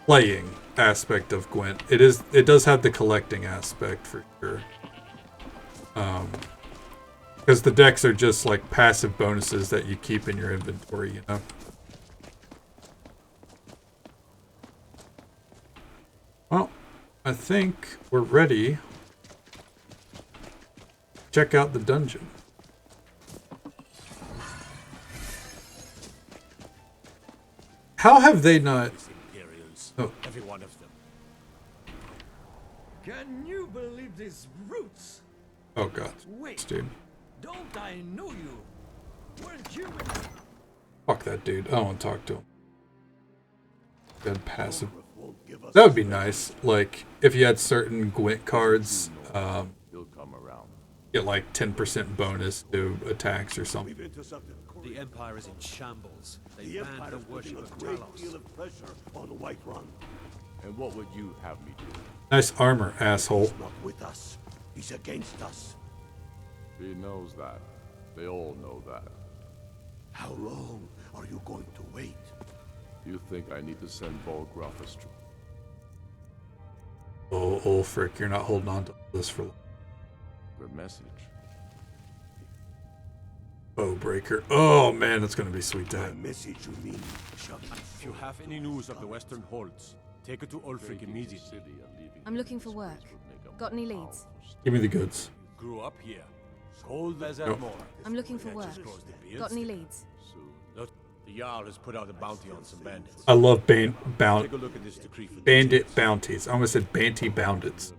playing aspect of Gwent, it does have the collecting aspect for sure. Because the decks are just like passive bonuses that you keep in your inventory, you know. I think we're ready. Check out the dungeon. How have they not? Oh. Every one of them. Can you believe these roots? Oh god. Wait, Dude. don't I know you? Weren't you? Fuck that dude. I don't want to talk to him. Good passive. That would be nice. Like, if you had certain Gwent cards, get like 10% bonus to attacks or something. The Empire is in shambles. They The banned Empire the is worship putting of a great Talos. deal of pressure on the Whiterun. And what would you have me do? Nice armor, asshole. Not with us. He's against us. He knows that. They all know that. How long are you going to wait? You think I need to send Volgruff astray? Oh, Ulfric, you're not holding on to this for long. Good message. Bowbreaker. Oh man, that's gonna be sweet to have. Message you mean? If you have any news of the Western Holds, take it to Ulfric immediately. I'm looking for work. Got any leads? Give me the goods. Grew up here. Cold as Nope. more. I'm looking for work. Got any leads? Look, the Jarl has put out a bounty on some bandits. I love Take a look at this decree for bandit bounties. I almost said Banty Boundits.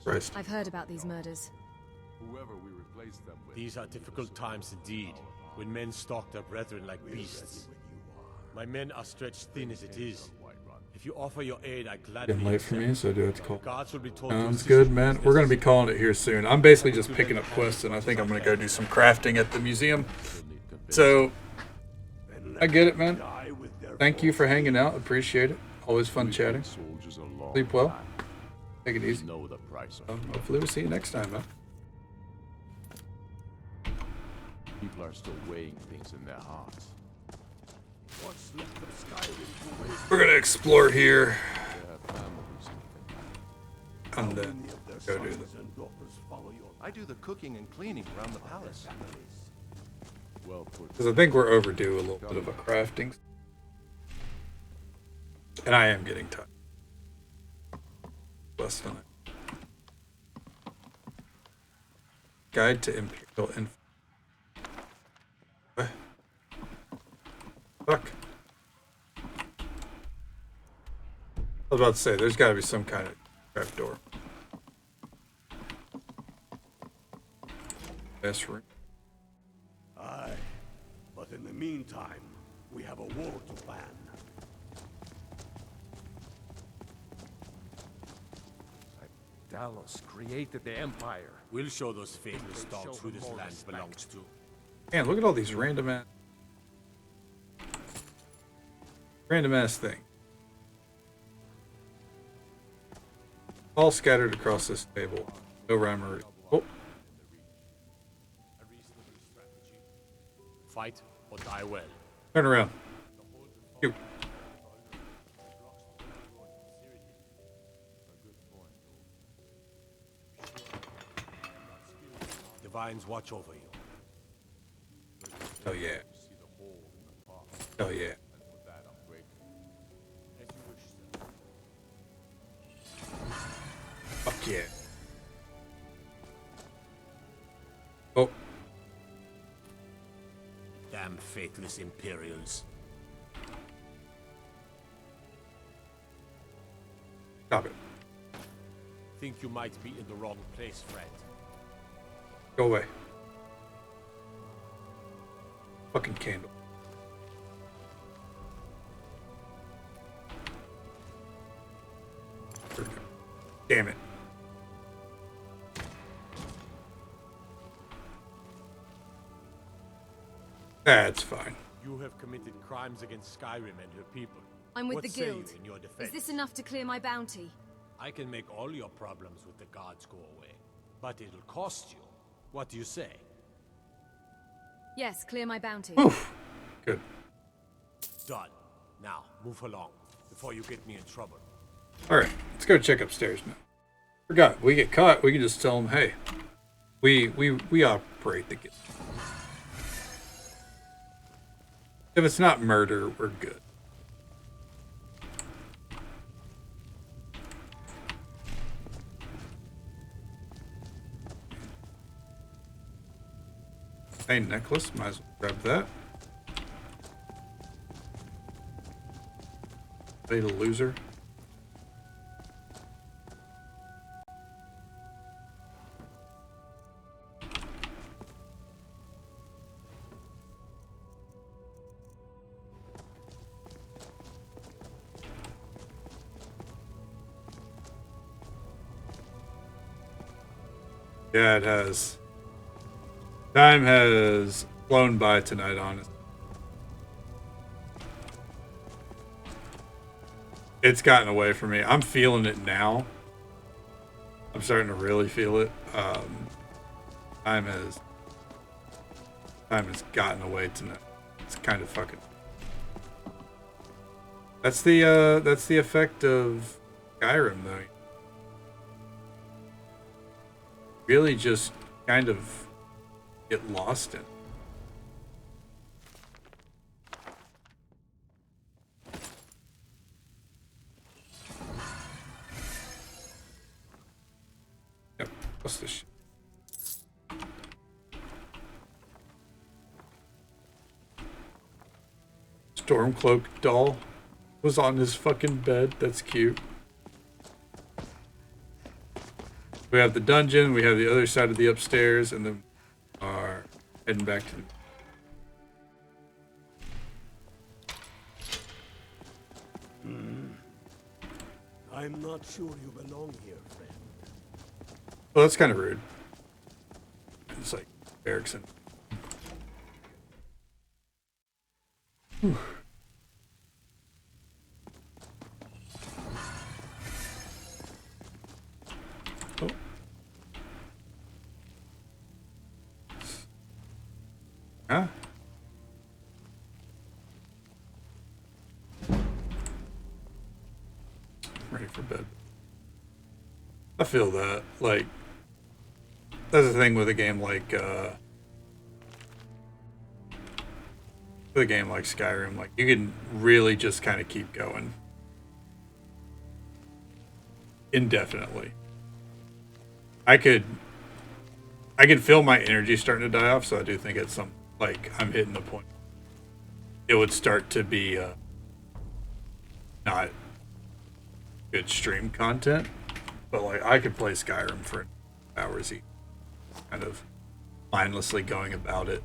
Christ. I've heard about these murders. Whoever we replace them with. These are difficult times indeed, when men stalk their brethren like beasts. My men are stretched thin as it is. If you offer your aid, I gladly Getting late for me, so I do have to call. Guards will be told to Sounds assist good, you man. with We're gonna this. be calling it here soon. I'm basically just picking up quests, and I think I'm gonna go do some crafting at the museum. So, I get it, man. Thank you for hanging out. Appreciate it. Always fun chatting. Sleep well. Take it easy. Hopefully we'll see you next time, man. People are still weighing things in their hearts. What's left of Skyrim to wait? We're gonna explore here. They have families and things. And then go do this. I do the cooking and cleaning around the palace. Well put. Because I think we're overdue a little bit of a crafting. And I am getting tired. Less than it. Guide to Imperial Info. What? Fuck. I was about to say, there's got to be some kind of trapdoor. Best room. Aye, but in the meantime, we have a war to plan. Talos created the Empire. We'll show those faithless dogs who this land belongs to. Man, look at all these random ass thing. All scattered across this table. No rhyme or reason. Oh, Fight or die well. turn around. Shoot. Divines watch over you. Oh yeah. Oh yeah. Fuck yeah. Oh, Damn faithless Imperials. stop it. Think you might be in the wrong place, friend. Go away. Fucking candle. Damn it. That's fine. You have committed crimes against Skyrim and her people. I'm with What the say you guild. in your defense? Is this enough to clear my bounty? I can make all your problems with the gods go away, but it'll cost you. What do you say? Yes, clear my bounty. Oof. Good. Done. Now, move along, before you get me in trouble. Alright, let's go check upstairs now. Forgot, we get caught, we can just tell them, hey, we operate the guild. If it's not murder, we're good. Hey, necklace. Might as well grab that. Beta loser. Yeah, it has. Time has flown by tonight, honestly. It's gotten away from me. I'm feeling it now. I'm starting to really feel it. Time has gotten away tonight. It's kind of fucking. That's the effect of Skyrim, though. Really just kind of get lost in. Yep, what's this shit? Stormcloak doll was on his fucking bed. That's cute. We have the dungeon, we have the other side of the upstairs, and then are heading back to the... I'm not sure you belong here, friend. Well, that's kind of rude. It's like Erickson. Whew. Oh. Huh? Ready for bed. I feel that. Like, that's the thing with a game like, with a game like Skyrim. Like, you can really just kind of keep going indefinitely. I could feel my energy starting to die off, so I do think it's some, like, I'm hitting the point. It would start to be not good stream content, but like I could play Skyrim for hours, kind of mindlessly going about it.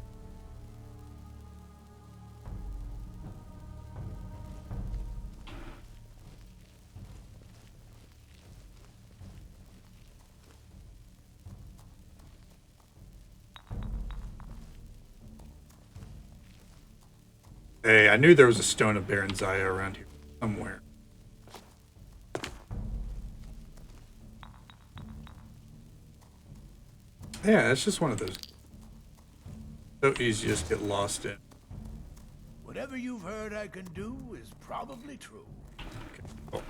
Hey, I knew there was a Stone of Baron Zaya around here somewhere. Yeah, it's just one of those. So easy to just get lost in. Whatever you've heard I can do is probably true. Okay. Oh.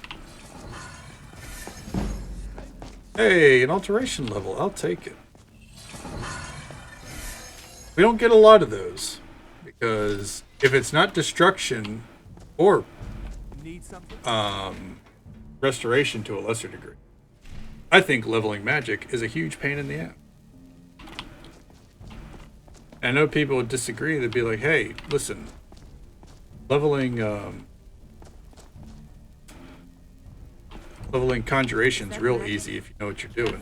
Hey, an alteration level. I'll take it. We don't get a lot of those. Because if it's not destruction or restoration to a lesser degree, I think leveling magic is a huge pain in the ass. I know people would disagree. They'd be like, hey, listen, leveling conjuration's real easy if you know what you're doing.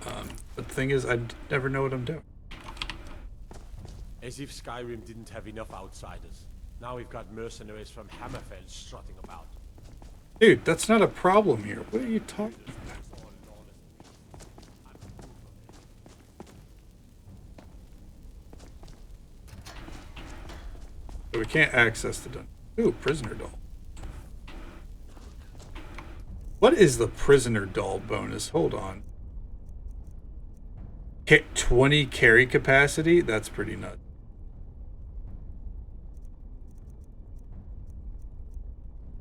But the thing is, I never know what I'm doing. As if Skyrim didn't have enough outsiders. Now we've got mercenaries from Hammerfell strutting about. Dude, that's not a problem here. What are you talking about? So we can't access the dungeon. Ooh, prisoner doll. What is the prisoner doll bonus? Hold on. 20 carry capacity? That's pretty nuts.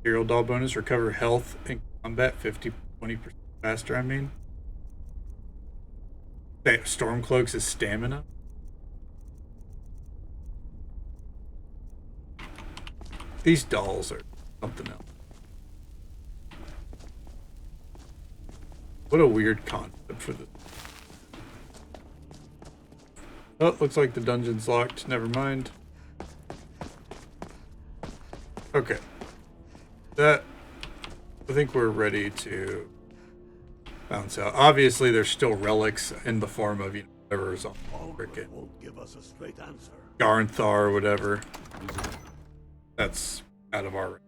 Hero doll bonus. Recover health in combat 20% faster, I mean. Stormcloaks is stamina. These dolls are something else. What a weird concept for this. Oh, looks like the dungeon's locked. Never mind. Okay. I think we're ready to bounce out. Obviously, there's still relics in the form of, whatever is on frickin' won't give us a straight answer. Garnthar or whatever. That's out of our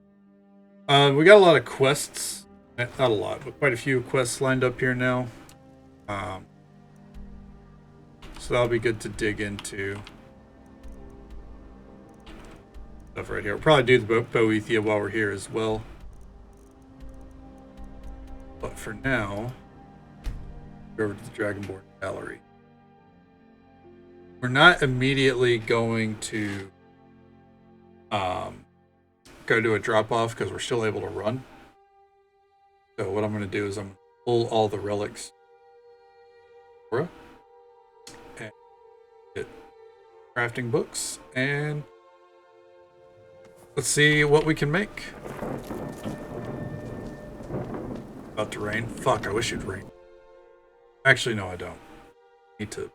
range. We got a lot of quests. Not a lot, but quite a few quests lined up here now. So that'll be good to dig into. Stuff right here. We'll probably do the Boethia while we're here as well. But for now, go over to the Dragonborn Gallery. We're not immediately going to go to a drop-off because we're still able to run. So what I'm going to do is I'm going to pull all the relics and get crafting books, and let's see what we can make. About to rain. Fuck, I wish it'd rain. Actually, no, I don't. Need to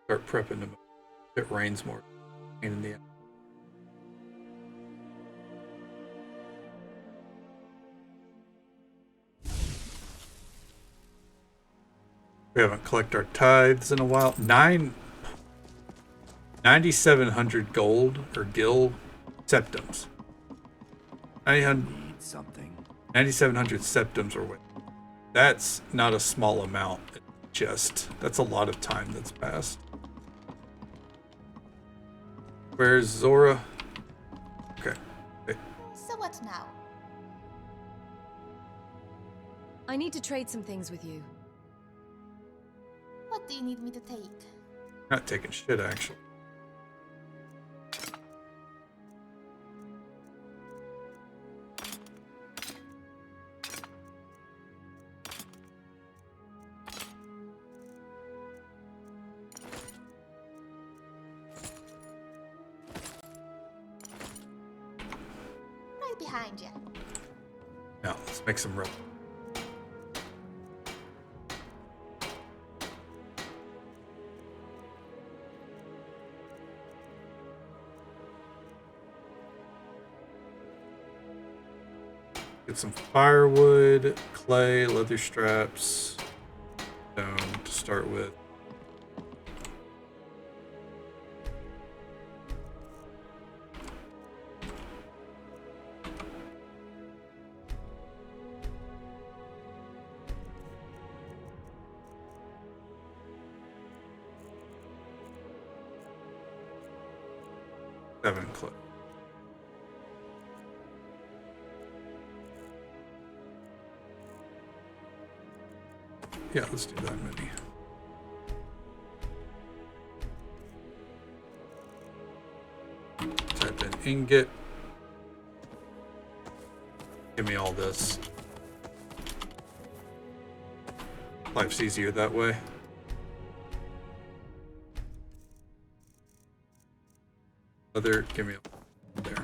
start prepping to move. If it rains more. Pain in the ass. We haven't collected our tithes in a while. 9,700 gold or gil septums. 9,700 septums or what? That's not a small amount. That's a lot of time that's passed. Where's Zora? Okay. So what now? I need to trade some things with you. What do you need me to take? Not taking shit, actually. Right behind you. Now, let's make some rope. Get some firewood, clay, leather straps, stone to start with. Seven clay. Yeah, let's do that many. Type in ingot. Give me all this. Life's easier that way. Leather, give me all there.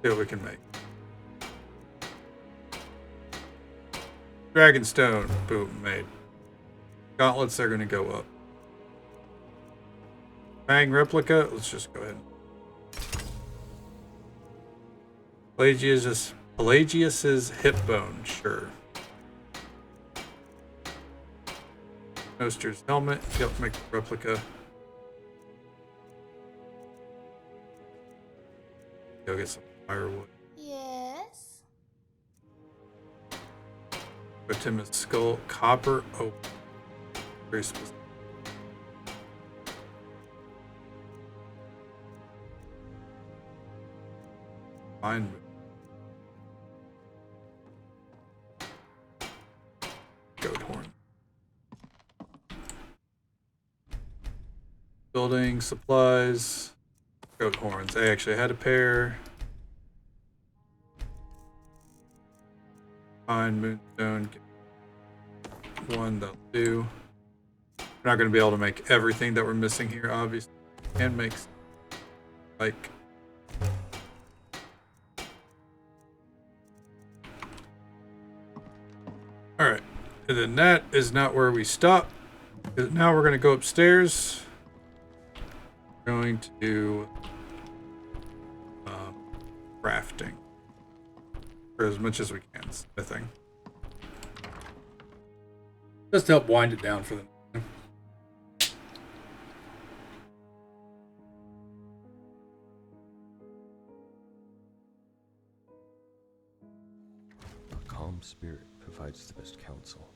See what we can make. Dragonstone, boom, made. Gauntlets are going to go up. Fang replica, let's just go ahead. Pelagius's hip bone, sure. Noster's helmet, yep, make the replica. Go get some firewood. Yes. Tim's skull, copper, oak. Very specific. Fine. Goat horn. Building supplies. Goat horns. I actually had a pair. Fine, moonstone. One, that'll do. We're not going to be able to make everything that we're missing here, obviously. Can make like alright. And then that is not where we stop. Now we're going to go upstairs. We're going to do crafting for as much as we can, smithing. Just to help wind it down for them. A calm spirit provides the best counsel.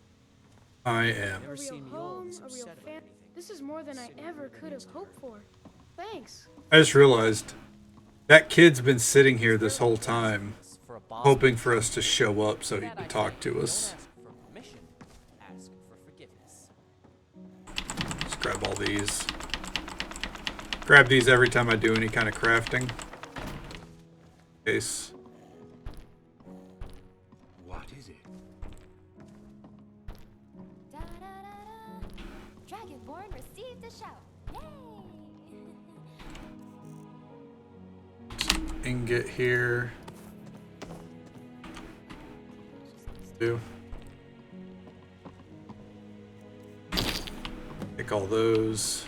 I am. A real home, a real family. This is more than I ever could have hoped for. Thanks. I just realized that kid's been sitting here this whole time, hoping for us to show up so he can talk to us. Just grab all these. Grab these every time I do any kind of crafting. In case. What is it? Dragonborn received a shout. Yay! Ingot here. Do. Take all those.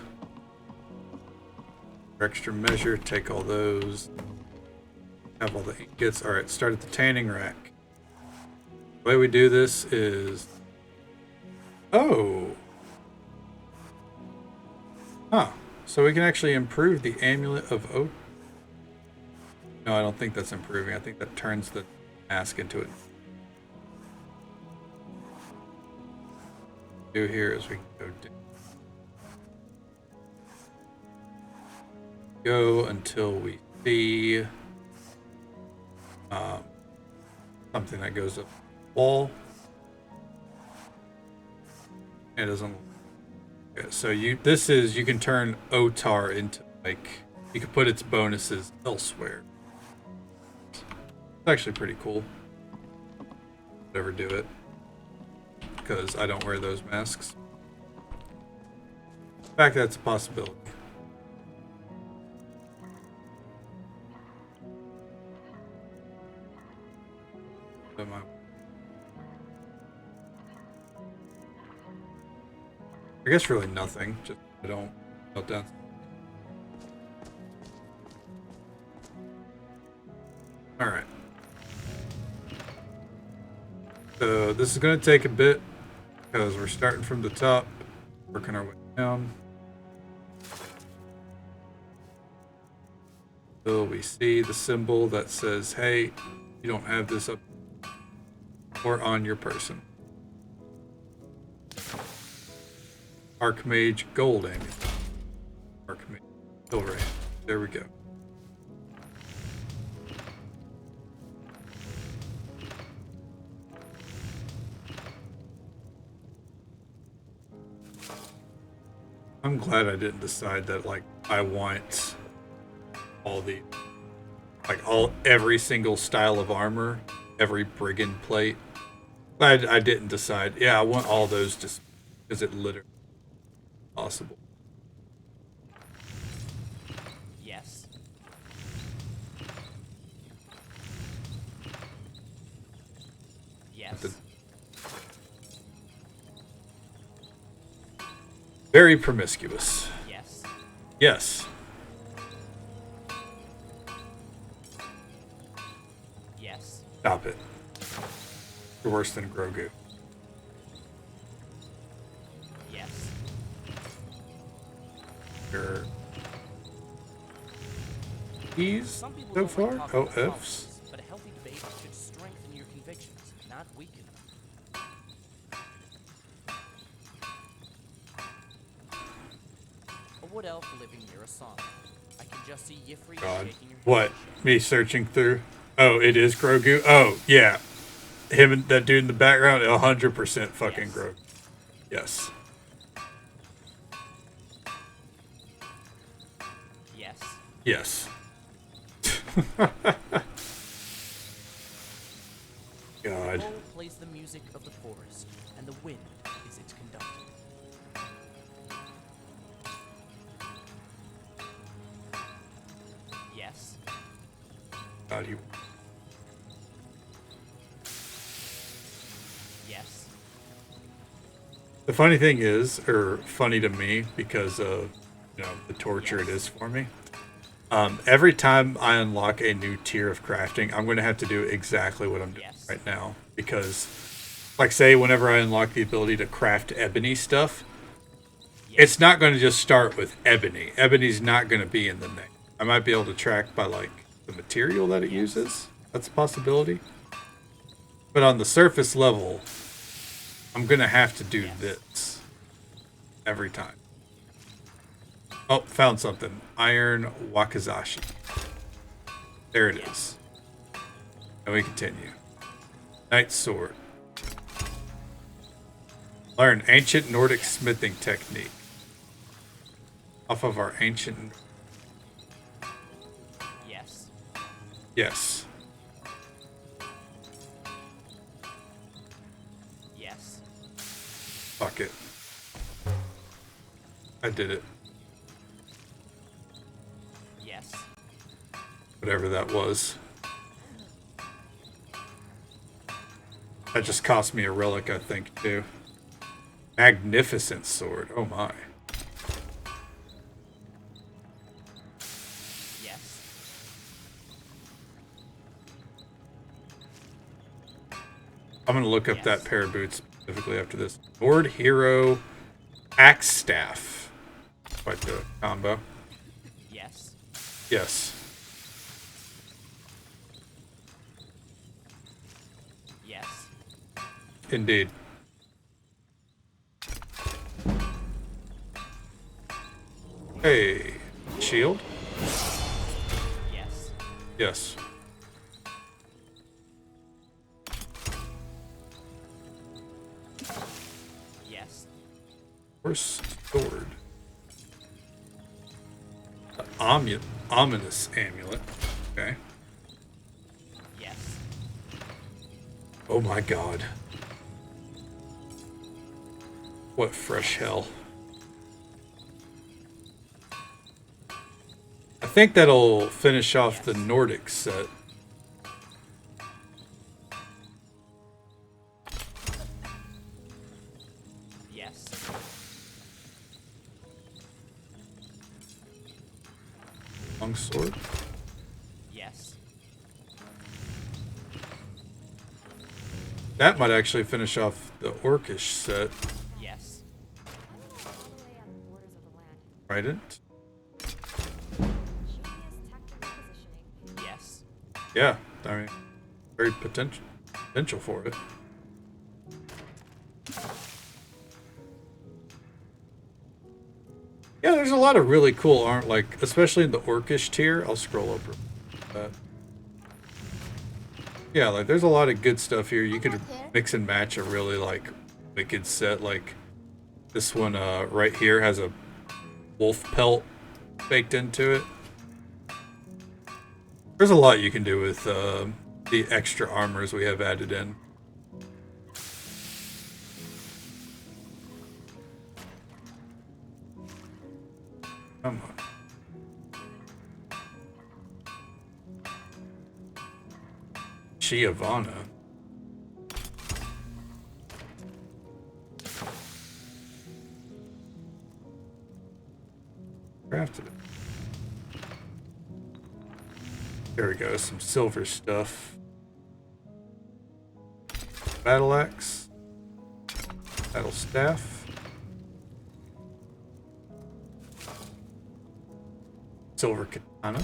For extra measure, take all those. Have all the ingots. Alright, start at the tanning rack. The way we do this is... Oh! Huh. So we can actually improve the Amulet of Oak. No, I don't think that's improving. I think that turns the mask into it. What we do here is we can go until we see something that goes up the wall. It doesn't. Okay, so you can turn Otar into, like, you can put its bonuses elsewhere. It's actually pretty cool. Never do it because I don't wear those masks. In fact, that's a possibility. I guess really nothing. Just I don't melt down. All right. So this is going to take a bit because we're starting from the top, working our way down. So we see the symbol that says, "Hey, you don't have this up or on your person." Archmage gold amulet. Archmage silver amulet. There we go. I'm glad I didn't decide that, like, I want all the, like, every single style of armor, every brigand plate. I didn't decide. Yeah, I want all those just because it literally is possible. Yes. Yes. Very promiscuous. Yes. Yes. Yes. Stop it. You're worse than Grogu. Yes. You're E's so far? Oh, F's? But a healthy debate should strengthen your convictions, not weaken them. A wood elf living near a sauna. I can just see Yifri God. shaking your head. What? Me searching through? Oh, it is Grogu? Oh, yeah. Him and that dude in the background, 100% fucking Grogu. Yes. Yes. Yes. God. The pole plays the music of the forest, and the wind is its conductor. Yes. God, you. Yes. The funny thing is, or funny to me because of, the torture it is for me. Every time I unlock a new tier of crafting, I'm going to have to do exactly what I'm doing right now. Because, like say, whenever I unlock the ability to craft ebony stuff, it's not going to just start with ebony. Ebony's not going to be in the name. I might be able to track by, like, the material that it uses. That's a possibility. But on the surface level, I'm going to have to do this every time. Oh, found something. Iron Wakizashi. There it is. And we continue. Knight's Sword. Learn ancient Nordic smithing technique. Off of our ancient... Yes. Yes. Yes. Fuck it. I did it. Yes. Whatever that was. That just cost me a relic, I think, too. Magnificent sword. Oh my. Yes. I'm gonna look up that pair of boots specifically after this. Lord Hero Axe Staff. Quite the combo. Yes. Yes. Yes. Indeed. Hey, shield? Yes. Yes. Yes. Horse sword. The ominous amulet. Okay. Yes. Oh my god. What fresh hell. I think that'll finish off the Nordic set. Yes. Longsword. Yes. That might actually finish off the Orcish set. Yes. Trident. Yes. Yeah, I mean, very potential for it. Yeah, there's a lot of really cool art, like, especially in the Orcish tier. I'll scroll over that. Yeah, like, there's a lot of good stuff here. You could mix and match a really, like, wicked set. Like, this one right here has a wolf pelt baked into it. There's a lot you can do with the extra armors we have added in. Come on. Giovanna. Crafted it. There we go, some silver stuff. Battle axe. Battle staff. Silver katana.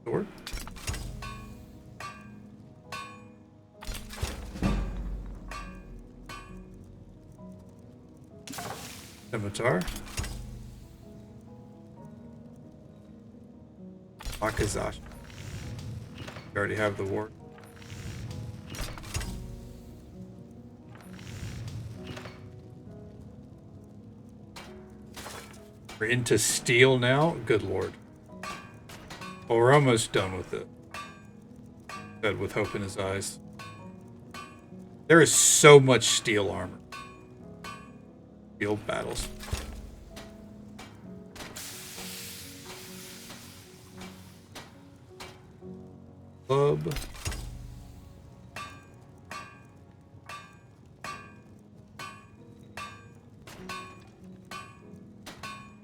Sword. Scimitar. Wakizashi. We already have the war. We're into steel now? Good lord. Well, we're almost done with it. Said with hope in his eyes. There is so much steel armor. Steel battles. Club.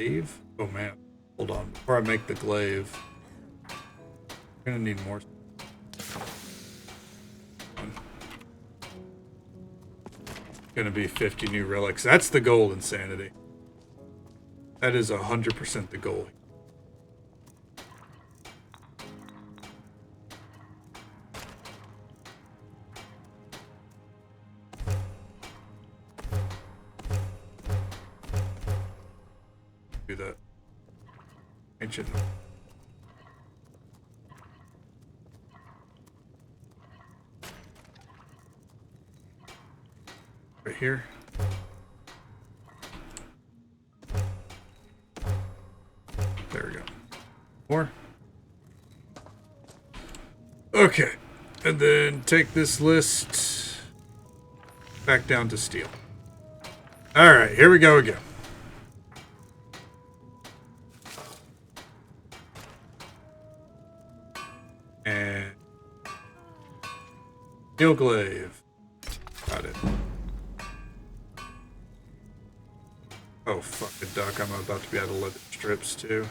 glaive? Oh man. Hold on. Before I make the glaive, I'm gonna need more. Gonna be 50 new relics. That's the goal, Insanity. That is 100% the goal. Do that. Ancient. Right here. There we go. More. Okay. And then take this list back down to steel. Alright, here we go again. And steel glaive. Got it. Oh, fuck a duck. I'm about to be out of leather strips, too.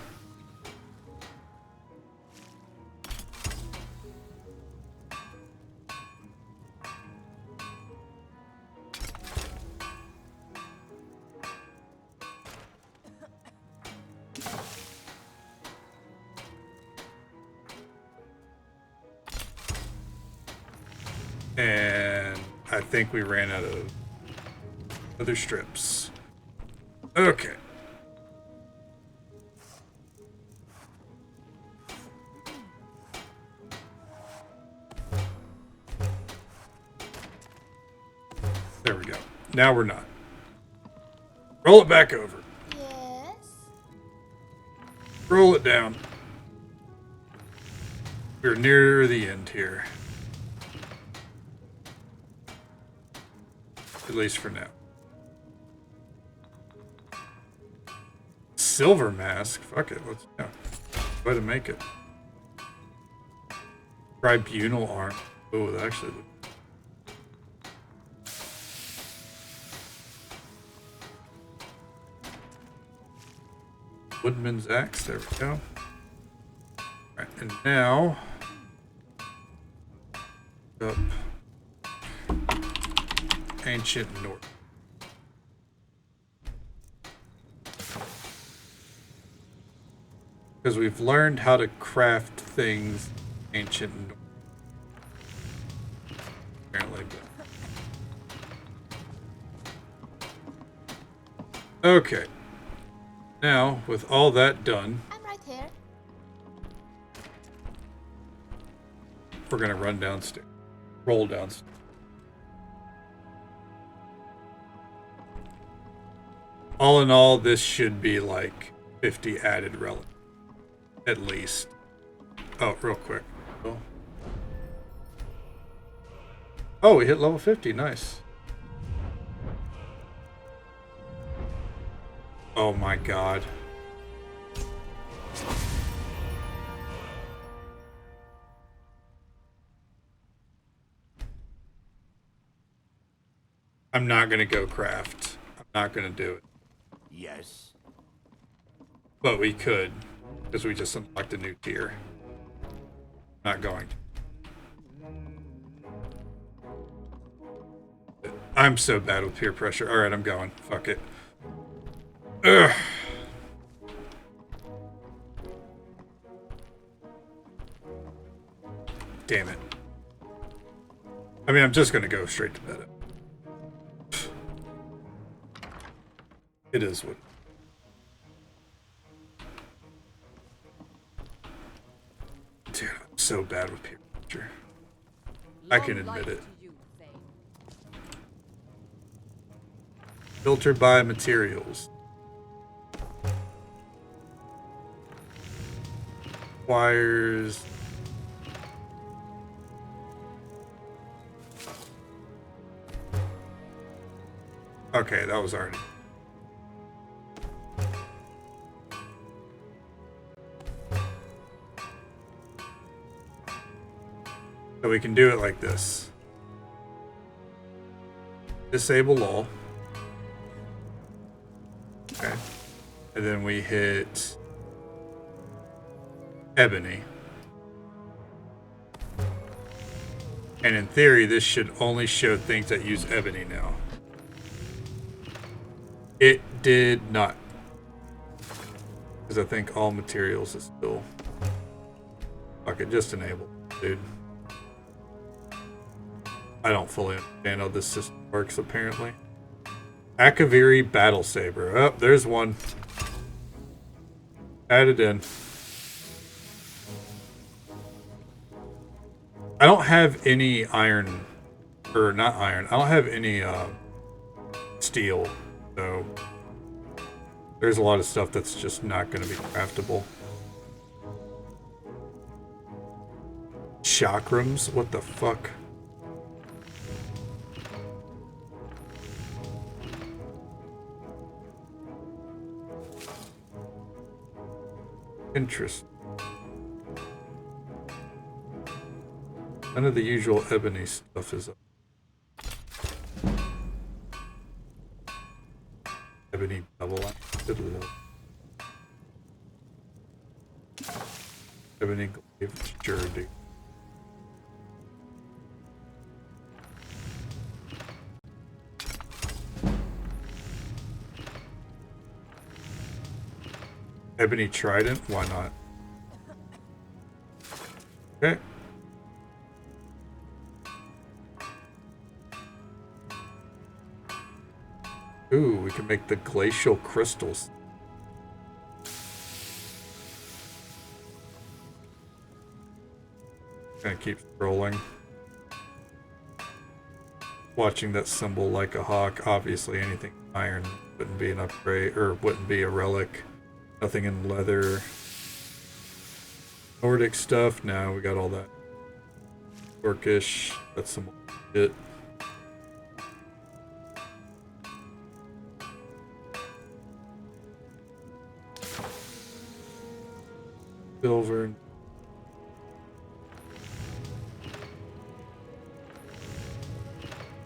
And I think we ran out of leather strips. Okay. There we go. Now we're not. Roll it back over. Yes? Roll it down. We're near the end here. At least for now. Silver mask? Fuck it. Let's try to make it. Tribunal arm. Oh, that actually looks. Woodman's axe. There we go. Alright, and now. Up. Ancient North. Because we've learned how to craft things ancient North. Apparently. Okay. Now, with all that done, I'm right here. We're gonna run downstairs. Roll downstairs. All in all, this should be like 50 added relics. At least. Oh, real quick. Oh, we hit level 50. Nice. Oh my god. I'm not going to go craft. I'm not going to do it. Yes. But we could, because we just unlocked a new tier. Not going to. I'm so bad with peer pressure. Alright, I'm going. Fuck it. Ugh. Damn it. I mean, I'm just going to go straight to bed. It is what. Dude, I'm so bad with peer pressure. I can admit it. Filter by materials. Requires. Okay, that was already. So we can do it like this. Disable all. Okay. And then we hit ebony. And in theory, this should only show things that use ebony now. It did not. Because I think all materials is still... Fuck it, just enable it, dude. I don't fully understand how this system works, apparently. Akaviri Battle Saber. Oh, there's one. Added in. I don't have any iron, or not iron. I don't have any steel, so there's a lot of stuff that's just not going to be craftable. Chakrams? What the fuck? Interesting. None of the usual ebony stuff is up. Ebony double acid. Ebony glaive jersey. Ebony trident? Why not? Okay. Ooh, we can make the glacial crystals. Gonna keep scrolling. Watching that symbol like a hawk. Obviously anything iron wouldn't be an upgrade, or wouldn't be a relic. Nothing in leather. Nordic stuff. No, we got all that. Turkish. That's some shit. Silver.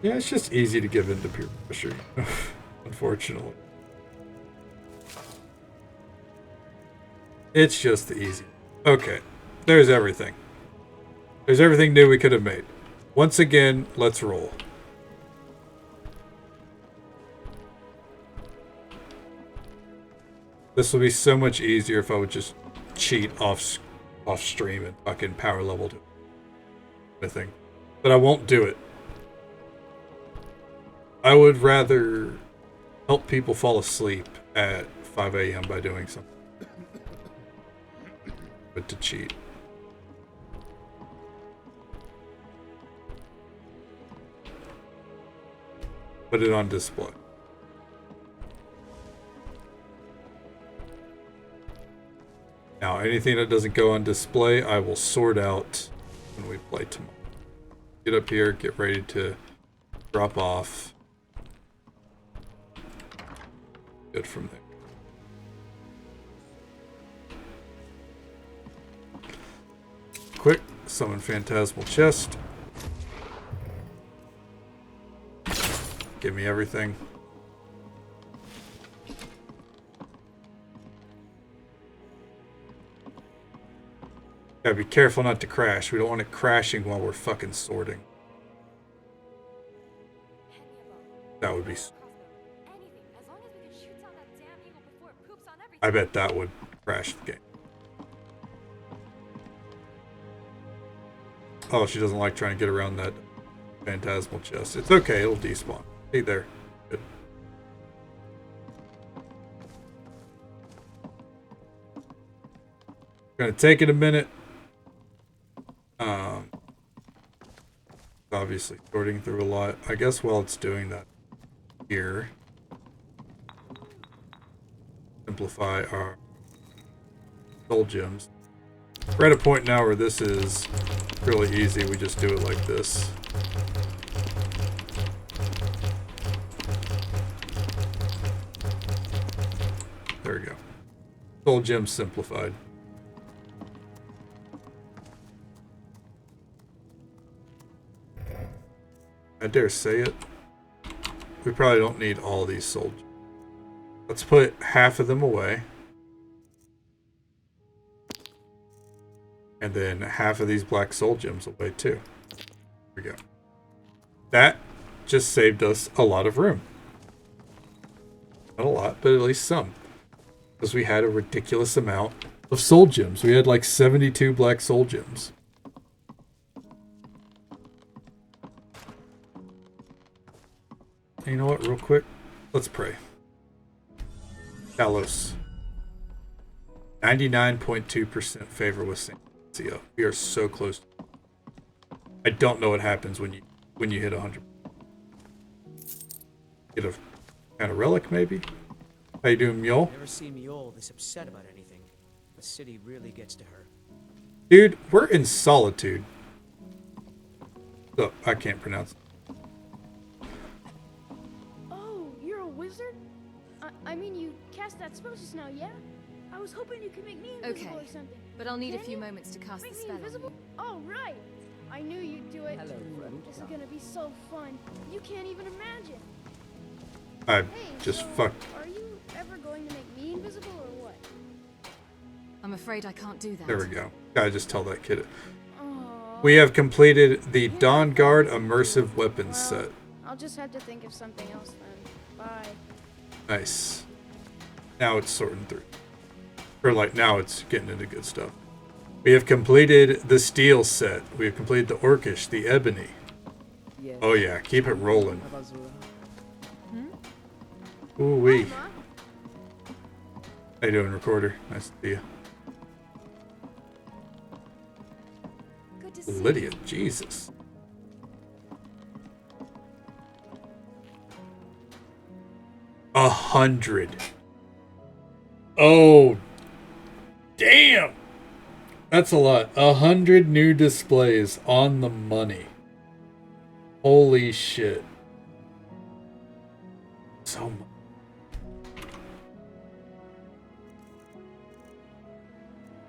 Yeah, it's just easy to give in to peer pressure, unfortunately. It's just the easy. Okay, there's everything. There's everything new we could have made. Once again, let's roll. This will be so much easier if I would just cheat off stream and fucking power level to anything. But I won't do it. I would rather help people fall asleep at 5 a.m. by doing something. But to cheat. Put it on display. Now, anything that doesn't go on display, I will sort out when we play tomorrow. Get up here, get ready to drop off. Good from there. Quick, summon Phantasmal Chest. Give me everything. Gotta be careful not to crash. We don't want it crashing while we're fucking sorting. That would be... I bet that would crash the game. Oh, she doesn't like trying to get around that Phantasmal Chest. It's okay, it'll despawn. Hey there. Good. Gonna take it a minute. Obviously sorting through a lot. I guess while it's doing that here, simplify our soul gems. We're at a point now where this is really easy. We just do it like this. There we go. Soul gem simplified. I dare say it. We probably don't need all these soul gems. Let's put half of them away. And then half of these black soul gems away too. Here we go. That just saved us a lot of room. Not a lot, but at least some. Because we had a ridiculous amount of soul gems. We had like 72 black soul gems. And you know what, real quick? Let's pray. Kalos. 99.2% favor with Saint Lucia. We are so close. I don't know what happens when you hit 100. Get a kind of relic, maybe? How you doing, Mule? Never seen Mule this upset about anything. The city really gets to her. Dude, we're in solitude. Oh, I can't pronounce it. Oh, you're a wizard? I mean, you cast that spell just now, yeah? I was hoping you could make me invisible or something. But I'll need a Can few you? moments to cast Make the me spell. invisible? Oh, right. I knew you'd do it. Hello, friend. This is gonna be so fun. You can't even imagine. I Hey, just so, fucked. Are you ever going to make me invisible or what? I'm afraid I can't do that. There we go. Gotta just tell that kid it. We have completed the Dawn Guard Immersive Weapons set. I'll just have to think of something else then. Bye. Nice. Now it's sorting through. Or like now it's getting into good stuff. We have completed the Steel set. We have completed the Orcish, the Ebony. Yes. Oh yeah, keep it rolling. Hmm? Ooh wee. How you doing, Recorder? Nice to see you. Good to see Lydia, Jesus. A 100. Oh, damn. That's a lot. 100 new displays on the money. Holy shit. So much.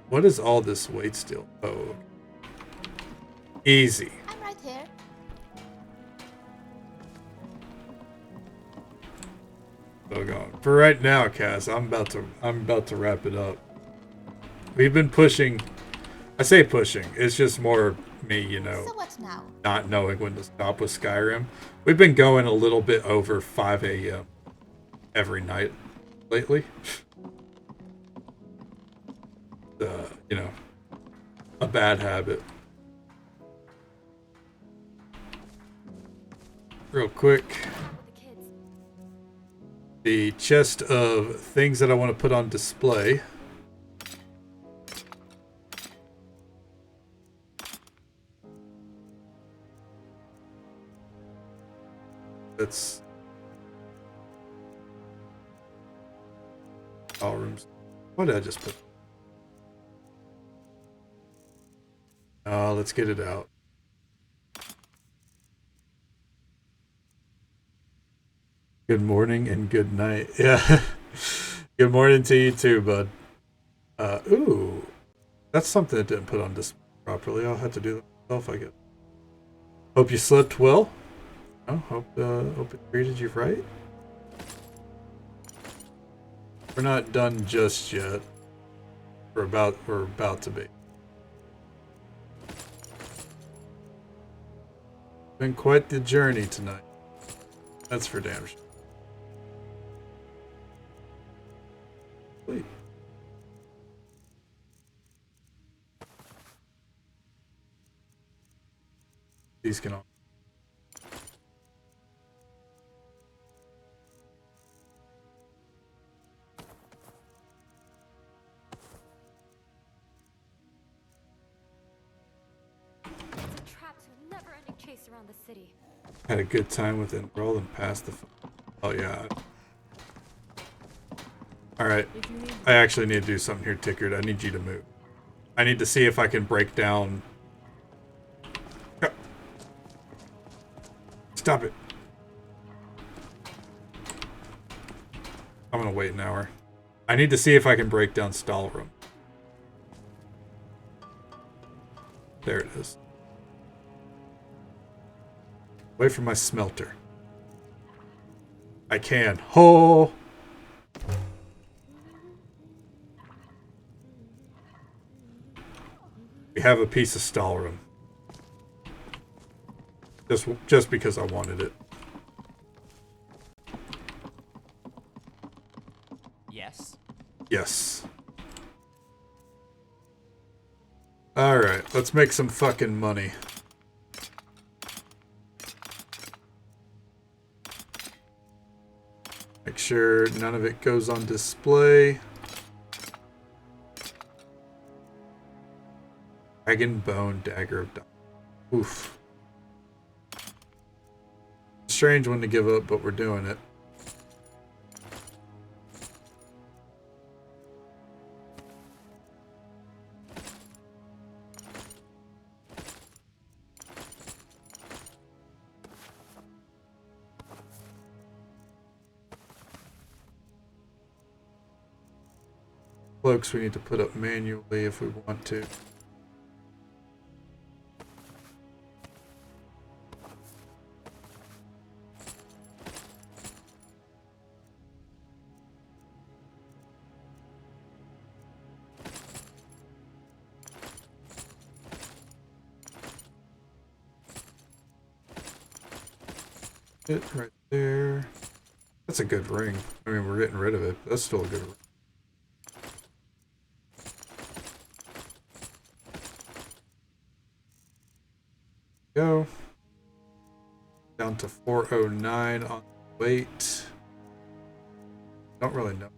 What is all this weight still? Oh. Easy. I'm right here. So going. For right now, Cass, I'm about to wrap it up. We've been pushing. I say pushing. It's just more me, you know, So what now? not knowing when to stop with Skyrim. We've been going a little bit over 5 a.m. every night lately. You know, a bad habit. Real quick. The chest of things that I want to put on display. That's all rooms. What did I just put? Let's get it out. Good morning and good night. Yeah. Good morning to you too, bud. Ooh. That's something that didn't put on display properly. I'll have to do that myself, I guess. Hope you slept well. Oh, hope it treated you right. We're not done just yet. We're about to be. Been quite the journey tonight. That's for damn sure. Wait. These can all. Chase around the city. Had a good time with Enroll and passed the. Oh yeah. All right. I actually need to do something here, Tickard. I need you to move. I need to see if I can break down. Stop it. I'm gonna wait an hour. I need to see if I can break down Stalroom. There it is. Away from my smelter. I can. Oh! We have a piece of Stalrim. Just because I wanted it. Yes. Yes. Alright, let's make some fucking money. Make sure none of it goes on display. Dragon Bone Dagger of Dawn. Oof. Strange one to give up, but we're doing it. Cloaks we need to put up manually if we want to. It right there. That's a good ring. I mean, we're getting rid of it. That's still a good ring. Go. Down to 409 on weight. Don't really know.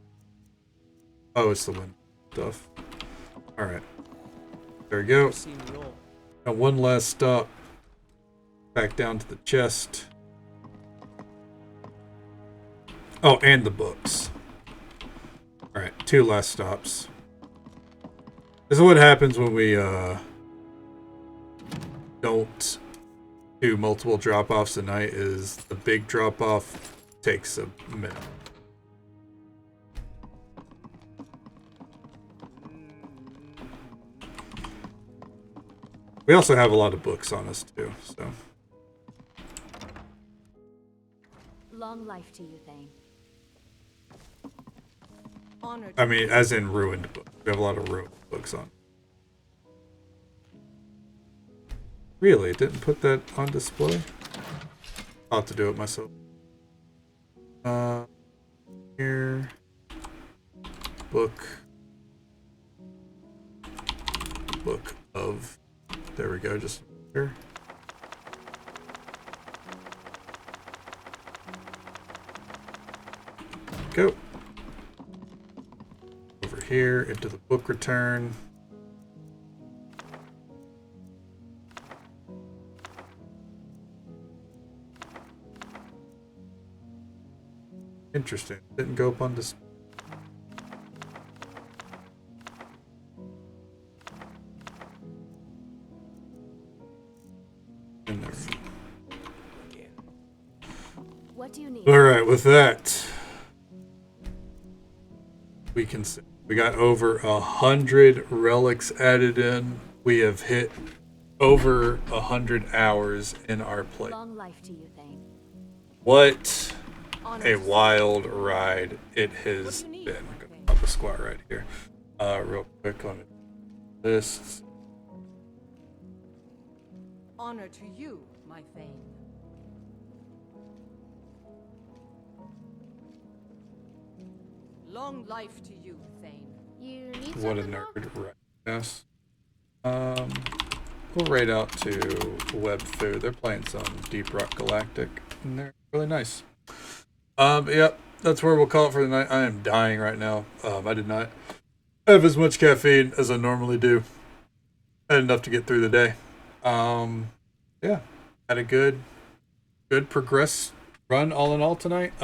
Oh, it's the wind stuff. Alright. There we go. Now one last stop. Back down to the chest. Oh, and the books. Alright, 2 last stops. This is what happens when we don't do multiple drop-offs a night, is the big drop-off takes a minute. We also have a lot of books on us too, so. Long life to you, Thane. I mean, as in ruined books. We have a lot of ruined books on. Really? Didn't put that on display? I'll have to do it myself. Here. Book. Book of. There we go, just here. Go. Over here into the book return. Interesting. Didn't go up on display. What do you need? All right, with that, we can see we got over 100 relics added in. We have hit over 100 hours in our play. Long life to you, Thane. What a wild ride it has been. I'm gonna pop a squat right here. Real quick, let me lists. Honor to you, my Thane. Long life to you, Thane. You need What a something, nerd, right? Yes. We'll raid out to Web Food. They're playing some Deep Rock Galactic, and they're really nice. Yep, that's where we'll call it for the night. I am dying right now. I did not have as much caffeine as I normally do. I had enough to get through the day. Yeah, had a good progress run all in all tonight.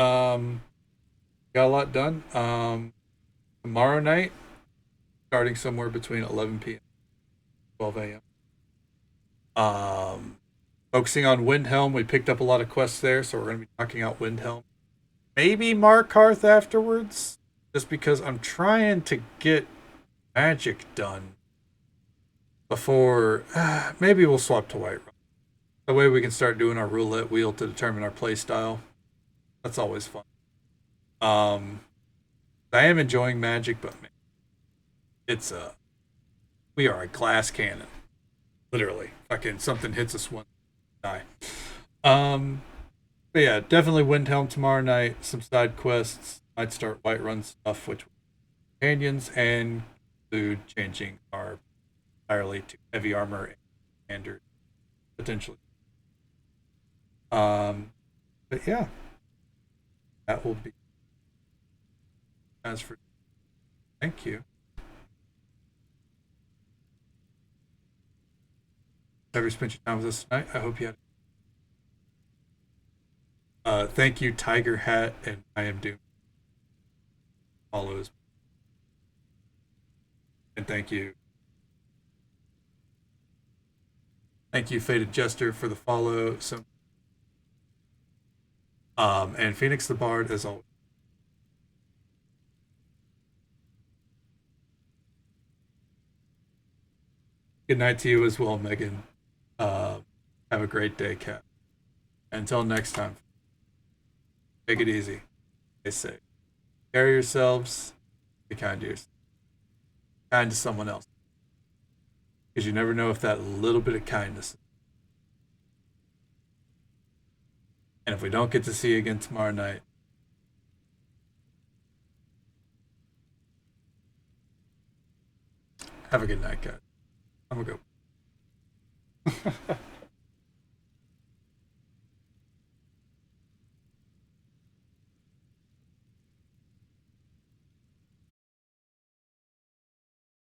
Got a lot done. Tomorrow night, starting somewhere between 11 p.m. and 12 a.m. Focusing on Windhelm. We picked up a lot of quests there, so we're going to be knocking out Windhelm. Maybe Markarth afterwards, just because I'm trying to get magic done before. Maybe we'll swap to Whiterun. That way we can start doing our roulette wheel to determine our play style. That's always fun. I am enjoying magic, but man, it's we are a glass cannon. Literally. Fucking something hits us one, die. But yeah, definitely Windhelm tomorrow night. Some side quests. Might start Whiterun stuff, which companions, and include changing our entirely to heavy armor and standard potentially. But yeah, that will be as for. Thank you. Have you spent your time with us tonight? I hope you had. Thank you, Tiger Hat, and I Am Doom. Follows. And thank you. Thank you, Faded Jester, for the follow. And Phoenix the Bard, as always. Good night to you as well, Megan. Have a great day, Kat. Until next time, take it easy. Stay safe. Care yourselves. Be kind to yourself. Kind to someone else. Because you never know if that little bit of kindness. And if we don't get to see you again tomorrow night, have a good night, guys. I'm gonna go.